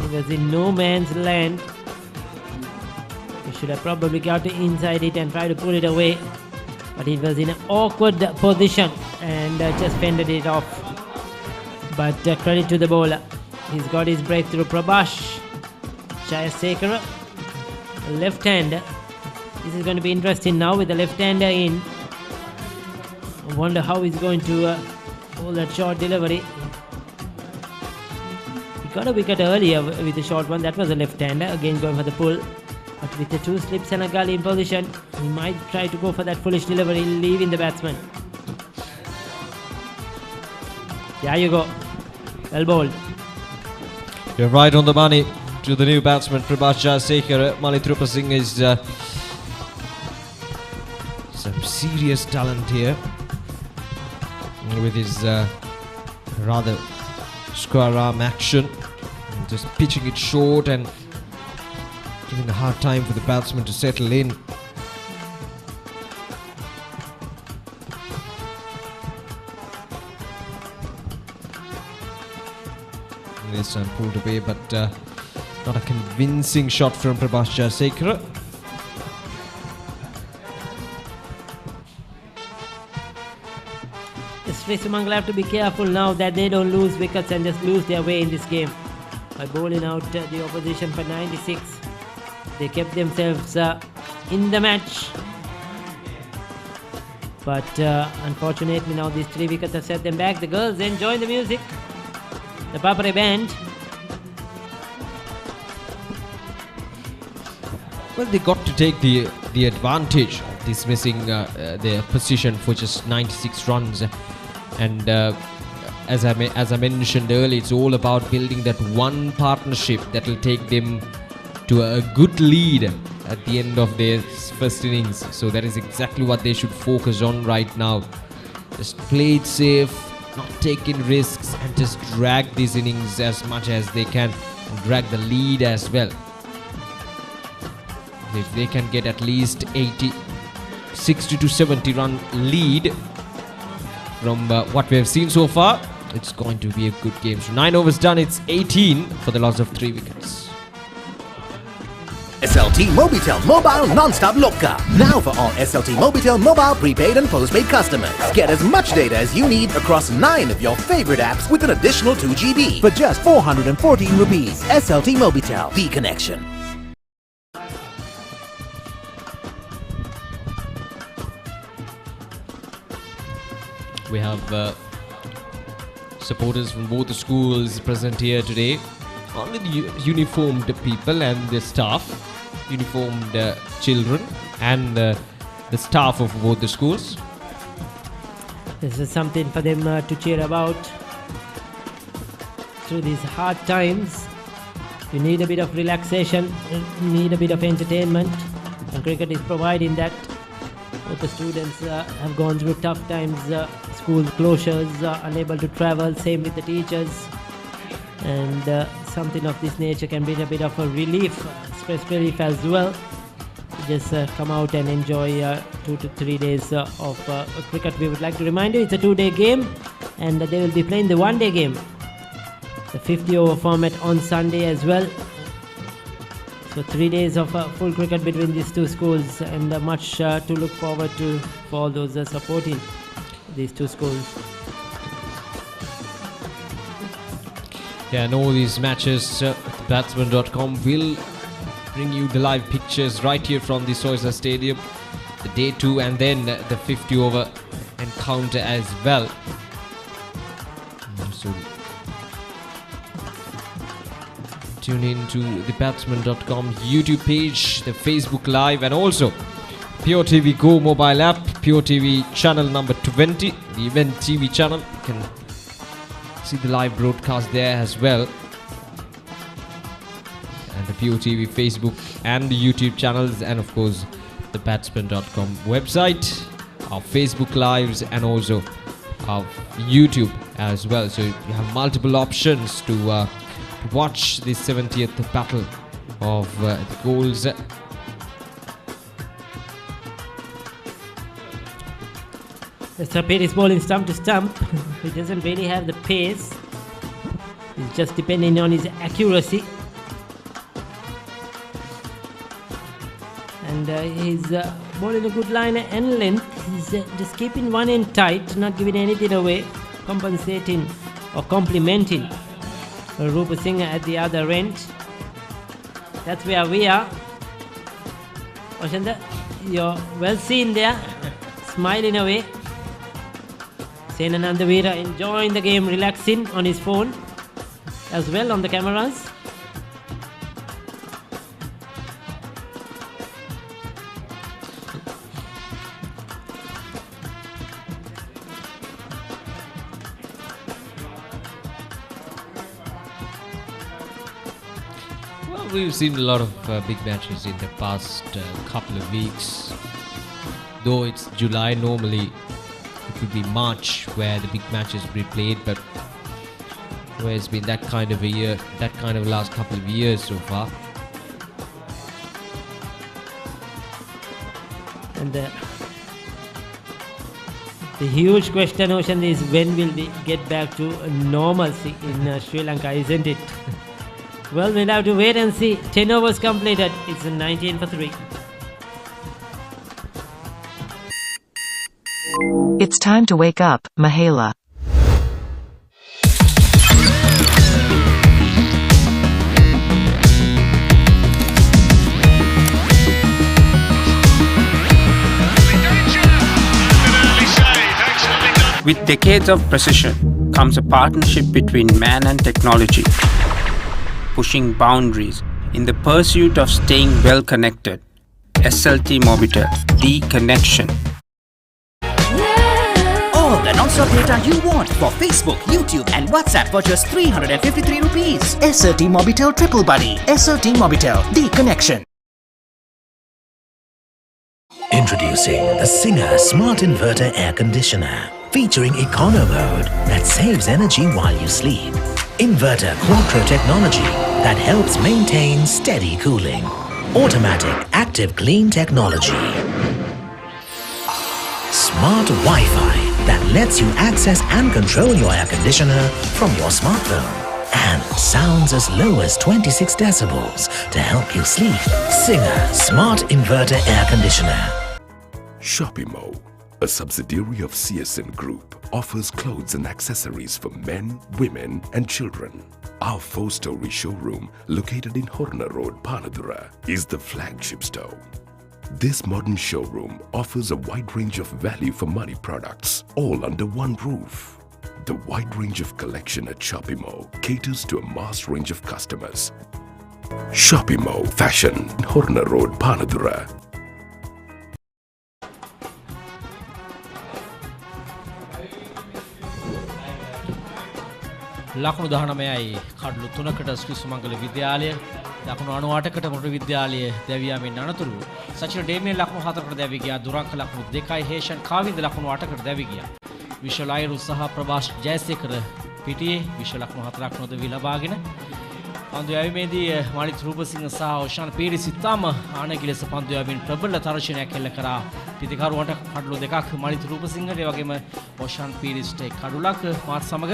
He was in no man's land. He should have probably got inside it and tried to pull it away. But he was in an awkward position and just fended it off. But credit to the bowler. He's got his breakthrough. Prabhash Jayasekara, left hander. This is going to be interesting now with the left hander in. I wonder how he's going to hold that short delivery. He got a wicket earlier with the short one. That was a left hander. Again going for the pull. But with the 2 slips and a gully in position, he might try to go for that foolish delivery, leaving the batsman. There you go. Well bowled.
You're right on the money to the new batsman, Prabhash Jayasekara. Rupa Singh is some serious talent here with his rather square arm action. Just pitching it short and giving a hard time for the batsman to settle in. This time pulled away, but not a convincing shot from Prabhash Jayasekara.
Sri Sumangala have to be careful now that they don't lose wickets and just lose their way in this game. By bowling out the opposition for 96, they kept themselves in the match. But unfortunately now these 3 wickets have set them back. The girls enjoying the music. The Papare band.
Well, they got to take the advantage of dismissing their position for just 96 runs. And as I mentioned earlier, it's all about building that one partnership that will take them to a good lead at the end of their first innings. So that is exactly what they should focus on right now. Just play it safe, not taking risks, and just drag these innings as much as they can and drag the lead as well. If they can get at least 80 60 to 70 run lead. From what we have seen so far, it's going to be a good game. So 9 overs done, it's 18 for the loss of 3 wickets.
SLT Mobitel Mobile Non-Stop Loka. Now for all SLT Mobitel mobile prepaid and postpaid customers. Get as much data as you need across 9 of your favorite apps with an additional 2 GB for just 414 rupees. SLT Mobitel, the connection.
We have supporters from both the schools present here today. Only the uniformed people and the staff, uniformed children and the staff of both the schools.
This is something for them to cheer about through these hard times. You need a bit of relaxation, you need a bit of entertainment, and cricket is providing that. Both the students have gone through tough times, school closures, unable to travel, same with the teachers. And something of this nature can bring a bit of a relief, stress relief as well. Just come out and enjoy 2 to 3 days of cricket. We would like to remind you it's a 2-day game, and they will be playing the 1-day game, the 50-over format on Sunday as well. So 3 days of full cricket between these two schools, and much to look forward to for all those supporting these two schools.
Yeah, and all these matches, Batsman.com will bring you the live pictures right here from the Soyza Stadium, the day 2 and then the 50 over encounter as well. So tune in to the Batsman.com YouTube page, the Facebook Live, and also Pure TV Go mobile app, Pure TV channel number 20, the event TV channel. You can see the live broadcast there as well, and the Pure TV Facebook and the YouTube channels, and of course the Batsman.com website, our Facebook lives, and also our YouTube as well. So you have multiple options to watch the 70th battle of the goals.
Mr. Pate is bowling stump to stump. He doesn't really have the pace. He's just depending on his accuracy. And he's bowling a good line and length. He's just keeping one end tight, not giving anything away, compensating or complementing Rupa Singh at the other end. That's where we are. Oshanda, you're well seen there, smiling away. Senananda Veera enjoying the game, relaxing on his phone as well on the cameras.
Well, we've seen a lot of big matches in the past couple of weeks. Though it's July, normally it would be March where the big matches will be played, but where it's been that kind of a year, that kind of last couple of years so far.
And the huge question, Ocean, is when will we get back to normalcy in Sri Lanka, isn't it? Well, we'll have to wait and see. 10 overs completed. It's 19 for 3.
It's time to wake up, Mahala.
With decades of precision comes a partnership between man and technology, pushing boundaries in the pursuit of staying well connected. SLT Mobitel, the connection.
All the non-stop data you want for Facebook, YouTube and WhatsApp for just 353 rupees. SLT Mobitel Triple Buddy. SLT Mobitel, the connection.
Introducing the Singer Smart Inverter Air Conditioner, featuring Econo mode that saves energy while you sleep. Inverter Quattro technology that helps maintain steady cooling. Automatic active clean technology. Smart Wi-Fi that lets you access and control your air conditioner from your smartphone. And sounds as low as 26 decibels to help you sleep. Singer Smart Inverter Air Conditioner.
Shopimo, a subsidiary of CSN Group, offers clothes and accessories for men, women and children. Our 4-story showroom, located in Horner Road, Panadura, is the flagship store. This modern showroom offers a wide range of value for money products, all under one roof. The wide range of collection at Shopimo caters to a mass range of customers. Shopimo Fashion, Horner Road, Panadura.
ලකුණු 19යි කඩලු 3කට ශ්‍රී සුමංගල විද්‍යාලය ලකුණු 98කට මොරටු විද්‍යාලය දැවියාමෙන් අනතුරුව සචින Damien ලකුණු 4කට දැවි ගියා දුරංක ලකුණු 2යි හේෂන් කාවින්ද ලකුණු 8කට දැවි ගියා විශ්වලයිරු සහ ප්‍රභාෂ් ජයසේකර පිටියේ විශ්ව ලකුණු 4ක් නොදවි ලබාගෙන පන්දු යැවීමේදී මාලිත් රූපසිංහ සහ ඔෂාන් පීරිස් ඉතාම ආනගි ලෙස පන්දු යැවීමෙන් ප්‍රබල තරචනයක් එල්ල කරා පිටිකරුවන්ට කඩලු 2ක් මාලිත් රූපසිංහට ඒ වගේම ඔෂාන් පීරිස්ට කඩුලක් මාත් සමග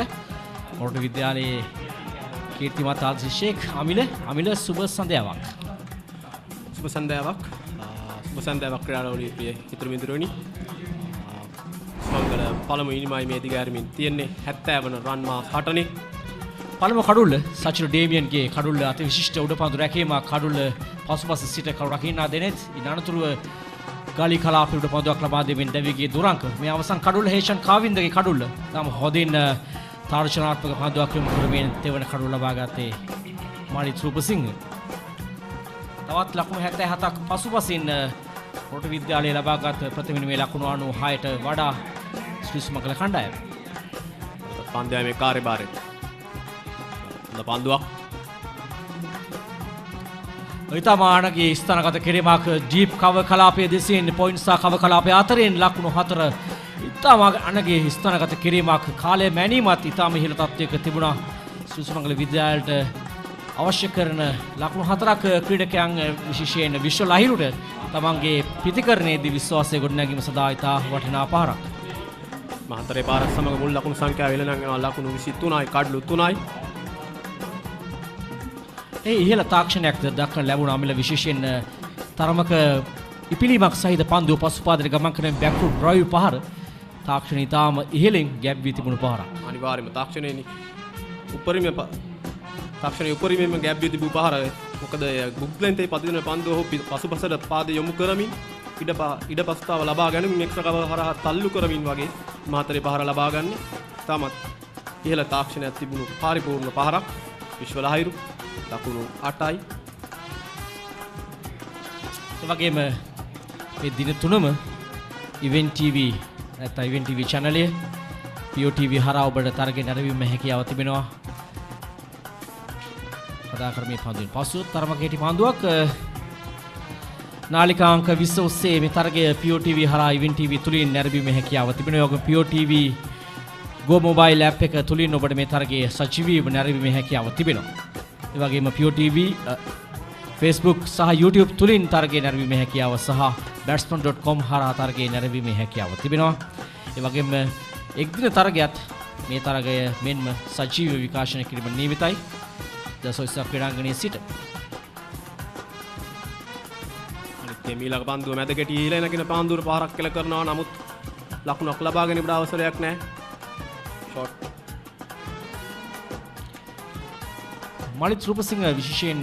මොරටු විද්‍යාලයේ කීර්තිමත් ආදිශේක් අමිල සුබ සන්ධ්‍යාවක් ක්‍රීඩාවලියේ ප්‍රිය හිතරු මිතුරුනි සුමංගල පළමු ඉනිමයි මේ දිගෑරීමෙන් තියෙන්නේ 70 වන රන් මාස් 8නේ පළමු කඩුල්ල සචින ඩේමියන්ගේ කඩුල්ල අති විශිෂ්ට උඩපන්දු රැකීමක් කඩුල්ල පසුපස සිට කරු රකින්නා දෙනෙත් ඉන් අනතුරුව ගලි කලාපේ උඩපන්දුවක් ලබා දෙමින් දැවිගේ දුරංක මේ අවසන් කඩුල්ල හේෂන් කාවින්දගේ කඩුල්ල තම හොදින් තාර්ශනාත්මක පන්දුවක් යොමු කරමින් තෙවන කඩුව ලබා ගත්තේ මාලිත් රූපසිංහ. තවත් ලකුණු 77ක් පසුපසින් මොරටු විද්‍යාලයේ ලබාගත් ප්‍රථම මේ ලකුණු 96ට වඩා ශ්‍රී සුමංගල කණ්ඩායම. පන්දුවේ කාර්යභාරය. පන්දුවක්. ඊතමානගේ ස්ථානගත කිරීමක් ජීප් කව කලාපයේ දෙසින් පොයින්ට් සහ කව කලාපයේ අතරින් ලකුණු 4 ඉතාම අනගේ ස්ථානගත කිරීමක් කාලය මැනීමත් ඉතාම ඉහළ තත්ත්වයක තිබුණා ශ්‍රී සුමංගල විද්‍යාලයට අවශ්‍ය කරන ලකුණු 4ක් ක්‍රීඩකයන් විශේෂයෙන් විශ්ව ලහිරුට තමන්ගේ පිතිකරණයේදී විශ්වාසය ගොඩනැගීම සඳහා ඉතා වටිනා පාරක්. මහතරේ පාරක් සමග මුල් ලකුණු සංඛ්‍යාව එළනගෙන ලකුණු 23යි කඩලු 3යි. ඒ ඉහළ තාක්ෂණයක්ද දක්වන ලැබුණ අමිල විශේෂයෙන් තරමක ඉපිලීමක් සහිත පන්දුව පසුපාදයට ගමන් කරන බැක්ෆුට් ඩ්‍රයිව් පහර තාක්ෂණය ඉතාම ඉහළින් ගැබ් වී තිබුණු පහරක්. අනිවාර්යයෙන්ම තාක්ෂණයේ උපරිමයෙන්ම ගැබ් වී තිබූ පහර. මොකද බුක්ලෙන්තේ පදින පන්දුව පසුපසට පාද යොමු කරමින් ඉඩ පස්තාව ලබා ගැනීම එක්ස්ට්‍රා කවර් හරහා තල්ලු කරමින් වගේ මහතරේ පහර ලබා ගන්න. තාමත් ඉහළ තාක්ෂණයක් තිබුණු පරිපූර්ණ පහරක් විශ්ව ලහිරු ලකුණු 8යි. ඒ වගේම මේ දින තුනම ඉවෙන්ට් TV නැත්නම් ඉවෙන්ට් TV channel එක POTV හරහා ඔබට තරගයෙන් නැරඹීම හැකියාව තිබෙනවා. කතා කරමේ පන්දුවෙන් පසු තරමක හිටි පන්දුවක් නාලිකා අංක 20 ඔස්සේ මේ තරගය POTV හරහා ඉවෙන්ට් TV තුලින් නැරඹීම හැකියාව තිබෙනවා. යෝග POTV Go mobile app එක තුලින් ඔබට මේ තරගයේ සජීවීව නැරඹීම හැකියාව තිබෙනවා. ඒ වගේම POTV Facebook සහ YouTube තුලින් තරගයේ නැරඹීමේ හැකියාව සහ batsman.com හරහා තරගයේ නැරඹීමේ හැකියාව තිබෙනවා. ඒ වගේම එක්දින තරගයත් මේ තරගය මෙන්ම සජීවීව විකාශනය කිරීම නියමිතයි. ද සොයිසා ක්‍රීඩාංගණයේ සිට. අනිත් මීලක පන්දුව මැද කෙටි ඊළ නැගින පන්දුවට පාරක් කෙල කරනවා. නමුත් ලකුණක් ලබා ගැනීමට අවසරයක් නැහැ. ෂොට්. මාලිත් රූපසිංහ විශේෂයෙන්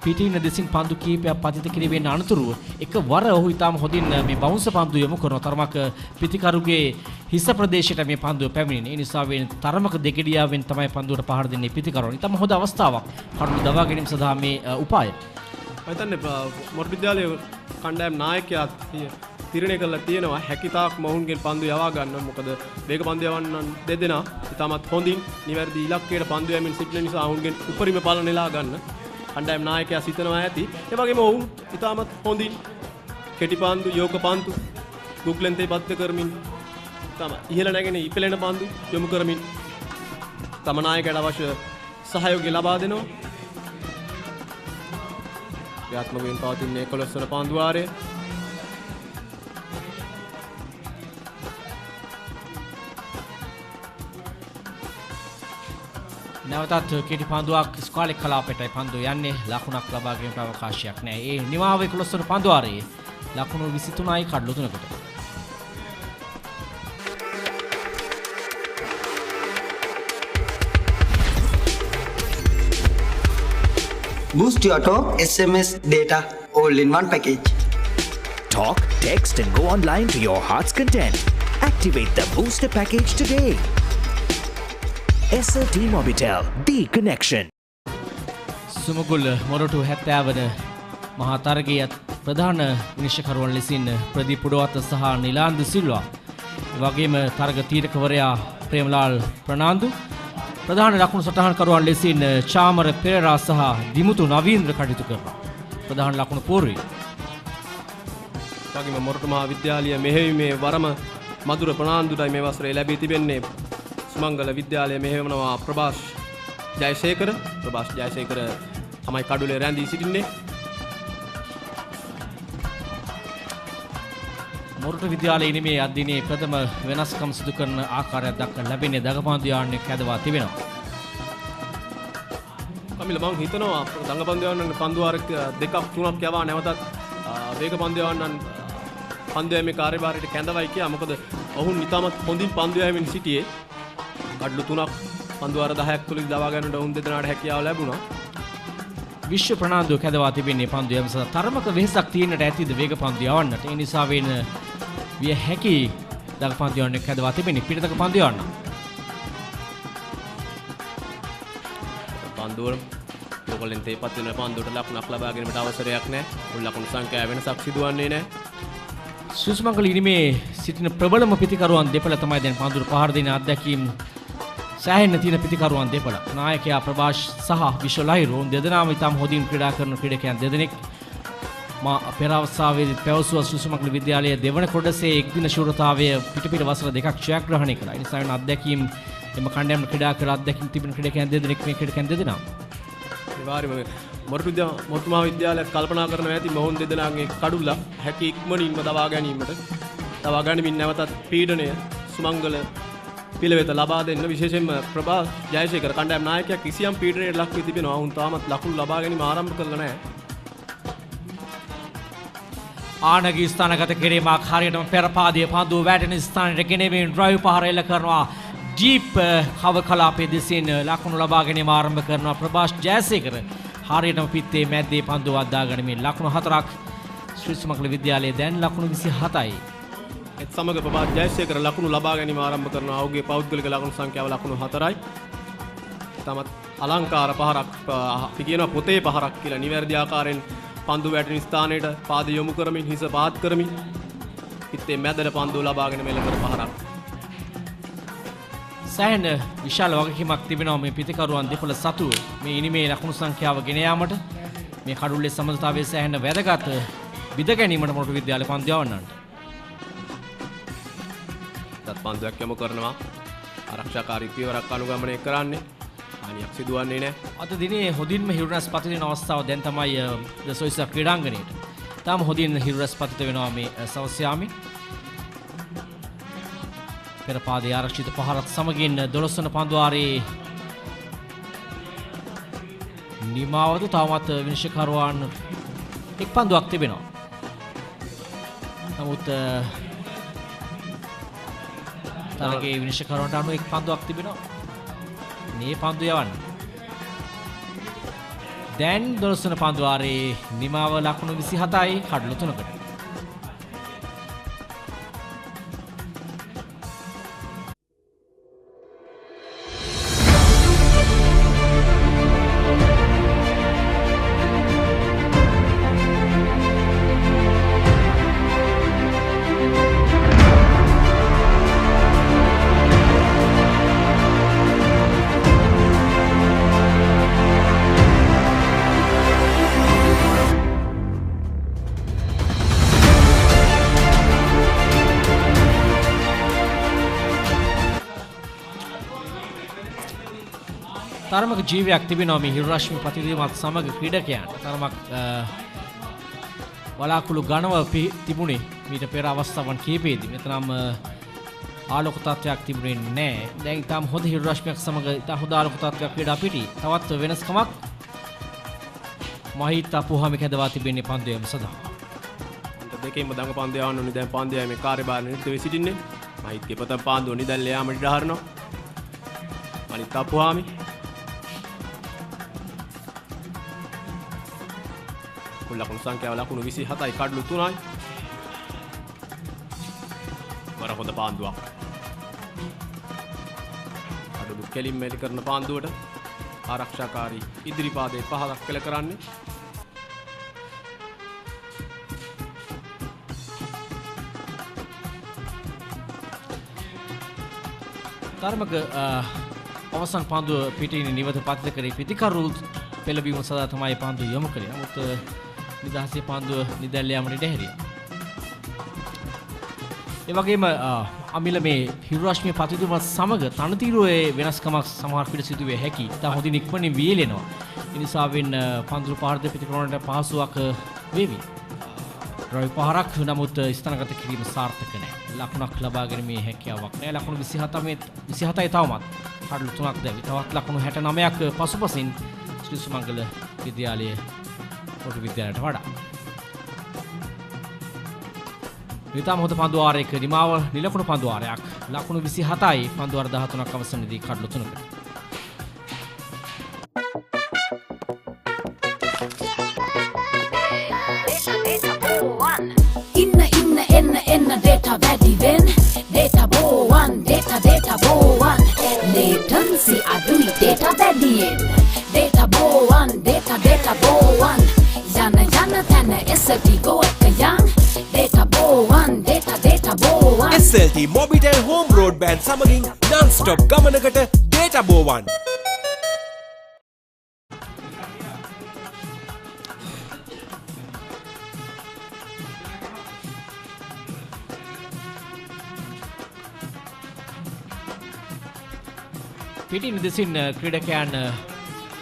පිටින් දෙසින් පන්දු කීපයක් පතිත කිරීමෙන් අනතුරුව එකවර ඔහු ඉතාම හොඳින් මේ බවුන්ස් පන්දු යොමු කරන තරමක පිටිකරුගේ හිස ප්‍රදේශයට මේ පන්දුව පැමිණෙන. ඒ නිසා වෙන තරමක දෙකඩියාවෙන් තමයි පන්දුවට පහර දෙන්නේ පිටිකරුවන්. ඉතාම හොඳ අවස්ථාවක් කඩලු දවා ගැනීම සඳහා මේ උපාය. මම හිතන්නේ මොරටු විද්‍යාලයේ කණ්ඩායම් නායකයා තිරණය කළා තියෙනවා හැකිතාක් මොහුන්ගෙන් පන්දු යවා ගන්න. මොකද වේග පන්දු යවන්නන් දෙදෙනා ඉතාමත් හොඳින් නිවැරදි ඉලක්කයට පන්දු යමින් සිටින නිසා ඔවුන්ගෙන් උපරිම පාලන නෙලා ගන්න කණ්ඩායම් නායකයා සිතනවා ඇති. ඒ වගේම ඔවුන් ඉතාමත් හොඳින් කෙටි පන්දු යෝග පන්දු බුක්ලෙන්තේ පත්ත කරමින් තම ඉහළ නැගෙන ඉපලෙන පන්දු යොමු කරමින් තම නායකයාට අවශ්‍ය සහයෝගය ලබා දෙනවා. ක්‍රියාත්මක වෙමින් පවතින 11 වන පන්දු වාරය නැවතත් කෙටි පන්දුවක් ස්කාලික් කලාපයටයි පන්දුව යන්නේ. ලකුණක් ලබා ගැනීමට අවකාශයක් නැහැ. ඒ නිමාව 11 වන පන්දුවාරයේ ලකුණු 23යි කඩලු 3කට.
Boost your talk, SMS, data, all in one package.
Talk, text and go online to your heart's content. Activate the booster package today. SLT Mobitel, the connection.
සුමගුල් මොරටු 70 වන මහා තරගයේ ප්‍රධාන විනිශ්චයකරුවන් ලෙසින් ප්‍රදීප් පුඩවත්ත සහ නිලාන්දු සිල්වා. ඒ වගේම තරග තීරකවරයා ප්‍රේමලාල් ප්‍රනාන්දු. ප්‍රධාන ලකුණු සටහන්කරුවන් ලෙසින් චාමර පෙරේරා සහ දිමුතු නවීන්ද්‍ර කටයුතු කරනවා. ප්‍රධාන ලකුණු පූර්වී.
වගේම මොරටු මහා විද්‍යාලය මෙහෙයීමේ වරම මధుර ප්‍රනාන්දුටයි මේ වසරේ ලැබී තිබෙන්නේ. සුමංගල විද්‍යාලය මෙහෙයවනවා ප්‍රභාස් ජයසේකර. ප්‍රභාස් ජයසේකර තමයි කඩුලේ රැඳී සිටින්නේ.
මොරටු විද්‍යාලයේ ඉනිමේ අධ්‍යයනයේ ප්‍රථම වෙනස්කම් සිදු කරන ආකාරයක් දක්වන ලැබෙන්නේ දඟපන්දු යාන්නේ කැදවා තිබෙනවා.
කමිල මම හිතනවා දඟපන්දු යාන්න පන්දු වාර දෙකක් තුනක් යවා නැවතත් වේග පන්දු යාන්නන් පන්දු යෑමේ කාර්යභාරයට කැඳවයි කියලා. මොකද ඔවුන් නිතාමත් හොඳින් පන්දු යෑමෙන් සිටියේ. කඩලු 3ක් පන්දු වාර 10ක් තුලදී දවා ගන්නට ඔවුන් දෙදෙනාට හැකියාව ලැබුණා.
විශ්ව ප්‍රනාන්දු කැදවා තිබෙන්නේ පන්දු යෑම සඳහා තරමක වෙහෙසක් තියෙන්නට ඇතිද වේග පන්දු යවන්නට. ඒ නිසා වෙන විය හැකි දඟපන්දු යන්නේ කැදවා තිබෙන්නේ පිටතක පන්දු යවන්න.
පන්දුවල ලෝකලෙන් තේපත් වෙන පන්දුවට ලකුණක් ලබා ගැනීමට අවසරයක් නැහැ. උන් ලකුණු සංඛ්‍යාව වෙනසක් සිදුවන්නේ නැහැ.
සුසුමංගල ඉනිමේ සිටින ප්‍රබලම පිතිකරුවන් දෙපළ තමයි දැන් පන්දුවට පහර දෙන අත්දැකීම් සෑහෙන තියෙන පිතිකරුවන් දෙපළ. නායකයා ප්‍රභාස් සහ විශ්වලහිරු දෙදෙනාම ඉතාම හොඳින් ක්‍රීඩා කරන ක්‍රීඩකයන් දෙදෙනෙක්. මා පෙර අවස්ථාවේදී පැවසුව සුසුමංගල විද්‍යාලයේ දෙවන කොටසේ එක්දින ශූරතාවය පිටපිට වසර දෙකක් ජයග්‍රහණය කළා. ඒ නිසා වෙන අත්දැකීම් එම කණ්ඩායම ක්‍රීඩා කර අත්දැකීම් තිබෙන ක්‍රීඩකයන් දෙදෙනෙක් මේ ක්‍රීඩකයන් දෙදෙනා.
අනිවාර්යයෙන්ම මොරටු මහා විද්‍යාලයක් කල්පනා කරනවා ඇති මොහොන් දෙදෙනාගේ කඩුල්ල හැකි ඉක්මනින්ම දවා ගැනීමෙන් නැවතත් පීඩනය සුමංගල පිළිවෙත ලබා දෙන්න විශේෂයෙන්ම ප්‍රභාස් ජයසේකර කණ්ඩායම් නායකයා කිසියම් පීඩනයකට ලක් වී තිබෙනවා. ඔවුන් තාමත් ලකුණු ලබා ගැනීම ආරම්භ කරලා නැහැ.
ආනගී ස්ථානගත කිරීමක් හරියටම පෙරපාදිය පන්දුව වැටෙන ස්ථානයට ගෙනෙමින් ඩ්‍රයිව් පහර එල්ල කරනවා. ජීප් කව කලාපයේ දෙසින් ලකුණු ලබා ගැනීම ආරම්භ කරනවා ප්‍රභාස් ජයසේකර. හරියටම පිත්තේ මැද්දේ පන්දුව අද්දා ගනිමින් ලකුණු 4ක් ශ්‍රී සුමංගල විද්‍යාලයේ දැන් ලකුණු 27යි.
ඒත් සමග ප්‍රභාස් ජයසේකර ලකුණු ලබා ගැනීම ආරම්භ කරනවා. ඔහුගේ පෞද්ගලික ලකුණු සංඛ්‍යාව ලකුණු 4යි. තමත් අලංකාර පහරක් අපි කියනවා පොතේ පහරක් කියලා නිවැරදි ආකාරයෙන් පන්දු වැටෙන ස්ථානයට පාද යොමු කරමින් හිස පහත් කරමින් පිත්තේ මැදට පන්දුව ලබාගෙන මෙල කර පහරක්.
සෑහෙන විශාල වගකීමක් තිබෙනවා මේ පිතිකරුවන් දෙපළ සතු මේ ඉනිමේ ලකුණු සංඛ්‍යාව ගෙන යාමට. මේ කඩුල්ලේ සමතතාවයේ සෑහෙන වැදගත් විද ගැනීමට මොරටු විද්‍යාලය පන්දු යවන්නන්ට.
තත් පන්දුවක් යොමු කරනවා. ආරක්ෂාකාරී පියවරක් අනුගමනය කරන්නේ. හානියක් සිදුවන්නේ නැහැ.
අද දිනේ හොඳින්ම හිරුරැස් පතිත වෙන අවස්ථාව දැන් තමයි සොයිසා ක්‍රීඩාංගණයට. තාම හොඳින් හිරුරැස් පතිත වෙනවා මේ සවස් යාමේ. පෙර පාදයේ ආරක්ෂිත පහරත් සමගින් 12 වන පන්දුවාරයේ නිමාවද තවමත් විනිශ්චයකරුවන් එක් පන්දුවක් තිබෙනවා. නමුත් තරගයේ විනිශ්චයකරුවන්ට අනුව එක් පන්දුවක් තිබෙනවා. මේ පන්දු යවන්න. දැන් 12 වන පන්දුවාරයේ නිමාව ලකුණු 27යි කඩලු 3කට. තරමක ජීවයක් තිබෙනවා මේ හිරු රශ්මි ප්‍රතිදීමත් සමග ක්‍රීඩකයන්ට. තරමක් වලාකුළු ඝනව තිබුණේ මීට පෙර අවස්ථාවන් කිහිපෙදී. මෙතරම් ආලෝක තත්ත්වයක් තිබුණේ නැහැ. දැන් ඊටම හොඳ හිරු රශ්මියක් සමග ඊට හොඳ ආලෝක තත්ත්වයක් ක්‍රීඩා පිටි. තවත් වෙනස්කමක් මහිත් අපුහාමි කැදවා තිබෙන්නේ පන්දු යම සඳහා.
දෙකෙන්ම දඟ පන්දු යවන්න ඕනේ. දැන් පන්දු යමේ කාර්යභාර නිරත වෙ සිටින්නේ. මහිත්ගේ ප්‍රථම පාන්දුව නිදැල්ල යාමට ඉඩ හරිනවා. මහිත් අපුහාමි ලකුණු සංඛ්‍යාව ලකුණු 27යි කඩලු 3යි. වර හොඳ පාන්දුවක්. අඩලු කෙලින් මෙලි කරන පාන්දුවට ආරක්ෂාකාරී ඉදිරි පාදයේ පහලක් කෙල කරන්නේ.
තරමක අවසන් පාන්දුව පිටින් නිවත පතිත කරේ පිටිකරු පෙළබීම සඳහා තමයි පාන්දුව යොමු කළේ. නමුත් නිදහසේ පාන්දුව නිදැල්ල යාමට ඉඩ හැරියා. ඒ වගේම අමිල මේ හිරු රශ්මිය පතිතුමත් සමග තනතිරුවේ වෙනස්කමක් සමහර පිට සිදුවේ හැකි. ඉතා හොඳින් ඉක්මනින් වියලෙනවා. ඒ නිසාවෙන් පන්දුරු පහර දෙ පිටිකරනට පහසුවක් වේවි. රොයි පහරක් නමුත් ස්ථානගත කිරීම සාර්ථක නැහැ. ලකුණක් ලබා ගැනීමේ හැකියාවක් නැහැ. ලකුණු 27යි තවමත්. කඩලු 3ක් දැවි. තවත් ලකුණු 69ක් පසුපසින් ශ්‍රී සුමංගල විද්‍යාලයේ පොදු විද්‍යාලයට වඩා. විතාම හොඳ පන්දු වාරයක නිමාව නිලකුණු පන්දු වාරයක්. ලකුණු 27යි පන්දු වාර 13ක් අවසන්යේදී කඩලු 3කට.
එන්න data වැඩි වෙන්න data බෝවන් data බෝවන් latency අඩුයි data වැඩියෙන් data බෝවන් data බෝවන් යන තැන SLT go එක යන් data බෝවන් data බෝවන්
SLT Mobitel Home Broadband සමගින් non-stop ගමනකට data බෝවන්.
පිටින් දෙසින් ක්‍රීඩකයන්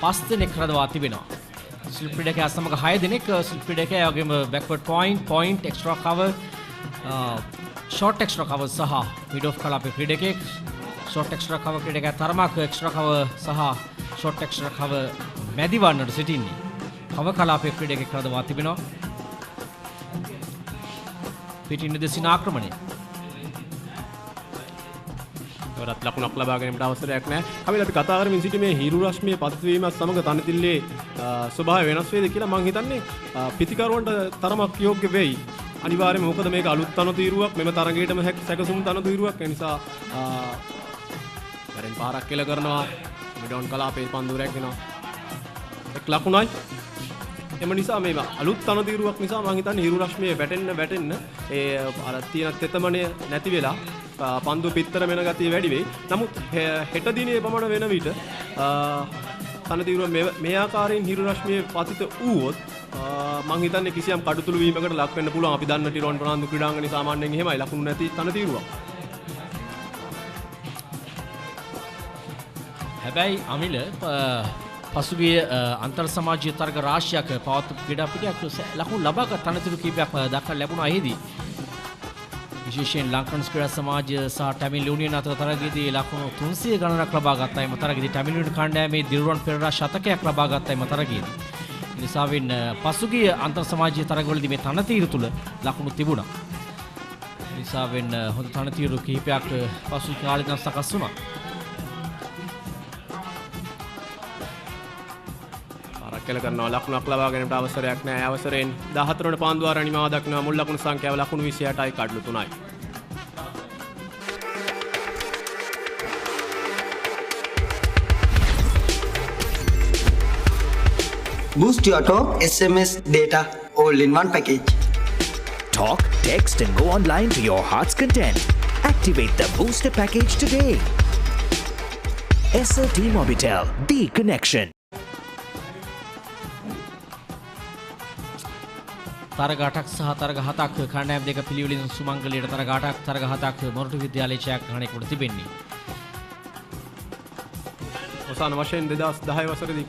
5 දෙනෙක් රඳවා තිබෙනවා. සිල් ක්‍රීඩකයා සමග 6 දෙනෙක් සිල් ක්‍රීඩකයා වගේම backward point extra cover short extra cover සහ මිඩ් ඔෆ් කලාපේ ක්‍රීඩකෙක් ෂෝට් එක්ස්ට්‍රා කවර් ක්‍රීඩකයා තරමක් එක්ස්ට්‍රා කවර් සහ ෂෝට් එක්ස්ට්‍රා කවර් මැදි වන්නට සිටින්නේ. කවර් කලාපේ ක්‍රීඩකෙක් රඳවා තිබෙනවා. පිටින් දෙසින් ආක්‍රමණය
වරත් ලකුණක් ලබා ගැනීමට අවසරයක් නැහැ. අපි කතා කරමින් සිටින්නේ හිරු රශ්මිය පතිත වීමත් සමග තනතිල්ලේ ස්වභාවය වෙනස් වේද කියලා මම හිතන්නේ පිටිකරුවන්ට තරමක් යෝග්‍ය වෙයි. අනිවාර්යයෙන්ම මොකද මේක අලුත් තනතිරුවක් මෙම තරගයටම සැකසුම් තනතිරුවක්. ඒ නිසා වරෙන් පාරක් කෙල කරනවා. මිඩෝන් කලාපේ පන්දු රැගෙනවා. එක් ලකුණයි. එම නිසා මේ අලුත් තනතිරුවක් නිසා මම හිතන්නේ හිරු රශ්මිය වැටෙන්න ඒ අර තියෙන තෙතමනය නැති වෙලා පන්දු පිත්තර වෙන ගතිය වැඩි වෙයි. නමුත් හෙට දිනේ පමණ වෙන විට තනතිරුව මේ ආකාරයෙන් හිරු රශ්මිය පතිත වූවොත් මම හිතන්නේ කිසියම් කඩතුළු වීමකට ලක් වෙන්න පුළුවන්. අපි දන්න ටිරෝන් ප්‍රනාන්දු ක්‍රීඩාංගණේ සාමාන්‍යයෙන් එහෙමයි ලකුණු නැති තනතිරුවක්.
හැබැයි අමිල පසුගිය අන්තර් සමාජීය තරග රාශියක් පවත්වපු ක්‍රීඩා පිටියක් ලකුණු ලබාගත් තනතිරු කීපයක් දක්වා ලැබුණා. එහිදී විශේෂයෙන් ලංකන් ක්‍රීඩා සමාජය සහ ටැමිල් යුනියන් අතර තරගයේදී ලකුණු 300 ගණනක් ලබා ගත්තා. එම තරගයේදී ටැමිල් යුනියන් කණ්ඩායමේ දිරුවන් පෙරේරා ශතකයක් ලබා ගත්තා. එම තරගයේදී නිසාවෙන් පසුගිය අන්තර් සමාජීය තරගවලදී මේ තනතිරු තුල ලකුණු තිබුණා. නිසාවෙන් හොඳ තනතිරු කිහිපයක් පසුගිය කාලේ නම් සකස් වුණා.
කෙල කරනවා. ලකුණක් ලබා ගැනීමට අවසරයක් නැහැ. අවසරයෙන් 14 වන පාන්දු වාර අනිමාව දක්වනවා. මුල් ලකුණු සංඛ්‍යාව ලකුණු 28යි කඩලු 3යි.
Boost your talk, SMS, data, all in one package.
Talk, text and go online to your heart's content. Activate the booster package today. SLT Mobitel, the connection.
තරග 8ක් සහ තරග 7ක් කණ්ඩායම් දෙක පිළිවෙලින් සුමංගලයට තරග 8ක් තරග 7ක් මොරටු විද්‍යාලයේ ඡායාග්‍රහණයකට තිබෙන්නේ.
අවසාන වශයෙන් 2010 වසරේදී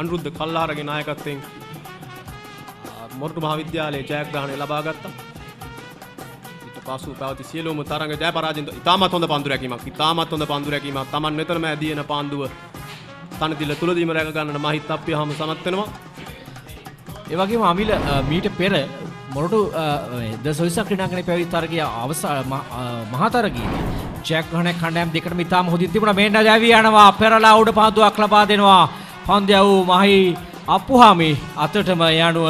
අනුරුද්ධ කල්ලාරගේ නායකත්වයෙන් මොරටු මහා විද්‍යාලයේ ඡායාග්‍රහණය ලබා ගත්තා. ඊට පසු පැවති සියලුම තරඟ ජය පරාජය ඉතාමත් හොඳ පන්දු රැකීමක්. ඉතාමත් හොඳ පන්දු රැකීමක්. Taman මෙතනම ඇදීන පාන්දුව තනතිල තුලදීම රැක ගන්නට මහිත් අප්පියහම සමත් වෙනවා.
ඒ වගේම අමිල මීට පෙර මොරටු ද සොයිසා ක්‍රීඩාංගණයේ පැවති තරගයේ මහා තරගයේදී ජයග්‍රහණයක් කණ්ඩායම් දෙකටම ඉතාම හොඳින් තිබුණා. මේන්න දැවි යනවා. පෙරලා උඩ පාන්දුවක් ලබා දෙනවා. පන්දය වූ මහි අප්පුහාමි අතටම යනුව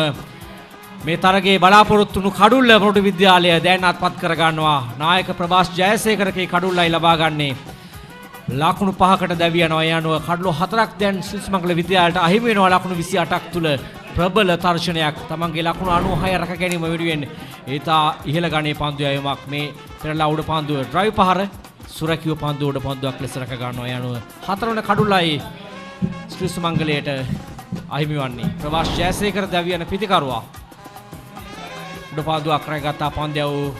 මේ තරගයේ බලාපොරොත්තු වුණු කඩුල්ල මොරටු විද්‍යාලය දැන් අත්පත් කර ගන්නවා. නායක ප්‍රභාස් ජයසේකරගේ කඩුල්ලයි ලබා ගන්නේ. ලකුණු 5කට දැවි යනවා. ඒ අනුව කඩලු 4ක් දැන් සුමංගල විද්‍යාලයට අහිමි වෙනවා. ලකුණු 28ක් තුල ප්‍රබල තර්ජනයක්. තමන්ගේ ලකුණු 96 රැක ගැනීම වෙනුවෙන් ඒතා ඉහළ ගණයේ පන්දු යෑමක් මේ පෙරලා උඩ පන්දුව ඩ්‍රයිව් පහර සුරකිව පන්දුව උඩ පන්දුවක් ලෙස රැක ගන්නවා. ඒ අනුව 4 වන කඩුල්ලයි ශ්‍රී සුමංගලයට අහිමි වන්නේ. ප්‍රභාස් ජයසේකර දැවි යන පිටිකරුවා උඩ පන්දුවක් රැකගත්තා. පන්දය වූ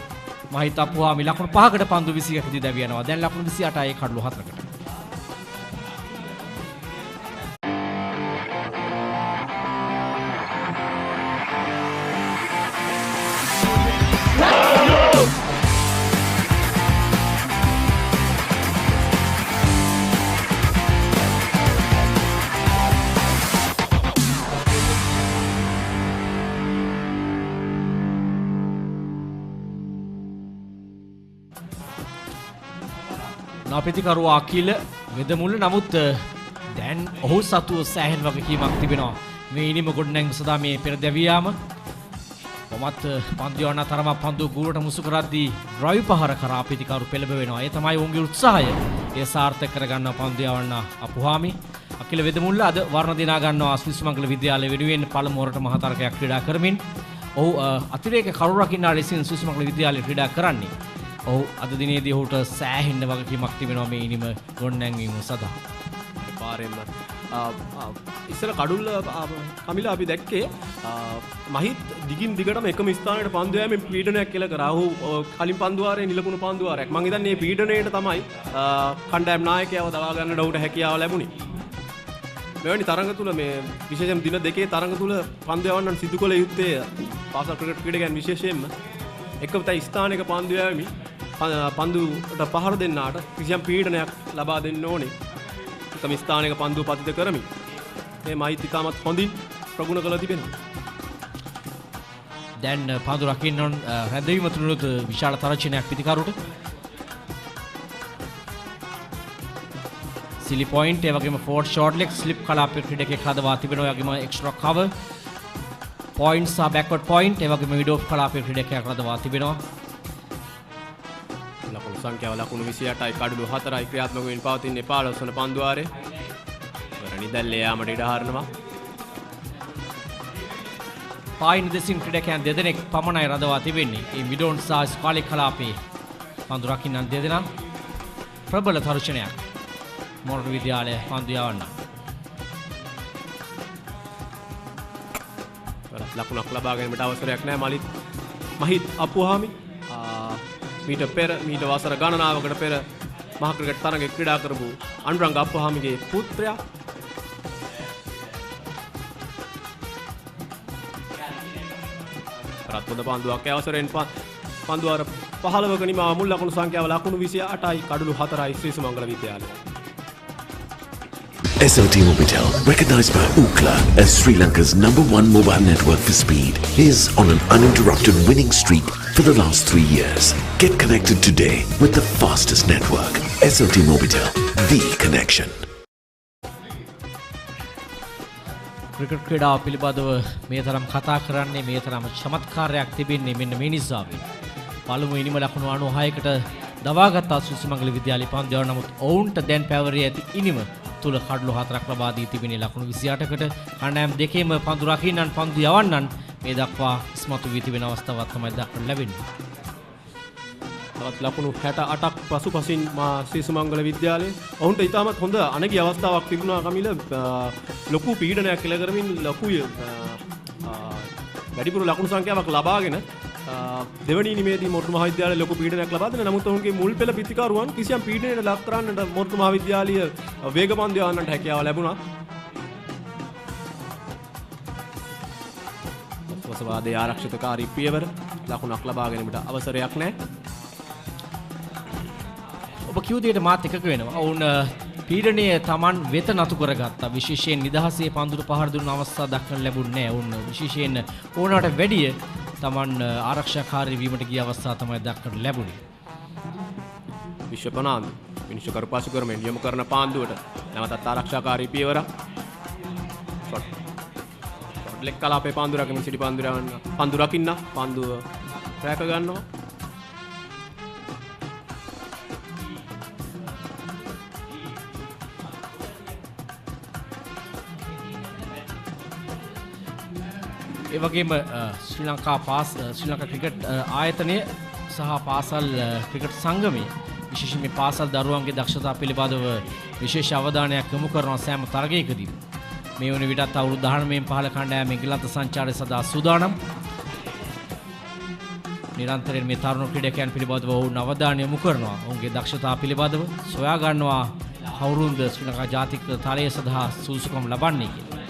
මහිත අප්පුහාමි ලකුණු 5කට පන්දු 21කදී දැවි යනවා. දැන් ලකුණු 28යි කඩලු 4කට. නාපිතිකරුවා අකිල වෙදමුල්ල නමුත් දැන් ඔහු සතුව සෑහෙන වගකීමක් තිබෙනවා. මේ ඉනිම ගොඩනැගීම සඳහා මේ පෙර දැවියාම කොමත් පන්දු යවන තරම පන්දු ගුරුවට මුසු කරද්දී ඩ්‍රයිව් පහර කරා පිටිකරු පෙළඹ වෙනවා. ඒ තමයි ඔවුන්ගේ උත්සාහය. ඒ සාර්ථක කරගන්න පන්දු යවන්න අපුහාමි අකිල වෙදමුල්ල අද වර්ණ දිනා ගන්නවා ශ්‍රී සුමංගල විද්‍යාලය වෙනුවෙන් පළමු වරට මහා තරගයක් ක්‍රීඩා කරමින්. ඔහු අතිරේක කරු රකින්නා ලෙසින් ශ්‍රී සුමංගල විද්‍යාලය ක්‍රීඩා කරන්නේ. ඔහු අද දිනේදී ඔහුට සෑහෙන්න වගකීමක් තිබෙනවා මේ ඉනිම ගොඩනැංවීම සඳහා.
පාරෙන්ම ඉස්සර කඩුල්ල කමිල අපි දැක්කේ මහිත් දිගින් දිගටම එකම ස්ථානයට පන්දු යෑමෙන් පීඩනයක් කියලා කරා. ඔහු කලින් පන්දු වාරයේ නිලකුණු පන්දු වාරයක්. මම හිතන්නේ මේ පීඩනයට තමයි කණ්ඩායම් නායකයව දවා ගන්නට ඔහුට හැකියාව ලැබුණේ. මෙවැනි තරඟ තුල මේ විශේෂයෙන් දින දෙකේ තරඟ තුල පන්දු යවන්නන් සිදු කළ යුත්තේ පාසල් ක්‍රිකට් ක්‍රීඩකයන් විශේෂයෙන්ම එකම ස්ථානයක පන්දු යෑමි පන්දුට පහර දෙන්නාට කිසියම් පීඩනයක් ලබා දෙන්න ඕනේ. එකම ස්ථානයක පන්දුව පතිත කරමි. මේ මහිත් ඉතාමත් හොඳින් ප්‍රගුණ කළ තිබෙනවා.
දැන් පන්දු රකින්න රැඳවීම තුලුත් විශාල තරචනයක් පිටිකරුට. සිලි පොයින්ට් ඒ වගේම ෆෝර්ඩ් ෂෝට් ලෙග් ස්ලිප් කලාපයේ ක්‍රීඩකයෙක් හදවා තිබෙනවා. ඒ වගේම එක්ස්ට්‍රා කවර් පොයින්ට්ස් සහ බෑක්වර්ඩ් පොයින්ට් ඒ වගේම මිඩ් ඔෆ් කලාපයේ ක්‍රීඩකයෙක් හදවා තිබෙනවා.
ලකුණු සංඛ්‍යාව ලකුණු 28යි කඩලු 4යි ක්‍රියාත්මක වෙමින් පවතින්නේ 15 වන පන්දු වාරයේ. නිදැල්ලේ යාමට ඉඩ හරිනවා.
පායින් දෙසින් ක්‍රීඩකයන් දෙදෙනෙක් පමණයි රඳවා තිබෙන්නේ. මේ මිඩෝන් සහ ස්කාලි කලාපයේ පන්දු රකින්නන් දෙදෙනා ප්‍රබල තර්ජනයක්. මොරටු විද්‍යාලය පන්දු යවන්න.
ලකුණක් ලබා ගැනීමට අවසරයක් නැහැ මහිත් අප්පුහාමි. මීට වසර ගණනාවකට පෙර මහා ක්‍රිකට් තරගයේ ක්‍රීඩා කරපු අනුරංග අප්පුහාමිගේ පුත්‍රයා. රත්නද පන්දුවක් අවසරෙන් පන්දු වාර 15ක නිමාව මුල් ලකුණු සංඛ්‍යාව ලකුණු 28යි කඩලු 4යි ශ්‍රී සුමංගල විද්‍යාලය.
SLT Mobitel, recognized by Ookla as Sri Lanka's #1 mobile network for speed, is on an uninterrupted winning streak for the last 3 years. Get connected today with the fastest network. SLT Mobitel, the connection.
Cricket ක්‍රීඩාව පිළිබඳව මේ තරම් කතා කරන්නේ මේ තරම් චමත්කාරයක් තිබෙන්නේ මෙන්න මේ නිසාවෙන්. පළමු ඉනිම ලකුණු 96කට දවාගත් ශ්‍රී සුමංගල විද්‍යාලය පන්දු යවන නමුත් ඔවුන්ට දැන් පැවරී ඇති ඉනිම තුල කඩලු 4ක් ලබා දී තිබෙනේ ලකුණු 28කට. කණ්ඩායම් දෙකේම පන්දු රකින්නන් පන්දු යවන්නන් මේ දක්වා ඉස්මතු වී තිබෙන අවස්ථාවක් තමයි දක්වන්න ලැබෙන්නේ.
තවත් ලකුණු 68ක් පසුපසින් ශ්‍රී සුමංගල විද්‍යාලයේ ඔවුන්ට ඉතාමත් හොඳ අනගි අවස්ථාවක් තිබුණා කමිල. ලොකු පීඩනයක් කියලා කරමින් ලොකු වැඩිපුර ලකුණු සංඛ්‍යාවක් ලබාගෙන දෙවැනි ඉනිමේදී මොරටු මහාවිද්‍යාලය ලොකු පීඩනයක් ලබා දෙන නමුත් ඔවුන්ගේ මුල් පෙළ පිටිකරුවන් කිසියම් පීඩනයකට ලක් කරන්නට මොරටු මහාවිද්‍යාලය වේග පන්දු යවන්නට හැකියාව ලැබුණා. ත්‍රාසවාදයේ ආරක්ෂිතකාරී පියවර ලකුණක් ලබා ගැනීමට අවසරයක් නැහැ.
ඔබ කිව් දෙයට මාත් එකක වෙනවා. ඔවුන් පීඩනය Taman වෙත නතු කරගත්තා. විශේෂයෙන් නිදහසේ පන්දුර පහර දුන්න අවස්ථා දක්වන්න ලැබුණේ නැහැ. ඔවුන් විශේෂයෙන් ඕනකට වැඩිය Taman ආරක්ෂාකාරී වීමට ගිය අවස්ථා තමයි දක්වන්න ලැබුණේ.
විශ්ව පනාන්දු මිනිස්සු කරපාසු කරමින් යොමු කරන පාන්දුවට නැවතත් ආරක්ෂාකාරී පියවර. ලෙක් කලාපේ පාන්දුරකින් සිටි පන්දු රකින්න පන්දුව රැක ගන්නවා.
ඒ වගේම ශ්‍රී ලංකා ක්‍රිකට් ආයතනය සහ පාසල් ක්‍රිකට් සංගමය විශේෂයෙන් මේ පාසල් දරුවන්ගේ දක්ෂතා පිළිබඳව විශේෂ අවධානයක් යොමු කරන සෑම තරගයකදී මේ වන විටත් අවුරුදු 19න් පහළ කණ්ඩායම එංගලන්ත සංචාරය සඳහා සූදානම්. නිරන්තරයෙන් මේ තරුණ ක්‍රීඩකයන් පිළිබඳව ඔවුන් අවධානය යොමු කරනවා. ඔවුන්ගේ දක්ෂතා පිළිබඳව සොයා ගන්නවා කවුරුන්ද ශ්‍රී ලංකා ජාතික තලය සඳහා සුදුසුකම් ලබන්නේ කියලා.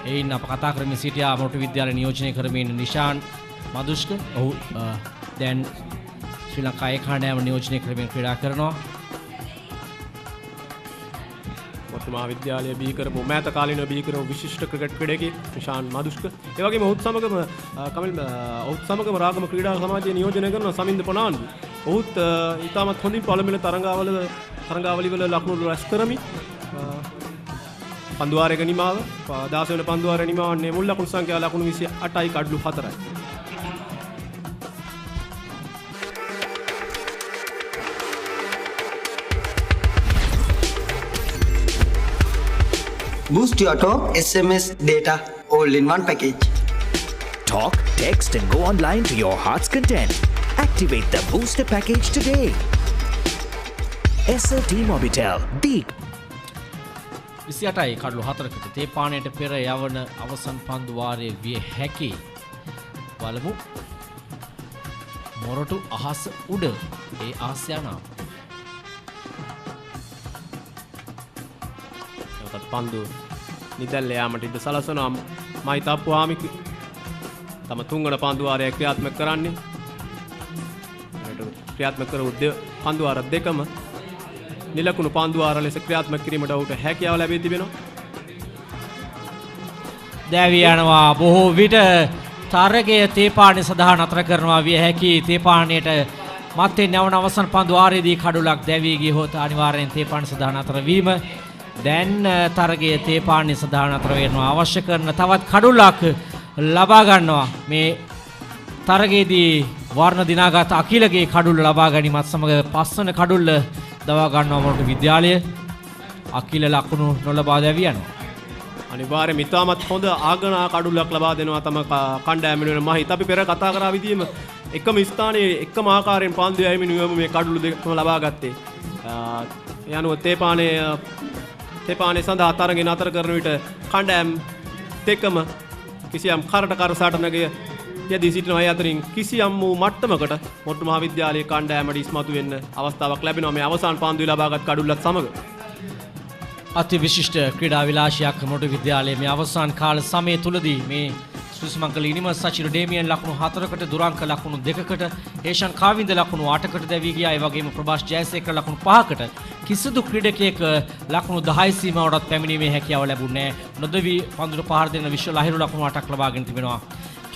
එයින් අප කතා කරමින් සිටියා මොරටු විද්‍යාලය නියෝජනය කරමින් නිශාන් මදුෂ්ක. ඔහු දැන් ශ්‍රී ලංකා ඒ කණ්ඩායම නියෝජනය කරමින් ක්‍රීඩා කරනවා.
මොරටු මහා විද්‍යාලය බිහි කරපු මෑත කාලීනව බිහි කරපු විශිෂ්ට ක්‍රිකට් ක්‍රීඩකයෙක් නිශාන් මදුෂ්ක. ඒ වගේම ඔහුත් සමගම රාගම ක්‍රීඩා සමාජය නියෝජනය කරන සමින්ද පනාන්දු. ඔහුත් ඉතාමත් හොඳින් පළමුවෙනි තරඟාවලිවල ලකුණු රැස් කරමි. පන්දුවාරයක නිමාව 16 වෙනි පන්දුවාරයේ නිමාවන්නේ මුල් ලකුණු සංඛ්‍යාව ලකුණු 28යි කඩලු 4යි.
Boost your talk, SMS, data, all in one package.
Talk, text and go online to your heart's content. Activate the booster package today. SLT Mobitel, deep.
28යි කඩලු 4කට තේපානයට පෙර යවන අවසන් පන්දු වාරයේ විය හැකි. බලමු. මොරටු අහස උඩ ඒ ආසියානා.
නැවතත් පන්දු නිදැල්ල යාමට ඉඩ සලසනවා මයිතප්පුවාමි තම තුන්වන පන්දු වාරය ක්‍රියාත්මක කරන්නේ. ක්‍රියාත්මක කර පන්දු වාර දෙකම නිලකුණු පන්දුවාර ලෙස ක්‍රියාත්මක කිරීමට ඔහුට හැකියාව ලැබී තිබෙනවා.
දැවී යනවා බොහෝ විට තරගය තේපානය සඳහා නතර කරනවා විය හැකි. තේපානයට මත්තේ නැවන අවසන් පන්දුවාරයේදී කඩුලක් දැවී ගියහොත් අනිවාර්යෙන් තේපානය සඳහා නතර වීම. දැන් තරගය තේපානය සඳහා නතර වෙනවා. අවශ්‍ය කරන තවත් කඩුලක් ලබා ගන්නවා. මේ තරගයේදී වර්ණ දිනාගත අකිලගේ කඩුල්ල ලබා ගැනීමත් සමග පස්වන කඩුල්ල දවා ගන්නවා මොරටු විද්‍යාලය. අකිල ලකුණු නොලබා දැවී යනවා.
අනිවාර්යයෙන් ඉතාමත් හොඳ ආගනා කඩුල්ලක් ලබා දෙනවා තම කණ්ඩායම වෙනුවෙන්. මහිත අපි පෙර කතා කරා විදිහම එකම ස්ථානයේ එකම ආකාරයෙන් පන්දු යැවීම නියම මේ කඩුළු දෙකම ලබා ගත්තේ. යනුව තේපානේ සඳහා තරගය නතර කරන විට කණ්ඩායම් දෙකම කිසියම් කරට කර සටනක යදී සිටින අය අතරින් කිසියම් වූ මට්ටමකට මොරටු මහා විද්‍යාලයේ කණ්ඩායමට ඉස්මතු වෙන්න අවස්ථාවක් ලැබෙනවා මේ අවසාන පන්දුවේ ලබාගත් කඩුල්ලත් සමග.
අති විශිෂ්ට ක්‍රීඩා විලාසයක් මොරටු විද්‍යාලයේ මේ අවසාන කාල සමය තුලදී මේ සුමංගල ඉනිම සචිර ඩේමියන් ලකුණු 4කට දුරංක ලකුණු 2කට හේෂන් කාවින්ද ලකුණු 8කට දැවී ගියා. ඒ වගේම ප්‍රභාස් ජයසේකර ලකුණු 5කට කිසිදු ක්‍රීඩකයෙක් ලකුණු 10 සීමාවටත් පැමිණීමේ හැකියාව ලැබුණේ නැහැ. නොදවි පන්දුර පහර දෙන විශ්ව ලහිරු ලකුණු 8ක් ලබාගෙන තිබෙනවා.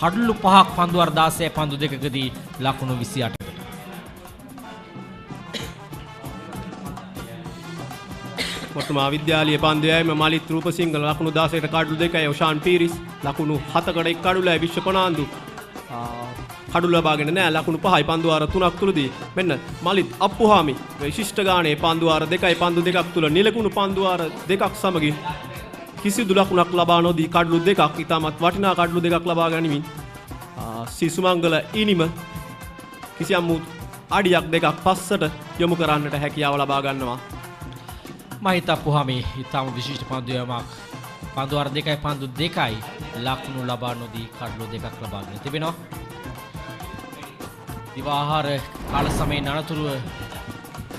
කඩලු 5ක් පන්දුවර 16 පන්දු දෙකකදී ලකුණු 28කට.
මොරටු මහා විද්‍යාලයේ පන්දු යෑම මලිත් රූපසිංහල ලකුණු 16කට කඩලු 2යි. ඔෂාන් පීරිස් ලකුණු 7කට එක් කඩුලයි. විශ්ව පනාන්දු කඩුල ලබාගෙන නැහැ. ලකුණු 5යි පන්දුවාර 3ක් තුලදී. මෙන්න මලිත් අප්පුහාමි විශිෂ්ට ගානේ පන්දුවාර 2යි පන්දු 2ක් තුල නිලකුණු පන්දුවාර 2ක් සමගින් කිසිදු ලකුණක් ලබා නොදී කඩලු 2ක් ඉතාමත් වටිනා කඩලු 2ක් ලබා ගනිමින් සුමංගල ඉනිම කිසියම් වූ අඩියක් 2ක් පස්සට යොමු කරන්නට හැකියාව ලබා ගන්නවා.
මහිත අප්පුහාමි ඉතාම විශිෂ්ට පන්දු යෑමක් පන්දුවාර 2යි පන්දු 2යි ලකුණු ලබා නොදී කඩලු 2ක් ලබාගෙන තිබෙනවා. දිවාහාර කාල සමයේ අනතුරුව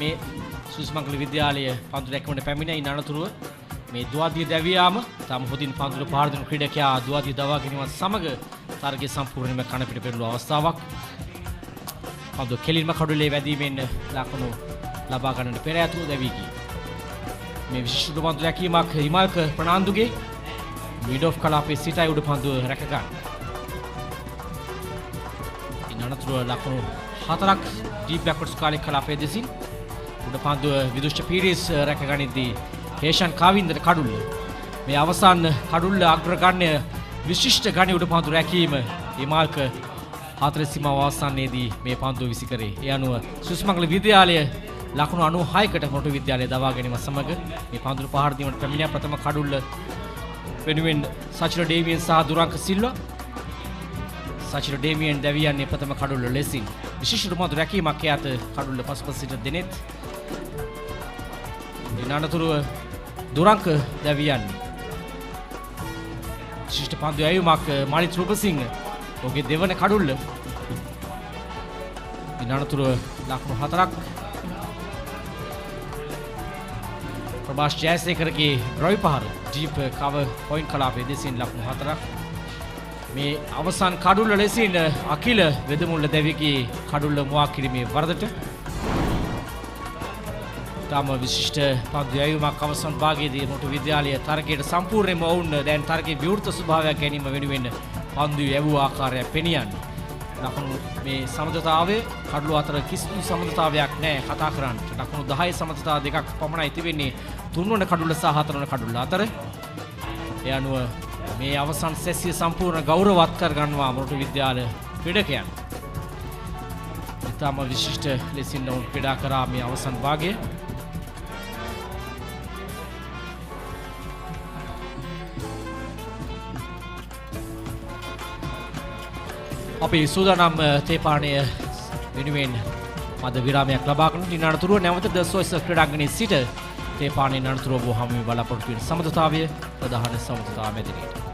මේ සුමංගල විද්‍යාලය පන්දු රැකීමට පැමිණෙයි. අනතුරුව මේ දුවාදිය දැවියාම තම හොඳින් පන්දුර පහර දෙන ක්‍රීඩකයා දුවාදිය දවා ගැනීමත් සමග තරගයේ සම්පූර්ණයෙන්ම කන පිට පෙරළු අවස්ථාවක්. පන්දුව කෙලින්ම කඩුල්ලේ වැදීමෙන් ලකුණු ලබා ගන්නට පෙර ඇතුළු දැවී ගියේ. මේ විශිෂ්ට උඩ පන්දු රැකීමක් හිමාල්ක ප්‍රනාන්දුගේ මිඩ් ඔෆ් කලාපයේ සිටයි උඩ පන්දුව රැක ගන්න. ඉන් අනතුරුව ලකුණු 4ක් ඩීප් බැක්වර්ඩ්ස් කාලේ කලාපයේ දෙසින් උඩ පන්දුව විදුෂ්ට පීරිස් රැක ගනිද්දී හේෂන් කාවින්දට කඩුල්ල. මේ අවසාන කඩුල්ල අග්‍රගණ්‍ය විශිෂ්ට ගණි උඩ පන්දු රැකීම හිමාල්ක හතර සීමාව අවසානයේදී මේ පන්දුව විසි කරේ. ඒ අනුව සුමංගල විද්‍යාලය ලකුණු 96කට මොරටු විද්‍යාලය දවා ගැනීම සමග මේ පන්දුව පහර දීමට පැමිණ ප්‍රථම කඩුල්ල වෙනුවෙන් සචිර ඩේමියන් සහ දුරංක සිල්වා. සචිර ඩේමියන් දැවියන්නේ ප්‍රථම කඩුල්ල ලෙසින්. විශිෂ්ට පන්දු රැකීමක් යාත කඩුල්ල පසුපස සිට දෙනෙත්. ඉනනතුරුව දුරංක දැවියන්නේ. විශිෂ්ට පන්දු ඇයුමක් මාලිත් රූපසිංහ ඔහුගේ දෙවන කඩුල්ල. ඉනනතුරුව ලකුණු 4ක් ප්‍රභාස් ජයසේකරගේ ඩ්‍රොයි පහර ඩීප් කවර් පොයින්ට් කලාපයේ දෙසින් ලකුණු 4ක්. මේ අවසන් කඩුල්ල ලෙසින් අකිල වෙදමුල්ල දැවිගේ කඩුල්ල මුවා කිරීමේ වරදට තම විශිෂ්ට පන්දු ඇයුමක් අවසන් භාගයේදී මොරටු විද්‍යාලය තරගයට සම්පූර්ණයෙන්ම වුණ දැන් තරගයේ විවෘත ස්වභාවයක් ගැනීම වෙනුවෙන් පන්දු යැවූ ආකාරය පෙනියන්නේ. ලකුණු මේ සමතතාවයේ කඩළු අතර කිසිදු සමතතාවයක් නැහැ කතා කරන්න. ලකුණු 10 සමතතාව දෙකක් පමණයි තිබෙන්නේ තුන්වන කඩුල්ල සහ හතරවන කඩුල්ල අතර. ඒ අනුව මේ අවසන් සැසිය සම්පූර්ණ ගෞරවවත් කර ගන්නවා මොරටු විද්‍යාල ක්‍රීඩකයන්. ඉතාම විශිෂ්ට ලෙසින් ඔවුන් ක්‍රීඩා කරා මේ අවසන් භාගය. අපි සූදානම් තේපානය වෙනුවෙන් මද විරාමයක් ලබා ගන්න. ඉන් අනතුරුව නැවත ද සොයිසා ක්‍රීඩාංගණයේ සිට තේපානයේ අනතුරුව බොහොම බලාපොරොත්තු වෙන සමතතාවය ප්‍රධාන සමතතාව මැදිරියට.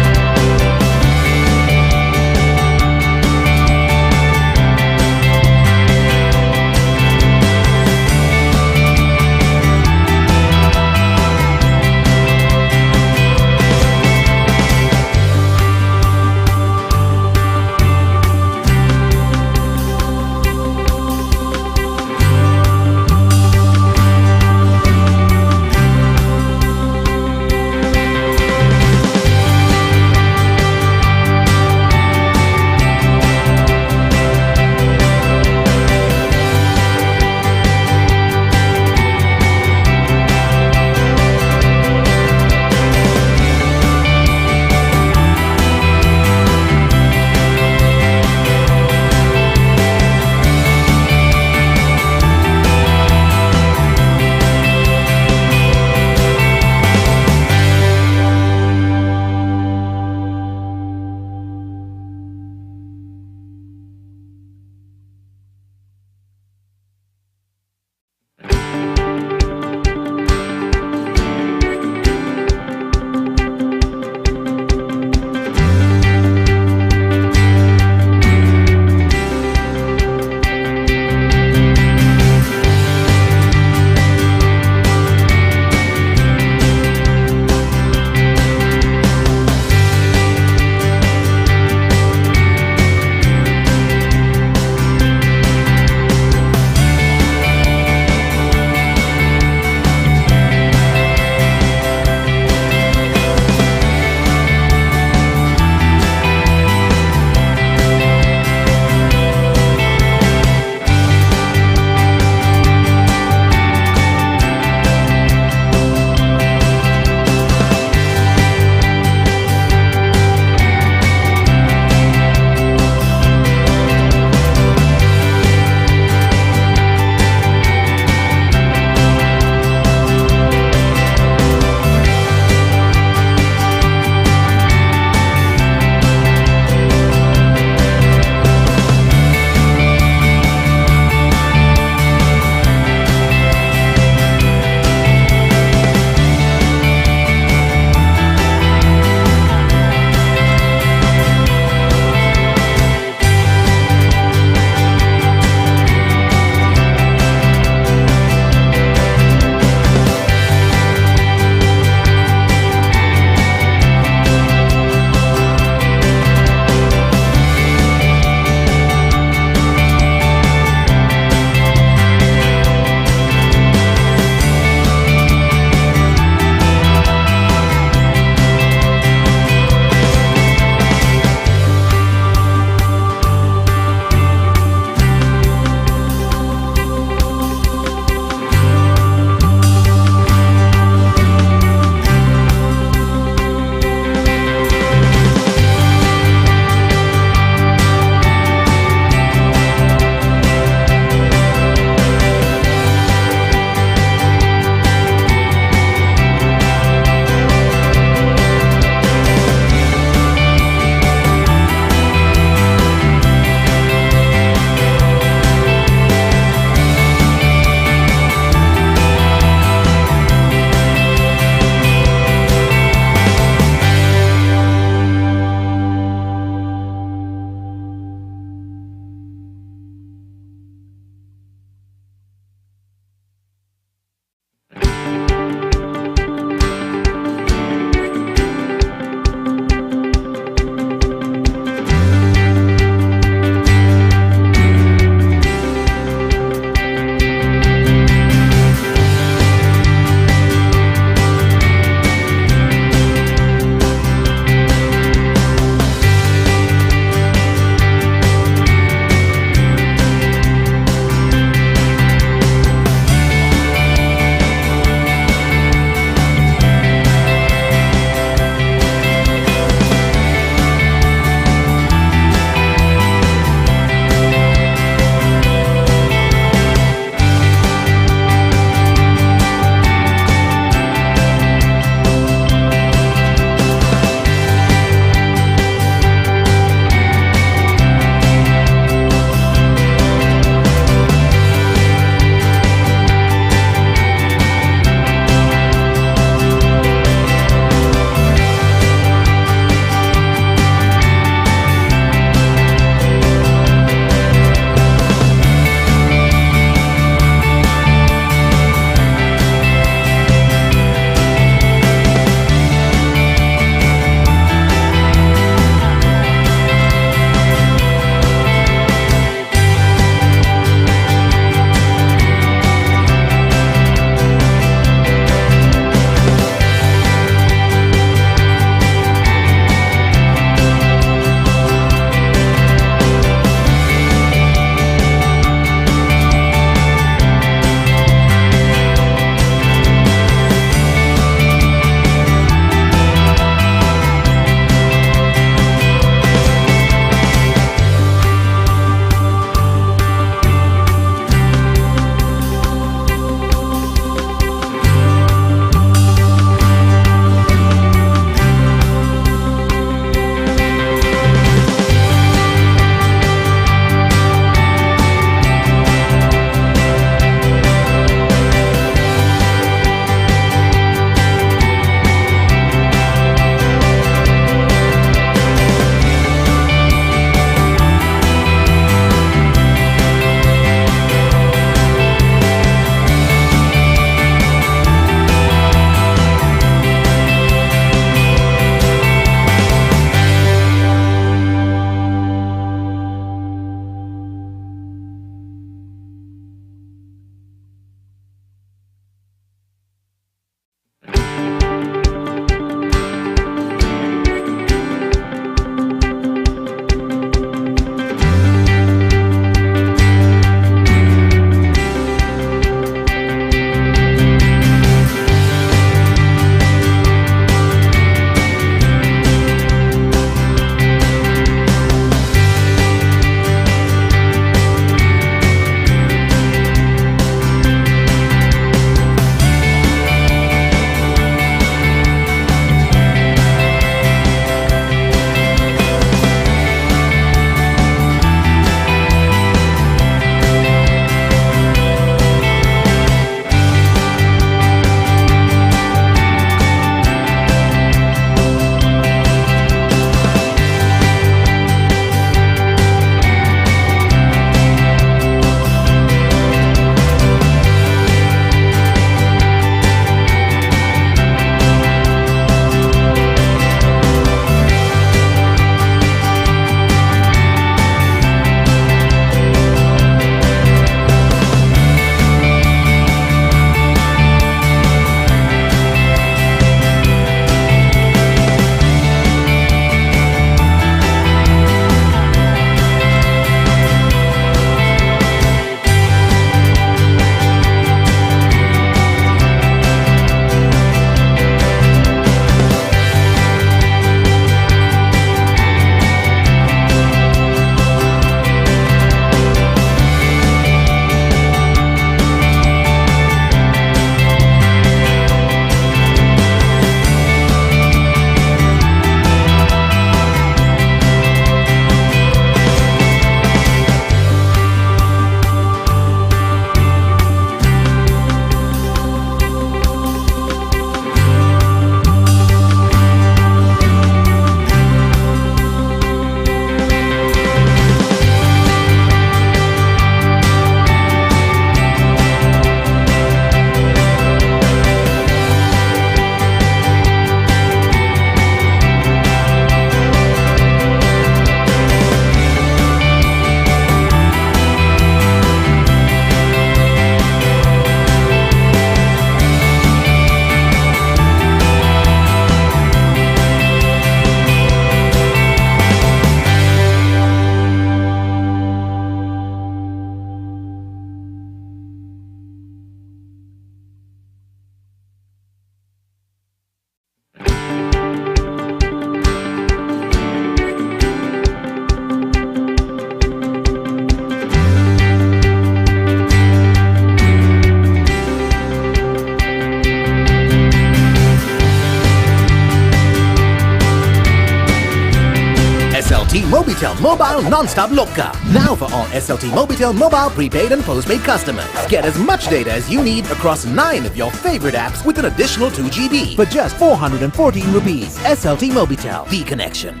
SLT Mobitel Mobile Non-Stop Loka. Now for all SLT Mobitel mobile prepaid and postpaid customers. Get as much data as you need across 9 of your favorite apps with an additional 2 GB for just 414 rupees. SLT Mobitel, the connection.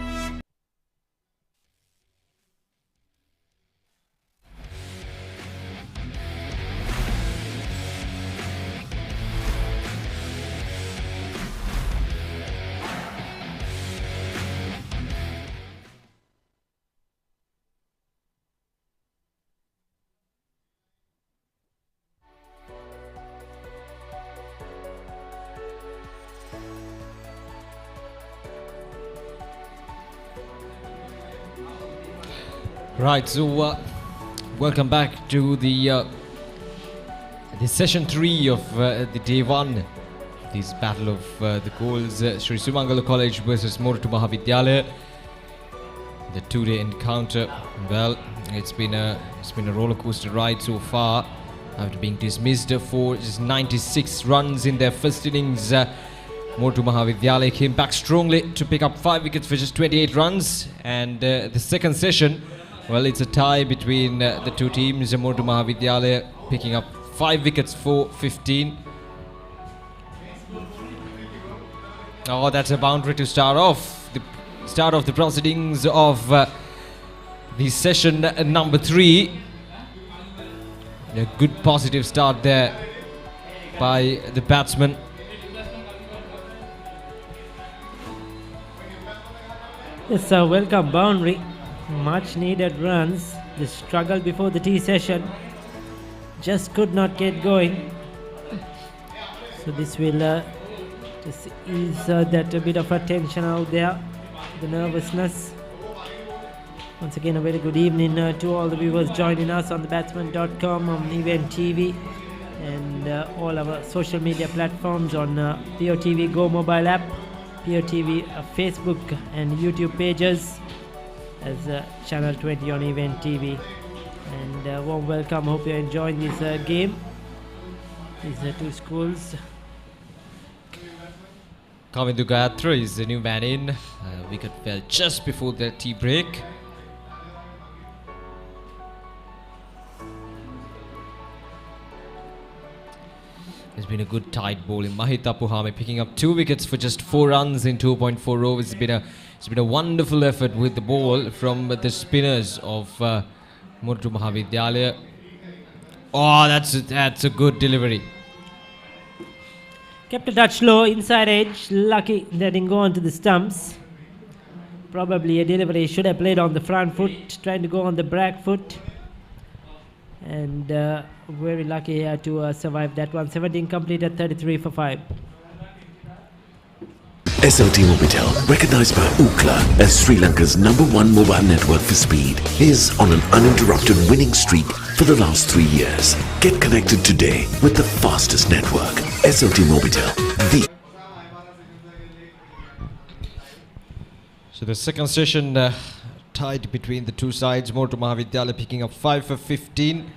Right, so welcome back to the session 3 of the day 1. This battle of the goals, Sri Sumangala College versus Moratuwa Maha Vidyalaya. The 2-day encounter. Well, it's been a roller coaster ride so far. After being dismissed for just 96 runs in their first innings, Moratuwa Maha Vidyalaya came back strongly to pick up 5 wickets for just 28 runs. And the second session, well, it's a tie between the two teams. Moratuwa Maha Vidyalaya picking up 5 wickets for 15. Oh, that's a boundary to start off the proceedings of the session number 3. A good positive start there by the batsman.
It's a welcome boundary. Much needed runs. The struggle before the tea session just could not get going. So this will just ease that a bit of tension out there, the nervousness. Once again, a very good evening to all the viewers joining us on the Batsman.com, on Event TV, and all our social media platforms on POTV Go mobile app, POTV Facebook and YouTube pages, as channel 20 on Event TV. And warm welcome. Hope you're enjoying this game. These two schools.
Kavindu Gayatri is the new man in. Wicket fell just before the tea break. There's been a good tight bowling. Mahita Puhame picking up 2 wickets for just 4 runs in 2.4 overs. It's been a wonderful effort with the ball from the spinners of Moratuwa Maha Vidyalaya. Oh, that's a good delivery.
Kept a touch low, inside edge. Lucky that didn't go onto the stumps. Probably a delivery should have played on the front foot, trying to go on the back foot. And very lucky here to survive that one. 17 completed, 33 for 5.
SLT Mobitel, recognized by Ookla as Sri Lanka's #1 mobile network for speed, is on an uninterrupted winning streak for the last 3 years. Get connected today with the fastest network. SLT Mobitel, the...
So the second session tied between the two sides. Moratuwa Maha Vidyalaya picking up 5 for 15.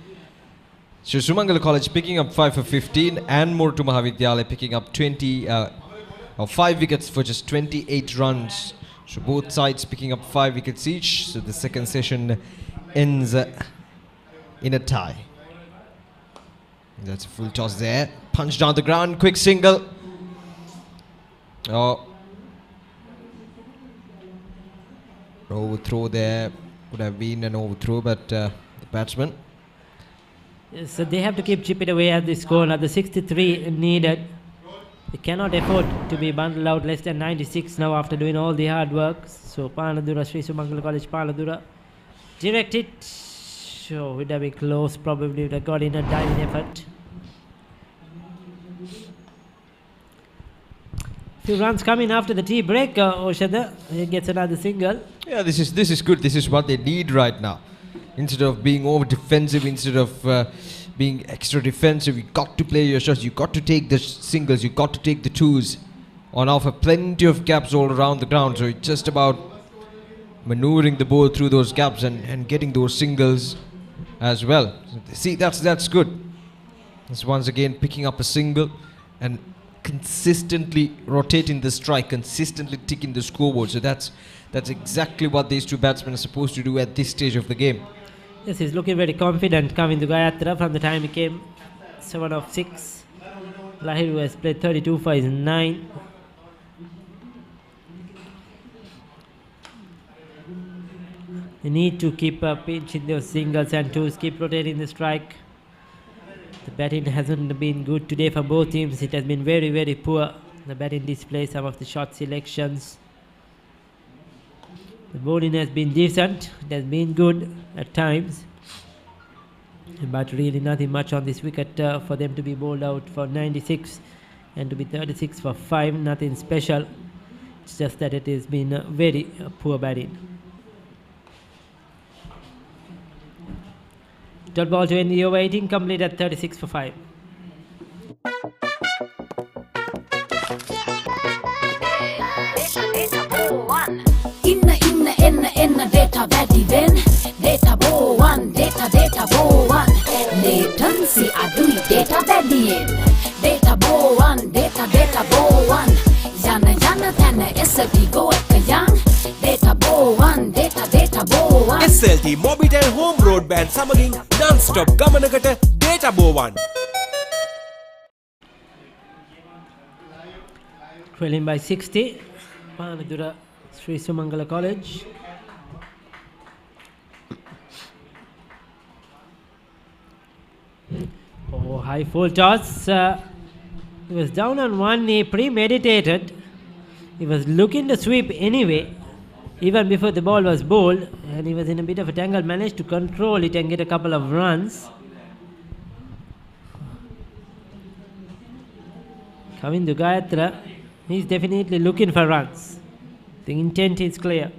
So Sumangala College picking up 5 for 15, and Moratuwa Maha Vidyalaya picking up 5 wickets for just 28 runs. So both sides picking up 5 wickets each. So the second session ends in a tie. That's a full toss there. Punch down the ground, quick single. Oh. Overthrow there. Would have been an overthrow, but the batsman.
Yes, so they have to keep chipping away at the score. Another 63 needed. They cannot afford to be bundled out less than 96 now after doing all the hard work. So Panadura, Sri Sumangala College, Panadura direct it. So would have been close, probably would have got in a diving effort. Few runs coming after the tea break. Oshada gets another single.
Yeah, this is good. This is what they need right now. Instead of being over defensive, instead of being extra defensive, you got to play your shots. You got to take the singles. You got to take the twos. On offer, plenty of gaps all around the ground. So it's just about maneuvering the ball through those gaps and getting those singles as well. See, that's good. It's once again picking up a single and consistently rotating the strike, consistently ticking the scoreboard. So that's That's exactly what these two batsmen are supposed to do at this stage of the game.
Yes, he's looking very confident coming to Gayatri from the time he came 7 of 6. Lahiru has played 32 for his 9. They need to keep pinching those singles and twos, keep rotating the strike. The batting hasn't been good today for both teams. It has been very, very poor. The batting display, some of the shot selections. The bowling has been decent. It has been good at times. But really nothing much on this wicket for them to be bowled out for 96 and to be 36 for 5. Nothing special. It's just that it has been very poor batting. Dot ball to end the over 18, complete at 36 for 5.
Inna data වැඩි වෙන් data bow one data bow one latency අඩුයි data වැඩියෙන් data bow one data bow one යන තැන SLT go එක යන් data bow one data bow one
SLT Mobitel home broadband සමගින් non-stop ගමනකට data bow one.
Trailing by 60. Panadura Sri Sumangala College. Oh, high full toss. He was down on one knee, premeditated. He was looking to sweep anyway, even before the ball was bowled, and he was in a bit of a tangle, managed to control it and get a couple of runs. Kavindu Gayatri, he's definitely looking for runs. The intent is clear.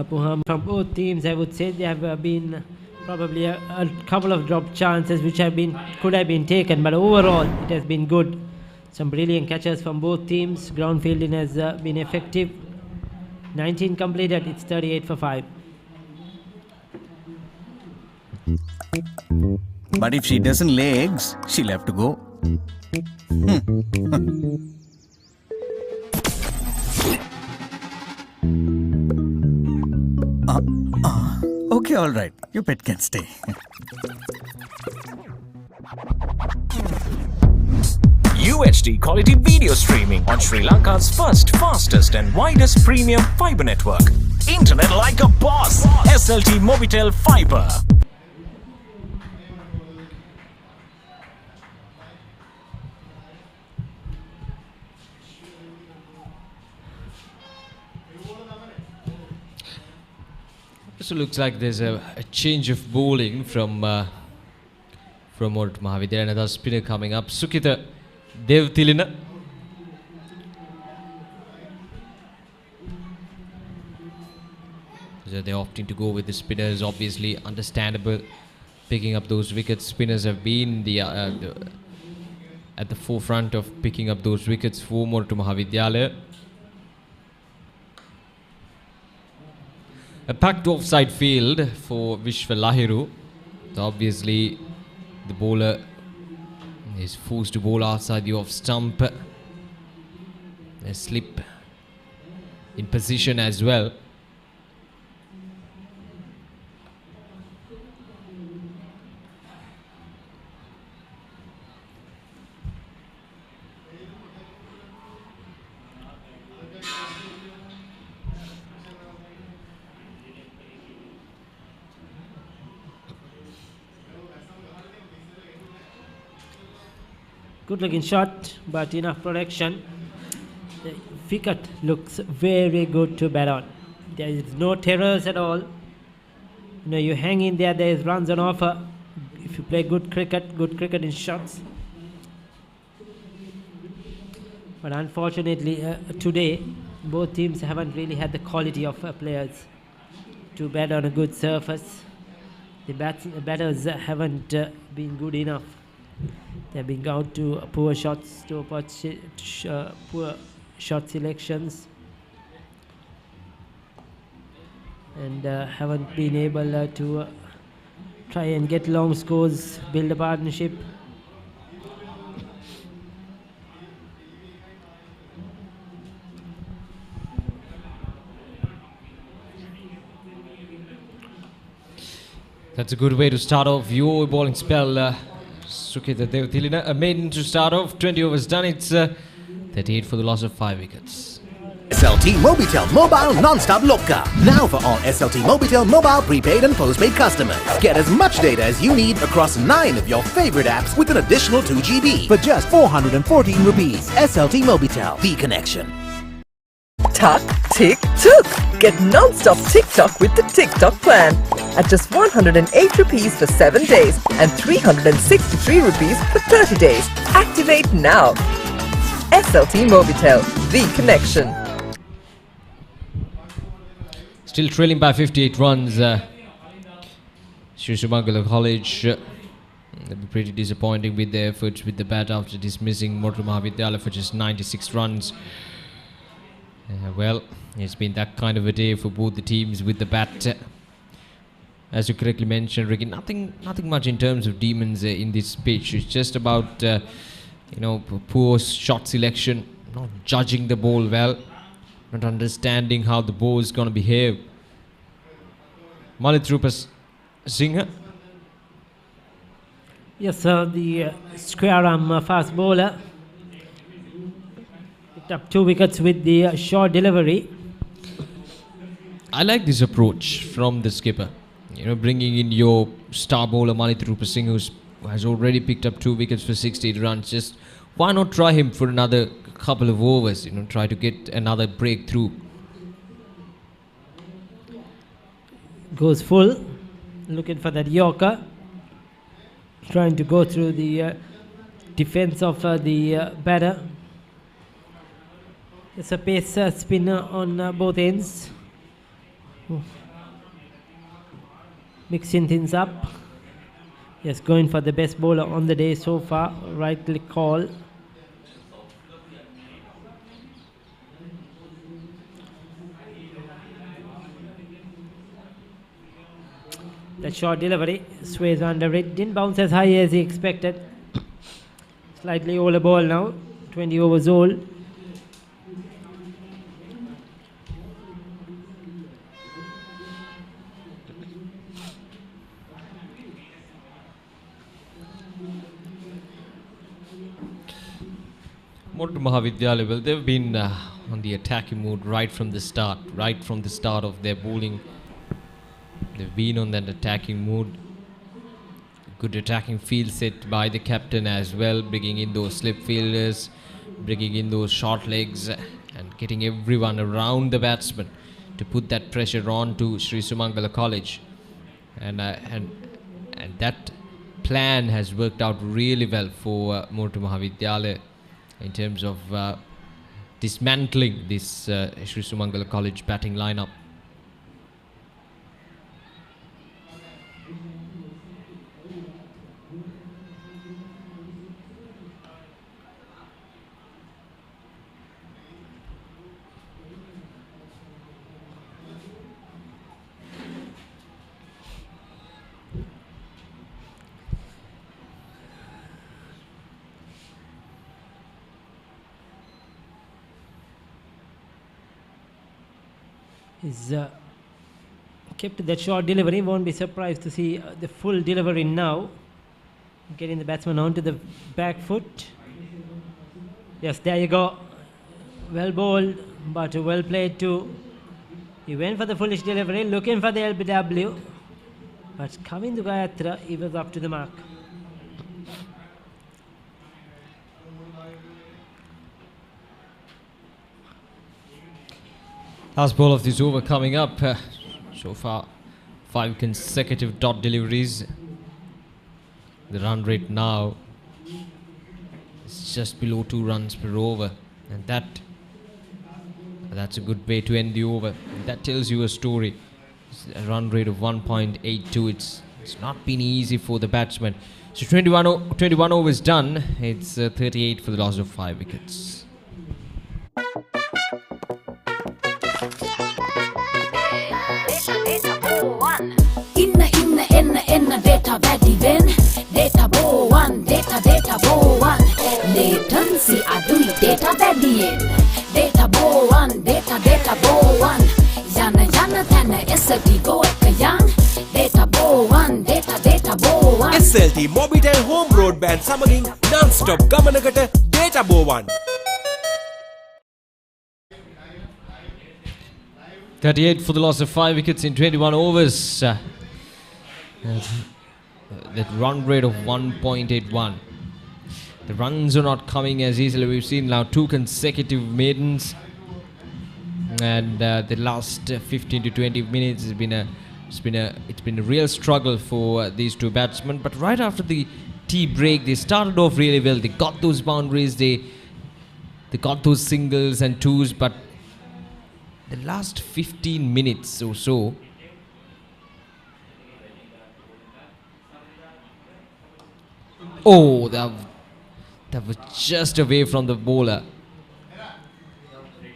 From both teams, I would say there have been probably a couple of drop chances which could have been taken, but overall it has been good. Some brilliant catches from both teams. Ground fielding has been effective. 19 completed. It's 38 for 5.
But if she doesn't lay eggs, she'll have to go. Okay, all right. Your pet can stay.
UHD quality video streaming on Sri Lanka's first, fastest and widest premium fiber network. Internet like a boss. SLT Mobitel Fiber.
So looks like there's a change of bowling from Moratuwa Maha Vidyalaya. Another spinner coming up, Sukita Devtilina. So they're opting to go with the spinners, obviously understandable. Picking up those wickets, spinners have been at the forefront of picking up those wickets for Moratuwa Maha Vidyalaya. A packed offside field for Vishwa Lahiru. So obviously the bowler is forced to bowl outside the off stump. A slip in position as well.
Good looking shot, but enough protection. The wicket looks very good to bat on. There is no terrors at all. You hang in there, there is runs on offer. If you play good cricket in shots. But unfortunately, today, both teams haven't really had the quality of players to bat on a good surface. The batters haven't been good enough. They've been out to poor shots, to poor shot selections, and haven't been able to try and get long scores, build a partnership.
That's a good way to start off your bowling spell. Sukita Devatilina, a maiden to start off. 20 overs done. It's 38 for the loss of 5 wickets.
SLT Mobitel Mobile Non-Stop Loka. Now for all SLT Mobitel mobile prepaid and postpaid customers. Get as much data as you need across 9 of your favorite apps with an additional 2 GB for just 414 rupees. SLT Mobitel, the connection.
Tuck, tick, took. Get non-stop TikTok with the TikTok plan. At just 108 rupees for 7 days and 363 rupees for 30 days. Activate now. SLT Mobitel, the connection.
Still trailing by 58 runs. Sumangala College. They'll be pretty disappointing with their efforts with the bat after dismissing Moratuwa Vidyalaya for just 96 runs. Well, it's been that kind of a day for both the teams with the bat. As you correctly mentioned, Ricky, nothing much in terms of demons in this pitch. It's just about poor shot selection, not judging the ball well, not understanding how the ball is going to behave. Moratuwa Singh.
Yes, sir, the square arm fast bowler picked up 2 wickets with the short delivery.
I like this approach from the skipper. Bringing in your star bowler Moratuwa Singh, who has already picked up 2 wickets for 68 runs. Just why not try him for another couple of overs? Try to get another breakthrough.
Goes full, looking for that Yorker. Trying to go through the defense of the batter. It's a pace spinner on both ends. Mixing things up. Yes, going for the best bowler on the day so far. Rightly called. That short delivery sways under it. Didn't bounce as high as he expected. Slightly older ball now. 20 overs old.
Moratuwa Vidyalaya, well, they've been on the attacking mode right from the start of their bowling. They've been on that attacking mode. Good attacking field set by the captain as well, bringing in those slip fielders, bringing in those short legs, and getting everyone around the batsman to put that pressure on to Sumangala College. And that plan has worked out really well for Moratuwa Vidyalaya in terms of dismantling this Sumangala College batting lineup.
He's kept that short delivery. Won't be surprised to see the full delivery now. Getting the batsman onto the back foot. Yes, there you go. Well bowled, but well played too. He went for the foolish delivery, looking for the LBW. But coming to Gayatra, he was up to the mark.
Last ball of this over coming up. So far, 5 consecutive dot deliveries. The run rate now is just below 2 runs per over, and that's a good way to end the over. That tells you a story. It's a run rate of 1.82. It's not been easy for the batsman. So 21 overs done. It's 38 for the loss of 5 wickets.
Inna data වැඩි වෙන් data bow one data bow one latency අඩුයි data වැඩියෙන් data bow one data bow one යන තැන SLT go එක යන් data bow one
SLT Mobitel home broadband සමගින් non-stop ගමනකට data බෝවන්.
38 for the loss of 5 wickets in 21 overs. That run rate of 1.81. The runs are not coming as easily. We've seen now 2 consecutive maidens, and the last 15 to 20 minutes has been a real struggle for these 2 batsmen. But right after the tea break, they started off really well. They got those boundaries. They got those singles and twos, but the last 15 minutes or so, oh, that was just away from the bowler.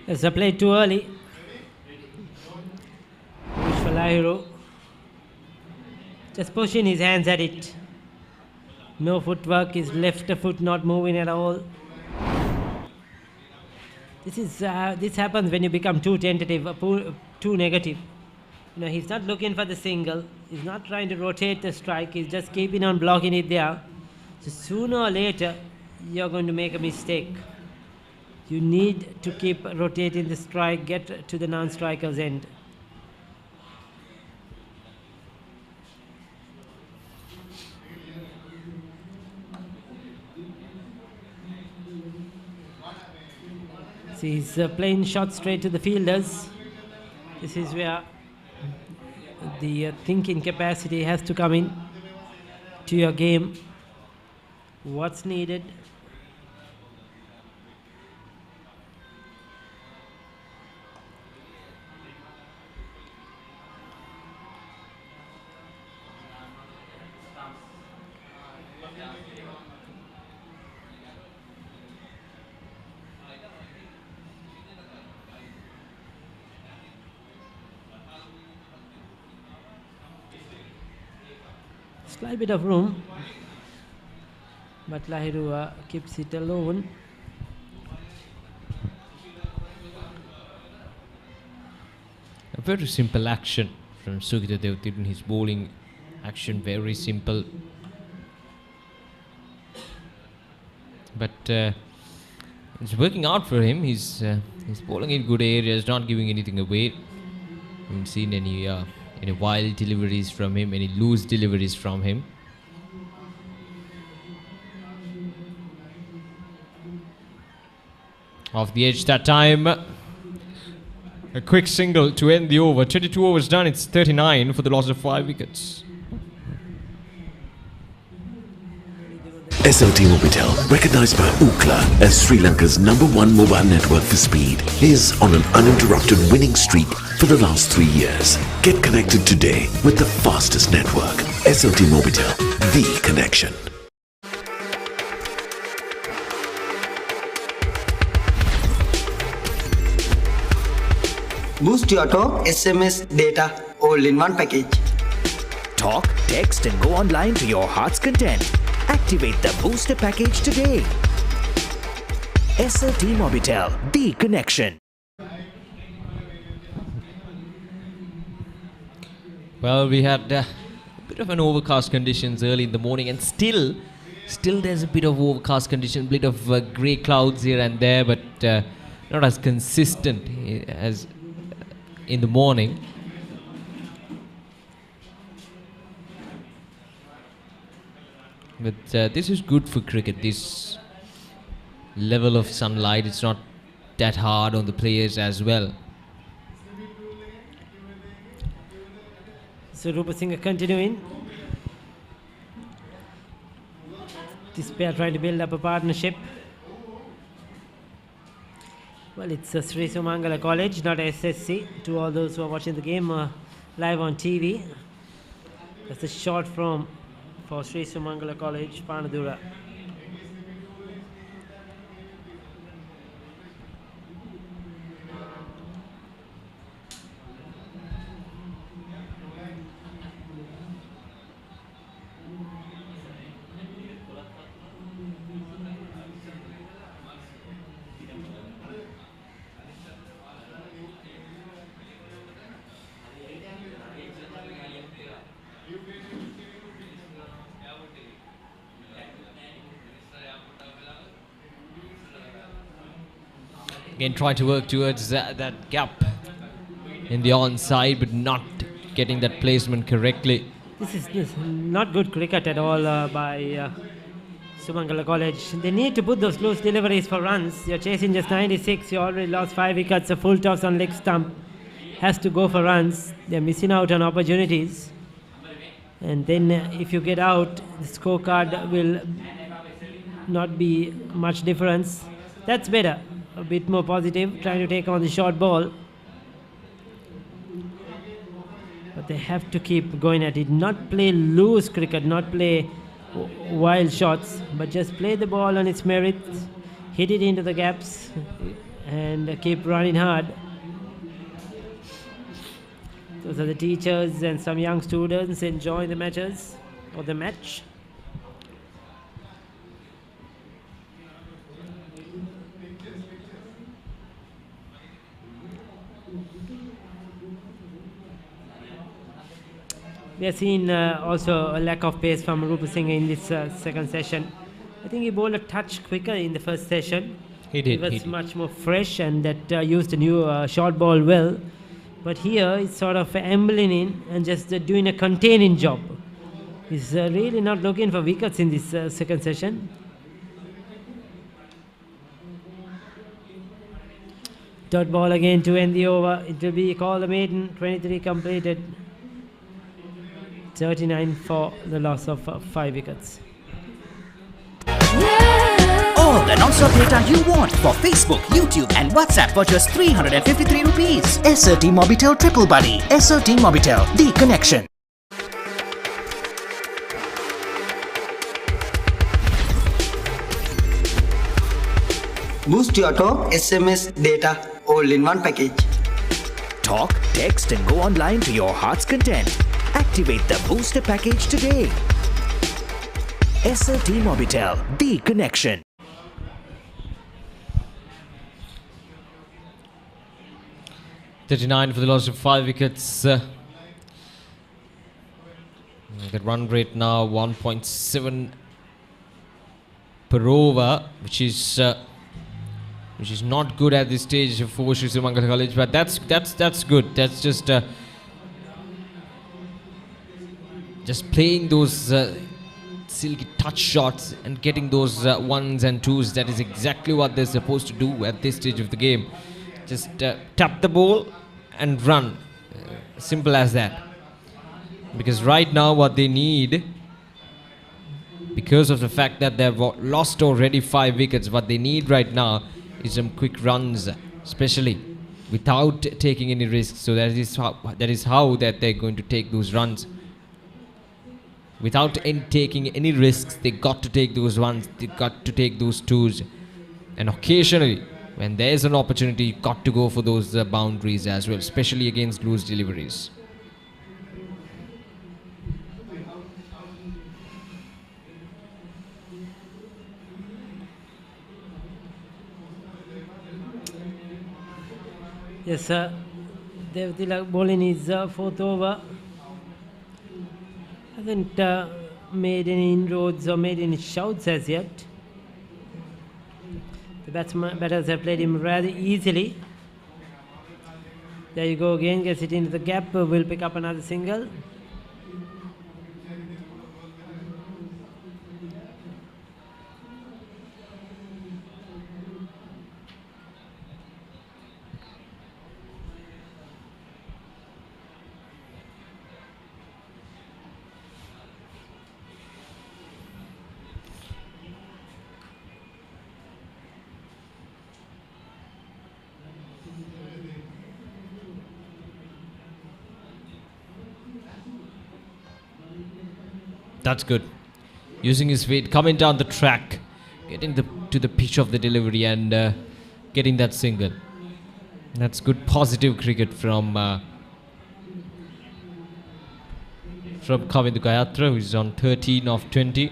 It's a play too early. Lahiro just pushing his hands at it. No footwork, his left foot not moving at all. This happens when you become too tentative, too negative. You know, he's not looking for the single. He's not trying to rotate the strike. He's just keeping on blocking it there. So sooner or later, you're going to make a mistake. You need to keep rotating the strike, get to the non-striker's end. See, he's playing shots straight to the fielders. This is where the thinking capacity has to come in to your game. What's needed? Slight bit of room, but Lahiro keeps it alone.
A very simple action from Sugita Devtid in his bowling action, very simple. But it's working out for him. He's bowling in good areas, not giving anything away. Haven't seen any wild deliveries from him, any loose deliveries from him. Off the edge that time. A quick single to end the over. 22 overs done, it's 39 for the loss of 5 wickets.
SLT Mobitel, recognized by Ookla as Sri Lanka's #1 mobile network for speed, is on an uninterrupted winning streak for the last 3 years. Get connected today with the fastest network. SLT Mobitel, the connection.
Boost your talk, SMS, data, all in one package.
Talk, text, and go online to your heart's content. Activate the booster package today. SLT Mobitel, the connection.
Well, we had a bit of an overcast conditions early in the morning, and still there's a bit of overcast condition, bit of grey clouds here and there, but not as consistent as in the morning. But this is good for cricket, this level of sunlight. It's not that hard on the players as well.
So Rupa Singh continuing. This pair trying to build up a partnership. Well, it's a Sri Sumangala College, not SSC. To all those who are watching the game live on TV. That's a short from for Sri Sumangala College, Panadura.
Again, trying to work towards that gap in the onside, but not getting that placement correctly.
This is not good cricket at all by Sumangala College. They need to put those loose deliveries for runs. You're chasing just 96. You already lost 5 wickets. A full toss on leg stump has to go for runs. They're missing out on opportunities. And then if you get out, the scorecard will not be much difference. That's better. A bit more positive, trying to take on the short ball. But they have to keep going at it. Not play loose cricket, not play wild shots, but just play the ball on its merits, hit it into the gaps, and keep running hard. Those are the teachers and some young students enjoying the matches or the match. We have seen also a lack of pace from Rupa Singh in this second session. I think he bowled a touch quicker in the first session.
He did.
He was much more fresh and that used the new short ball well. But here it's sort of ambling in and just doing a containing job. He's really not looking for wickets in this second session. Dot ball again to end the over. It will be called a maiden. 23 completed. 39 for the loss of 5 wickets.
All the non-stop data you want for Facebook, YouTube and WhatsApp for just 353 rupees. SLT Mobitel Triple Buddy. SLT Mobitel, the connection.
Boost your talk, SMS, data, all in one package.
Talk, text and go online to your heart's content. Activate the booster package today. SLT Mobitel, the connection.
$39 for the loss of 5 wickets. The run rate now 1.7 per over, which is not good at this stage for Sri Sumangala College, but that's good. That's just playing those silky touch shots and getting those ones and twos. That is exactly what they're supposed to do at this stage of the game. Just tap the ball and run. Simple as that. Because right now what they need, because of the fact that they've lost already 5 wickets, what they need right now is some quick runs, especially without taking any risks. So that is how that they're going to take those runs. Without taking any risks, they got to take those runs, they got to take those twos. And occasionally, when there's an opportunity, you got to go for those boundaries as well, especially against loose deliveries.
Yes, sir. Dev Tilak bowling his 4th over. Hasn't made any inroads or made any shouts as yet. The batters have played him rather easily. There you go again, gets it into the gap, will pick up another single.
That's good. Using his weight, coming down the track, getting to the pitch of the delivery and getting that single. That's good positive cricket from Kavindu Gayatra, who is on 13 of 20.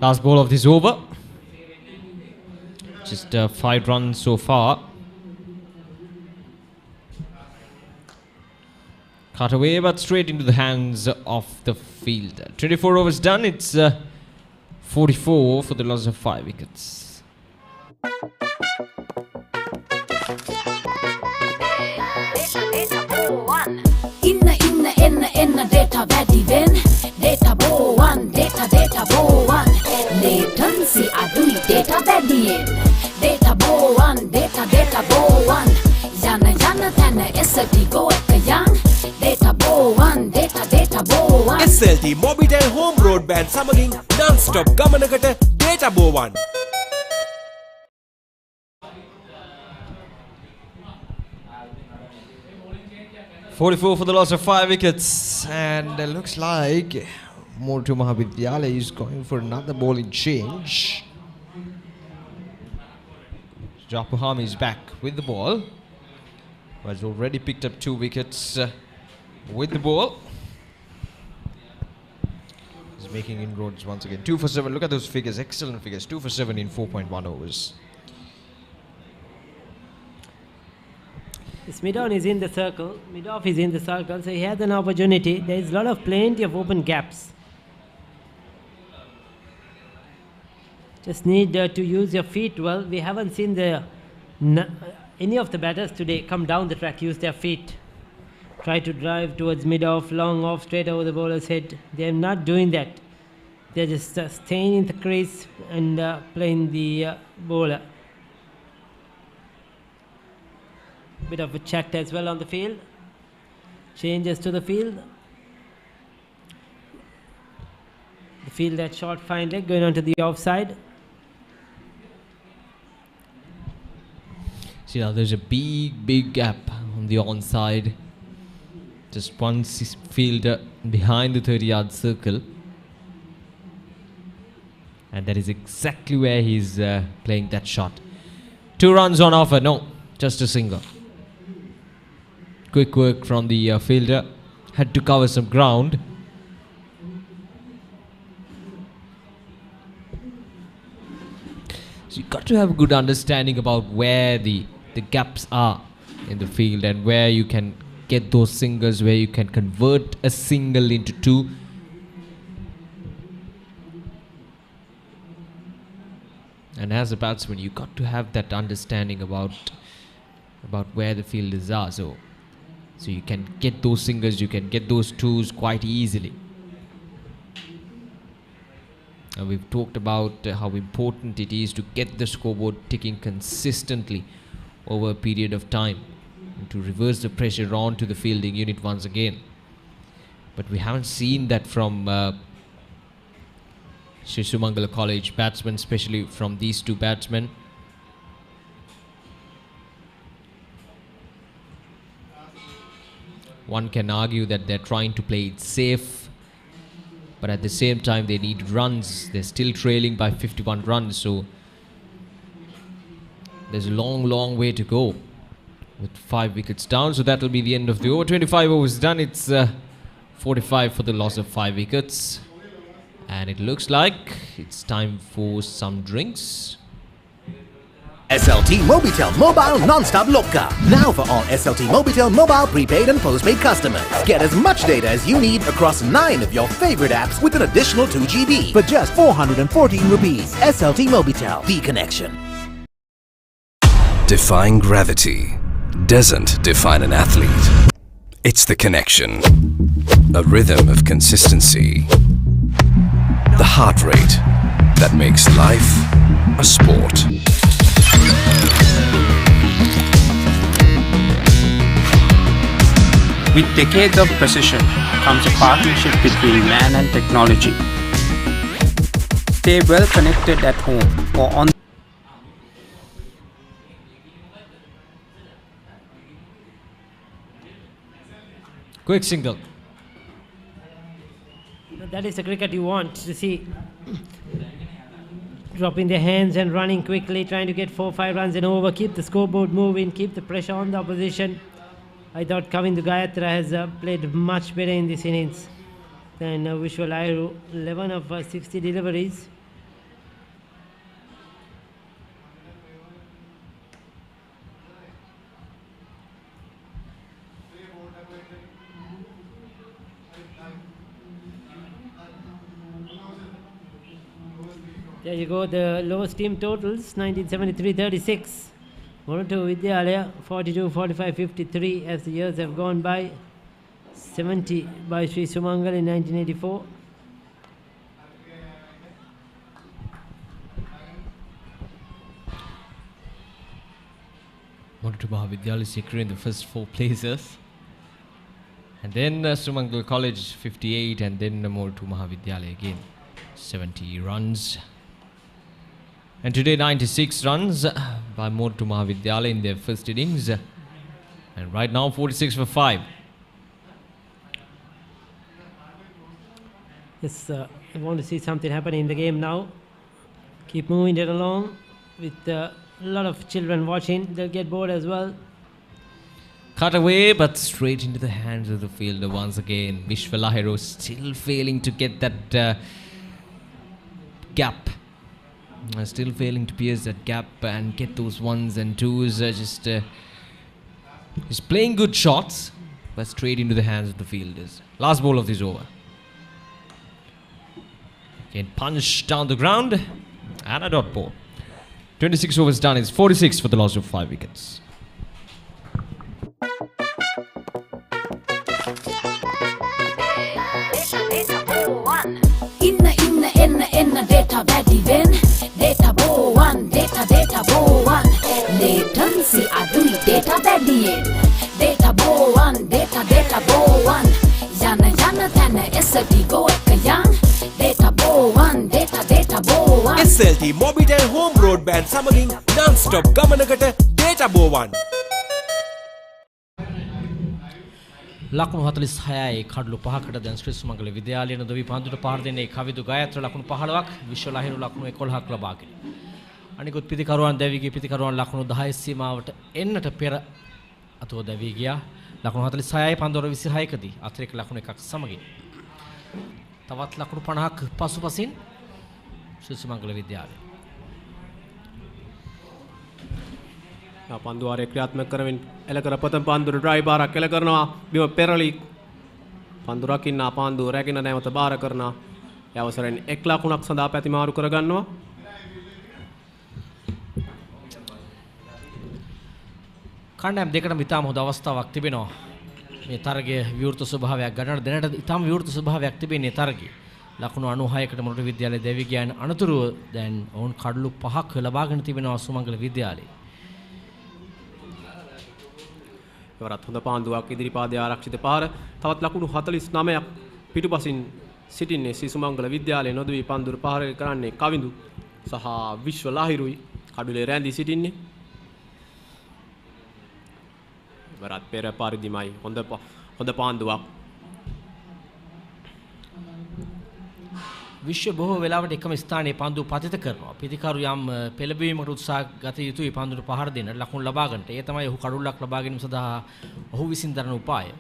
Last ball of this over. Just 5 runs so far. Cut away, but straight into the hands of the field. 24 overs done. It's 44 for the loss of 5 wickets.
Inna data වැඩි වෙන් data බෝවන් data බෝවන් latency අඩුයි data වැඩියෙන් data බෝවන් data බෝවන් යන තැන SLT go එක යන් data බෝවන් data බෝවන්
SLT Mobitel Home Broadband සමගින් non-stop ගමනකට data බෝවන්
44 for the loss of 5 wickets, and it looks like Moratuwa Maha Vidyalaya is going for another bowling change. Japuhami is back with the ball. Has already picked up 2 wickets with the ball. He's making inroads once again. 2 for 7. Look at those figures, excellent figures. 2 for 7 in 4.1 overs.
Smidon is in the circle, Midoff is in the circle, so he has an opportunity. There is plenty of open gaps. Just need to use your feet well. We haven't seen any of the batters today come down the track, use their feet. Try to drive towards mid-off, long off, straight over the bowler's head. They're not doing that. They're just staying in the crease and playing the bowler. Bit of a chat as well on the field. Changes to the field. The field that short fine leg going on to the offside.
See now there's a big gap on the onside. Just one fielder behind the 30-yard circle. And that is exactly where he's playing that shot. 2 runs on offer, no, just a single. Quick work from the fielder. Had to cover some ground. So you've got to have a good understanding about where the gaps are in the field and where you can get those singles, where you can convert a single into 2. And as a batsman, you've got to have that understanding about where the fielders are. So you can get those singles, you can get those 2s quite easily. And we've talked about how important it is to get the scoreboard ticking consistently over a period of time and to reverse the pressure onto the fielding unit once again. But we haven't seen that from Sumangala College batsmen, especially from these 2 batsmen. One can argue that they're trying to play it safe, but at the same time they need runs. They're still trailing by 51 runs, so there's a long way to go with 5 wickets down. So that will be the end of the over. 25 overs done. It's 45 for the loss of 5 wickets. And it looks like it's time for some drinks.
SLT Mobitel Mobile Non-Stop Loka. Now for all SLT Mobitel mobile prepaid and postpaid customers. Get as much data as you need across 9 of your favorite apps with an additional 2 GB for just 414 rupees. SLT Mobitel, the connection.
Defying gravity doesn't define an athlete. It's the connection. A rhythm of consistency. The heart rate that makes life a sport.
With decades of precision comes a partnership between man and technology. Stay well connected at home or on.
Quick single.
That is the cricket you want to see. Dropping their hands and running quickly, trying to get 4-5 runs and over, keep the scoreboard moving, keep the pressure on the opposition. I thought Kavindu Gayatra has played much better in this innings than Vishwal Iyer. 11 of 60 deliveries. There you go, the lowest team totals, 1973-36. Moratuwa Vidyalaya, 42-45-53 as the years have gone by. 70 by Sri Sumangala in 1984.
Moratuwa Maha Vidyalaya securing the first 4 places. And then Sumangala College 58 and then Moratuwa Maha Vidyalaya again 70 runs. And today 96 runs by Moratuwa Maha Vidyalaya in their first innings. And right now 46 for 5.
Yes, I want to see something happening in the game now. Keep moving it along with a lot of children watching. They'll get bored as well.
Cut away, but straight into the hands of the fielder once again. Vidyalaya still failing to get that gap. Still failing to pierce that gap and get those ones and twos. He's playing good shots, but straight into the hands of the fielders. Last ball of this over. Again, punch down the ground and a dot ball. 26 overs done. It's 46 for the loss of 5 wickets.
Inna data වැඩි වෙන data bow one data bow one latency අඩුයි data වැඩියෙන් data bow one data bow one යන තැන SLT go එක යන් data bow one data bow one
SLT Mobitel home broadband සමගින් non-stop ගමනකට data bow one
ලකුණු 46යි කඩලු 5කට දැන් ශ්‍රී සුමංගල විද්‍යාලය නොදවි පන්දුට පහර දෙන්නේ කවිදු ගායත්‍ර ලකුණු 15ක් විශ්වලහිරු ලකුණු 11ක් ලබාගෙන අනිකුත් පිටිකරුවන් දැවි ගිය පිටිකරුවන් ලකුණු 10 සීමාවට එන්නට පෙර අතෝ දැවි ගියා ලකුණු 46යි පන්දුර 26කදී අතිරේක ලකුණු එකක් සමගින් තවත් ලකුණු 50ක් පසුපසින් ශ්‍රී සුමංගල විද්‍යාලය
පන්දුවාරය ක්‍රියාත්මක කරමින් එල කර ප්‍රථම පන්දුර ඩ්‍රයි බාරක් එල කරනවා බිම පෙරලි පන්දු රකින්න පන්දුව රැගෙන නැවත බාර කරනවා ඒ අවසරයෙන් එක් ලකුණක් සඳහා පැතිමාරු කර ගන්නවා
කණ්ඩායම් දෙකටම ඉතාම හොඳ අවස්ථාවක් තිබෙනවා මේ තරගයේ විවෘත ස්වභාවයක් ගන්නට දැනට ඉතාම විවෘත ස්වභාවයක් තිබෙන්නේ තරගයේ ලකුණු 96කට මොරටු විද්‍යාලය දෙවි ගියන අනතුරුව දැන් ඔවුන් කඩලු 5ක් ලබාගෙන තිබෙනවා සුමංගල විද්‍යාලයේ
වරත් හොඳ පාන්දුවක් ඉදිරිපාදයේ ආරක්ෂිත පාර තවත් ලකුණු 49ක් පිටුපසින් සිටින්නේ සුමංගල විද්‍යාලයේ නොදවි පන්දුර පාර කරන්නේ කවිඳු සහ විශ්වලහිරුයි කඩුලේ රැඳී සිටින්නේ වරත් පෙර පරිදිමයි හොඳ පාන්දුවක්
විශ්ව බොහෝ වෙලාවට එකම ස්ථානයේ පන්දු පතිත කරනවා. පිටිකරු යම් පෙළඹවීමකට උත්සාහ ගත යුතුයි පන්දුට පහර දෙන්න ලකුණු ලබා ගන්නට. ඒ තමයි ඔහු කඩුල්ලක් ලබා ගැනීම සඳහා ඔහු විසින් දරන උපාය.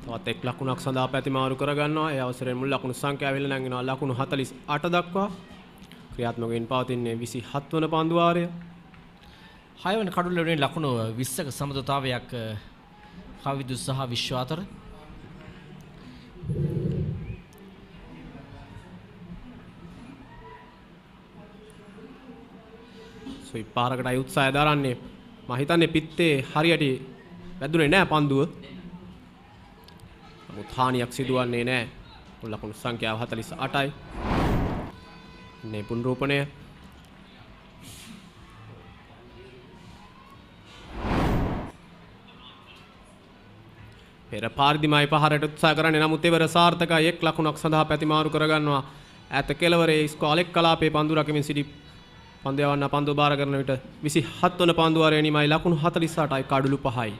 තවත් එක් ලකුණක් සඳහා පැතිමාරු කර ගන්නවා. ඒ අවසරයෙන් මුල් ලකුණු සංඛ්‍යාව වෙල නැංගෙනවා ලකුණු 48 දක්වා. ක්‍රියාත්මක වෙමින් පවතින්නේ 27 වන පන්දු වාරය.
6 වන කඩුල්ල වලින් ලකුණු 20ක සමතුලිතතාවයක් කවිදු සහ විශ්ව අතර
සොයි පාරකටයි උත්සාහය දරන්නේ මම හිතන්නේ පිත්තේ හරියට වැදුනේ නැහැ පන්දුව නමුත් හානියක් සිදුවන්නේ නැහැ ලකුණු සංඛ්‍යාව 48යි මේ පුනරූපණය පෙර පාර්දිමයි පහරට උත්සාහ කරන්නේ නමුත් එවර සාර්ථකයි එක් ලකුණක් සඳහා පැතිමාරු කරගන්නවා ඈත කෙළවරේ ස්කෝලෙක් කලාපේ පන්දු රකිමින් සිටි පන්දු යවන්න පන්දු බාර කරන විට 27 වන පන්දු වාරයේ නිමයි ලකුණු 48යි කඩලු 5යි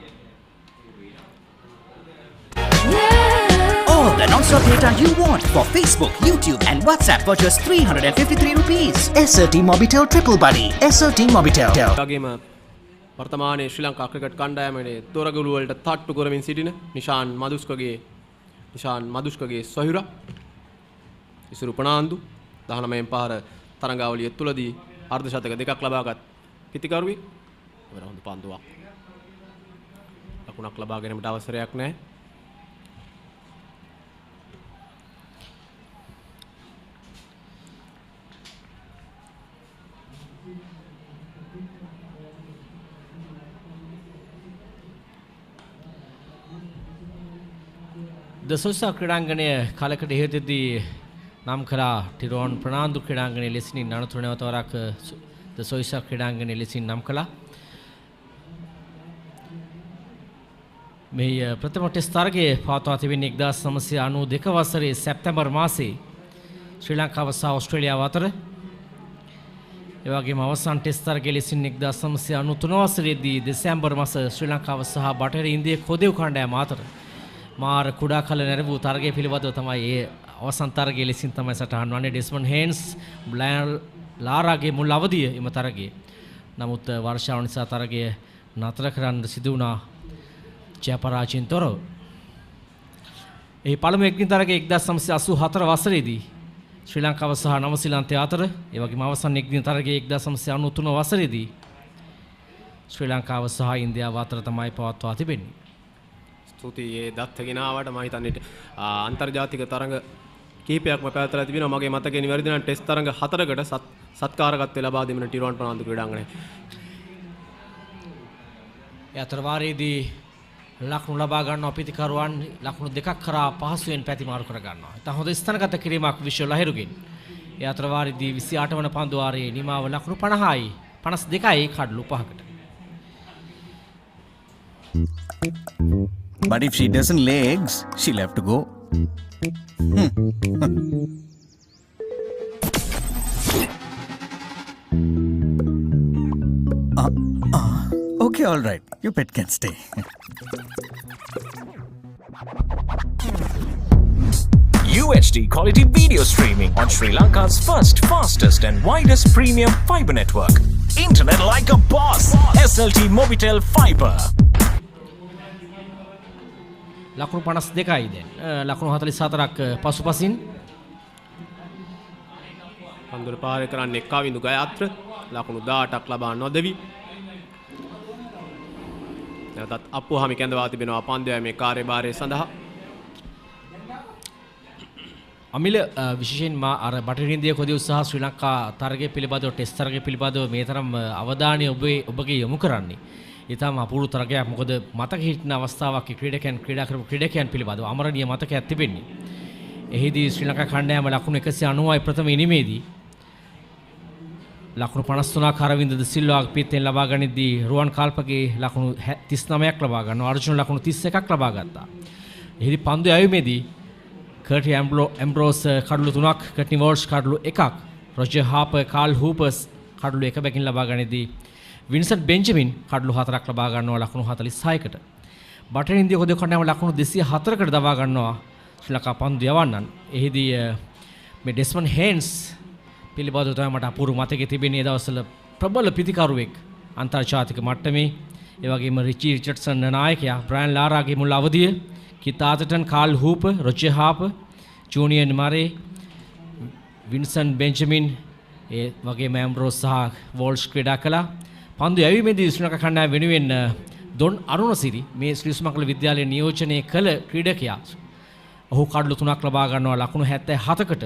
All the non-stop data you want for Facebook, YouTube and WhatsApp for just 353 rupees. SLT Mobitel Triple Buddy. SLT Mobitel.
වගේම වර්තමානයේ ශ්‍රී ලංකා ක්‍රිකට් කණ්ඩායමේ තොරගලු වලට තට්ටු කරමින් සිටින නිෂාන් මදුෂ්කගේ සොහිර ඉසුරු පනාන්දු 19 පාර තරඟාවලිය තුලදී අර්ධ ශතක දෙකක් ලබාගත් පිටිකරුවෙක් වර හොඳ පන්දුවක් ලකුණක් ලබා ගැනීමට අවසරයක් නැහැ
ද සොයිසා ක්‍රීඩාංගණය කාලයකට ඉහතදී නම් කළා ටිරෝන් ප්‍රනාන්දු ක්‍රීඩාංගණය ලෙසින් අනතුරු නැවතවරක් ද සොයිසා ක්‍රීඩාංගණය ලෙසින් නම් කළා. මේ ප්‍රථම ටෙස්ට් තරගයේ පවත්වා තිබෙන්නේ 1992 වසරේ සැප්තැම්බර් මාසයේ ශ්‍රී ලංකාව සහ ඕස්ට්‍රේලියාව අතර. ඒ වගේම අවසන් ටෙස්ට් තරගය ලෙසින් 1993 වසරේදී දෙසැම්බර් මාස ශ්‍රී ලංකාව සහ බටහිර ඉන්දිය කොදෙව් කණ්ඩායම අතර මාර කුඩා කල නැරඹූ තරගය පිළිබඳව තමයි ඒ අවසන් තරගය ලෙසින් තමයි සටහන් වන්නේ. ඩෙස්මන් හේන්ස් බ්ලෑන් ලාරාගේ මුල් අවධිය එම තරගයේ. නමුත් වර්ෂාව නිසා තරගය නතර කරන්න සිදු වුණා ජයපරාජයෙන් තොරව. ඒ පළමු එක්දින තරගයේ 1984 වසරේදී ශ්‍රී ලංකාව සහ නවසීලන්තය අතර, ඒ වගේම අවසන් එක්දින තරගයේ 1993 වසරේදී ශ්‍රී ලංකාව සහ ඉන්දියාව අතර තමයි පවත්වා තිබෙන්නේ.
ස්තුතියි ඒ දත්ත ගෙනාවට මම හිතන්නේ අන්තර්ජාතික තරඟ කිහිපයක්ම පැවැත්වලා තිබෙනවා. මගේ මතකයේ නිවැරදි නම් ටෙස්ට් තරඟ 4කට සත්කාරකත්වය ලබා දෙමින ටිරෝන් ප්‍රනාන්දු ක්‍රීඩාංගණය.
ඒ අතර වාරයේදී ලකුණු ලබා ගන්නවා පිතිකරුවන් ලකුණු දෙකක් කරා පහසුවෙන් පැතිමාරු කර ගන්නවා. ඉතින් හොඳ ස්ථානගත කිරීමක් විශ්ව ලහිරුගෙන්. ඒ අතර වාරයේදී 28 වන පන්දු වාරයේ නිමාව ලකුණු 50යි 52යි කඩලු 5කට.
But if she doesn't lay eggs, she'll have to go. Okay, all right. Your pet can stay.
UHD quality video streaming on Sri Lanka's first, fastest and widest premium fiber network. Internet like a boss. SLT Mobitel Fiber.
ලකුණු 52යි දැන්. ලකුණු 44ක් පසුපසින්.
පන්දුර පාරේ කරන්නේ එක්කාවිඳු ගයාත්‍ර. ලකුණු 18ක් ලබා නොදෙවි. නැවතත් අප්පුහාමි කැඳවා තිබෙනවා පන්දුවේ කාර්යභාරය සඳහා.
අමිල විශේෂයෙන්ම අර බටහිර ඉන්දිය කොදිව් සහ ශ්‍රී ලංකා තරගය පිළිබඳව ටෙස්ට් තරගය පිළිබඳව මේ තරම් අවධානය ඔබගේ යොමු කරන්නේ. ඊටම අපූර්ව තරගයක්. මොකද මතක හිටින අවස්ථාවක් ක්‍රීඩා කරපු ක්‍රීඩකයන් පිළිබඳව අමරණීය මතකයක් තිබෙන්නේ. එහිදී ශ්‍රී ලංකා කණ්ඩායම ලකුණු 190යි ප්‍රථම ඉනිමේදී ලකුණු 53ක් අරවින්ද ද සිල්වා පිටෙන් ලබා ගනිද්දී රුවන් කාල්පගේ ලකුණු 39ක් ලබා ගන්නවා. අර්ජුන ලකුණු 31ක් ලබා ගත්තා. එහිදී පන්දු යැවීමේදී කර්ටි ඇම්බ්‍රෝස් කඩලු 3ක්, කට්නි වෝල්ෂ් කඩලු 1ක්, රොජර් හාපර්, කාල් හූපර්ස් කඩලු 1 බැගින් ලබා ගනිද්දී වින්සන්ට් බෙන්ජමින් කඩලු 4ක් ලබා ගන්නවා ලකුණු 46කට. බටහිර ඉන්දිය කොදිව් කණ්ඩායම ලකුණු 204කට දබා ගන්නවා ශ්‍රී ලංකා පන්දු යවන්නන්. එහිදී මේ ඩෙස්මන් හේන්ස් පිළිබඳව තමයි මට අපූර්ව මතකයේ තිබෙන්නේ. ඒ දවස්වල ප්‍රබල පිතිකරුවෙක් අන්තර්ජාතික මට්ටමේ. ඒ වගේම රිචි රිචඩ්සන් නායකයා, බ්‍රයන් ලාරාගේ මුල් අවධිය, කිත් ආතර්ටන්, කාල් හූපර්, රොජර් හාපර්, ජූනියර් මරේ, වින්සන්ට් බෙන්ජමින්, ඒ වගේම ඇම්බ්‍රෝස් සහ වෝල්ෂ් ක්‍රීඩා කළා. පන්දු යැවීමේදී ශ්‍රී ලංකා කණ්ඩායම වෙනුවෙන් දොන් අරුණසිරි මේ ශ්‍රී සුමංගල විද්‍යාලයේ නියෝජනය කළ ක්‍රීඩකයා. ඔහු කඩලු 3ක් ලබා ගන්නවා ලකුණු 77කට.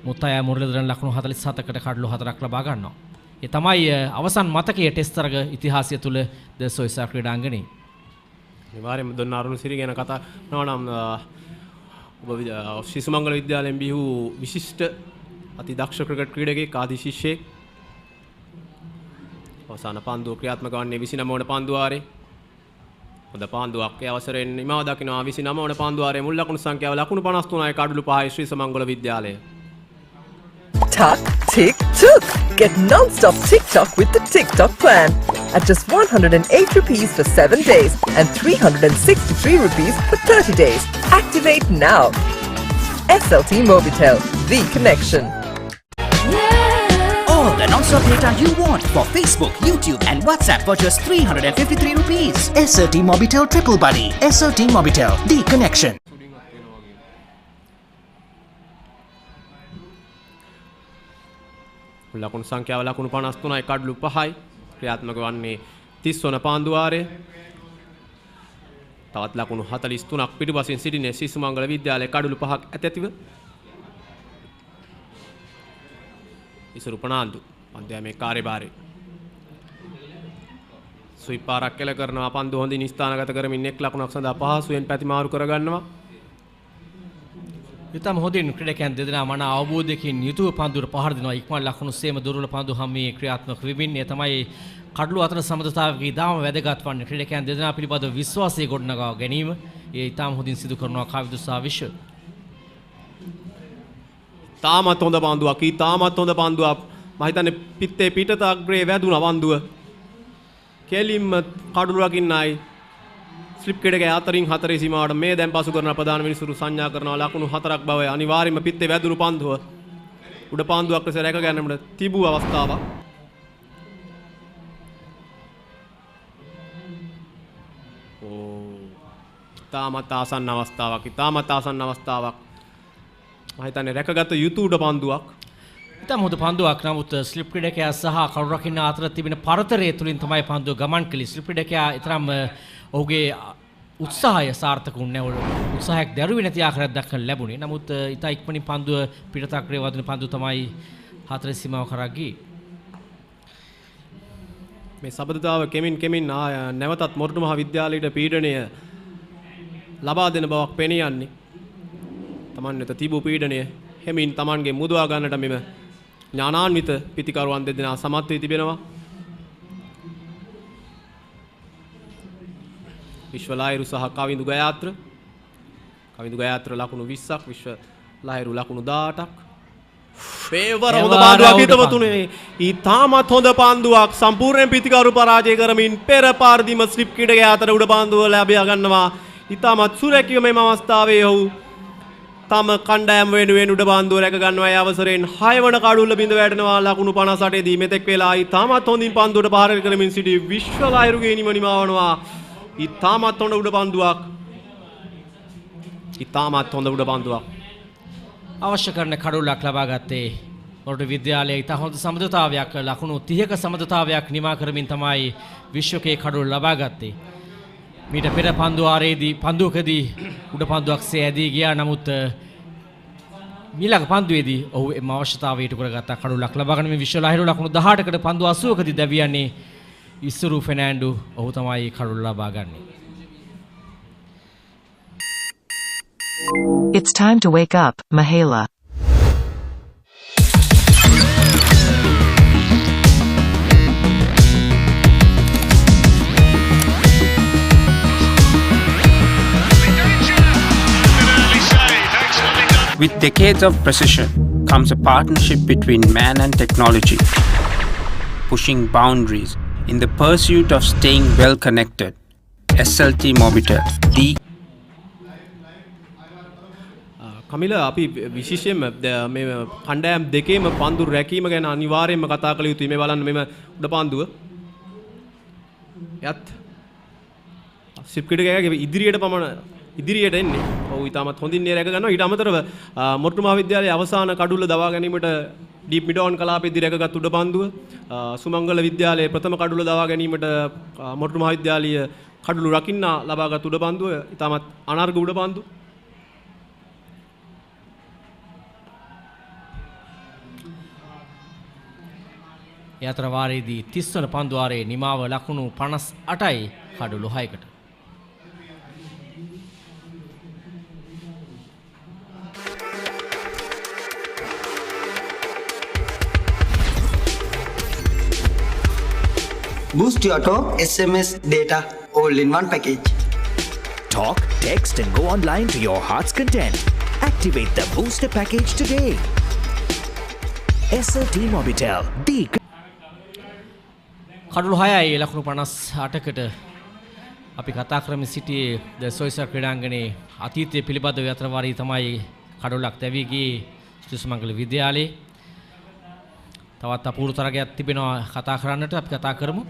මුත්තයා මුරලිදරන් ලකුණු 47කට කඩලු 4ක් ලබා ගන්නවා. ඒ තමයි අවසන් මතකයේ ටෙස්ට් තරග ඉතිහාසය තුල ද සොයිසා ක්‍රීඩාංගණේ.
අනිවාර්යයෙන්ම දොන් අරුණසිරි ගැන කතා කරනවා නම් ඔබ ශ්‍රී සුමංගල විද්‍යාලයෙන් බිහි වූ විශිෂ්ට අති දක්ෂ ක්‍රිකට් ක්‍රීඩකයෙක්, ආදි ශිෂ්‍යෙක්. අවසාන පන්දුව ක්‍රියාත්මක වන්නේ 29 වන පන්දු වාරේ. හොඳ පන්දුවක්. ඒ අවසරයෙන් නිමාව දකිනවා 29 වන පන්දු වාරේ මුල් ලකුණු සංඛ්‍යාව ලකුණු 53යි කඩලු 5යි ශ්‍රී සුමංගල විද්‍යාලය.
Tuck, tick, took. Get non-stop TikTok with the TikTok plan. At just 108 rupees for 7 days and 363 rupees for 30 days. Activate now. SLT Mobitel, the connection.
All the non-stop data you want for Facebook, YouTube and WhatsApp for just 353 rupees. SLT Mobitel Triple Buddy. SLT Mobitel, the connection.
ලකුණු සංඛ්‍යාව ලකුණු 53යි කඩලු 5යි ක්‍රියාත්මක වන්නේ 30 වන පාන්දු වාරයේ. තවත් ලකුණු 43ක් පිටුපසින් සිටින ශ්‍රී සුමංගල විද්‍යාලයේ කඩලු 5ක් ඇතැතිව ඉසුරු ප්‍රනාන්දු පන්දුවේ කාර්යභාරය. සුයිපාරක් කෙල කරනවා පන්දු හොඳින් ස්ථානගත කරමින් එක් ලකුණක් සඳහා පහසුවෙන් පැතිමාරු කරගන්නවා.
ඉතම හොඳින් ක්‍රීඩකයන් දෙදෙනා මන අවබෝධයකින් යුතුව පන්දුවට පහර දෙනවා. ඉක්මන් ලකුණු සේම දුර්වල පන්දු හැමී ක්‍රියාත්මක වෙමින් තමයි කඩළු අතර සමතතාවක ඉතාම වැදගත් වන්නේ. ක්‍රීඩකයන් දෙදෙනා පිළිබඳව විශ්වාසය ගොඩනගා ගැනීම ඒ ඉතාම හොඳින් සිදු කරනවා කාවිදු සහ විශ්ව.
තාමත් හොඳ පන්දුවක්. ඊතාමත් හොඳ පන්දුවක්. මම හිතන්නේ පිත්තේ පිටත අග්‍රේ වැදුනා පන්දුව. කෙලින්ම කඩළු රකින්නයි ස්ලිප් ක්‍රීඩකයා අතරින් හතරේ සීමාවට මේ දැන් පසු කරන ප්‍රධාන මිනිසුරු සංඥා කරනවා ලකුණු 4ක් බව අනිවාර්යයෙන්ම පිත්තේ වැදුණු පන්දුව උඩ පන්දුවක් ලෙස රැක ගැනීමට තිබූ අවස්ථාවක්. තාමත් ආසන්න අවස්ථාවක්. තාමත් ආසන්න අවස්ථාවක්. මම හිතන්නේ රැකගත යුතු උඩ පන්දුවක්.
ඉතාම හොඳ පන්දුවක්. නමුත් ස්ලිප් ක්‍රීඩකයා සහ කඩළු රකින්න අතර තිබෙන පරතරය තුලින් තමයි පන්දුව ගමන් කළේ. ස්ලිප් ක්‍රීඩකයා ඊතරම් ඔහුගේ උත්සාහය සාර්ථක වුණේ නැහැ. උත්සාහයක් දරුවේ නැති ආකාරයක් දක්වන්න ලැබුණේ. නමුත් ඊට ඉක්මනින් පන්දුව පිටත අග්‍රේ වදින පන්දුව තමයි හතර සීමාව කරා ගියේ.
මේ සබඳතාව කෙමින් නැවතත් මොරටු මහ විද්‍යාලයට පීඩනය ලබා දෙන බවක් පෙනී යන්නේ. Taman වෙත තිබූ පීඩනය හැමින් Tamanගේ මුදවා ගන්නට මෙම ඥානාන්විත පිතිකරුවන් දෙදෙනා සමත් වී තිබෙනවා. විශ්වලාහිරු සහ කවිඳු ගයාත්‍ර ලකුණු 20ක් විශ්වලාහිරු ලකුණු 18ක්. පේවර හොඳ පන්දුවක් හිතවතුනේ. ඊටමත් හොඳ පන්දුවක් සම්පූර්ණයෙන් පිතිකරු පරාජය කරමින් පෙර පාරදීම ස්ලිප් ක්‍රීඩකයා අතර උඩ පන්දුව ලැබියා ගන්නවා. ඊටමත් සුරැකිය මේ අවස්ථාවේ ඔහු තම කණ්ඩායම වෙනුවෙන් උඩ පන්දුව රැක ගන්නවා. ඒ අවසරයෙන් 6 වන කඩුල්ල බිඳ වැටෙනවා ලකුණු 58 දී මෙතෙක් වෙලා ඊටමත් හොඳින් පන්දුවට පහර කරමින් සිටි විශ්වලාහිරුගේ නිමවනවා. ඉතාමත් හොඳ උඩ පන්දුවක්. ඉතාමත් හොඳ උඩ පන්දුවක්.
අවශ්‍ය කරන කඩුල්ලක් ලබා ගත්තේ මොරටු විද්‍යාලයේ ඉතා හොඳ සමතුලිතතාවයක් ලකුණු 30ක සමතුලිතතාවයක් නිමා කරමින් තමයි විශ්වකේ කඩුල්ල ලබා ගත්තේ. මීට පෙර පන්දුවකදී උඩ පන්දුවක් සෑදී ගියා. නමුත් ඊළඟ පන්දුවේදී ඔහු එම අවශ්‍යතාවය ඉටු කරගත්ත කඩුල්ලක් ලබා ගැනීම විශ්වලාහිරු ලකුණු 18කට පන්දු 80කදී දැවියන්නේ ඉස්සුරු ෆෙනෑන්ඩු ඔහු තමයි කඩුල්ල ලබා ගන්නේ.
It's time to wake up, Mahala.
With decades of precision comes a partnership between man and technology, pushing boundaries in the pursuit of staying well connected. SLT Mobitel, the
කමිල අපි විශේෂයෙන්ම මේ කණ්ඩායම් දෙකේම පන්දු රැකීම ගැන අනිවාර්යයෙන්ම කතා කළ යුතුයි. මේ බලන්න මෙම උඩ පන්දුව. යත් සිප්කිටකයාගේ ඉදිරියට එන්නේ. ඔව් ඊටමත් හොඳින් නේ රැක ගන්නවා. ඊට අමතරව මොරටු මහ විද්‍යාලයේ අවසාන කඩුල්ල දවා ගැනීමට ඩීප් මිඩෝන් කලාපයේදී රැකගත් උඩ පන්දුව. සුමංගල විද්‍යාලයේ ප්‍රථම කඩුල්ල දවා ගැනීමට මොරටු මහ විද්‍යාලීය කඩුළු රකින්න ලබාගත් උඩ පන්දුව. ඊටමත් අනර්ග උඩ පන්දුව.
යතර වාරයේදී 30 වන පන්දු වාරයේ නිමාව ලකුණු 58යි කඩුළු 6කට.
Boost your talk, SMS, data, all in one package.
Talk, text and go online to your heart's content. Activate the booster package today. SLT Mobitel, the
කඩුළු 6යි ලකුණු 58කට අපි කතා කරමින් සිටියේ ද සොයිසා ක්‍රීඩාංගණයේ අතීතයේ පිළිබඳව යතර වාරී තමයි කඩුල්ලක් දැවී ගියේ සුමංගල විද්‍යාලයේ. තවත් අපූර්ව තරගයක් තිබෙනවා කතා කරන්නට අපි කතා කරමු.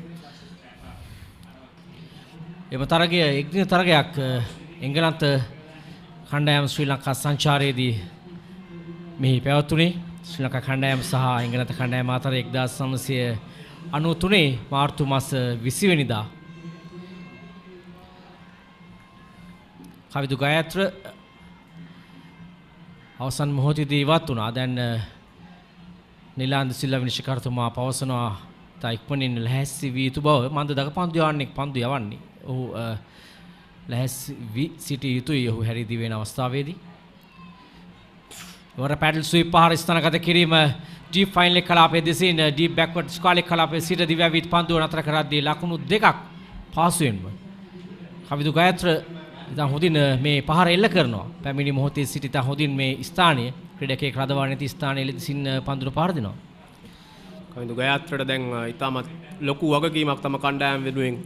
එම තරගය එක්දින තරගයක් එංගලන්ත කණ්ඩායම ශ්‍රී ලංකා සංචාරයේදී මෙහි පැවතුනේ. ශ්‍රී ලංකා කණ්ඩායම සහ එංගලන්ත කණ්ඩායම අතර 1993 මාර්තු මාස 20 වෙනිදා කවිදු ගයාත්‍ර අවසන් මොහොතේදී ඉවත් වුණා. දැන් නිලාන්ද සිල්වා විනිශ්චයකාරතුමා පවසනවා තා ඉක්මනින් ලැහැස්ති වී යුතු බව. මන්ද දක පන්දු යවන්නේ. ඔහු ලැහැස්ති වී සිටිය යුතුයි ඔහු හැරී දිවෙන අවස්ථාවේදී.
වර පැඩල් ස්වීප් පහර ස්ථානගත කිරීම ඩීප් ෆයිනල් කලාපයේ දෙසින් ඩීප් බෑක්වර්ඩ් ස්කාලේ කලාපයේ සිට දිව්‍යවිත් පන්දුව නතර කරද්දී ලකුණු දෙකක් පාසුවෙන්ම කවිදු ගායත්‍ර ඉතින් හොඳින් මේ පහර එල්ල කරනවා. පැමිණි මොහොතේ සිට ඉතින් හොඳින් මේ ස්ථානයේ ක්‍රීඩකයෙක් රඳවා නැති ස්ථානයේ ලෙසින් පන්දුර පහර දෙනවා.
කවිදු ගායත්‍රට දැන් ඉතාමත් ලොකු වගකීමක් තම කණ්ඩායම වෙනුවෙන්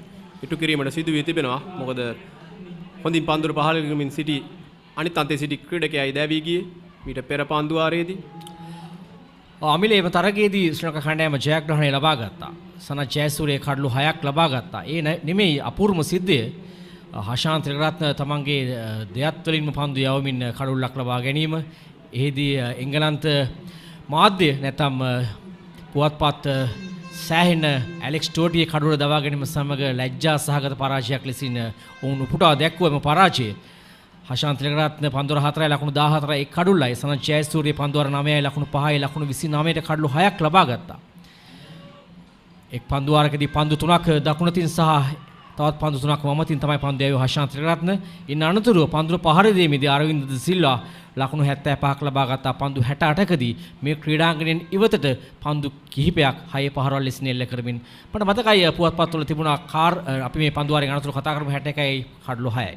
ඉටු කිරීමට සිදු වී තිබෙනවා. මොකද හොඳින් පන්දුර පහර කරමින් සිටි අනිත් අන්තයේ සිටි ක්‍රීඩකයයි දැවී ගියේ. මීට පෙර පන්දුවාරයේදී
අමිලේම තරගයේදී ශ්‍රී ලංකා කණ්ඩායම ජයග්‍රහණය ලබා ගත්තා. සනත් ජයසූරිය කඩලු 6ක් ලබා ගත්තා. ඒ නෙමෙයි අපූර්වම සිද්ධිය. හෂාන් ත්‍රිරත්න තමන්ගේ දෙයත් වලින්ම පන්දු යවමින් කඩුල්ලක් ලබා ගැනීම. එෙහිදී එංගලන්ත මාධ්‍ය නැත්නම් පුවත්පත් සෑහෙන ඇලෙක්ස් ටෝටියේ කඩුල දවා ගැනීම සමග ලැජ්ජා සහගත පරාජයක් ලෙසින් ඔවුන් උපුටා දැක්වුවම පරාජය. හෂාන් ත්‍රිරත්න පන්දුර 4යි ලකුණු 14යි එක් කඩුල්ලයි. සනත් ජයසූරිය පන්දුර 9යි ලකුණු 5යි ලකුණු 29ට කඩලු 6ක් ලබා ගත්තා. එක් පන්දුවාරකදී පන්දු 3ක් දකුණතින් සහ තවත් පන්දු 3ක් වමතින් තමයි පන්දු යවුවේ හෂාන් ත්‍රිරත්න. ඉන් අනතුරුව පන්දුර පහර දීමේදී අරවින්ද ද සිල්වා ලකුණු 75ක් ලබා ගත්තා. පන්දු 68කදී මේ ක්‍රීඩාංගණයෙන් ඉවතට පන්දු කිහිපයක් 6 පහරවල් ලෙසින් එල්ල කරමින් මට මතකයි පුවත්පත්වල තිබුණා අපි මේ පන්දුවාරෙන් අනතුරු කතා කරමු 61යි කඩලු 6යි.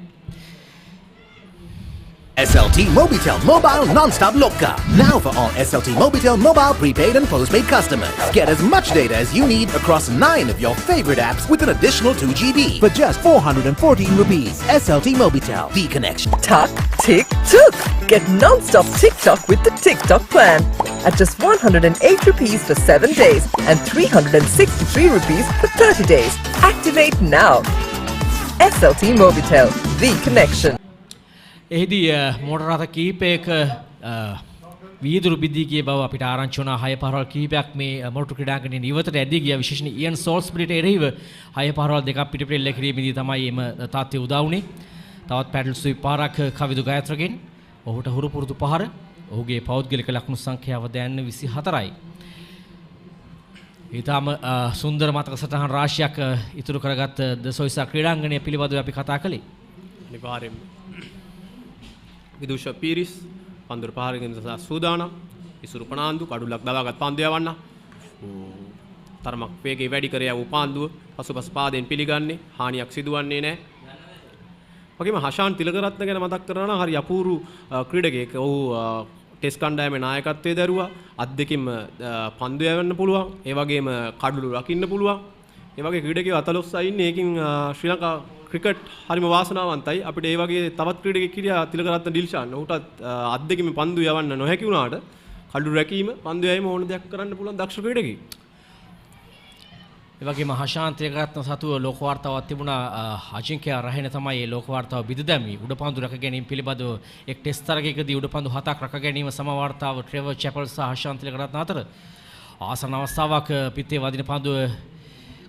SLT Mobitel Mobile Non-Stop Loka. Now for all SLT Mobitel mobile prepaid and postpaid customers. Get as much data as you need across 9 of your favorite apps with an additional 2 GB for just 414 rupees. SLT Mobitel, the connection.
Tuck, tick, took. Get non-stop TikTok with the TikTok plan. At just 108 rupees for 7 days and 363 rupees for 30 days. Activate now. SLT Mobitel, the connection.
එහිදී මෝටර රථ කිහිපයක වීදුරු බිඳී ගිය බව අපිට ආරංචි වුණා. 6 පහරවල් කිහිපයක් මේ මොරටු ක්‍රීඩාංගණයෙන් ඉවතට ඇදී ගියා. විශේෂයෙන් ඉයන් සෝල්ස්බරිට එරෙහිව 6 පහරවල් දෙකක් පිටපිට එල්ල කිරීමේදී තමයි එම තාත්ත්වය උදා වුණේ. තවත් පැඩල් ස්වීප් පහරක් කවිදු ගායත්‍රගෙන් ඔහුට හුරු පුරුදු පහර. ඔහුගේ පෞද්ගලික ලකුණු සංඛ්‍යාව දැන් 24යි. ඊටම සුන්දර මතක සටහන් රාශියක් ඉතුරු කරගත් ද සොයිසා ක්‍රීඩාංගණය පිළිබඳව අපි කතා කළේ.
අනිවාර්යයෙන්ම විදුෂ පීරිස් පන්දුර පහරකින් සූදානම්. ඉසුරු පනාන්දු කඩුල්ලක් දවාගත් පන්දු යවන්න. තරමක් වේගය වැඩි කර යවූ පන්දුව පසුපස පාදයෙන් පිළිගන්නේ හානියක් සිදුවන්නේ නැහැ. වගේම හෂාන් තිලකරත්න ගැන මතක් කරනවා නම් හරි අපූර්ව ක්‍රීඩකයෙක්. ඔහු ටෙස්ට් කණ්ඩායමේ නායකත්වයේ දරුවා. අත් දෙකින්ම පන්දු යවන්න පුළුවන්. ඒ වගේම කඩුළු රකින්න පුළුවන්. ඒ වගේ ක්‍රීඩකයෝ 14 ඉන්නේ. ඒකින් ශ්‍රී ලංකා ක්‍රිකට් හරිම වාසනාවන්තයි. අපිට ඒ වගේ තවත් ක්‍රීඩකෙක් හිටියා තිලකරත්න ඩිල්ෂාන්. ඔහුටත් අත් දෙකෙම පන්දු යවන්න නොහැකි වුණාට කඩුළු රැකීම පන්දු යැවීම ඕන දෙයක් කරන්න පුළුවන් දක්ෂ ක්‍රීඩකෙක්.
ඒ වගේම හෂාන් තිලකරත්න සතුව ලෝක වාර්තාවක් තිබුණා. අජින්ක්‍ය රහේන තමයි මේ ලෝක වාර්තාව බිඳ දැමී උඩ පන්දු රැක ගැනීම පිළිබඳව එක් ටෙස්ට් තරගයකදී උඩ පන්දු 7ක් රැක ගැනීම සම වාර්තාව ට්‍රෙවර් චැපල් සහ හෂාන් තිලකරත්න අතර ආසන්න අවස්ථාවක් පිටේ වදින පන්දුව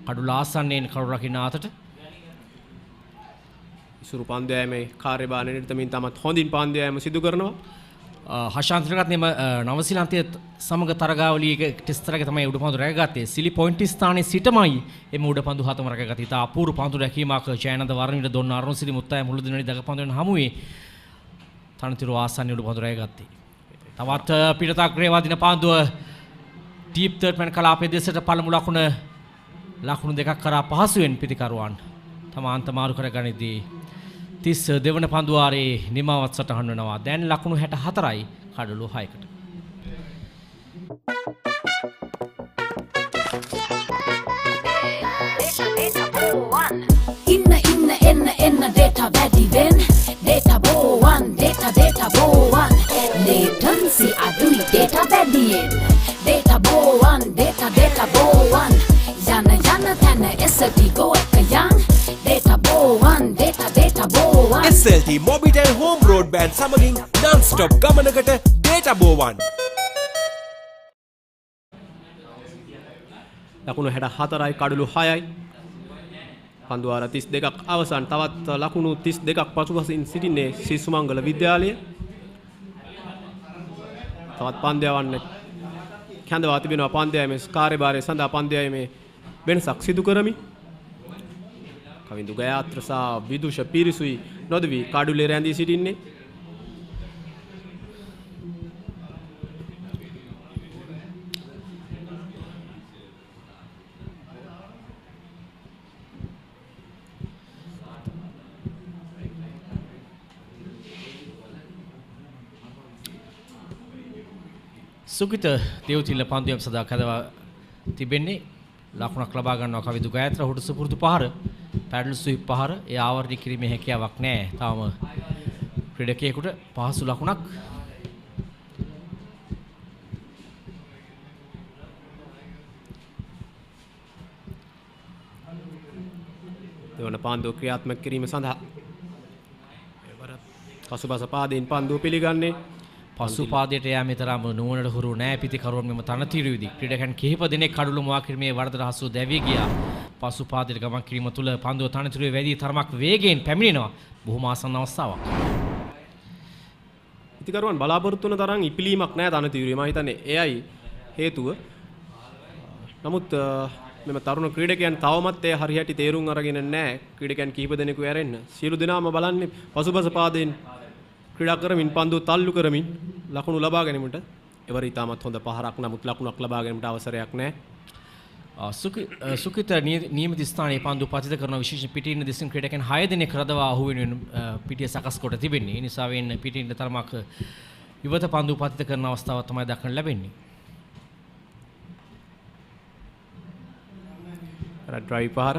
කඩුල ආසන්නයෙන් කඩු රකින්න අතට
ඉසුරු පන්දු යෑමේ කාර්යභාරය නිරතමින් තමත් හොඳින් පන්දු යෑම සිදු කරනවා.
හෂාන් තිලකරත්නම නවසීලන්තයේ සමග තරගාවලියේ ටෙස්ට් තරගයේ තමයි උඩ පන්දු රැකගත්තේ. සිලි පොයින්ට් ස්ථානයේ සිටමයි එම උඩ පන්දු 7ම රැකගත්තේ. ඉතා අපූර්ව පන්දු රැකීමක් ජයනන්ද වර්ණිට දොන්න අරුණසිරි මුත්තයි මුළු දිනවල දග පන්දුවෙන් හමුවේ තනතුරු ආසන්න උඩ පන්දු රැකගත්තේ. තවත් පිටතග්‍රේ වදින පන්දුව ඩීප් තර්ඩ් මැන් කලාපයේ දෙසට පළමු ලකුණු දෙකක් කරා පහසුවෙන් පිටිකරුවන් තම අන්ත මාරු කරගනිද්දී 30 දෙවන පන්දුවාරේ නිමාවත් සටහන් වෙනවා. දැන් ලකුණු 64යි කඩලු 6කට.
එන්න data වැඩි වෙන්න data බෝවන් data බෝවන් latency අඩුයි data වැඩියෙන් data බෝවන් data බෝවන් යන තැන SLT go එක යන් data බෝවන් data බෝවන්
SLT Mobitel Home Broadband සමගින් non-stop ගමනකට data බෝවන්.
ලකුණු 64යි කඩලු 6යි. පන්දුවාර 32ක් අවසන්. තවත් ලකුණු 32ක් පසුපසින් සිටින්නේ ශ්‍රී සුමංගල විද්‍යාලය. තවත් පන්දු යවන්න කැඳවා තිබෙනවා. පන්දු යෑමේ කාර්යභාරය සඳහා පන්දු යෑමේ වෙනසක් සිදු කරමි. කවිඳු ගයාත්‍ර සහ විදුෂ පිරිසුයි නොදවි කඩුලේ රැඳී සිටින්නේ.
සුකිත දේවතිල්ල පන්දුවම් සදා කැදවා තිබෙන්නේ ලකුණක් ලබා ගන්නවා කවිදු ගායත්‍ර හුට සුපුරුදු පහර පැඩල් ස්වීප් පහර ඒ ආවර්ණය කිරීමේ හැකියාවක් නැහැ. තාම ක්‍රීඩකයෙකුට පහසු ලකුණක්.
දෙවන පාන්දුව ක්‍රියාත්මක කිරීම සඳහා පසුබස පාදයෙන් පන්දුව පිළිගන්නේ.
පසු පාදයට යෑමේ තරම් නුවණට හුරු නැහැ පිතිකරුවන් මෙම තනතිරුවේදී ක්‍රීඩකයන් කිහිප දෙනෙක් කඩළු මුවා කිරීමේ වරදට හසු දැවී ගියා. පසු පාදයට ගමන් කිරීම තුළ පන්දුව තනතිරුවේ වැඩි තරමක් වේගයෙන් පැමිණෙනවා. බොහොම ආසන්න අවස්ථාවක්.
පිතිකරුවන් බලාපොරොත්තු වන තරම් ඉපිලීමක් නැහැ තනතිරුවේ. මම හිතන්නේ එයයි හේතුව. නමුත් මෙම තරුණ ක්‍රීඩකයන් තවමත් ඒ හරියට තේරුම් අරගෙන නැහැ. ක්‍රීඩකයන් කිහිප දෙනෙකු ඇරෙන්න. සියලු දෙනාම බලන්නේ පසුබස පාදයෙන් ක්‍රීඩා කරමින් පන්දුව තල්ලු කරමින් ලකුණු ලබා ගැනීමට එවර ඉතාමත් හොඳ පහරක්. නමුත් ලකුණක් ලබා ගැනීමට අවසරයක් නැහැ.
සුකිත නියමිත ස්ථානයේ පන්දුව පතිත කරන විශේෂ පිටින් දෙසින් ක්‍රීඩකයන් 6 දෙනෙක් රඳවා අහු වෙනුවෙන් පිටිය සකස් කොට තිබෙන්නේ. ඒ නිසා වෙන්න පිටින් තරමක් ඉවත පන්දුව පතිත කරන අවස්ථාවක් තමයි දක්වන්න ලැබෙන්නේ.
ඩ්‍රයිව් පහර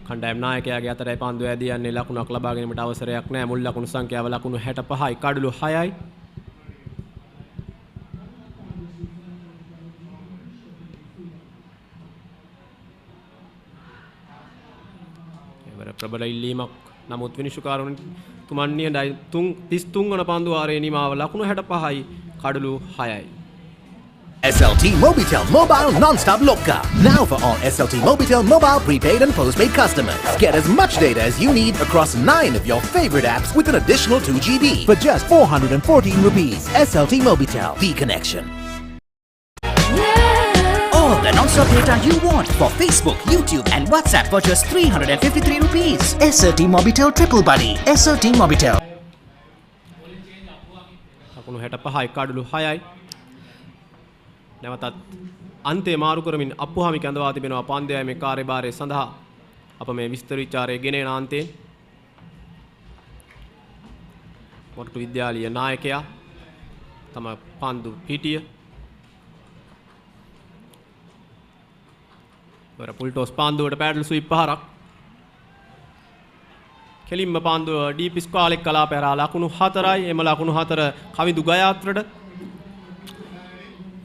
කණ්ඩායම් නායකයාගේ අතරයි පන්දුව ඇදී යන්නේ. ලකුණක් ලබා ගැනීමට අවසරයක් නැහැ. මුල් ලකුණු සංඛ්‍යාව ලකුණු 65යි කඩලු 6යි. එවර ප්‍රබල ඉල්ලීමක්. නමුත් විනිශ්චයකාරුන් තුමන්නිය 33 වන පන්දුව ආරේ නිමාව ලකුණු 65යි කඩලු 6යි.
SLT Mobitel Mobile Non-Stop Loka. Now for all SLT Mobitel mobile prepaid and postpaid customers. Get as much data as you need across 9 of your favorite apps with an additional 2 GB for just 414 rupees. SLT Mobitel, the connection.
All the non-stop data you want for Facebook, YouTube and WhatsApp for just 353 rupees. SLT Mobitel Triple Buddy. SLT Mobitel.
ලකුණු 65යි කඩලු 6යි. නැවතත් අන්තේ මාරු කරමින් අප්පුහාමි කැඳවා තිබෙනවා පන්දයමේ කාර්යභාරය සඳහා. අප මේ විස්තර විචාරය ගෙනෙන අන්තයෙන් මොරටු විද්‍යාලීය නායකයා තම පන්දු පිටිය වර පුල්ටෝස් පන්දුවට පැඩල් ස්වීප් පහරක්. කෙලින්ම පන්දුව ඩීප් ස්ක්වාලෙක් කලා පෙරා ලකුණු 4යි. එම ලකුණු 4 කවිදු ගයාත්‍රට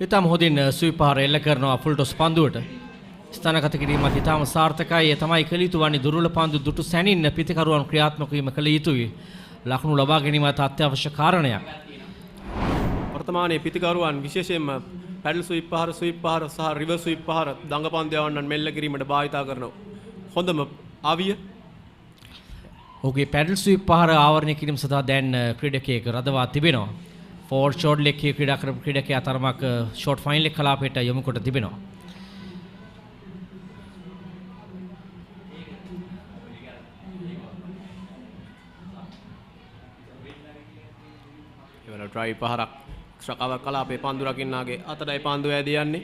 ඉතාම හොඳින් ස්වීප් පහර එල්ල කරනවා ෆුල්ටොස් පන්දුවට. ස්ථානගත කිරීමත් ඉතාම සාර්ථකයි. ඒ තමයි කළ යුතු වන්නේ දුර්වල පන්දු දුටු සැනින් පිතිකරුවන් ක්‍රියාත්මක වීම කළ යුතුයි. ලකුණු ලබා ගැනීමත් අත්‍යවශ්‍ය කාරණයක්.
වර්තමානයේ පිතිකරුවන් විශේෂයෙන්ම පැඩල් ස්වීප් පහර සහ රිවර්ස් ස්වීප් පහර දඟ පන්දයවන්නන් මෙල්ල කිරීමට භාවිතා කරන හොඳම අවිය.
ඔහුගේ පැඩල් ස්වීප් පහර ආවරණය කිරීම සඳහා දැන් ක්‍රීඩකයෙක් රඳවා තිබෙනවා. ෆෝර්ඩ් ෂෝට් ලෙක්කේ ක්‍රීඩා කරපු ක්‍රීඩකයා තරමක් ෂෝට් ෆයිනල් එක කලාපයට යොමු කොට තිබෙනවා.
එවල ඩ්‍රයිව් පහරක් ශ්‍රකව කලාපේ පන්දු රකින්නාගේ අතටයි පන්දුව ඇදී යන්නේ.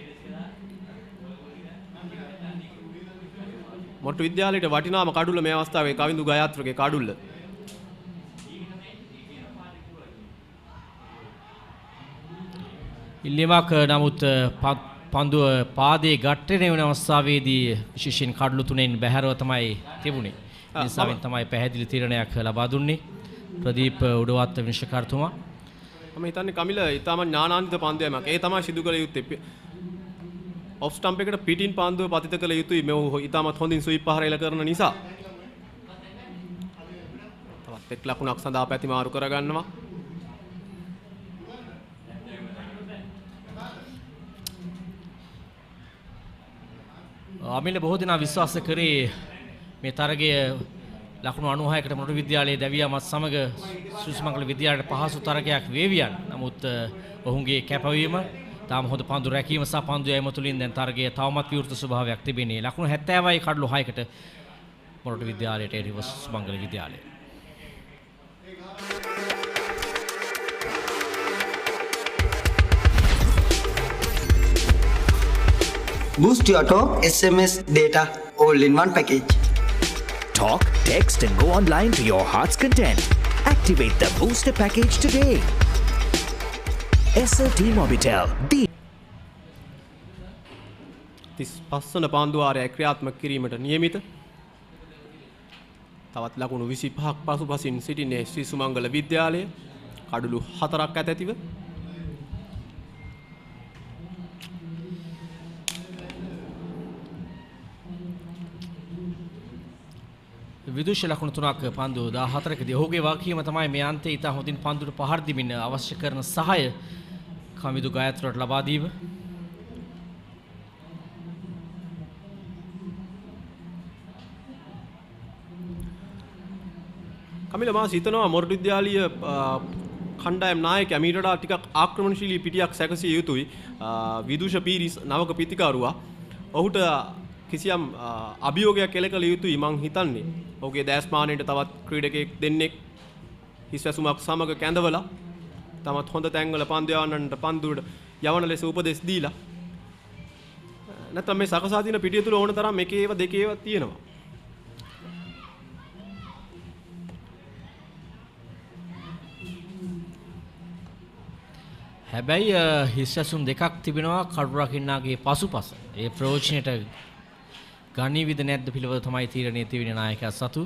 මොරටු විද්‍යාලයට වටිනාම කඩුල්ල මේ අවස්ථාවේ කවිඳු ගයාත්‍රගේ කඩුල්ල.
ඉල්ලීමක් නමුත් පන්දුව පාදයේ ගැටෙන වෙන අවස්ථාවේදී විශේෂයෙන් කඩලු තුනෙන් බැහැරව තමයි තිබුණේ. ඒ නිසාවෙන් තමයි පැහැදිලි තීරණයක් ලබා දුන්නේ ප්‍රදීප් උඩවත්ත විනිශ්චයකාරතුමා.
මම හිතන්නේ කමිල ඊටම ඥානාන්විත පන්දුවමක්. ඒ තමයි සිදු කළ යුත්තේ. ඔෆ් ස්ටම්ප් එකට පිටින් පන්දුව පතිත කළ යුතුයි. මේ ඊටමත් හොඳින් ස්වීප් පහර එල කරන නිසා. තවත් එක් ලකුණක් සඳහා පැතිමාරු කරගන්නවා.
අමිල බොහෝ දෙනා විශ්වාස කරේ මේ තරගය ලකුණු 96කට මොරටු විද්‍යාලයේ දැවියාමත් සමග සුමංගල විද්‍යාලයට පහසු තරගයක් වේවියන්. නමුත් ඔවුන්ගේ කැපවීම තාම හොඳ පන්දු රැකීම සහ පන්දු යැවීම තුළින් දැන් තරගයේ තවමත් විවෘත ස්වභාවයක් තිබෙන්නේ. ලකුණු 70යි කඩලු 6කට මොරටු විද්‍යාලයට එරෙහිව සුමංගල විද්‍යාලය.
Boost your talk, SMS, data, all in one package.
Talk, text and go online to your heart's content. Activate the booster package today.
SLT Mobitel, the
35 වන පාන්දුවාරය ක්‍රියාත්මක කිරීමට නියමිත. තවත් ලකුණු 25ක් පසුපසින් සිටින්නේ ශ්‍රී සුමංගල විද්‍යාලය. කඩලු 4ක් ඇතැතිව.
විදුෂ ලකුණු 3ක් පන්දු 14කදී ඔහුගේ වාක්‍යම තමයි මේ අන්තයේ ඉතා හොඳින් පන්දුට පහර දීමින් අවශ්‍ය කරන සහාය කමිදු ගායත්‍රයට ලබා දීම.
කමිල මා හිතනවා මොරටු විද්‍යාලීය කණ්ඩායම් නායකයා මීට වඩා ටිකක් ආක්‍රමණශීලී පිටියක් සැකසිය යුතුයි. විදුෂ පීරිස් නවක පිතිකරුවා ඔහුට කිසියම් අභියෝගයක් එල්ල කළ යුතුයි මං හිතන්නේ. ඔහුගේ දැස්මානයට තවත් ක්‍රීඩකයෙක් දෙන්නෙක් හිස්වැසුමක් සමග කැඳවලා තමත් හොඳ තැන්වල පන්දු යවන්නට පන්දුවට යවන ලෙස උපදෙස් දීලා නැත්නම් මේ සකසා දින පිටිය තුල ඕන තරම් එකේව දෙකේව තියෙනවා.
හැබැයි හිස්වැසුම් දෙකක් තිබෙනවා කඩු රකින්නාගේ පසුපස. ඒ ප්‍රයෝජනයට ගණීවිද නැද්ද පිළිවෙල තමයි තීරණය තිබෙන නායකයා සතු.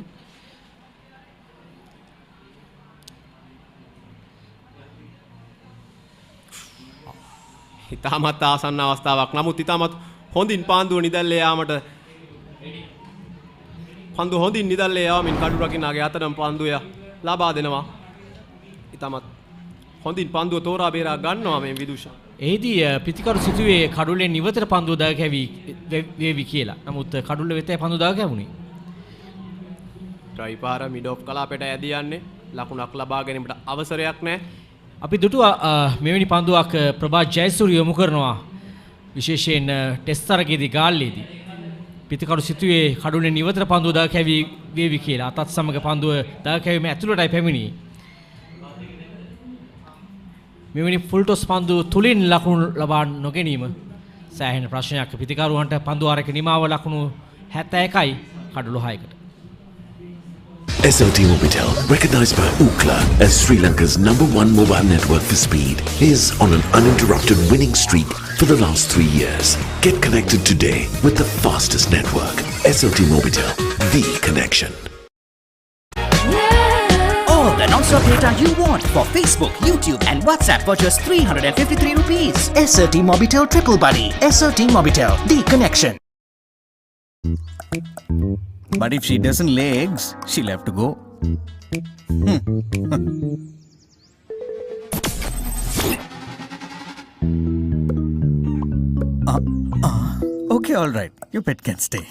ඉතාමත් ආසන්න අවස්ථාවක්. නමුත් ඉතාමත් හොඳින් පාන්දුව නිදැල්ලේ යාමට පන්දු හොඳින් නිදැල්ලේ යාමින් කඩු රකින්නාගේ අතනම් පන්දුය ලබා දෙනවා. ඉතාමත් හොඳින් පන්දුව තෝරා බේරා ගන්නවා මේ විදුෂ.
එහිදී පිතිකරු සිටුවේ කඩුල්ලෙන් ඉවතට පන්දුව දාගැවි වේවි කියලා. නමුත් කඩුල්ල වෙතේ පන්දුව දාගැවුණේ.
ට්‍රයි පාර මිඩ් ඔෆ් කලාපයට ඇදී යන්නේ. ලකුණක් ලබා ගැනීමට අවසරයක් නැහැ.
අපි දුටුවා මෙවැනි පන්දුවක් ප්‍රභා ජයසූරිය යොමු කරනවා. විශේෂයෙන් ටෙස්ට් තරගයේදී ගාල්ලේදී. පිතිකරු සිටුවේ කඩුල්ලෙන් ඉවතට පන්දුව දාගැවි වේවි කියලා. අතත් සමග පන්දුව දාගැවීම ඇතුළටයි පැමිණියේ. මෙවැනි ෆුල් ටොස් පන්දු තුලින් ලකුණු ලබා නොගැනීම සෑහෙන ප්‍රශ්නයක්. පිතිකරුවන්ට පන්දු ආරක නිමාව ලකුණු 71යි කඩලු 6කට.
SLT Mobitel, recognized by Ookla as Sri Lanka's #1 mobile network for speed, is on an uninterrupted winning streak for the last 3 years. Get connected today with the fastest network. SLT Mobitel, the connection.
All the non-stop data you want for Facebook, YouTube and WhatsApp for just 353 rupees. SLT Mobitel Triple Buddy. SLT Mobitel, the connection.
But if she doesn't lay eggs, she'll have to go. Okay, all right. Your pet can stay.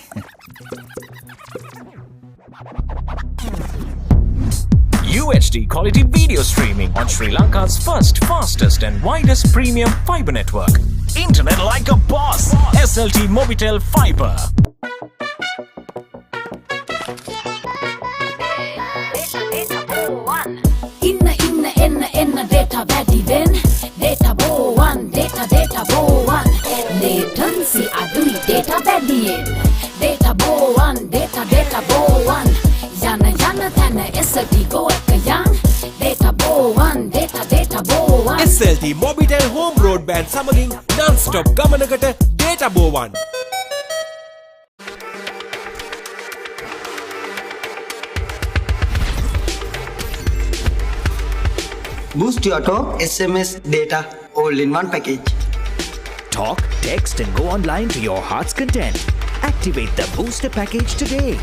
UHD quality video streaming on Sri Lanka's first, fastest and widest premium fiber network. Internet like a boss. SLT Mobitel Fiber.
Inna data වැඩි වෙන් data බෝවන් data බෝවන් latency අඩුයි data වැඩියෙන් data බෝවන් data බෝවන් යන තැන SLT go එක යන් data බෝවන් data බෝවන්
SLT Mobitel home broadband සමගින් non-stop ගමනකට data බෝවන්.
Boost your talk, SMS, data, all in one package.
Talk, text and go online to your heart's content. Activate the booster package today.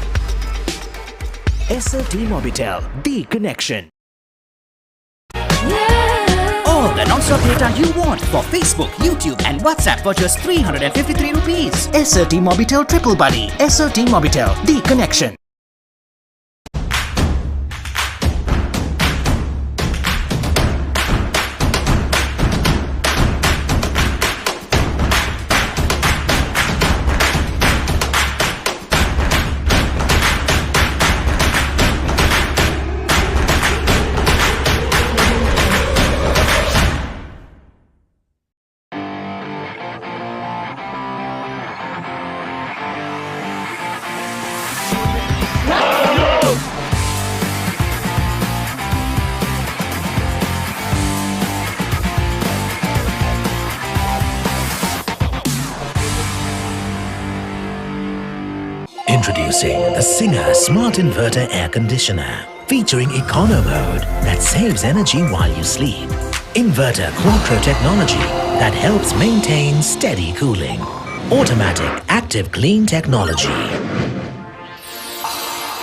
SLT Mobitel, the connection. All the non-stop data you want for Facebook, YouTube and WhatsApp for just 353 rupees. SLT Mobitel Triple Buddy. SLT Mobitel, the connection.
Introducing the Singer Smart Inverter Air Conditioner, featuring Econo Mode that saves energy while you sleep. Inverter Quattro technology that helps maintain steady cooling. Automatic Active Clean technology.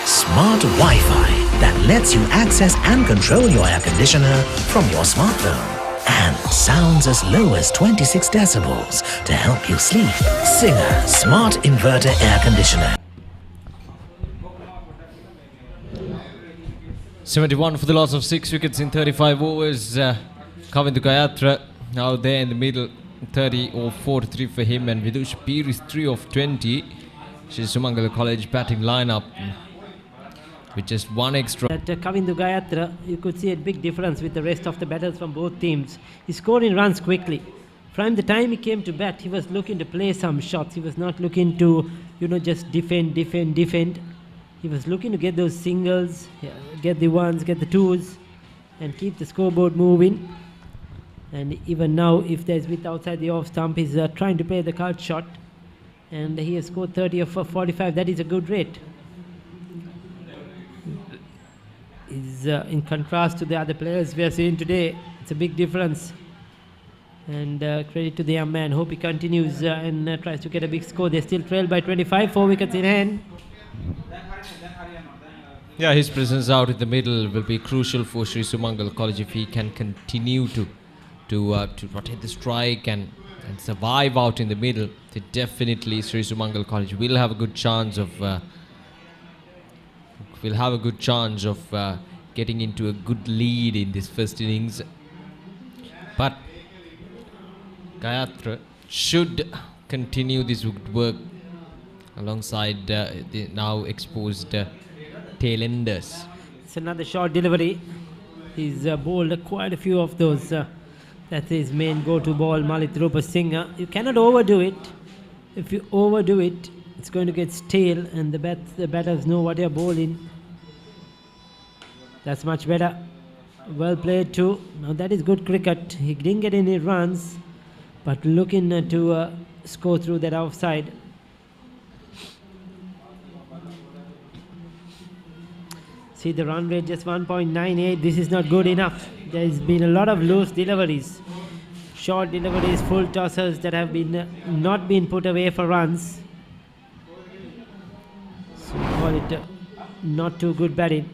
Smart Wi-Fi that lets you access and control your air conditioner from your smartphone. And sounds as low as 26 decibels to help you sleep. Singer Smart Inverter Air Conditioner.
71 for the loss of 6 wickets in 35 overs. Kavindu Gayatra now there in the middle. 30 or 4-3 for him, and Vidush Peer is 3 of 20. She's Sumangala College batting lineup with just one extra.
At Kavindu Gayatra, you could see a big difference with the rest of the batters from both teams. He scored in runs quickly. From the time he came to bat, he was looking to play some shots. He was not looking to, just defend. He was looking to get those singles, get the ones, get the twos, and keep the scoreboard moving. And even now, if there's width outside the off stump, he's trying to play the card shot. And he has scored 30 of 45. That is a good rate. Is in contrast to the other players we are seeing today. It's a big difference. And credit to the young man. Hope he continues and tries to get a big score. They still trail by 25, 4 wickets in hand.
Yeah, his presence out in the middle will be crucial for Sri Sumangala College if he can continue to rotate the strike and survive out in the middle. Then definitely Sri Sumangala College will have a good chance of getting into a good lead in this first innings. But Gayatra should continue this good work alongside the now exposed tailenders.
It's another short delivery. He's bowled quite a few of those. That's his main go-to ball, Malitrupa Singh. You cannot overdo it. If you overdo it, it's going to get stale, and the batters know what they're bowling. That's much better. Well played too. Now that is good cricket. He didn't get any runs, but looking to score through that offside. See the run rate just 1.98. This is not good enough. There's been a lot of loose deliveries, short deliveries, full tossers that have been not been put away for runs. So call it not too good batting.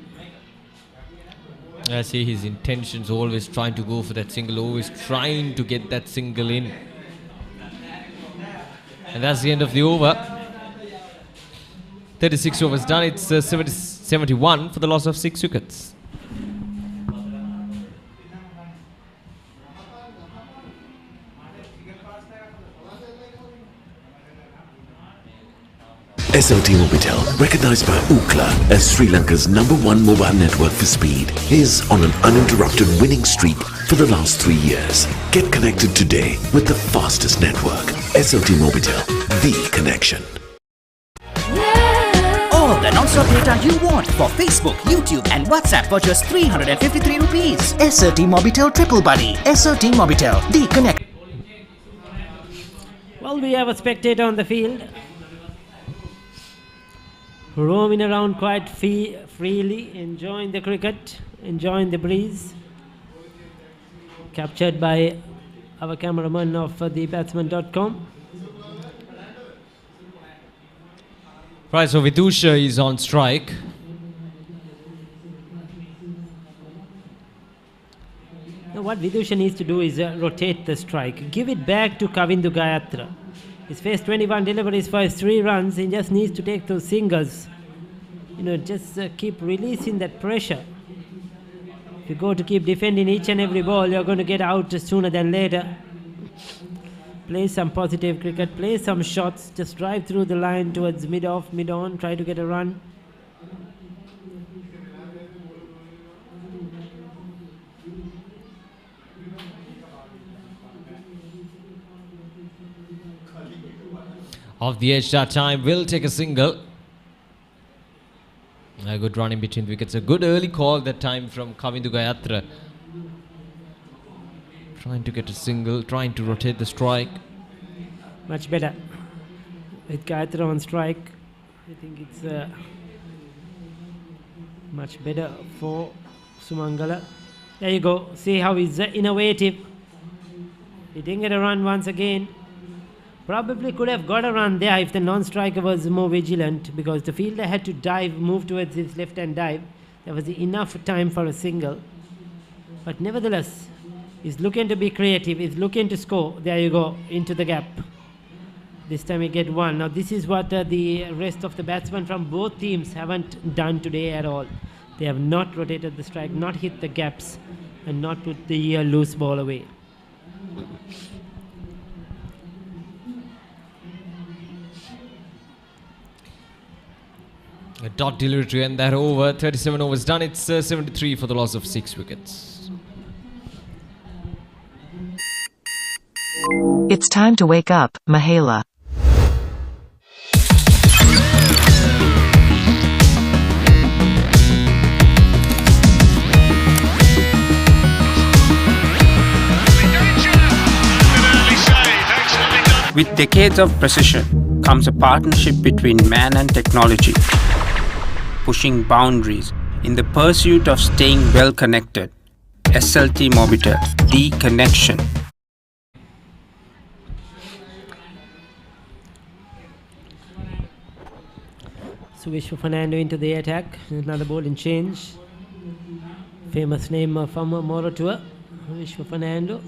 I see his intentions, always trying to go for that single, always trying to get that single in. And that's the end of the over. 36 overs done. It's 71 for the loss of 6 wickets.
SLT Mobitel, recognized by Ookla as Sri Lanka's #1 mobile network for speed, is on an uninterrupted winning streak for the last 3 years. Get connected today with the fastest network. SLT Mobitel, the connection.
All the non-stop data you want for Facebook, YouTube and WhatsApp for just 353 rupees. SRT Mobitel Triple Buddy. SRT Mobitel, the connect.
Well, we have a spectator on the field, roaming around quite freely, enjoying the cricket, enjoying the breeze. Captured by our cameraman of the Batsman.com.
Right, so Vidusha is on strike.
Now what Vidusha needs to do is rotate the strike. Give it back to Kavindu Gayatra. He's faced 21 deliveries for his 3 runs. He just needs to take those singles. Just keep releasing that pressure. If you go to keep defending each and every ball, you're going to get out sooner than later. Play some positive cricket, play some shots, just drive through the line towards mid-off, mid-on, try to get a run.
Off the edge that time, will take a single. A good run in between wickets. A good early call that time from Kavindu Gayatra. Trying to get a single, trying to rotate the strike.
Much better with Gayatra on strike. I think it's much better for Sumangala. There you go. See how he's innovative. He didn't get a run once again. Probably could have got a run there if the non-striker was more vigilant, because the fielder had to dive, move towards his left-hand dive. There was enough time for a single. But nevertheless, he's looking to be creative. He's looking to score. There you go, into the gap. This time he get one. Now this is what the rest of the batsmen from both teams haven't done today at all. They have not rotated the strike, not hit the gaps, and not put the loose ball away.
A dot delivery to end that over. 37 overs done. It's 73 for the loss of 6 wickets.
It's time to wake up, Mahala.
With decades of precision comes a partnership between man and technology, pushing boundaries in the pursuit of staying well connected. SLT Mobitel, the connection.
So Vishwa Fernando into the attack. Another bowling change. Famous name from Moratuwa. Vishwa Fernando.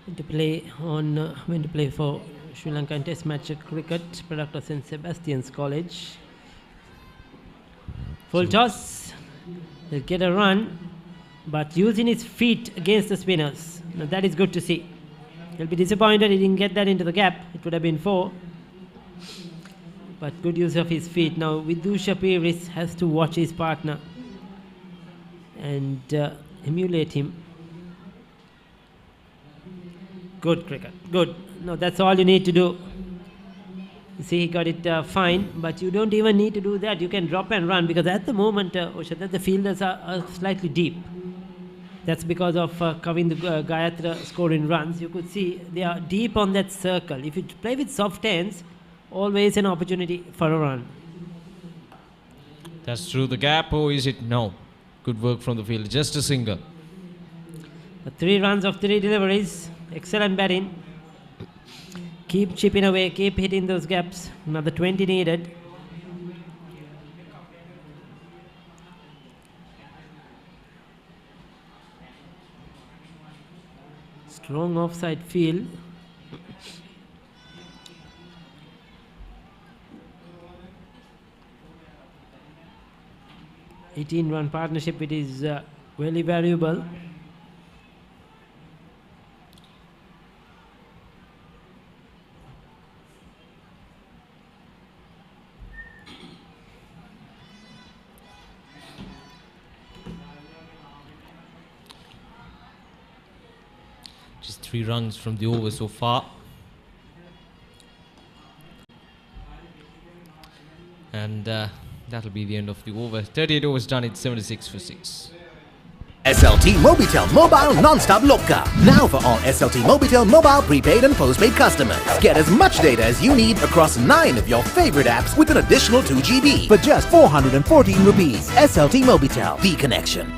Went to play for Sri Lankan Test match cricket, product of St. Sebastian's College. Full toss. They'll get a run, but using his feet against the spinners. Now that is good to see. He'll be disappointed he didn't get that into the gap. It would have been 4. But good use of his feet. Now Vidusha Piris has to watch his partner and emulate him. Good cricket, good. No, that's all you need to do. You see, he got it fine, but you don't even need to do that. You can drop and run, because at the moment, Oshada, the fielders are slightly deep. That's because of Kavind Gayatra scoring runs. You could see they are deep on that circle. If you play with soft hands, always an opportunity for a run.
That's through the gap, or is it? No. Good work from the fielder. Just a single.
3 runs of 3 deliveries. Excellent batting. Keep chipping away, keep hitting those gaps. Another 20 needed. Strong offside field. (18-run partnership). It is very valuable.
Just 3 runs from the over so far. And that'll be the end of the over. 38 overs done. It's 76 for 6.
SLT Mobitel Mobile Non-Stop Loka. Now for all SLT Mobitel mobile prepaid and postpaid customers. Get as much data as you need across 9 of your favorite apps with an additional 2 GB for just 414 rupees. SLT Mobitel, the connection.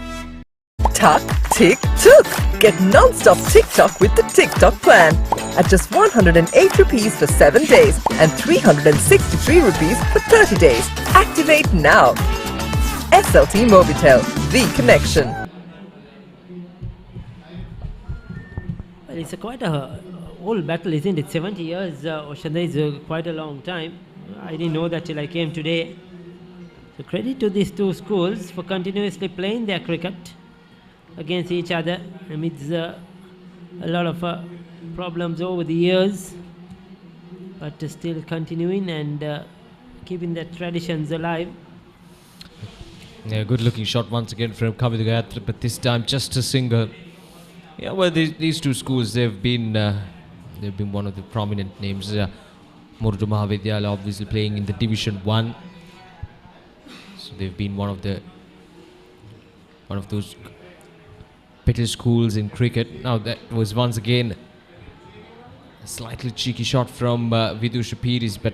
Tuck, tick, took. Get non-stop TikTok with the TikTok plan. At just 108 rupees for 7 days and 363 rupees for 30 days. Activate now. SLT Mobitel, the connection.
Well, it's quite a old battle, isn't it? 70 years, Oshanda is quite a long time. I didn't know that till I came today. So credit to these 2 schools for continuously playing their cricket against each other amidst a lot of problems over the years, but still continuing and keeping their traditions alive.
Yeah, good looking shot once again from Kavind Gayatra, but this time just a single. Yeah, well, these 2 schools, they've been one of the prominent names. Moratuwa Maha Vidyalaya obviously playing in the Division 1, so they've been one of those better schools in cricket. Now that was once again a slightly cheeky shot from Vidusha Piris, but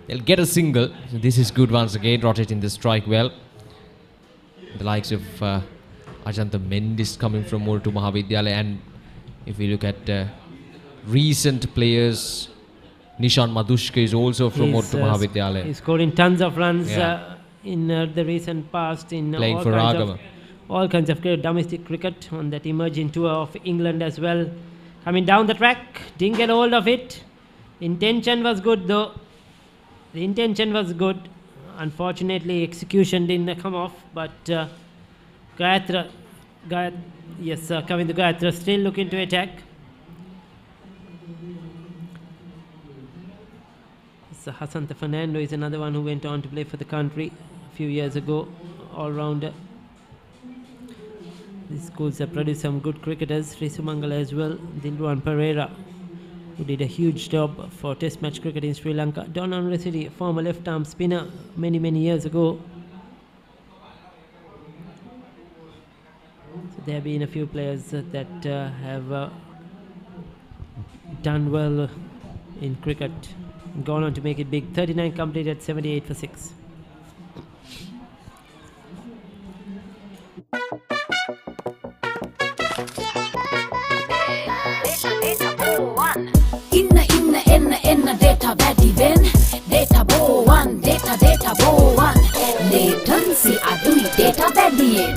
They'll get a single. So this is good once again, rotating the strike well. The likes of Ajanta Mendis coming from Moratuwa Maha Vidyalaya, and if we look at recent players, Nishan Madushka is also from Moratuwa Maha Vidyalaya.
He's scoring tons of runs in the recent past in
playing for Ragama.
All kinds of domestic cricket on that emerging tour of England as well. Coming down the track, didn't get hold of it. Intention was good though. The intention was good. Unfortunately, execution didn't come off. But Kavindu Gayatra still looking to attack. So Hasanta Fernando is another one who went on to play for the country a few years ago, all-rounder. These schools have produced some good cricketers, Sumangala as well, Dilruwan Pereira, who did a huge job for test match cricket in Sri Lanka. Don University, former left-arm spinner many years ago. So there have been a few players that have done well in cricket, gone on to make it big. 39 completed, 78 for 6.
Inna data වැඩි වෙන් data බෝවන් data බෝවන් latency අඩුයි data වැඩියෙන්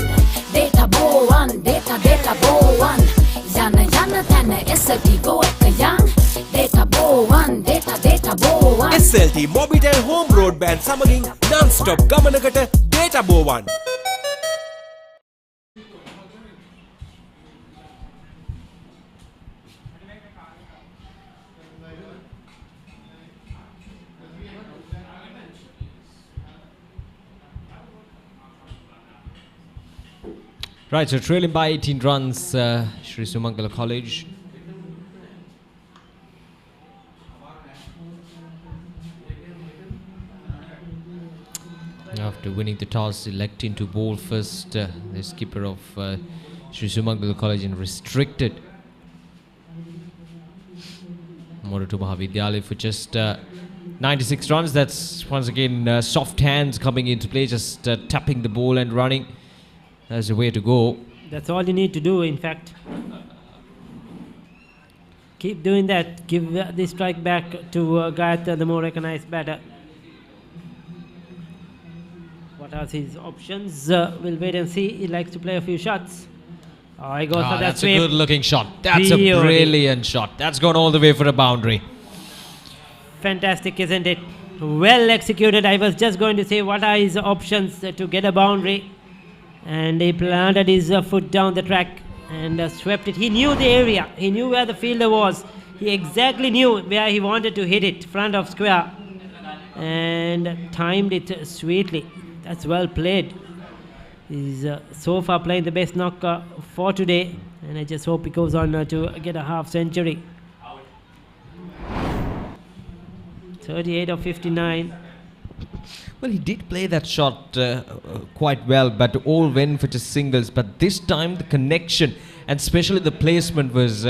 data බෝවන් data බෝවන් යන තැන SLT go එක යන් data බෝවන් data බෝවන්
SLT Mobitel Home Broadband සමගින් non-stop ගමනකට data බෝවන්.
Right, so trailing by 18 runs, Sri Sumangala College. After winning the toss, electing to bowl first, the skipper of Sri Sumangala College in restricted Moratuwa Maha Vidyalaya for just 96 runs. That's once again soft hands coming into play, just tapping the ball and running. That's the way to go.
That's all you need to do, in fact. Keep doing that. Give the strike back to Gayatra, the more recognized batter. What are his options? We'll wait and see. He likes to play a few shots. Oh, he goes for that
that's
sweep.
a good looking shot. That's a brilliant shot. That's gone all the way for a boundary.
Fantastic, isn't it? Well executed. I was just going to say, what are his options to get a boundary? And he planted his foot down the track and swept it. He knew the area. He knew where the fielder was. He exactly knew where he wanted to hit it, front of square. And timed it sweetly. That's well played. He's so far playing the best knock for today. And I just hope he goes on to get a half century. 38 of 59.
Well, he did play that shot quite well, but all went for just singles. But this time, the connection and especially the placement was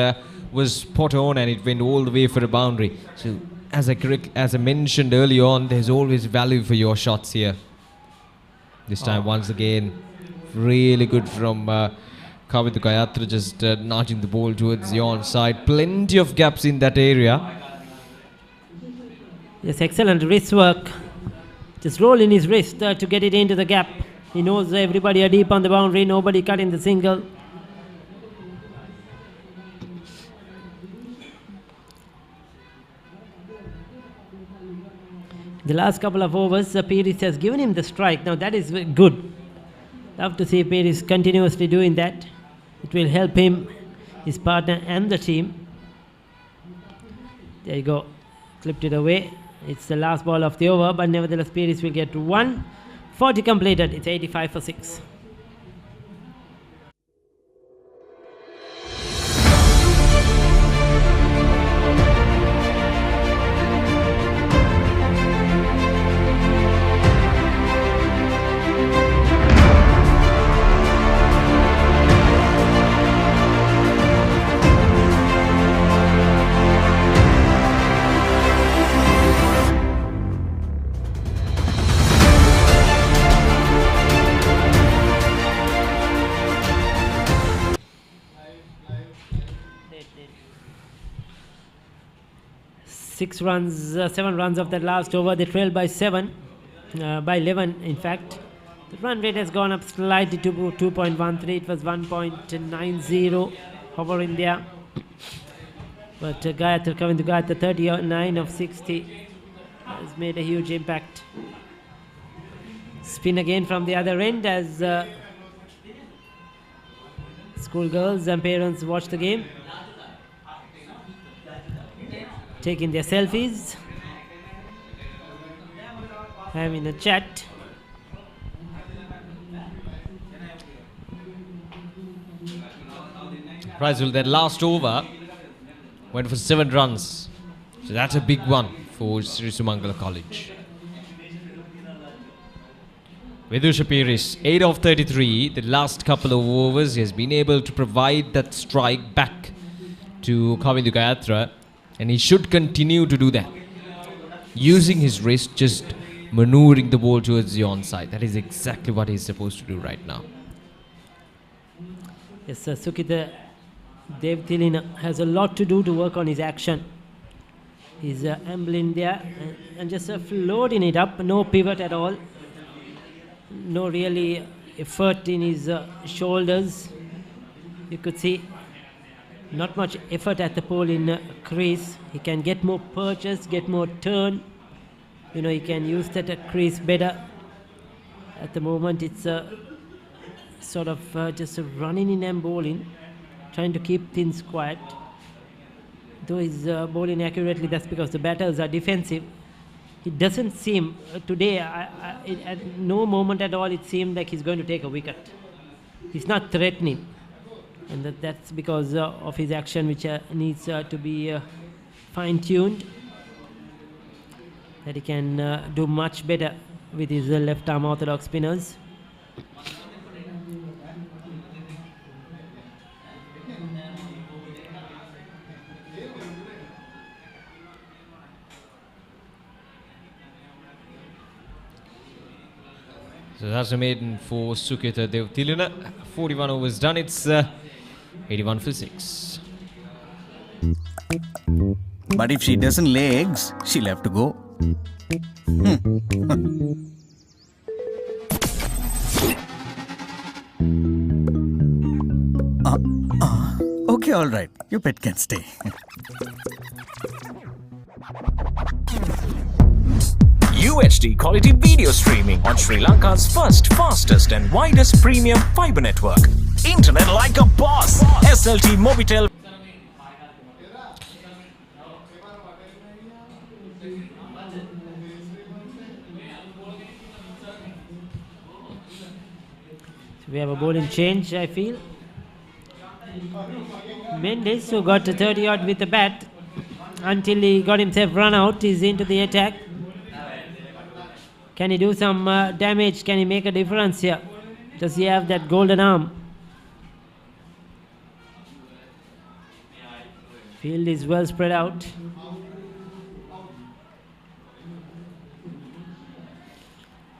spot on, and it went all the way for a boundary. So, as I mentioned early on, there's always value for your shots here. This time, once again, really good from Kavindu Gayatra, just nudging the ball towards the onside. Plenty of gaps in that area.
Yes, excellent wrist work. Just rolling his wrist to get it into the gap. He knows everybody are deep on the boundary, nobody cutting the single. The last couple of overs, Peiris has given him the strike. Now that is good. Love to see Peiris continuously doing that. It will help him, his partner and the team. There you go. Clipped it away. It's the last ball of the over, but nevertheless Peiris will get 1. 40 completed. It's 85 for 6. 7 runs of that last over. They trailed by 11 in fact. The run rate has gone up slightly to 2.13. It was 1.90 over India. But Gayatri, coming to Gayatri, 39 of 60 has made a huge impact. Spin again from the other end as schoolgirls and parents watch the game, taking their selfies, having a chat.
Right, so that last over went for 7 runs. So that's a big one for Sri Sumangala College. Vidusha Piris, 8 of 33, the last couple of overs, he has been able to provide that strike back to Kavindu Gayatra, and he should continue to do that. Using his wrist, just maneuvering the ball towards the onside. That is exactly what he's supposed to do right now.
Yes, Sukita Devtilina has a lot to do to work on his action. He's ambling there and just floating it up, no pivot at all. No really effort in his shoulders. You could see not much effort at the pole in crease. He can get more purchase, get more turn. You know, he can use that crease better. At the moment, it's sort of just running in and bowling, trying to keep things quiet. Though he's bowling accurately, that's because the batters are defensive. It doesn't seem, today, at no moment at all, it seemed like he's going to take a wicket. He's not threatening. And that's because of his action, which needs to be fine-tuned. That he can do much better with his left-arm orthodox spinners.
So that's a maiden for Sukita Devtilina. 41 overs done. It's 81 for 6.
But if she doesn't lay eggs, she'll have to go. Okay, all right. Your pet can stay.
UHD quality video streaming on Sri Lanka's first, fastest and widest premium fiber network. Internet like a boss. SLT Mobitel.
So we have a bowling change, I feel. Mendes, who got to 30 odd with the bat until he got himself run out, is into the attack. Can he do some damage? Can he make a difference here? Does he have that golden arm? Field is well spread out.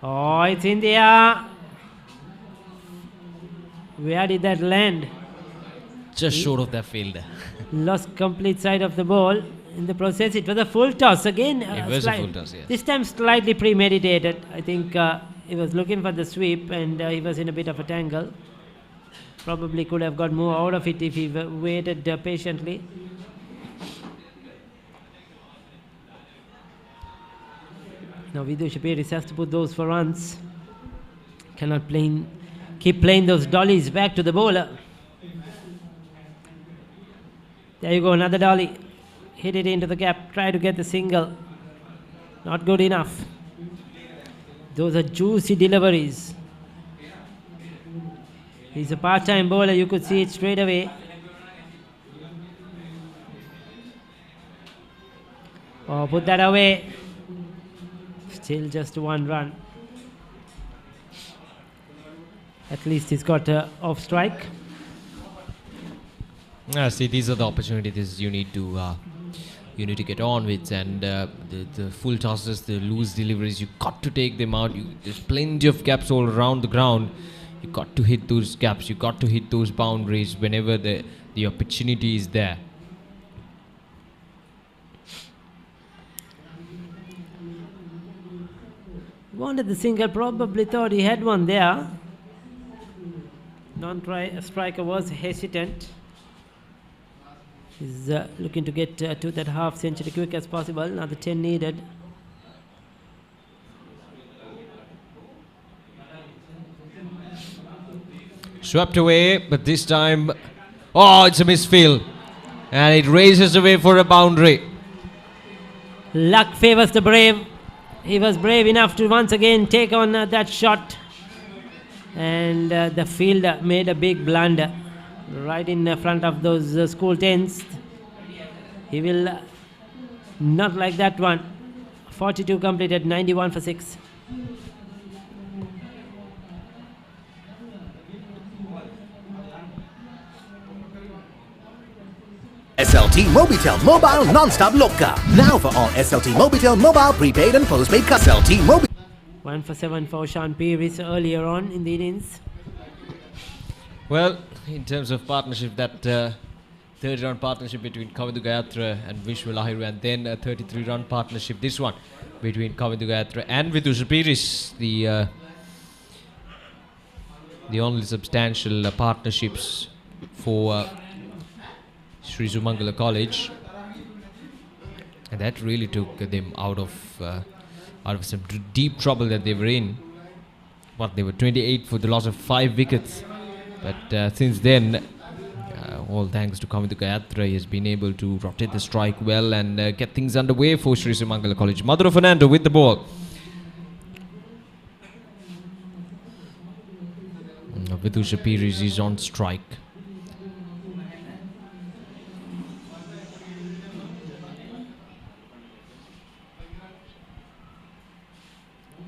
Oh, it's India. Where did that land?
Just short of that field.
Lost complete side of the ball. In the process, it was a full toss again.
It was a full toss, yes.
This time slightly premeditated. I think he was looking for the sweep and he was in a bit of a tangle. Probably could have got more out of it if he waited patiently. Now Vidusha Piris has to put those for runs. Cannot keep playing those dollies back to the bowler. There you go, another dolly. Hit it into the gap, try to get the single. Not good enough. Those are juicy deliveries. He's a part-time bowler, you could see it straight away. Oh, put that away. Still just 1 run. At least he's got off strike.
See, these are the opportunities you need to get on with, and the full tosses, the loose deliveries, you got to take them out. There's plenty of gaps all around the ground. You got to hit those gaps. You got to hit those boundaries whenever the opportunity is there.
Wanted the single, probably thought he had one there. Non-striker was hesitant. He's looking to get to that half century quick as possible. Another 10 needed.
Swept away, but this time, oh, it's a misfield. And it races away for a boundary.
Luck favors the brave. He was brave enough to once again take on that shot. And the fielder made a big blunder right in front of those school tents. He will not like that one. 42 completed, 91 for 6.
SLT Mobitel Mobile Non-Stop Loka. Now for all SLT Mobitel Mobile prepaid and postpaid customers. SLT Mobitel.
1 for 7 for Sean Peavis earlier on in the innings.
Well, in terms of partnership, that third round partnership between Kavindu Gayatra and Vishwa Lahiru, and then a 33-run partnership, this one between Kavindu Gayatra and Vidusha Piris, the only substantial partnerships for Sri Sumangala College, and that really took them out of some deep trouble that they were in. But they were 28 for the loss of 5 wickets. But since then, all thanks to Kavindu Gayatra, he has been able to rotate the strike well and get things underway for Sri Sumangala College. Madhura Fernando with the ball. Vidusha Piris is on strike.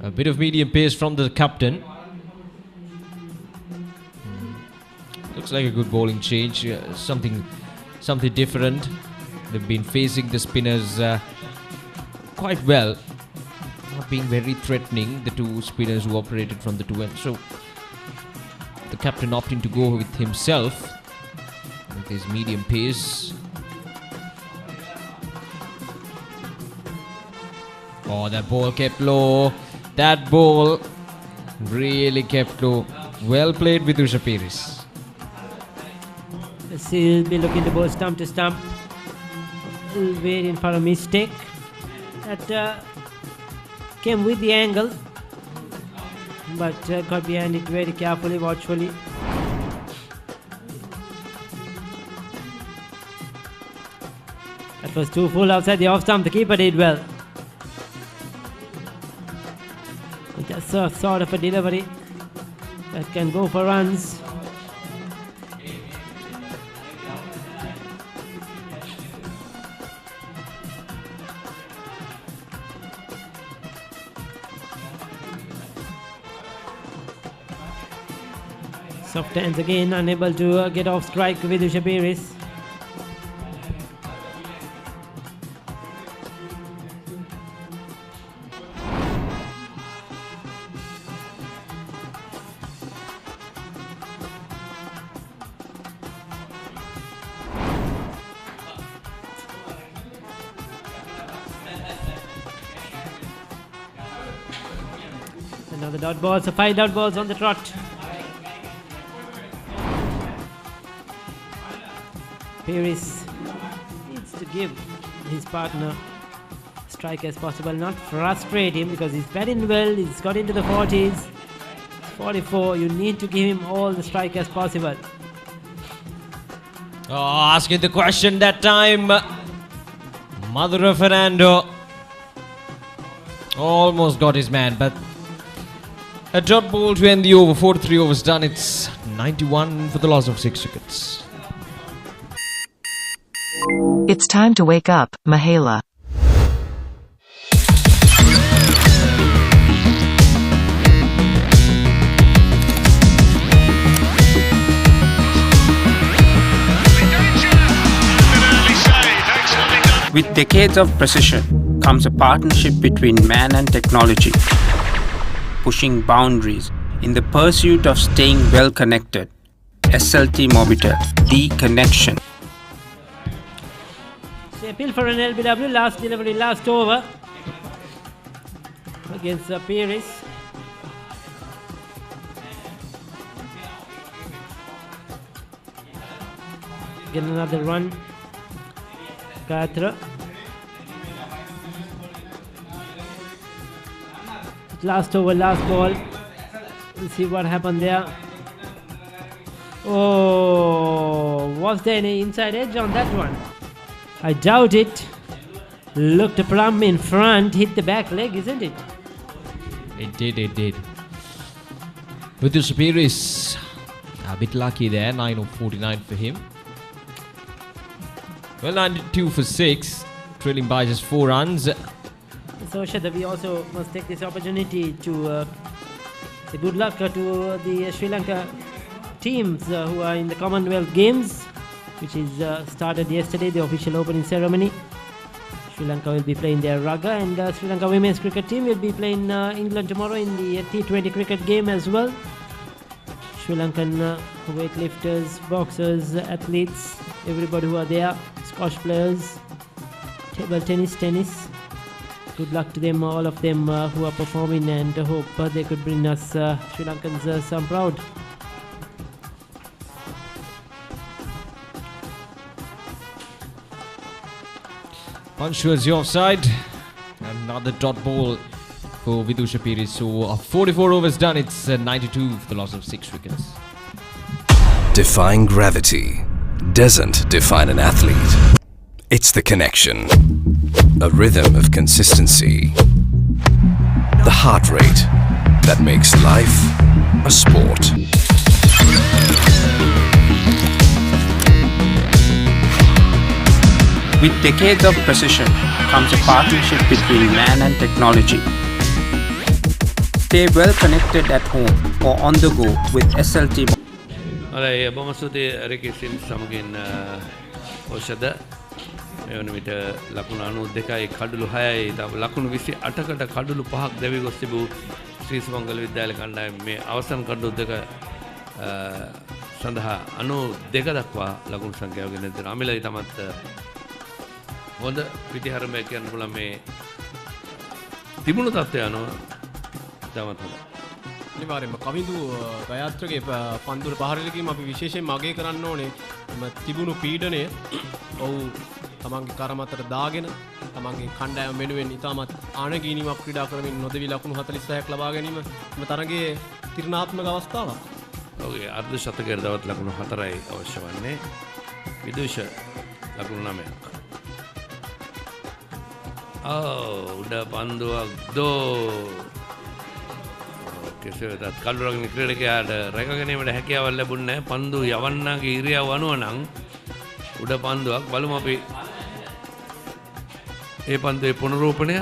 A bit of medium pace from the captain. Looks like a good bowling change. Something different. They've been facing the spinners quite well. Not being very threatening, the two spinners who operated from the two ends. So the captain opting to go with himself with his medium pace. Oh, that ball kept low. That ball really kept low. Well played with Vidusha Piris.
He'll be looking to bowl stump to stump. Waiting for a mistake. That came with the angle. But got behind it very carefully, watchfully. That was too full outside the off stump. The keeper did well. Just a sort of a delivery that can go for runs. Soft hands again, unable to get off strike with Vidusha Piris. Another dot ball, so 5 dot balls on the trot. Piris needs to give his partner strike as possible, not frustrate him, because he's batting well, he's got into the 40s. 44, you need to give him all the strike as possible.
Oh, asking the question that time. Madhura Fernando almost got his man, but a dot ball to end the over. 43 overs done. It's 91 for the loss of 6 wickets.
It's time to wake up, Mahala.
With decades of precision comes a partnership between man and technology, pushing boundaries in the pursuit of staying well connected. SLT Mobitel, the connection.
So appeal for an LBW, last delivery, last over. against Pires. Get another run. Gayatra. Last over, last ball. We'll see what happened there. Oh, was there any inside edge on that one? I doubt it. Looked plumb in front, hit the back leg, isn't it?
It did. Vidya Pires a bit lucky there, 9 of 49 for him. Well, 92 for 6, trailing by just 4 runs.
So Shada, we also must take this opportunity to say good luck to the Sri Lanka teams who are in the Commonwealth Games, which is started yesterday, the official opening ceremony. Sri Lanka will be playing their Raga, and Sri Lanka women's cricket team will be playing England tomorrow in the T20 cricket game as well. Sri Lankan weightlifters, boxers, athletes, everybody who are there, squash players, table tennis. Good luck to them, all of them who are performing, and hope they could bring us Sri Lankans some proud.
Punch towards the offside. Another dot ball for Vidya Pires. So 44 overs done. It's 92 for the loss of 6 wickets.
Defying gravity doesn't define an athlete. It's the connection. A rhythm of consistency. The heart rate that makes life a sport.
With decades of precision comes a partnership between man and technology. Stay well connected at home or on the go with SLT.
Alright, බොහොම ස්තුතියි රිකිසින් සමගින් ඖෂධ මෙවන විට ලකුණු 92යි කඩලු 6යි තව ලකුණු 28කට කඩලු 5ක් දැවි ගොස් තිබූ ශ්‍රී සුමංගල විද්‍යාලය කණ්ඩායම මේ අවසන් කඩලු දෙක සඳහා 92 දක්වා ලකුණු සංඛ්‍යාව ගෙන දෙනවා. අමිලයි තමත් හොඳ පිටිහරමය කියන්න පුළුවන් මේ තිබුණු තත්ත්වය අනුව තමත් හොඳයි.
අනිවාර්යයෙන්ම කවිඳු ගයාත්‍රගේ පන්දුර පහරලකීම අපි විශේෂයෙන් අගය කරන්න ඕනේ. තිබුණු පීඩනය ඔහු තමන්ගේ කරමතට දාගෙන තමන්ගේ කණ්ඩායම වෙනුවෙන් ඉතාමත් ආනගීනීමක් ක්‍රීඩා කරමින් නොදෙවි ලකුණු 46ක් ලබා ගැනීම මේ තරගයේ තීරණාත්මක අවස්ථාවක්.
ඔහුගේ අර්ධ ශතකයට තවත් ලකුණු 4යි අවශ්‍ය වන්නේ. විදුෂ ලකුණු 9ක්. උඩ පන්දුවක් දෝ කෙසේ වෙතත් කළුරගිනි ක්‍රීඩකයාට රැක ගැනීමට හැකියාවක් ලැබුණේ නැහැ. පන්දු යවන්නගේ ඉරියව් අනුව නම් උඩ පන්දුවක් බලමු අපි ඒ පන්දුවේ පුනරූපණය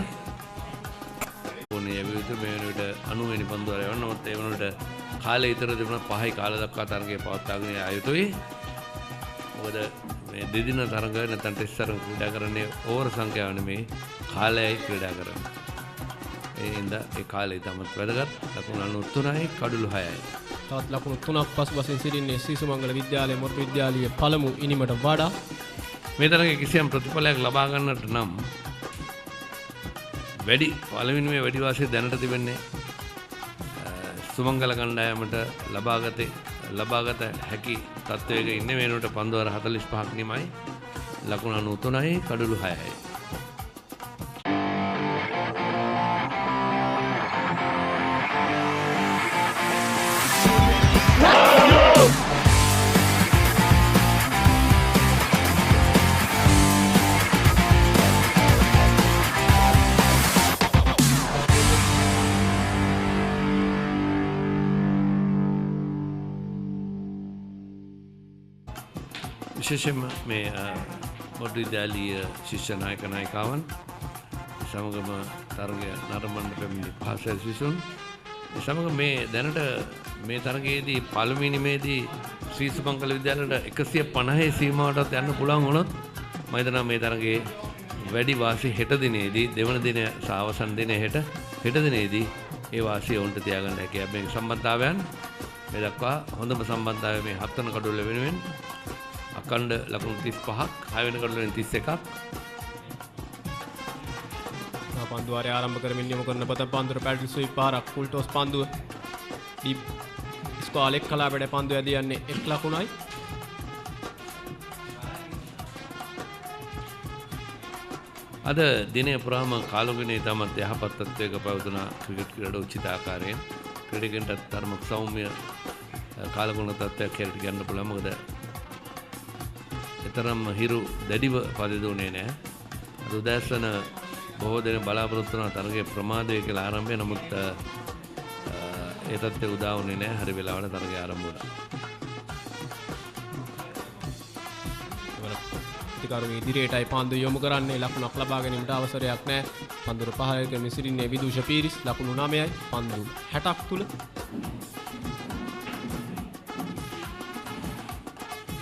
ඕනේ විදිහට මේ වෙන විට 90 වෙනි පන්දුව යවන්න. නමුත් ඒ වෙනකොට කාලය ඉතර තිබුණා 5යි කාල දක්වා තරගය පවත්වාගෙන යා යුතුයි. මොකද මේ දෙදින තරග නැත්නම් ටෙස්ට් තරග ක්‍රීඩා කරන්නේ ඕවර් සංඛ්‍යාව නෙමේ කාලයයි ක්‍රීඩා කරන්නේ. ඒ හින්දා ඒ කාලය තමයි වැදගත්. ලකුණු 93යි කඩලු 6යි.
තවත් ලකුණු 3ක් පසුබසින් සිටින්නේ ශ්‍රී සුමංගල විද්‍යාලය මොරටු විද්‍යාලයේ පළමු ඉනිමට වඩා
මේ තරගයේ කිසියම් ප්‍රතිඵලයක් ලබා ගන්නට නම් වැඩි පළවෙනිමේ වැඩි වාසිය දැනට තිබෙන්නේ සුමංගල කණ්ඩායමට ලබාගත හැකි තත්ත්වයක ඉන්නේ. වෙනුවට පන්දුවර 45ක් නිමයි. ලකුණු 93යි කඩලු 6යි. විශේෂයෙන්ම මේ මොරටු විද්‍යාලීය ශිෂ්‍ය නායක නායිකාවන් සමගම තරගය නරඹන්න පැමිණි පාසල් සිසුන් සමග මේ දැනට මේ තරගයේදී පළමුවෙනිමේදී ශ්‍රී සුමංගල විද්‍යාලයට 150 සීමාවටත් යන්න පුළුවන් වුණොත් මම හිතනවා මේ තරගයේ වැඩි වාසිය හෙට දිනේදී දෙවන දින සහ අවසන් දිනේ හෙට දිනේදී ඒ වාසිය උන්ට තියාගන්න හැකියි. මේ සම්බන්ධතාවයන් මේ දක්වා හොඳම සම්බන්ධතාවය මේ 7 වන කඩොල්ල වෙනුවෙන් අකණ්ඩ ලකුණු 35ක් 6 වෙනි කඩොල්ලෙන් 31ක්
පන්දු වාරය ආරම්භ කරමින් යොමු කරන බත පන්දුර පැටල් ස්වීප් පාරක් ෆුල් ටොස් පන්දුව ඩීප් ස්කෝර් එක් කලා බඩ පන්දුව ඇදී යන්නේ 1 ලකුණයි.
අද දිනය පුරාම කාලුගුණේ තමත් යහපත් තත්ත්වයක පැවතුන ක්‍රිකට් ක්‍රීඩා උචිත ආකාරයෙන් ක්‍රීඩකයන්ට තරමක සෞම්‍ය කාලගුණ තත්ත්වයක් හැටියට ගන්න පුළුවන්. මොකද තරම් හිරු දැඩිව පදිදුනේ නැහැ. අද උදෑසන බොහෝ දෙනෙක් බලාපොරොත්තු වන තරගයේ ප්‍රමාදය කියලා ආරම්භය. නමුත් ඒ තත්ත්වය උදා වුණේ නැහැ. හරි වෙලාවට තරගය ආරම්භ වුණා.
ප්‍රතිකාරම ඉදිරියටයි පන්දු යොමු කරන්නේ. ලකුණක් ලබා ගැනීමට අවසරයක් නැහැ. පන්දුර පහලක මිසිරින්නේ විදුෂ පීරිස්. ලකුණු 9යි. පන්දු 60ක් තුල.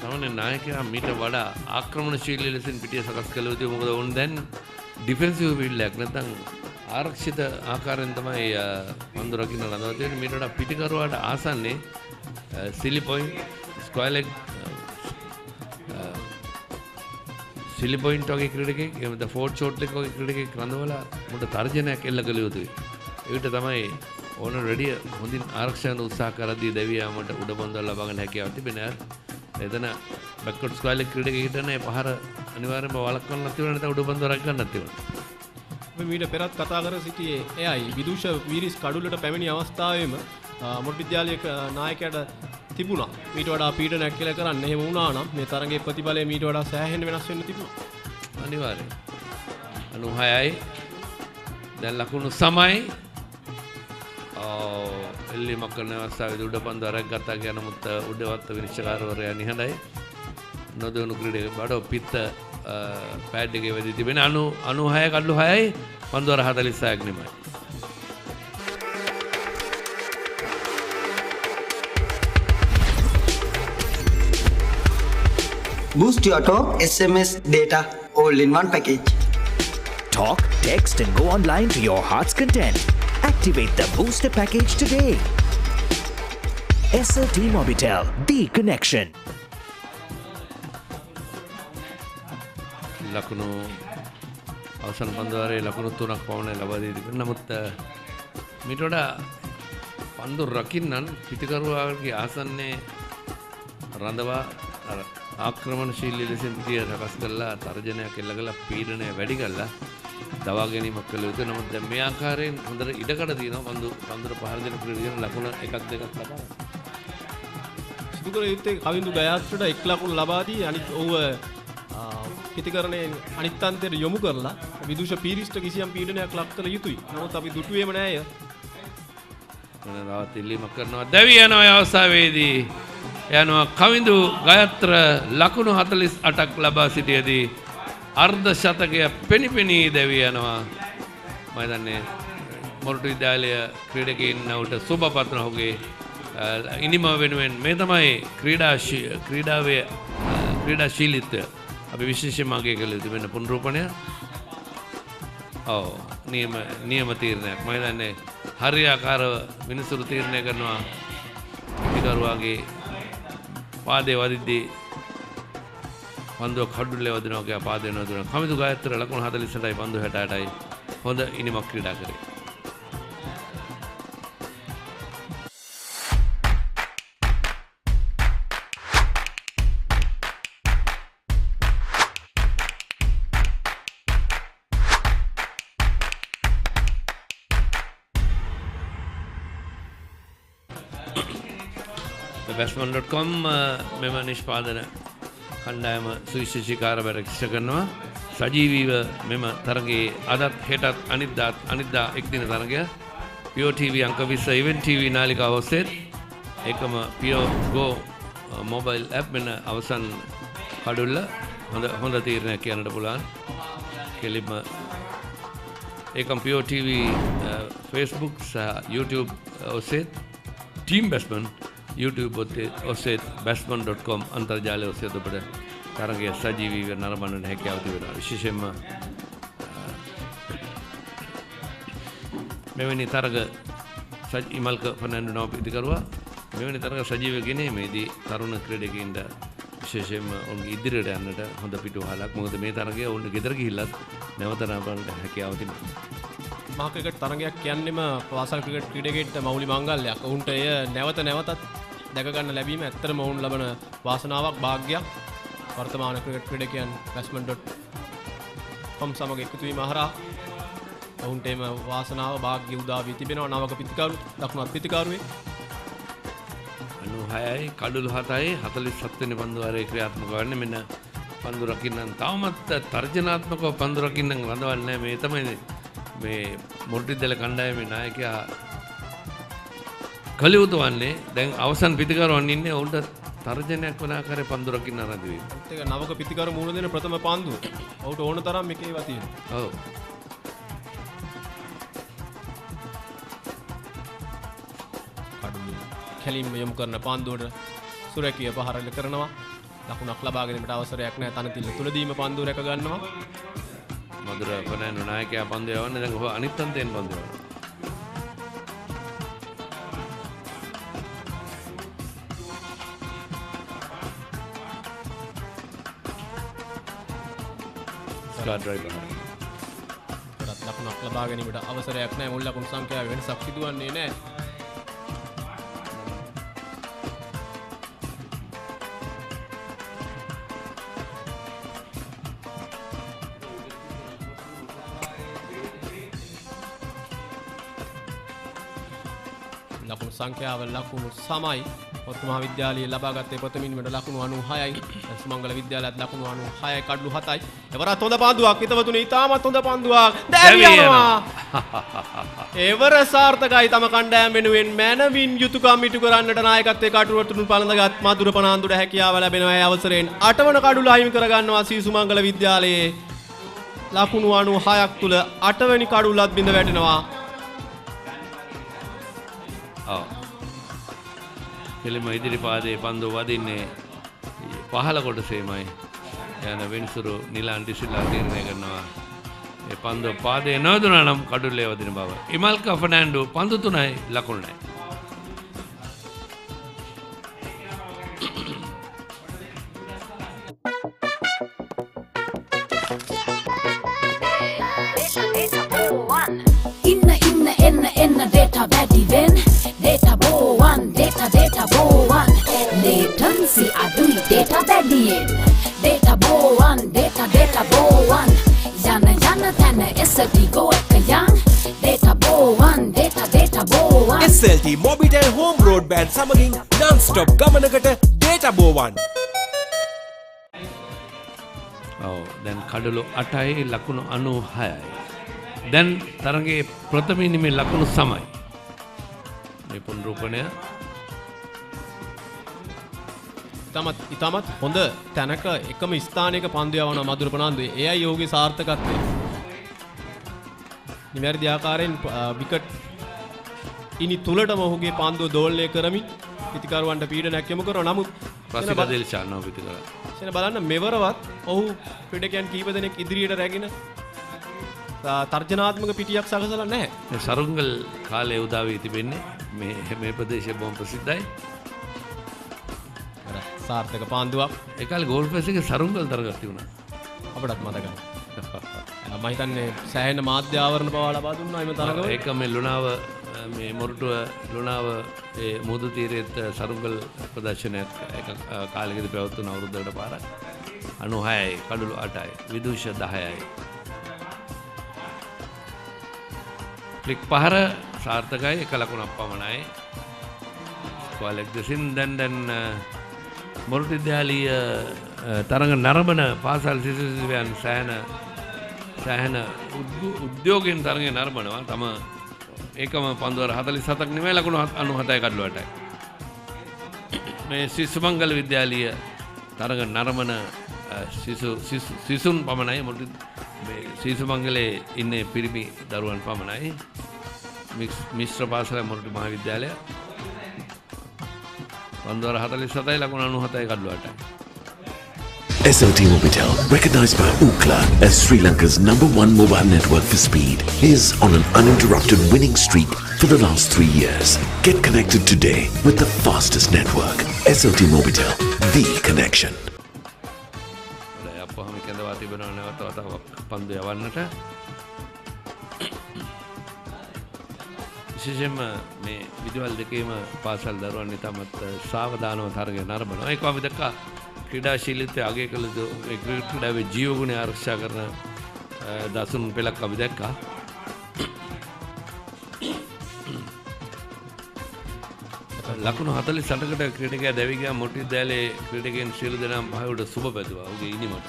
තමනේ නායකයා මීට වඩා ආක්‍රමණශීලී ලෙසින් පිටිය සකස් කළ යුතුයි. මොකද ඔවුන් දැන් ඩිෆෙන්සිව් ෆීල්ඩ් එකක් නැත්නම් ආරක්ෂිත ආකාරයෙන් තමයි පන්දු රකින්න ලඳවා තියෙන්නේ. මීට වඩා පිටිකරුවාට ආසන්නේ සිලි පොයින්ට්, ස්ක්වයර් ලෙග්, සිලි පොයින්ට් වගේ ක්‍රීඩකෙක්, එහෙම නැත්නම් ෆෝර්ත් ෂොට් ලෙග් වගේ ක්‍රීඩකෙක් රඳවලා මුට තර්ජනයක් එල්ල කළ යුතුයි. ඒකට තමයි ඕන රෙඩිය හොඳින් ආරක්ෂණ උත්සාහ කරද්දී දෙවියාමට උඩ පන්දුව ලබා ගන්න හැකියාවක් තිබෙනවා. එතන බැක්වර්ඩ් ස්ක්වයර් ලෙග් ක්‍රීඩකෙකුට නේ පහර අනිවාර්යයෙන්ම වළක්වන්නත් තිබුණා නැත්නම් උඩ පන්දුව රැක ගන්නත් තිබුණා.
අපි මීට පෙරත් කතා කර සිටියේ එයයි විදුෂ වීරිස් කඩුල්ලට පැමිණි අවස්ථාවේම මොරටු විද්‍යාලයක නායකයාට තිබුණා මීට වඩා පීඩනයක් කියලා කරන්න. එහෙම වුණා නම් මේ තරගයේ ප්‍රතිඵලය මීට වඩා සෑහෙන වෙනස් වෙන්න තිබුණා.
අනිවාර්යයෙන් 96යි දැන් ලකුණු සමයි. එල්ලීමක් කරන අවස්ථාවේදී උඩ පන්දුව අරක් ගත්තා කියන නමුත් උඩවත් විනිශ්චයකාරවරයා නිහඬයි. නොදවුණු ක්‍රීඩක බඩ පිත්ත පෑඩ් එකේ වැදී තිබෙන 96 කඩලු 6යි පන්දුව 46ක් නෙමෙයි.
Boost your talk, SMS, data, all in one package.
Talk, text and go online to your heart's content. Activate the booster package today. SLT Mobitel, the connection.
ලකුණු අවසන් පන්දුවාරයේ ලකුණු 3ක් පවුනේ ලබා දී තිබෙනවා. නමුත් මීට වඩා පන්දු රකින්නන් පිටිකරුවාගේ ආසන්නයේ රඳවා ආක්‍රමණශීලී ලෙසින් පිටිය සකස් කරලා තර්ජනයක් එල්ල කළා, පීඩනය වැඩි කළා දවා ගැනීමක් කළ යුතුයි. නමුත් දැන් මේ ආකාරයෙන් හොඳට ඉඩකඩ තියෙනවා පන්දුර පහර දෙන ක්‍රීඩකයන් ලකුණ 1-2ක් ලබා.
සිදු කළ යුත්තේ කවිඳු ගයාත්‍රට 1 ලකුණු ලබා දී අනිත් ඔහුව පිටිකරණයේ අනිත් අන්තයට යොමු කරලා විදුෂ පීරිස්ට කිසියම් පීඩනයක් ලක් කළ යුතුයි. නමුත් අපි දුටුවේම නෑ අය.
මොනවාත් ඉල්ලීමක් කරනවා. දැවි යනවා ඒ අවස්ථාවේදී යනවා කවිඳු ගයත්‍ර ලකුණු 48ක් ලබා සිටියේදී අර්ධ ශතකය පෙනිපෙනී දැවි යනවා. මම දන්නේ මොරටු විද්‍යාලය ක්‍රීඩකයින්ට සුබ පතන ඔහුගේ ඉනිම වෙනුවෙන් මේ තමයි ක්‍රීඩාශීලීත්වය අපි විශේෂයෙන්ම අගය කළ යුතු වෙන පුනරූපණය. නියම තීරණයක්. මම දන්නේ හරියාකාරව මිනිසුරු තීරණය කරනවා පිටිකරුවාගේ පාදේ වදිද්දී පන්දුව කඩුල්ලේ වදිනවා කියලා පාදේ නදුන. කමිදු ගායත්‍ර ලකුණු 48යි පන්දුව 68යි හොඳ ඉනිමක් ක්‍රීඩා කරේ. Batsman.com මෙම නිෂ්පාදන කණ්ඩායම සුවිශේෂී කාර්යභාරයක් ඉෂ්ට කරනවා. සජීවීව මෙම තරගයේ අදත් හෙටත් අනිද්දා එක් දින තරගය Pure TV අංක 20 Event TV නාලිකාව ඔස්සේ එකම Pure Go mobile app වෙන අවසන් කඩුල්ල හොඳ තීරණයක් කියන්නට පුළුවන්. කෙලින්ම එකම Pure TV Facebook සහ YouTube ඔස්සේ Team Batsman YouTube ඔස්සේ batsman.com අන්තර්ජාලය ඔස්සේ ඔබට තරගය සජීවීව නරඹන්න හැකියාව තිබෙනවා. විශේෂයෙන්ම මෙවැනි තරග ඉමල්ක ෆර්නැන්ඩෝ නව පිටිකරුවා මෙවැනි තරග සජීව ගෙනීමේදී තරුණ ක්‍රීඩකයින්ට විශේෂයෙන්ම ඔවුන්ගේ ඉදිරියට යන්නට හොඳ පිටුවහලක්. මොකද මේ තරගය ඔවුන්ට ගෙදර ගිහිල්ලත් නැවත නරඹන්න හැකියාව තිබෙනවා.
මහ ක්‍රිකට් තරගයක් කියන්නෙම පාසල් ක්‍රිකට් ක්‍රීඩකයෙක්ට මෞලි මංගල්‍යයක්. ඔවුන්ට එය නැවත නැවතත් දැක ගන්න ලැබීම ඇත්තටම ඔවුන් ලබන වාසනාවක් වාග්යක්. වර්තමාන ක්‍රිකට් ක්‍රීඩකයන් batsman.com සමග එකතු වීම හරහා ඔවුන්ට එම වාසනාව වාග්ය උදා වී තිබෙනවා. නවක පිතිකරු දකුණු අත්පිතිකරුවේ
96යි කඩුළු 7යි 47 වෙනි පන්දු වාරයේ ක්‍රියාත්මක වන්නේ. මෙන්න පන්දු රකින්න තවමත් තර්ජනාත්මකව පන්දු රකින්න රඳවන්නේ. මේ තමයි මේ මොරටුවිද්‍යාල කණ්ඩායමේ නායකයා කලියුතු වන්නේ. දැන් අවසන් පිතිකරුවන් ඉන්නේ. ඔවුන්ට තර්ජනයක් වන ආකාරයේ පන්දු රකින්න රඳවීම.
ඒක නවක පිතිකරු මුණ දෙන ප්‍රථම පන්දුව. ඔහුට ඕන තරම් එකේ වතිනවා.
ඔව්.
කැලින්ම යොමු කරන පන්දුවට සුරැකිය පහරල කරනවා. ලකුණක් ලබා ගැනීමට අවසරයක් නැහැ. තනතිල්ල තුලදීම පන්දුව රැක ගන්නවා.
මధుර ෆර්නෑන්ඩෝ නායකයා පන්දු යවන්නේ. දැන් ඔහු අනිත් අන්තයෙන් පන්දු යවනවා. ස්කාඩ් ඩ්‍රයිවර්
ලකුණක් ලබා ගැනීමට අවසරයක් නැහැ. මුල් ලකුණු සංඛ්‍යාව වෙනසක් සිදුවන්නේ නැහැ. ලකුණු සංඛ්‍යාව ලකුණු සමයි. ඔත්තු මහ විද්‍යාලයේ ලබාගත්තේ ප්‍රථමින්මට ලකුණු 96යි. සුමංගල විද්‍යාලයත් ලකුණු 96යි කඩලු 7යි. එවරත් හොඳ පන්දුවක්. හිතවතුනි ඉතාමත් හොඳ පන්දුවක්. දැවි යනවා. එවර සාර්ථකයි. තම කණ්ඩායම වෙනුවෙන් මැනවින් යුතුයකම් ඉටු කරන්නට නායකත්වයේ කටුවටුන් පළඳගත් මధుර පනාන්දුට හැකියාව ලැබෙනවා. ඒ අවසරයෙන් 8 වන කඩුල අහිමි කර ගන්නවා සුමංගල විද්‍යාලයේ. ලකුණු 96ක් තුල 8 වෙනි කඩුලත් බිඳ වැටෙනවා.
කෙලිම ඉදිරි පාදයේ පන්දු වදින්නේ පහළ කොටසේමයි. යන වෙන්සුරු නිලාන් ඩිසිල්ලා තීරණය කරනවා. ඒ පන්දු පාදයේ නොදුනා නම් කඩුල්ලේ වදින බව. ඉමල්කා ෆර්නෑන්ඩෝ පන්දු 3යි ලකුණු නැහැ.
එන්න data වැඩි වෙන් data බෝවන් data බෝවන් latency අඩුයි data වැඩියෙන් data බෝවන් data බෝවන් යන තැන SLT go එක යන් data බෝවන් data බෝවන්
SLT Mobitel Home Broadband සමගින් non-stop ගමනකට data බෝවන්.
දැන් කඩලු 8යි ලකුණු 96යි. දැන් තරගයේ ප්‍රථම ඉනිමේ ලකුණු සමයි. මේ පුනරූපණය
ඉතාමත් හොඳ තැනක එකම ස්ථානයක පන්දු යවන මధుර ප්‍රනාන්දු. එයයි යෝගී සාර්ථකත්වය. නිවැරදි ආකාරයෙන් විකට් ඉනි තුලටම ඔහුගේ පන්දුව දෝලනය කරමින් පිතිකරුවන්ට පීඩනයක් යොමු කරනවා. නමුත්
ප්‍රසිද්ධ ශානව පිතිකර.
එතන බලන්න මෙවරවත් ඔහු ක්‍රීඩකයන් කීප දෙනෙක් ඉදිරියට රැගෙන තර්ජනාත්මක පිටියක් සකසලා නැහැ.
සරුංගල් කාලේ උදා වී තිබෙන්නේ මේ ප්‍රදේශය බොහොම ප්‍රසිද්ධයි.
සාර්ථක පාන්දුවක්.
ඒ කාලේ ගෝල් ෆෙස් එකේ සරුංගල් තරගයක් තිබුණා.
අපටත් මතකයි. මම හිතන්නේ සෑහෙන මාධ්‍ය ආවරණ පවා ලබා දුන්නා එම තරගවල.
ඒක මේ ලුණාව මේ මොරටුව ලුණාව ඒ මුහුදු තීරයේත් සරුංගල් ප්‍රදර්ශනයක් ඒක කාලෙකදී පැවතුන අවුරුද්දකට පාරක්. 96යි කඩලු 8යි විදුෂ 10යි. ක්ලික් පහර සාර්ථකයි. එක ලකුණක් පමණයි. ස්කෝලෙක් දෙසින් දැන් මොරටු විද්‍යාලීය තරඟ නරඹන පාසල් සිසු සිසුවියන් සෑහෙන උද්‍යෝගයෙන් තරඟය නරඹනවා. තම ඒකම පන්දුවර 47ක් නෙමෙයි ලකුණු 97යි කඩලු 8යි. මේ සුමංගල විද්‍යාලීය තරඟ නරඹන සිසුන් පමණයි. මොරටු මේ සුමංගලේ ඉන්නේ පිරිමි දරුවන් පමණයි. මිශ්‍ර පාසල මොරටු මහ විද්‍යාලය. පන්දුවර 47යි ලකුණු 97යි කඩලු 8යි.
SLT Mobitel, recognized by Ookla as Sri Lanka's #1 mobile network for speed, is on an uninterrupted winning streak for the last 3 years. Get connected today with the fastest network. SLT Mobitel, the connection.
පන්දු යවන්නට විශේෂයෙන්ම මේ විදුහල් දෙකේම පාසල් දරුවන් ඉතාමත් සාවධානව තරගය නරඹනවා. ඒක අපි දැක්කා ක්‍රීඩාශීලීත්වය අගය කළ මේ ක්‍රීඩාවේ ජීවගුණය ආරක්ෂා කරන දසුන් පෙළක් අපි දැක්කා. ලකුණු 48කට ක්‍රීඩකයා දැවි ගියා. මොටි විද්‍යාලයේ ක්‍රීඩකයන් සියලු දෙනාම පහවට සුබ පැතුවා. ඔහුගේ ඉනිමට.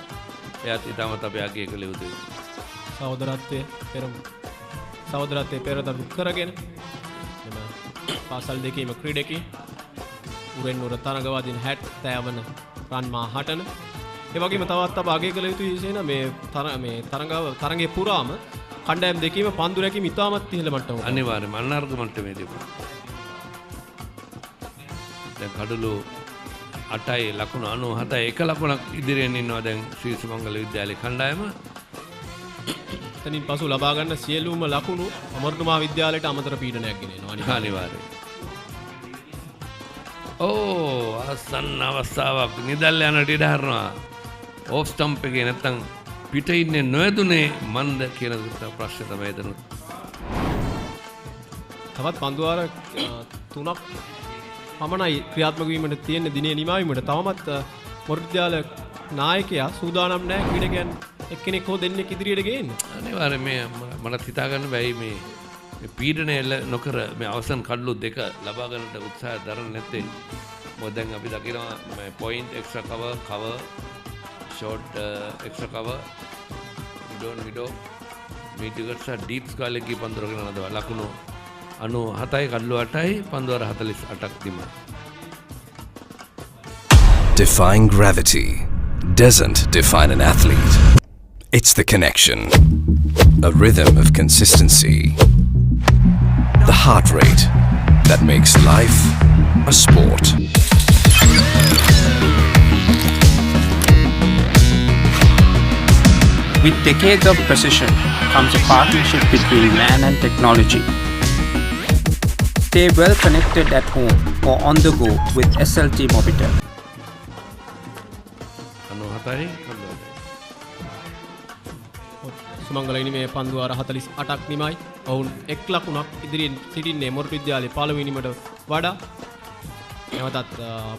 එයාත් ඉතාමත් අපි අගය කළ යුතුයි.
සහෝදරත්වයේ පෙරදරි කරගෙන එම පාසල් දෙකේම ක්‍රීඩකී උරෙන් උර තරඟවාදීන් 70 වන රන් මාහටන ඒ වගේම තවත් අප අගය කළ යුතු විශේෂ මේ තරඟයේ පුරාම කණ්ඩායම් දෙකේම පන්දු රැකීම ඉතාමත් ඉහළ මට්ටමක
අනිවාර්යයෙන්ම අන්නාර්ග මට්ටමේ තිබුණා. දැන් කඩලු 8යි ලකුණු 97යි එක ලකුණක් ඉදිරියෙන් ඉන්නවා දැන් ශ්‍රී සුමංගල විද්‍යාලයේ කණ්ඩායම.
එතනින් පසු ලබා ගන්න සියලුම ලකුණු අමරතුමා විද්‍යාලයට අමතර පීඩනයක් ගෙනෙනවා
අනිවාර්යයෙන්. ආසන්න අවස්ථාවක් නිදල් යන ඉඩ හරනවා. ඕෆ් ස්ටම්ප් එකේ නැත්තම් පිට ඉන්නේ නොයදුනේ මන්ද කියන ප්‍රශ්නේ තමයි එතන.
තවත් පන්දුවාර 3ක් පමණයි ක්‍රියාත්මක වීමට තියෙන දිනේ නිමාවීමට තවමත් මොරටු නායකයා සූදානම් නැහැ ක්‍රීඩකයන් එක්කෙනෙක් හෝ දෙන්නෙක් ඉදිරියට ගේන්න.
අනිවාර්යයෙන් මේ මට හිතා ගන්න බැයි මේ පීඩනය නොකර මේ අවසන් කඩලු දෙක ලබා ගන්නට උත්සාහ දරන්නේ නැත්තේ. මොකද දැන් අපි දකිනවා මේ point extra cover short extra cover middle medium සහ deep ස්කාල එකේ පන්දුරගෙන නදවා ලකුණු 97යි කඩලු 8යි පන්දුවර 48ක් තිබුණා.
Defying gravity doesn't define an athlete. It's the connection, a rhythm of consistency, the heart rate that makes life a sport.
With decades of precision comes a partnership between man and technology. Stay well connected at home or on the go with SLT Mobitel.
Sumangala ඉනිමේ පන්දුවාර 48ක් නිමයි. ඔවුන් එක් ලකුණක් ඉදිරියෙන් සිටින්නේ මොරටු විද්‍යාලයේ පළවෙනිමට වඩා. නැවතත්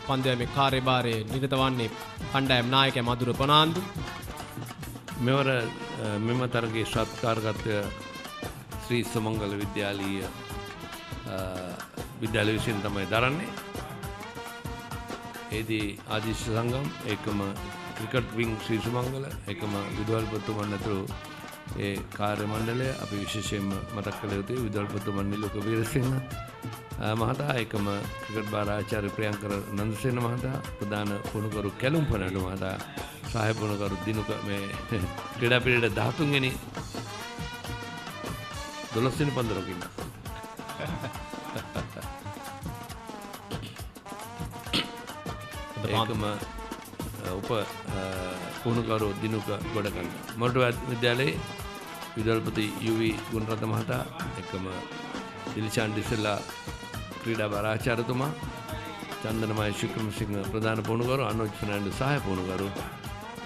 පන්දුවේ කාර්යභාරයේ නිරත වන්නේ කණ්ඩායම් නායකයා මధుර ප්‍රනාන්දු.
මෙවර මෙම තරගයේ සත්කාරගතය ශ්‍රී සුමංගල විද්‍යාලීය විද්‍යාලය විසින් තමයි දරන්නේ. ඒදී ආදිශ සංගම් ඒකම ක්‍රිකට් විං ශ්‍රී සුමංගල ඒකම විදුහල්පතිතුමන් ඇතුළු ඒ කාර්ය මණ්ඩලය අපි විශේෂයෙන්ම මතක් කළ යුතුයි. විදුහල්පතිතුමන් නිලෝක වීරසිංහ මහතා ඒකම ක්‍රිකට් භාර ආචාර්ය ප්‍රියංකර නන්දසේන මහතා ප්‍රධාන පුහුණුකරු කැලුම් පනඩු මහතා සහාය පුහුණුකරු දිනුක මේ ක්‍රීඩා පිරිවෙඩ 13 වෙනි 12 වෙනි පන්දුරක ඉන්නවා. ඒකම උප පුහුණුකරු දිනුක ගොඩකන්න මොරටුව විද්‍යාලයේ විදුහල්පති යුවි ගුණරත්න මහතා එකම දිලිෂාන් ඩිසෙල්ලා ක්‍රීඩා භාර ආචාර්යතුමා චන්දනමය ශුක්‍රමසිංහ ප්‍රධාන පුහුණුකරු අනෝජ් ෆර්නෑන්ඩෝ සහාය පුහුණුකරු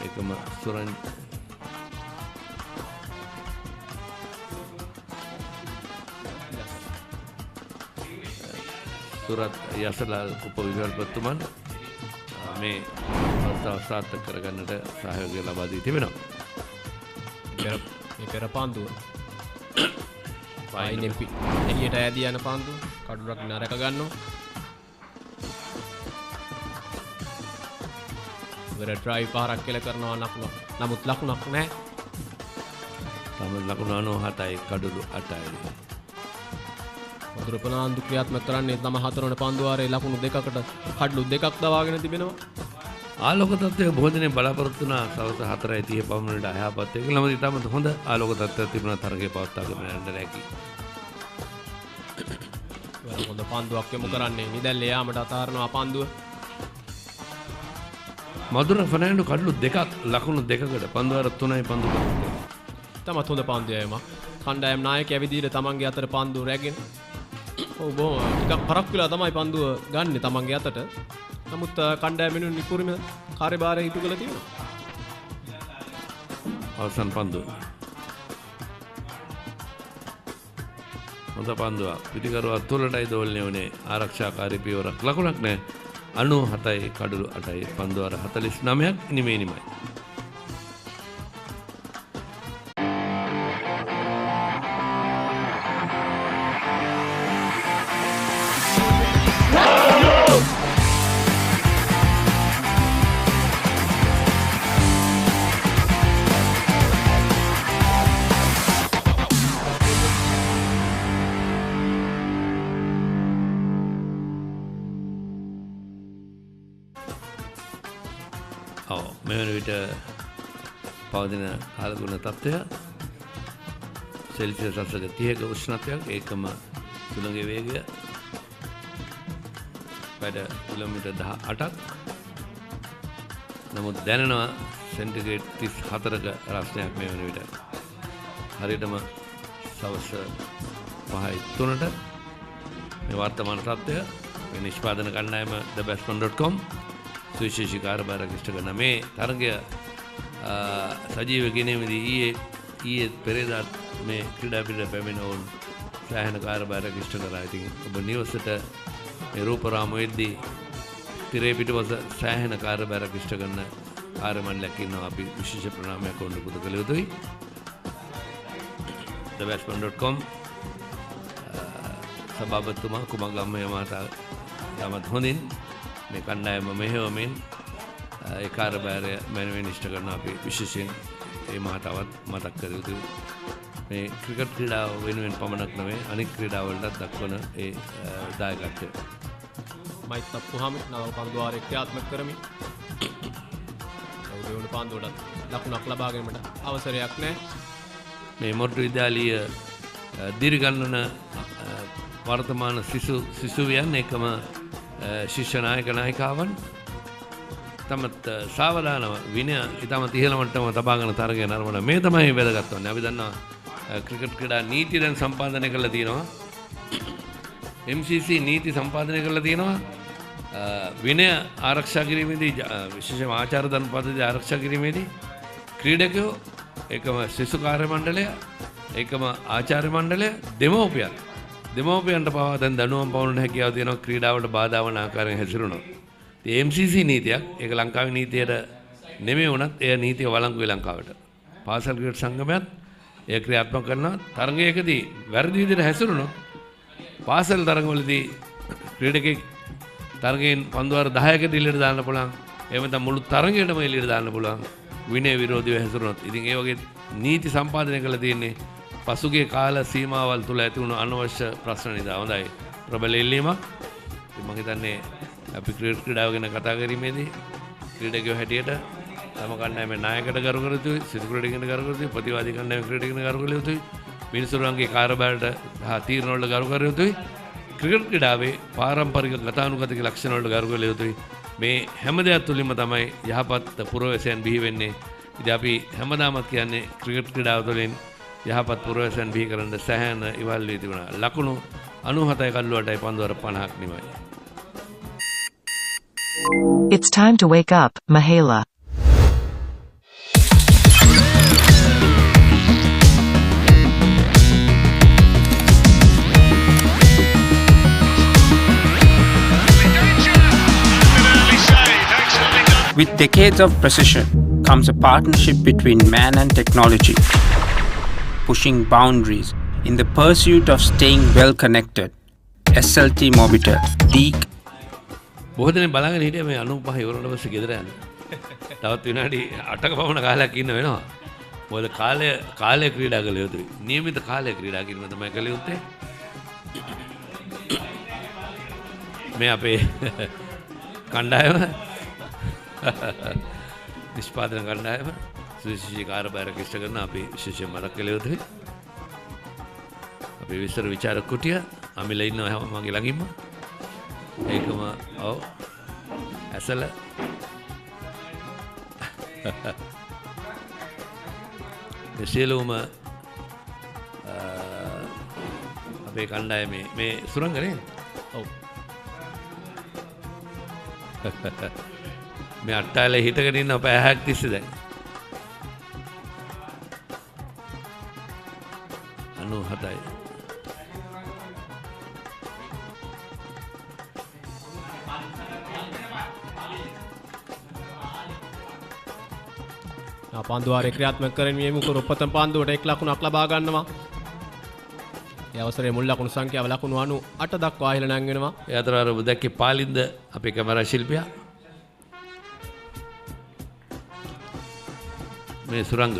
එකම සුරත් යසලාල් උප විදුහල්පතිතුමන් මේ අවස්ථාව සාර්ථක කරගන්නට සහයෝගය ලබා දී තිබෙනවා.
මේ පෙර පන්දුව පායින් එම්පි එළියට ඈදී යන පන්දුව කඩුරක් නරක ගන්නවා. ඉවර ඩ්‍රයිව් පාරක් කෙල කරනවා නමුත් ලකුණක් නැහැ.
තම ලකුණු 97යි කඩලු 8යි.
මధుර ප්‍රනාන්දු ක්‍රියාත්මක කරන්නේ තම 4 වන පන්දුවාරයේ ලකුණු දෙකකට කඩලු දෙකක් දවාගෙන තිබෙනවා.
ආලෝක තත්ත්වය බොහෝදිනේ බලාපොරොත්තු වුණා සවස් 4:30 පමණට අයහපත් වෙක. ළමද ඉතාමත් හොඳ ආලෝක තත්ත්වයක් තිබුණා තරගය පවත්වාගෙන යන්න රැකී.
හොඳ පන්දුවක් යොමු කරන්නේ නිදැල්ලේ යාමට අතාරනවා පන්දුව.
මధుර ෆර්නෑන්ඩෝ කඩලු දෙකක් ලකුණු දෙකකට පන්දුවාර 3යි පන්දු දෙකක්.
තමත් හොඳ පන්දුවයම කණ්ඩායම් නායකයා විදිහට තමන්ගේ අතට පන්දුව රැගෙන බොහොම ටිකක් පරක් වෙලා තමයි පන්දුව ගන්න තමන්ගේ අතට. නමුත් කණ්ඩායම වෙනුවෙන් නිපුරුම කාර්යභාරය ඉටු කළ තියෙනවා.
අවසන් පන්දුව හොඳ පන්දුවක්. පිටිකරුවා තුලටයි දෝලණය වුණේ. ආරක්ෂාකාරී පියවරක් ලකුණක් නැහැ. 97යි කඩලු 8යි පන්දුවර 49ක් නිමේනිමයි. මෙවන විට පවතින කාලගුණ තත්ත්වය සෙල්සියස් අංශක 30ක උෂ්ණත්වයක් ඒකම සුළඟේ වේගය වැඩ කිලෝමීටර් 18ක්. නමුත් දැනෙනවා සෙන්ටිග්‍රේඩ් 34ක රස්නයක් මේ වන විට. හරියටම සවස් 5:03ට මේ වර්තමාන තත්ත්වය මේ නිෂ්පාදන කණ්ඩායම thebatsman.com සුවිශේෂී කාර්යභාරයක් ඉෂ්ට කරන මේ තරගය සජීව ගෙනීමේදී ඊයේ පෙරේදා මේ ක්‍රීඩා පිටට පැමිණ වුන් සෑහෙන කාර්යභාරයක් ඉෂ්ට කරා. ඉතින් ඔබ නිවසට මේ රූපරාමයේදී තිරේ පිටවස සෑහෙන කාර්යභාරයක් ඉෂ්ට කරන කාර්ය මණ්ඩලයක් ඉන්නවා. අපි විශේෂ ප්‍රණාමයක් වුණ පුද කළ යුතුයි. thebatsman.com සභාපතිතුමා කුමගම්මේ මහතා යමත් හොඳින් මේ කණ්ඩායම මෙහෙවමින් ඒ කාර්යභාරය මැනවින් ඉෂ්ට කරන අපි විශේෂයෙන් ඒ මහතාවත් මතක් කර යුතුයි. මේ ක්‍රිකට් ක්‍රීඩාව වෙනුවෙන් පමණක් නෙවෙයි අනික් ක්‍රීඩාවලටත් දක්වන ඒ දායකත්වය.
මයිත් තප්පුහම නව පන්දුවාරය ක්‍රියාත්මක කරමින් දෙවන පන්දුවටත් ලකුණක් ලබා ගැනීමට අවසරයක් නැහැ.
මේ මොරටු විද්‍යාලීය දිරිගන්නන වර්තමාන සිසුවියන් එකම ශිෂ්‍ය නායක නායිකාවන් තමත් සාවධානව විනය ඉතාමත් ඉහළ මට්ටම තබාගෙන තරගය නරඹන මේ තමයි වැදගත් වන්නේ. අපි දන්නවා ක්‍රිකට් ක්‍රීඩා නීති දැන් සම්පාදනය කරලා තියෙනවා. MCC නීති සම්පාදනය කරලා තියෙනවා. විනය ආරක්ෂා කිරීමේදී විශේෂම ආචාර ධර්ම පද්ධතිය ආරක්ෂා කිරීමේදී ක්‍රීඩකයෝ ඒකම ශිෂ්‍ය කාර්ය මණ්ඩලය ඒකම ආචාර්ය මණ්ඩලය දෙමව්පියන්ට පවා දැන් දඬුවම් පවරන හැකියාව තියෙනවා ක්‍රීඩාවට බාධා වන ආකාරයෙන් හැසිරුණොත්. ඉතින් MCC නීතියක් ඒක ලංකාවේ නීතියට නෙමෙයි වුණත් එය නීතිය වළංගුවේ ලංකාවට. පාසල් ක්‍රිකට් සංගමයත් එය ක්‍රියාත්මක කරනවා. තරගයකදී වැරදි විදිහට හැසිරුණොත් පාසල් තරගවලදී ක්‍රීඩකෙක් තරගයෙන් පන්දුවාර 10කට එළියට දාන්න පුළුවන්. එහෙම නැත්නම් මුළු තරගයටම එළියට දාන්න පුළුවන්. විනය විරෝධීව හැසිරුණොත්. ඉතින් ඒ වගේ නීති සම්පාදනය කරලා තියෙන්නේ පසුගිය කාල සීමාවල් තුල ඇති වුණු අනවශ්‍ය ප්‍රශ්න නිසා. හොඳයි. ප්‍රබල ඉල්ලීමක්. මම හිතන්නේ අපි ක්‍රීඩාව ගැන කතා කිරීමේදී ක්‍රීඩකයෝ හැටියට තම කණ්ඩායමේ නායකයට ගරු කර යුතුයි, සිදු ක්‍රීඩකයන්ට ගරු කර යුතුයි, ප්‍රතිවාදී කණ්ඩායමේ ක්‍රීඩකයන්ට ගරු කර යුතුයි, මිනිසුන්ගේ කාර්යභාරයට හා තීරණ වලට ගරු කර යුතුයි. ක්‍රිකට් ක්‍රීඩාවේ පාරම්පරික ගතානුගතික ලක්ෂණ වලට ගරු කළ යුතුයි. මේ හැම දෙයක් තුළින්ම තමයි යහපත් පුරවැසියන් බිහි වෙන්නේ. ඉතින් අපි හැමදාමත් කියන්නේ ක්‍රිකට් ක්‍රීඩාව තුළින් යහපත් පුරවැසියන් බිහි කරන්න සෑහෙන ඉවල් වී තිබුණා. ලකුණු 97යි කඩලු 8යි පන්දුවර 50ක් නිමයි.
It's time to wake up, Mahala.
With decades of precision comes a partnership between man and technology, pushing boundaries in the pursuit of staying well connected. SLT Mobitel, the
බොහෝ දෙනෙක් බලාගෙන හිටියා මේ 95 ඉවරනට පස්සේ ගෙදර යන්න. තවත් විනාඩි 8ක පමණ කාලයක් ඉන්න වෙනවා. මොකද කාලය ක්‍රීඩා කළ යුතුයි. નિયમિત කාලය ක්‍රීඩා කිරීම තමයි කළ යුත්තේ. මේ අපේ කණ්ඩායම නිෂ්පාදන කණ්ඩායම සුවිශේෂී කාර්යභාරයක් ඉෂ්ට කරන අපි විශේෂයෙන් මතක් කළ යුතුයි. අපේ විස්තර විචාර කුටිය අමිල ඉන්නවා මගේ ළඟින්ම. ඒකම ඔව් ඇසල සියලුම අපේ කණ්ඩායමේ මේ සුරංගනේ ඔව් මේ අට්ටාලේ හිටගෙන ඉන්න අපේ 6ක් තිස්සේ දැන් 97යි
පන්දුවාරේ ක්‍රියාත්මක කරමින් මේ මුකුරු ප්‍රථම පන්දුවට 1 ලකුණක් ලබා ගන්නවා. ඒ අවසරයේ මුල් ලකුණු සංඛ්‍යාව ලකුණු 98 දක්වා ඉහළ නැංවෙනවා.
ඒ අතර අර ඔබ දැක්කේ පාලින්ද අපේ කැමරා ශිල්පියා. මේ සුරංග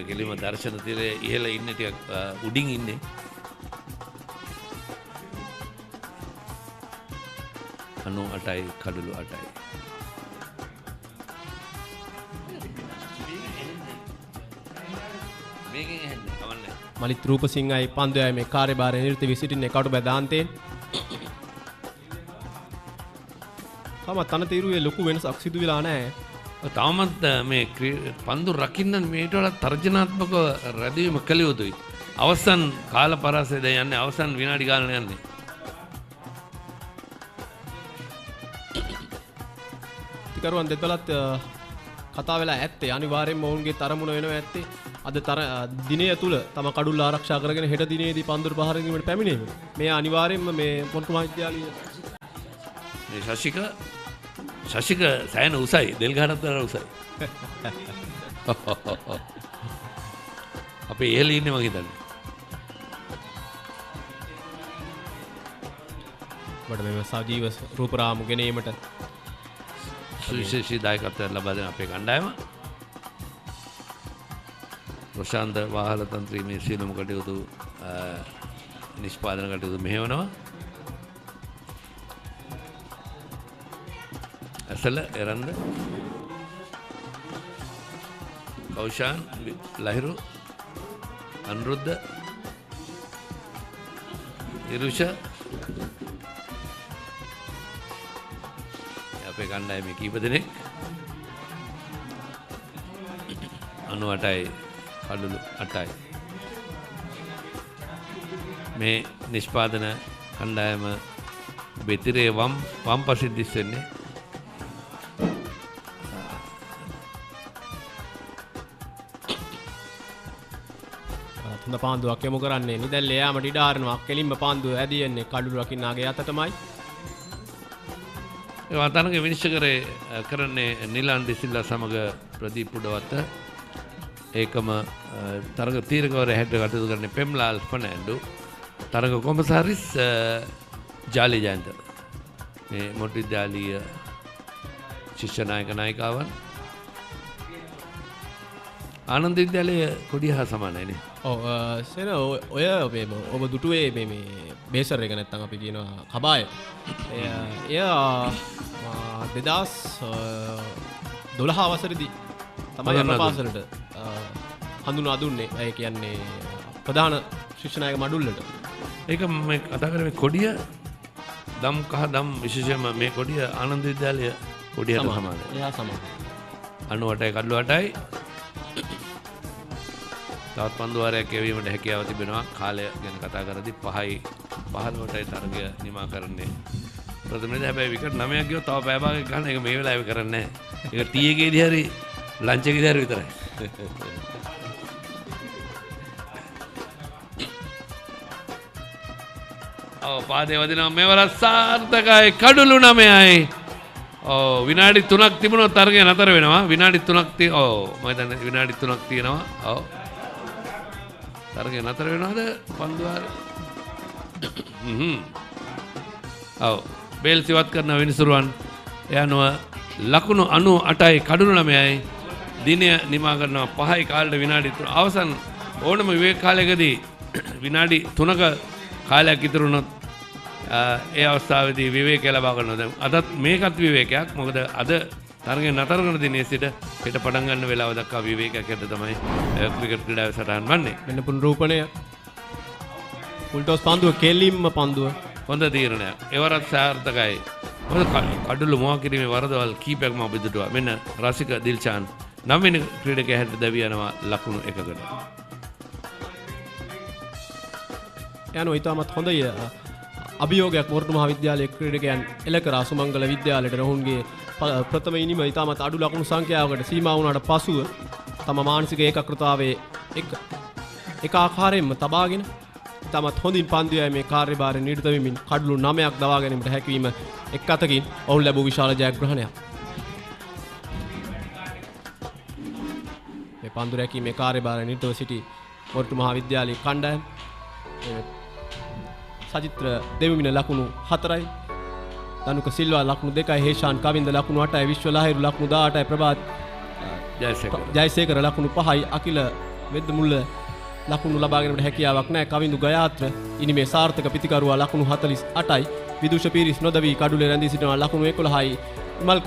කෙලිම දර්ශන තිරේ ඉහළ ඉන්නේ ටිකක් උඩින් ඉන්නේ. අනු 8යි කඩළු 8යි.
මලිත් රූපසිංහයි පන්දුවයි මේ කාර්යභාරය නිරත වී සිටින්නේ කටු බැදාන්තයෙන්. තාමත් තනතිරුවේ ලොකු වෙනසක් සිදු වෙලා නැහැ.
තාමත් මේ පන්දු රකින්න මේට වඩා තර්ජනාත්මක රැඳවීම කළ යුතුයි. අවසන් කාල පරාසය දැන් යන්නේ අවසන් විනාඩි ගානක් යන්නේ.
තිකරුවන් දෙපළත් කතා වෙලා ඇත්තේ අනිවාර්යයෙන්ම ඔවුන්ගේ තරමුණ වෙනවා ඇත්තේ. අද දිනය තුල තම කඩුල්ල ආරක්ෂා කරගෙන හෙට දිනේදී පන්දුර පහර ගැනීමට පැමිණීම. මේ අනිවාර්යයෙන්ම මේ මොරටුව මහාවිද්‍යාලීය
මේ ශශික සෑහෙන උසයි දෙල්ගහටත් වඩා උසයි. අපේ ඉහළ ඉන්නේ මං හිතන්නේ.
බඩ මේ සජීව රූපරාමු ගෙනීමට
සුවිශේෂී දායකත්වයක් ලබා දෙන අපේ කණ්ඩායම. ප්‍රශාන්ත වාහන තන්ත්‍රී මේ සියලුම කටයුතු නිෂ්පාදන කටයුතු මෙහෙවනවා. ඇසල එරන්ද කෞෂාන් ලහිරු අනුරුද්ධ ඉරුෂ අපේ කණ්ඩායමේ කීප දෙනෙක් 98යි කඩළු 8යි මේ නිෂ්පාදන කණ්ඩායම බෙතිරේ වම් පසින් දිස්සෙන්නේ.
හොඳ පාන්දුවක් යමු කරන්නේ නිදැල්ල යාමට ඉඩ ආරනවා. කෙලින්ම පාන්දුව ඇදියන්නේ කඩළු රකින්නාගේ අතටමයි.
ඒ වාතාවරණක විනිශ්චය කරන්නේ නිලාන් ඩිසිල්ලා සමග ප්‍රදීප් උඩවත්ත. ඒකම තරග තීරකවරය හැටියට කටයුතු කරන්නේ පෙම්ලාල් ෆර්නෑන්ඩු. තරග කොමසාරිස් ජාලි ජයන්ත. මේ මොරටු විද්‍යාලීය ශිෂ්‍ය නායක නායිකාවන්. ආනන්ද විද්‍යාලයේ කොඩිය හා සමානයිනේ.
ඔව් සෙන ඔය ඔබ දුටුවේ මේ බේසර් එක නැත්තම් අපි කියනවා කබාය. එය 2012 වසරේදී තමයි ප්‍රපාසලට හඳුනා දුන්නේ. ඒ කියන්නේ ප්‍රධාන ශිෂ්‍ය නායක මඩුල්ලට.
ඒක මේ කතා කරන්නේ කොඩිය දම් කහ දම් විශේෂයෙන්ම මේ කොඩිය ආනන්ද විද්‍යාලයේ කොඩියට සමානයි.
එයා සමානයි.
98යි කඩළු 8යි. තවත් පන්දුවාරයක් යැවීමට හැකියාව තිබෙනවා. කාලය ගැන කතා කරද්දී 5යි 15ටයි තරගය නිමා කරන්නේ. ප්‍රථමයේදී හැබැයි විකට් 9ක් ගියොත් තව පැය භාගයක් ගන්න. ඒක මේ වෙලාවේ කරන්නේ නැහැ. ඒක ටී එකේදී හරි ලන්ච් එකේදී හරි විතරයි. පාදේ වදිනවා මෙවර සාර්ථකයි කඩළු 9යි. විනාඩි 3ක් තිබුණොත් තරගය නතර වෙනවා. විනාඩි 3ක් මම හිතන්නේ විනාඩි 3ක් තියෙනවා. තරගය නතර වෙනවද පන්දුවාරේ? බේල් සිවත් කරන විනිසුරුවන් යනුව ලකුණු 98යි කඩළු 9යි දිනය නිමා කරනවා 5යි කාලෙට විනාඩි 3 අවසන් ඕනම විවේක කාලයකදී විනාඩි 3ක කාලයක් ඉතුරු වුණොත් ඒ අවස්ථාවේදී විවේකය ලබා ගන්නවා. දැන් අදත් මේකත් විවේකයක්. මොකද අද තරගය නතර කරන දිනේ සිට හෙට පටන් ගන්න වෙලාව දක්වා විවේකයක් ඇද්ද තමයි ක්‍රිකට් ක්‍රීඩාවේ සටහන් වන්නේ.
මෙන්න පුනරූපණය. ෆුල් ටොස් පන්දුව කෙලින්ම පන්දුව.
හොඳ තීරණයක්. ඒවරත් සාර්ථකයි. මොකද කඩළු මොවා කිරීමේ වරදවල් කීපයක්ම අපි දුටුවා. මෙන්න රසික දිල්ෂාන් 9 වෙනි ක්‍රීඩකයා හැට දැවි යනවා ලකුණු 1කට.
යනවා ඊටමත් හොඳයි අභියෝගයක් මොරටු මහාවිද්‍යාලයේ ක්‍රීඩකයන් එළ කරා සුමංගල විද්‍යාලයට ඔවුන්ගේ ප්‍රථම ඉනිම ඊටමත් අඩු ලකුණු සංඛ්‍යාවකට සීමා වුණාට පසුව තම මානසික ඒකාග්‍රතාවයේ එක ආකාරයෙන්ම තබාගෙන ඊටමත් හොඳින් පන්දුවේ මේ කාර්යභාරය නිරත වෙමින් කඩළු 9ක් දවා ගැනීමට හැකියවීම එක් අතකින් ඔවුන් ලැබූ විශාල ජයග්‍රහණයක්. පන්දු රැකීමේ කාර්යභාරය නිරතව සිටි මොරටු මහාවිද්‍යාලයේ කණ්ඩායම සජිත්‍ර දෙවිමින ලකුණු 4යි, දනුක සිල්වා ලකුණු 2යි, හේෂාන් කවින්ද ලකුණු 8යි, විශ්ව ලහිරු ලකුණු 18යි, ප්‍රභාත් ජයසේකර ලකුණු 5යි, අකිල වෙද්දමුල්ල ලකුණු ලබා ගැනීමට හැකියාවක් නැහැ. කවින්දු ගයාත්‍ර ඉනිමේ සාර්ථක පිතිකරුවා ලකුණු 48යි, විදුෂ පීරිස් නොදවි කඩුලේ රැඳී සිටිනවා ලකුණු 11යි, මල්ක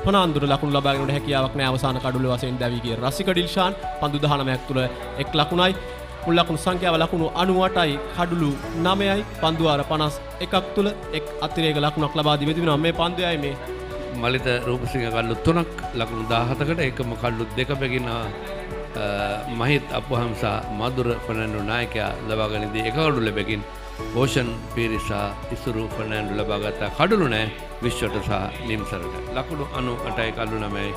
පනාන්දුර ලකුණු ලබා ගැනීමට හැකියාවක් නැහැ. අවසාන කඩුලේ වශයෙන් දැවි ගිය රසික ඩිල්ෂාන් පන්දු 19ක් තුල 1 ලකුණයි. මුල් ලකුණු සංඛ්‍යාව ලකුණු 98යි, කඩුළු 9යි, පන්දු වාර 51ක් තුල එක් අතිරේක ලකුණක් ලබා දී වෙනවා. මේ පන්දුවයි මේ
මලිත රූපසිංහ කල්ලු 3ක් ලකුණු 17කට, එකම කල්ලු 2 බැගින මහිත් අපහම්සා මధుර ෆර්නැන්ඩෝ නායකයා ලබා ගනිද්දී එක කඩුල්ල බැගින් ඕෂන් පීරිසා ඉසුරු ෆර්නැන්ඩෝ ලබාගත් කඩුළු නැහැ විශ්වට සහ නිම්සරට. ලකුණු 98යි, කල්ලු 9යි,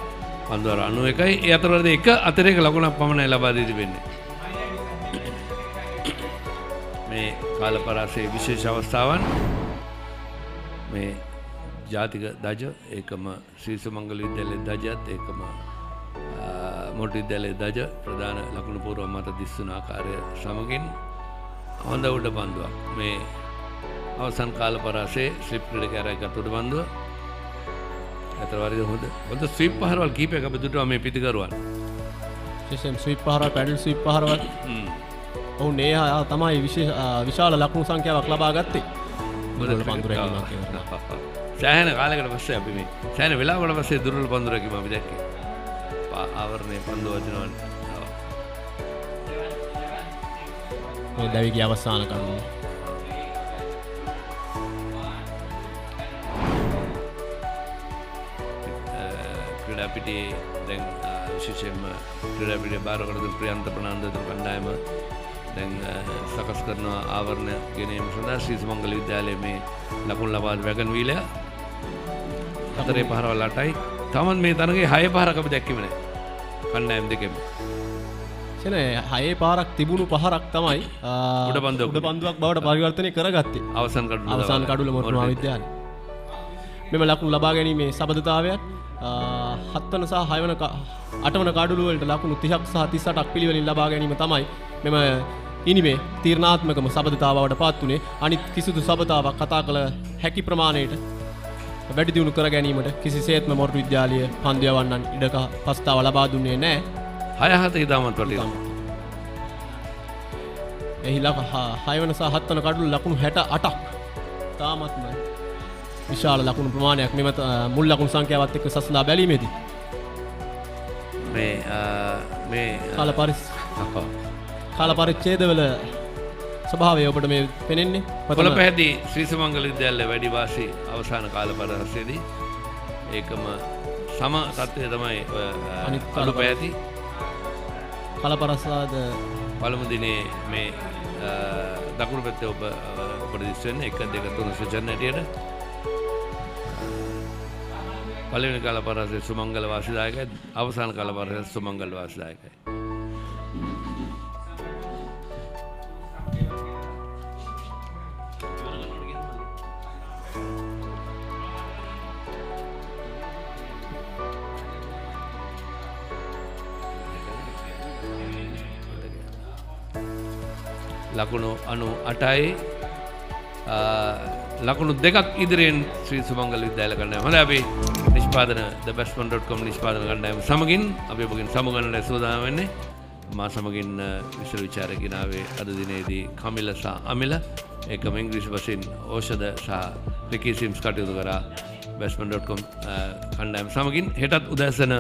පන්දු වාර 91යි. ඒ අතරවලදී එක අතිරේක ලකුණක් පමණයි ලබා දී තිබෙන්නේ. මේ කාල පරාසයේ විශේෂ අවස්ථාවන් මේ ජාතික දජ ඒකම ශ්‍රී සුමංගල විද්‍යාලයේ දජත් ඒකම මොරටු විද්‍යාලයේ දජ ප්‍රධාන ලකුණු පූර්ව මත දිස්වන ආකාරය සමගින් හොඳ උඩ බන්දුවක්. මේ අවසන් කාල පරාසයේ ස්ලිප් ක්‍රීඩකයාරයි ගත් උඩ බන්දුව. අතරවරිද හොඳ ස්විප් පහරවල් කීපයක් අපි දුටුවා මේ පිටිකරුවන්.
විශේෂයෙන් ස්විප් පහරවල්, පැඩල් ස්විප් පහරවල්. ඔවුන් ඒ තමයි විශාල ලකුණු සංඛ්‍යාවක් ලබා ගත්තේ. දුර්වල පන්දු රැකීමක් කියලා.
සෑහෙන කාලයකට පස්සේ අපි මේ සෑහෙන වෙලාවකට පස්සේ දුර්වල පන්දු රැකීම අපි දැක්කේ. ආවරණයේ පන්දු වදිනවා.
මේ දැවිගේ අවසාන කරුණ.
ක්‍රීඩා පිටියේ දැන් විශේෂයෙන්ම ක්‍රීඩා පිටියේ බාරකට ප්‍රියන්ත ප්‍රනාන්දු කණ්ඩායම දැන් සකස් කරන ආවරණ ගෙනීම සඳහා ශ්‍රී සුමංගල විද්‍යාලයේ මේ ලකුණු ලබා වැගන් වීලය හතරේ පහරවල් 8යි. තමන් මේ තරගේ 6 පහරක් අපි දැක්කෙම නැහැ. කණ්ඩායම් දෙකෙම.
එතන 6 පාරක් තිබුණු පහරක් තමයි උඩ පන්දුවක් බවට පරිවර්තනය කරගත්තේ. අවසන් කඩුල මොරටු මහාවිද්‍යාලය. මෙම ලකුණු ලබා ගැනීමේ සබඳතාවයත් 7 වන සහ 6 වන 8 වන කඩුළු වලට ලකුණු 30ක් සහ 38ක් පිළිවෙලින් ලබා ගැනීම තමයි මෙම ඉනිමේ තීරණාත්මකම සබඳතාවවට පත් වුණේ. අනිත් කිසිදු සබඳතාවක් කතා කළ හැකි ප්‍රමාණයට වැඩි දියුණු කර ගැනීමට කිසිසේත්ම මොරටු විද්‍යාලයේ පන්දු යවන්නන් ඉඩක ප්‍රස්තාව ලබා දුන්නේ නැහැ.
6-7 ඉදාමත් වටිනවා.
එහි 6 වන සහ 7 වන කඩුළු ලකුණු 68ක්. තාමත්ම විශාල ලකුණු ප්‍රමාණයක් මෙම මුල් ලකුණු සංඛ්‍යාවත් එක්ක සසඳා බැලීමේදී
මේ
කාල පරිච්ඡේදවල ස්වභාවය ඔබට මේ පෙනෙන්නේ.
කොළපැහැදී ශ්‍රී සුමංගල විද්‍යාලයේ වැඩි වාසී අවසාන කාල පරාසයේදී ඒකම සම තත්ත්වය තමයි අනිත් කොළපැහැදී
කලපරසාද
පළමු දිනේ මේ දකුණු පැත්තේ ඔබ දිස් වෙන්නේ 1 2 3 සජන් හැටියට. පළවෙනි කාල පරාසයේ සුමංගල වාසීදායකයි, අවසාන කාල පරාසයේ සුමංගල වාසීදායකයි. ලකුණු 98යි, ලකුණු 2ක් ඉදිරියෙන් ශ්‍රී සුමංගල විද්‍යාලය කණ්ඩායම. හොඳයි, අපි නිෂ්පාදන thebatsman.com නිෂ්පාදන කණ්ඩායම සමගින් අපි ඔබගෙන් සමුගන්නට සූදානම් වෙන්නේ. මා සමගින් විශේෂ විචාරකයන් ආවේ අද දිනේදී කමිල සහ අමිල. ඒකම ඉංග්‍රීසි භාෂෙන් ඖෂධ සහ රිකීසිම්ස් කටයුතු කරා batsman.com කණ්ඩායම සමගින්. හෙටත් උදෑසන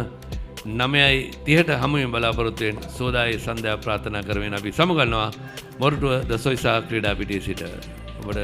9:30ට හමුවෙන් බලාපොරොත්තු වෙන සෝදායි සන්ධ්‍යා ප්‍රාර්ථනා කරමින් අපි සමුගන්නවා මොරටුව ද සොයිසා ක්‍රීඩා පිටියේ සිට. ඔබට